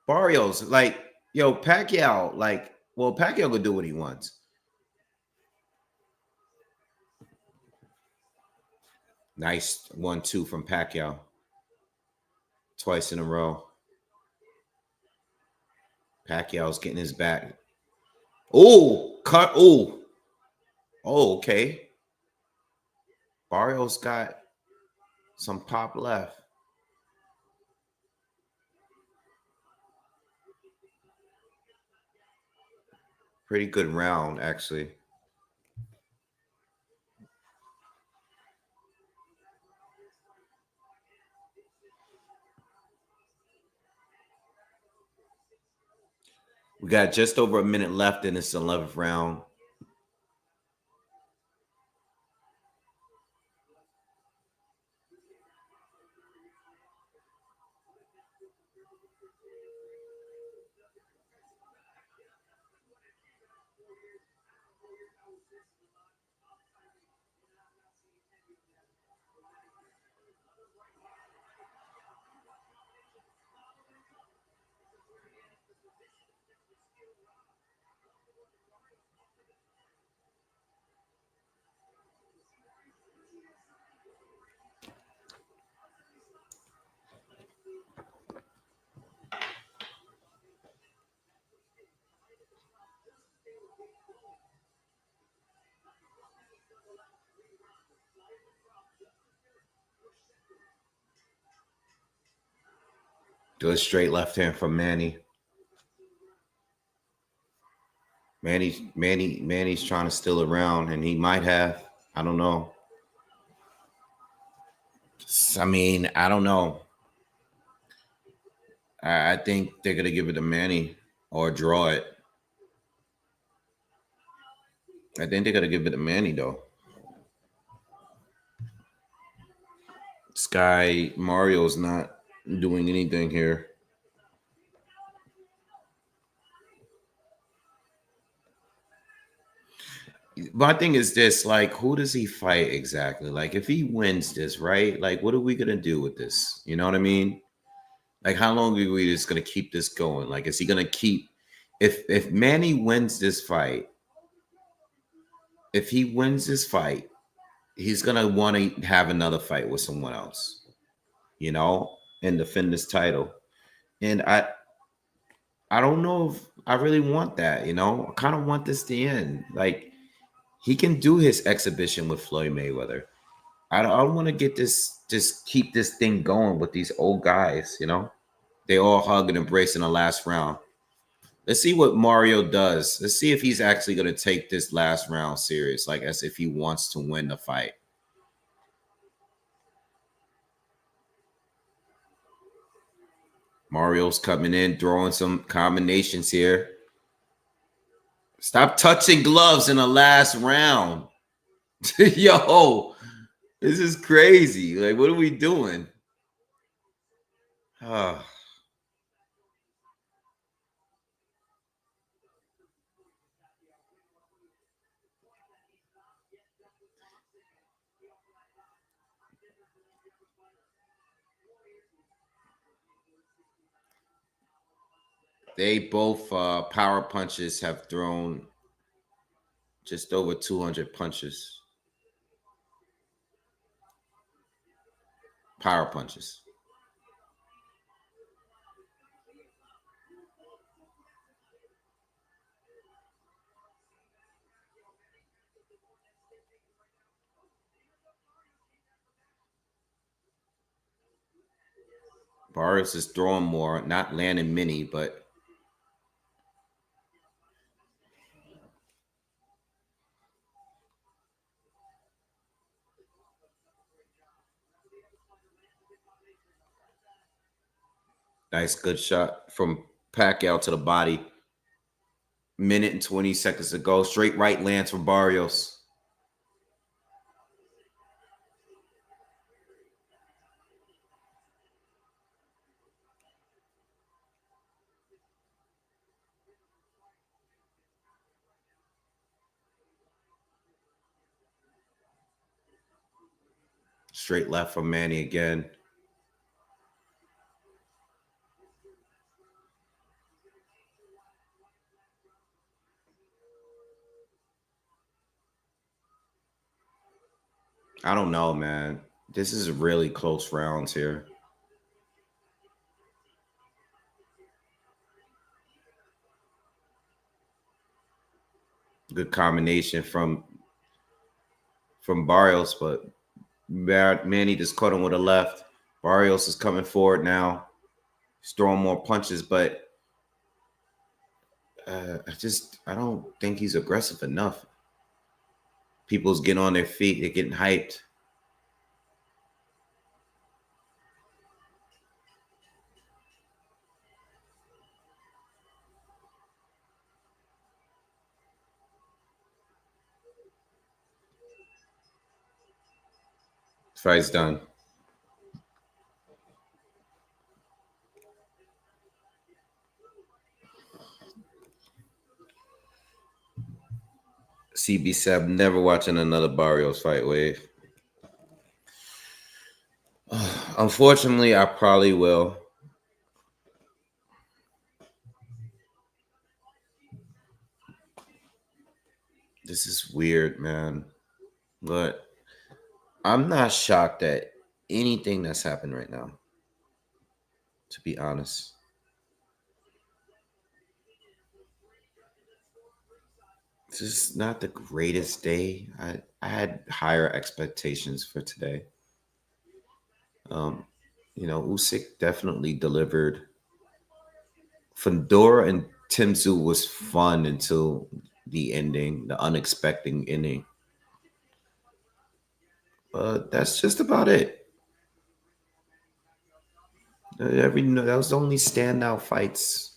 Barrios, like, yo, Pacquiao, like, well, Pacquiao could do what he wants. Nice 1-2 from Pacquiao. Twice in a row. Pacquiao's getting his back. Oh, cut. Oh. Oh, okay. Barrios got some pop left. Pretty good round, actually. We got just over a minute left in this 11th round. Good straight left hand from Manny. Manny's trying to steal around, and he might have. I don't know. I mean, I don't know. I think they're gonna give it to Manny or draw it. I think they're gonna give it to Manny though. This guy Mario's not doing anything here. My thing is this, like, who does he fight exactly? Like, if he wins this, right? Like, what are we gonna do with this? You know what I mean? Like, how long are we just gonna keep this going? Like, is he gonna keep if Manny wins this fight, if he wins this fight, he's gonna want to have another fight with someone else, you know, and defend this title. And I don't know if I really want that, you know. I kind of want this to end. Like, he can do his exhibition with Floyd Mayweather. I don't want to get this, just keep this thing going with these old guys, you know. They all hug and embrace in the last round. Let's see what Mario does. Let's see if he's actually going to take this last round serious, like as if he wants to win the fight. Mario's coming in, throwing some combinations here. Stop touching gloves in the last round. Yo, this is crazy. Like, what are we doing? They both power punches have thrown just over 200 punches. Power punches. Barrios is throwing more, not landing many, but nice good shot from Pacquiao to the body. Minute and 20 seconds to go. Straight right lands from Barrios. Straight left from Manny again. I don't know, man. This is really close rounds here. Good combination from Barrios, but Manny just caught him with a left. Barrios is coming forward now. He's throwing more punches, but I don't think he's aggressive enough. People's getting on their feet. They're getting hyped. Fight's done. CB7 never watching another Barrios fight wave. Unfortunately, I probably will. This is weird, man. But I'm not shocked at anything that's happened right now, to be honest. This is not the greatest day. I had higher expectations for today. Usyk definitely delivered. Fondora and Timzu was fun until the ending, the unexpected ending. But that's just about it. That was the only standout fights.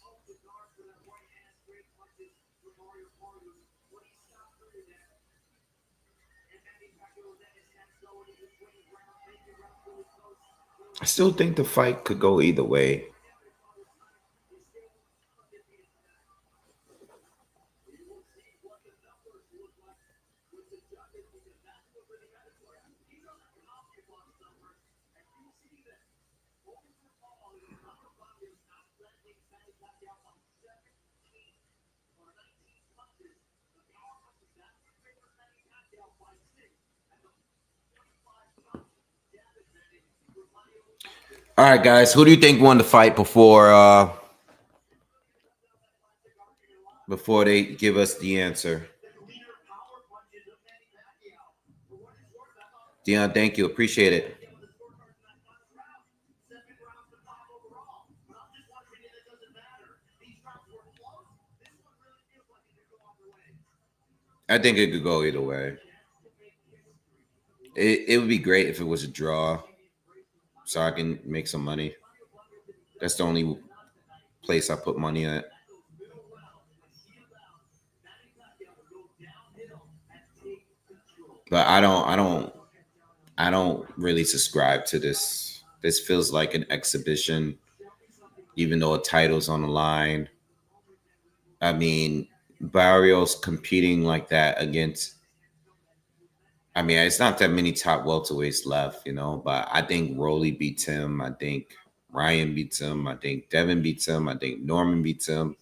I still think the fight could go either way. All right, guys. Who do you think won the fight before they give us the answer? Dion, thank you. Appreciate it. I think it could go either way. It would be great if it was a draw, so I can make some money. That's the only place I put money at. But I don't really subscribe to this. This feels like an exhibition, even though a title's on the line. I mean, Barrios competing like that against. I mean, it's not that many top welterweights left, but I think Rolly beats him. I think Ryan beats him. I think Devin beats him. I think Norman beats him.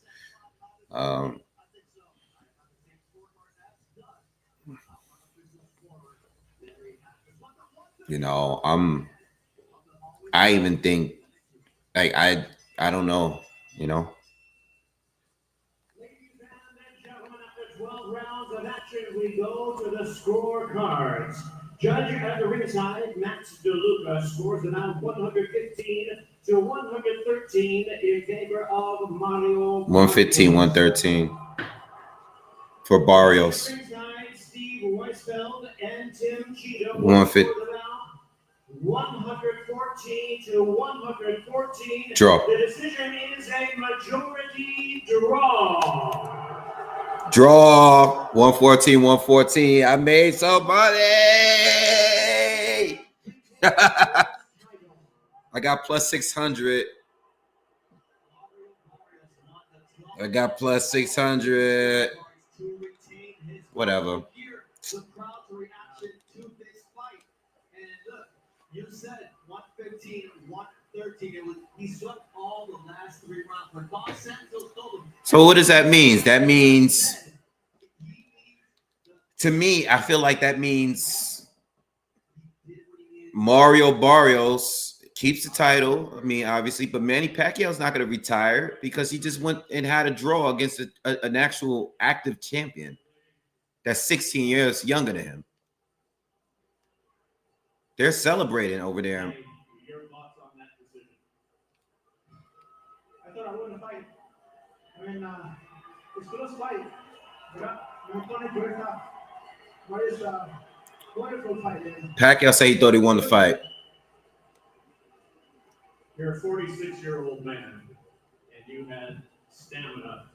I even think, like, I don't know, Ladies and gentlemen, after 12 rounds of action, we go to the scorecards. Judge at the ringside, Max DeLuca scores it out 115 to 113 in favor of Mario. 115, 113 for Barrios. Steve Weisfeld and Tim Cheeto 150. 114 to 114. Draw. The decision is a majority draw. Draw. 114, 114. I made some money. I got plus 600. I got plus 600. Whatever. You said 115, 113. He swept all the last 3 rounds. But Bob Santos told him. So what does that mean? That means, to me, I feel like that means Mario Barrios keeps the title. I mean, obviously, but Manny Pacquiao's not going to retire because he just went and had a draw against an actual active champion that's 16 years younger than him. They're celebrating over there. Your thoughts on that decision? I thought I wouldn't fight. I mean, it's a close fight. Pacquiao said he thought he won the fight. You're a 46-year-old man, and you had stamina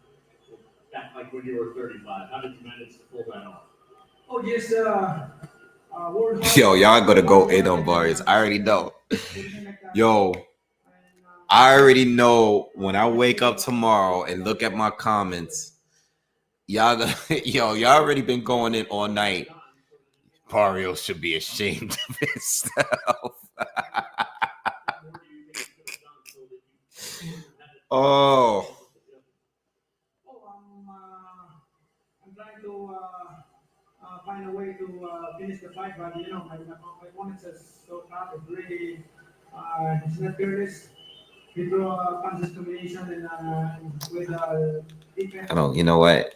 back like when you were 35. How did you manage to pull that off? Oh, yes. Yo, y'all gonna go in on Barrios. I already know. Yo, I already know when I wake up tomorrow and look at my comments, y'all y'all already been going in all night. Barrios should be ashamed of himself. Oh. I'm trying to find a way to finish the fight, but my opponent is so tough. It's really, he's not fearless. He threw a punches combination and with defense. I don't. You know what?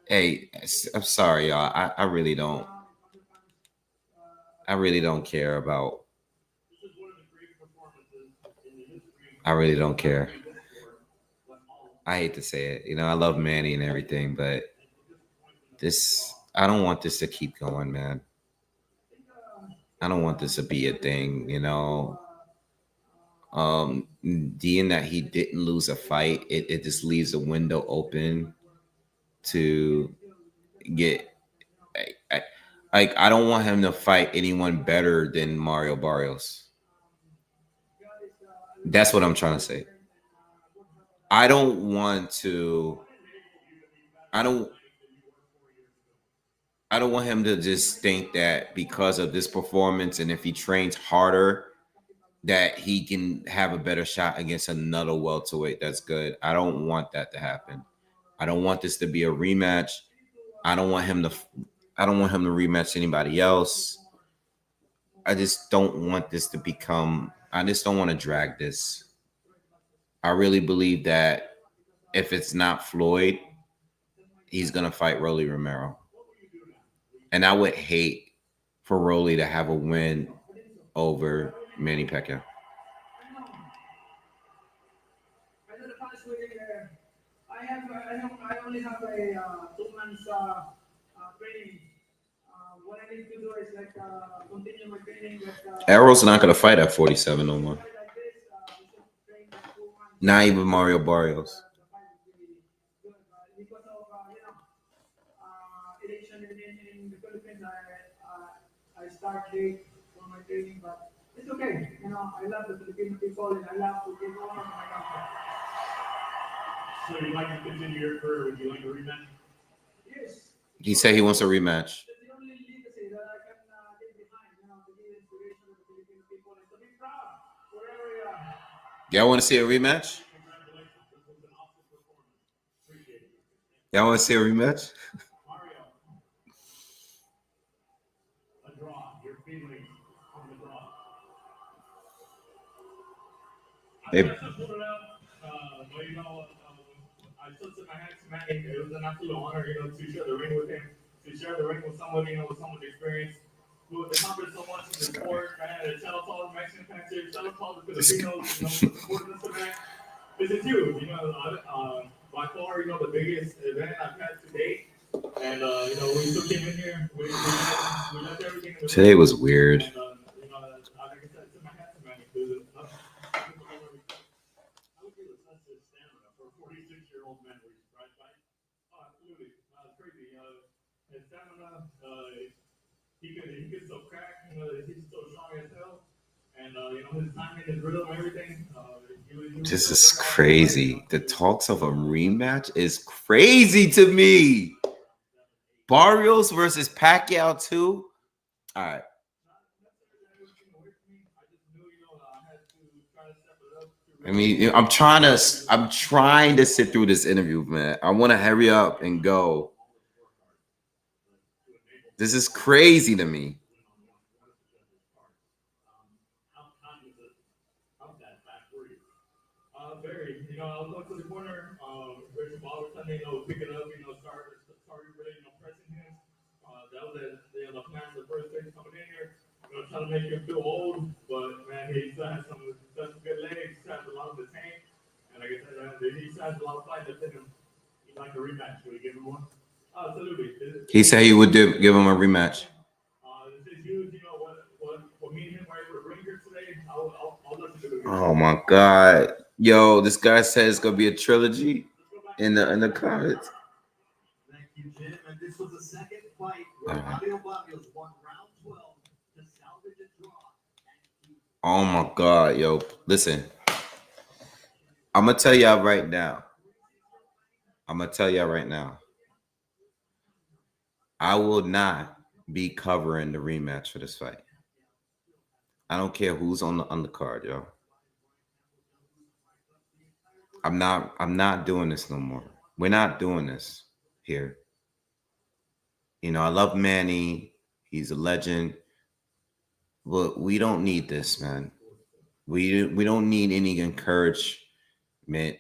Hey, I'm sorry, y'all. I really don't. I really don't care about. I really don't care. I hate to say it. I love Manny and everything, but I don't want this to keep going, man. I don't want this to be a thing, Being that he didn't lose a fight, it just leaves a window open to get. I don't want him to fight anyone better than Mario Barrios. That's what I'm trying to say. I don't want him to just think that because of this performance and if he trains harder that he can have a better shot against another welterweight that's good. I don't want that to happen. I don't want this to be a rematch. I don't want him to rematch anybody else. I just don't want this to become. I just don't want to drag this. I really believe that if it's not Floyd, he's gonna fight Rolly Romero, and I would hate for Rolly to have a win over Manny Pacquiao. I only have a 2 months training. What I need to do is continue my training. Arrow's not gonna fight at 47 no more. Not even Mario Barrios. Because of election in the Philippines, I start late for my training, but it's okay. I love the Filipino people and I love to give honor to my country. So you'd like to continue your career? Would you like a rematch? Yes. He said he wants a rematch. That's the only legacy that I can leave behind, to give inspiration to the Filipino people and to be proud wherever you are. Y'all want to see a rematch? Y'all want to see a rematch? Mario, a draw. Your feelings on the draw. Hey. I pulled it out, but I still took my hat to Manny. It was an absolute honor, to share the ring with him, to share the ring with somebody, with someone's experience, who accomplished so much in the sport. Man, shout out to all the Mexican fans here, shout out to all the Filipinos, supporting this event. This is huge, by far, the biggest event I've had to date. And, we still came in here. We left everything in the Today was weird. And, like I said, to my hat to Manny. I would give a sense of stamina for a 46-year-old man, right? Oh, absolutely. Crazy. His stamina, he could still crack. He's still strong as hell. And, his timing, his rhythm, everything. This is crazy. The talks of a rematch is crazy to me. Barrios versus Pacquiao too. All right. I mean, I'm trying to sit through this interview, man. I want to hurry up and go. This is crazy to me. Very, I was going to the corner, Richard Ball was telling me, pick it up, start really, pressing him. That was the plan for the first place coming in here. Trying to make him feel old, but man, he still has some good legs, he has a lot of the tank, and like I said, he still has a lot of fight left in him. He'd like a rematch. Would he give him one? Absolutely. He said he would give him a rematch. This is huge, what me and him were able to bring here today. I'll let you do it. Oh my God. Yo, this guy said it's gonna be a trilogy in the comments. Thank you, Jim. And this was the second fight where Mario Barrios won round 12. Oh my God, yo. Listen, I'm gonna tell y'all right now. I will not be covering the rematch for this fight. I don't care who's on the undercard, yo. I'm not doing this no more. We're not doing this here. You know, I love Manny. He's a legend. But we don't need this, man. We don't need any encouragement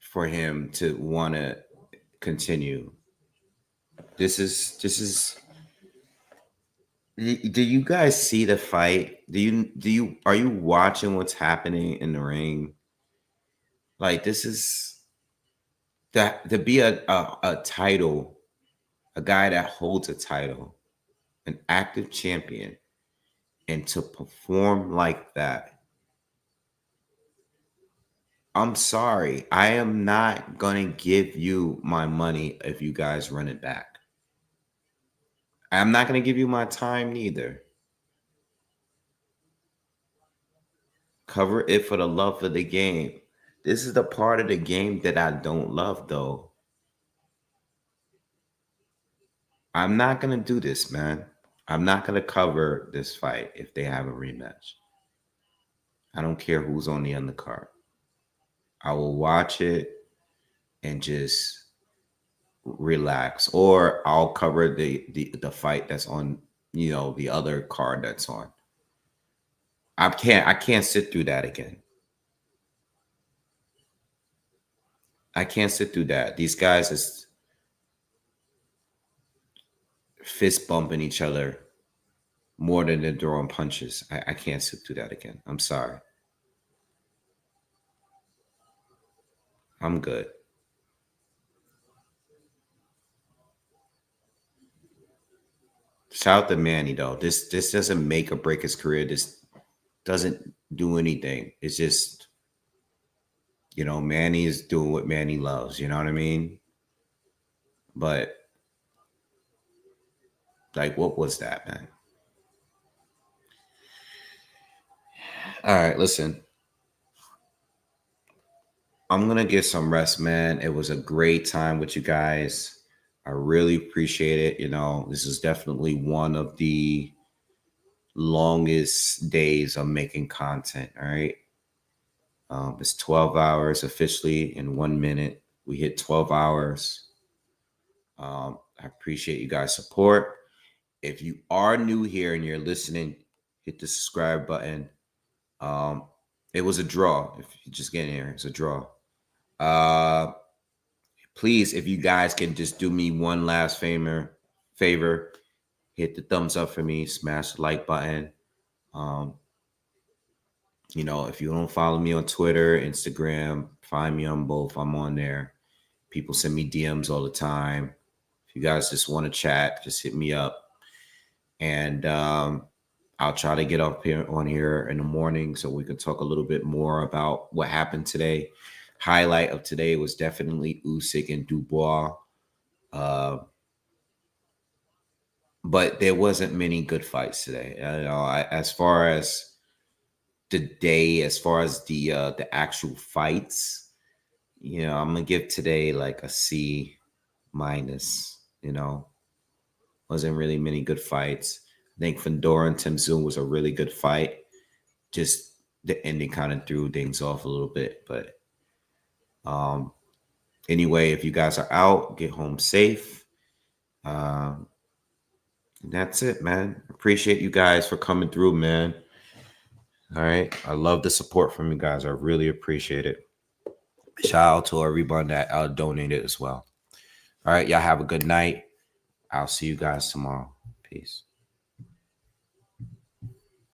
for him to want to continue. This is do you guys see the fight? Are you watching what's happening in the ring? Like, this is that to be a title, a guy that holds a title, an active champion, and to perform like that. I'm sorry. I am not going to give you my money if you guys run it back. I'm not going to give you my time neither. Cover it for the love of the game. This is the part of the game that I don't love, though. I'm not going to do this, man. I'm not going to cover this fight if they have a rematch. I don't care who's on the undercard. I will watch it and just relax, or I'll cover the fight that's on, you know, the other card that's on. I can't sit through that again. I can't sit through that. These guys is fist bumping each other more than they're throwing punches. I can't sit through that again. I'm sorry. I'm good. Shout out to Manny, though. This doesn't make or break his career. This doesn't do anything. It's just, you know, Manny is doing what Manny loves. You know what I mean? But, like, what was that, man? All right, listen. I'm going to get some rest, man. It was a great time with you guys. I really appreciate it. You know, this is definitely one of the longest days of making content. All right. It's 12 hours officially in 1 minute. We hit 12 hours. I appreciate you guys' support. If you are new here and you're listening, hit the subscribe button. It was a draw. If you just get in here, it's a draw. Please, if you guys can just do me one last favor, hit the thumbs up for me, smash the like button. You know, if you don't follow me on Twitter, Instagram, find me on both. I'm on there. People send me DMs all the time. If you guys just want to chat, just hit me up. And I'll try to get up here on here in the morning so we can talk a little bit more about what happened today. Highlight of today was definitely Usyk and Dubois. But there wasn't many good fights today. You know, as far as the day, as far as the actual fights, you know, I'm gonna give today like a C minus. You know, wasn't really many good fights. I think Fondora and Tim Zoom was a really good fight. Just the ending kind of threw things off a little bit, but anyway, if you guys are out, get home safe. That's it, man. Appreciate you guys for coming through, man. All right. I love the support from you guys. I really appreciate it. Shout out to everyone that donated as well. All right. Y'all have a good night. I'll see you guys tomorrow. Peace.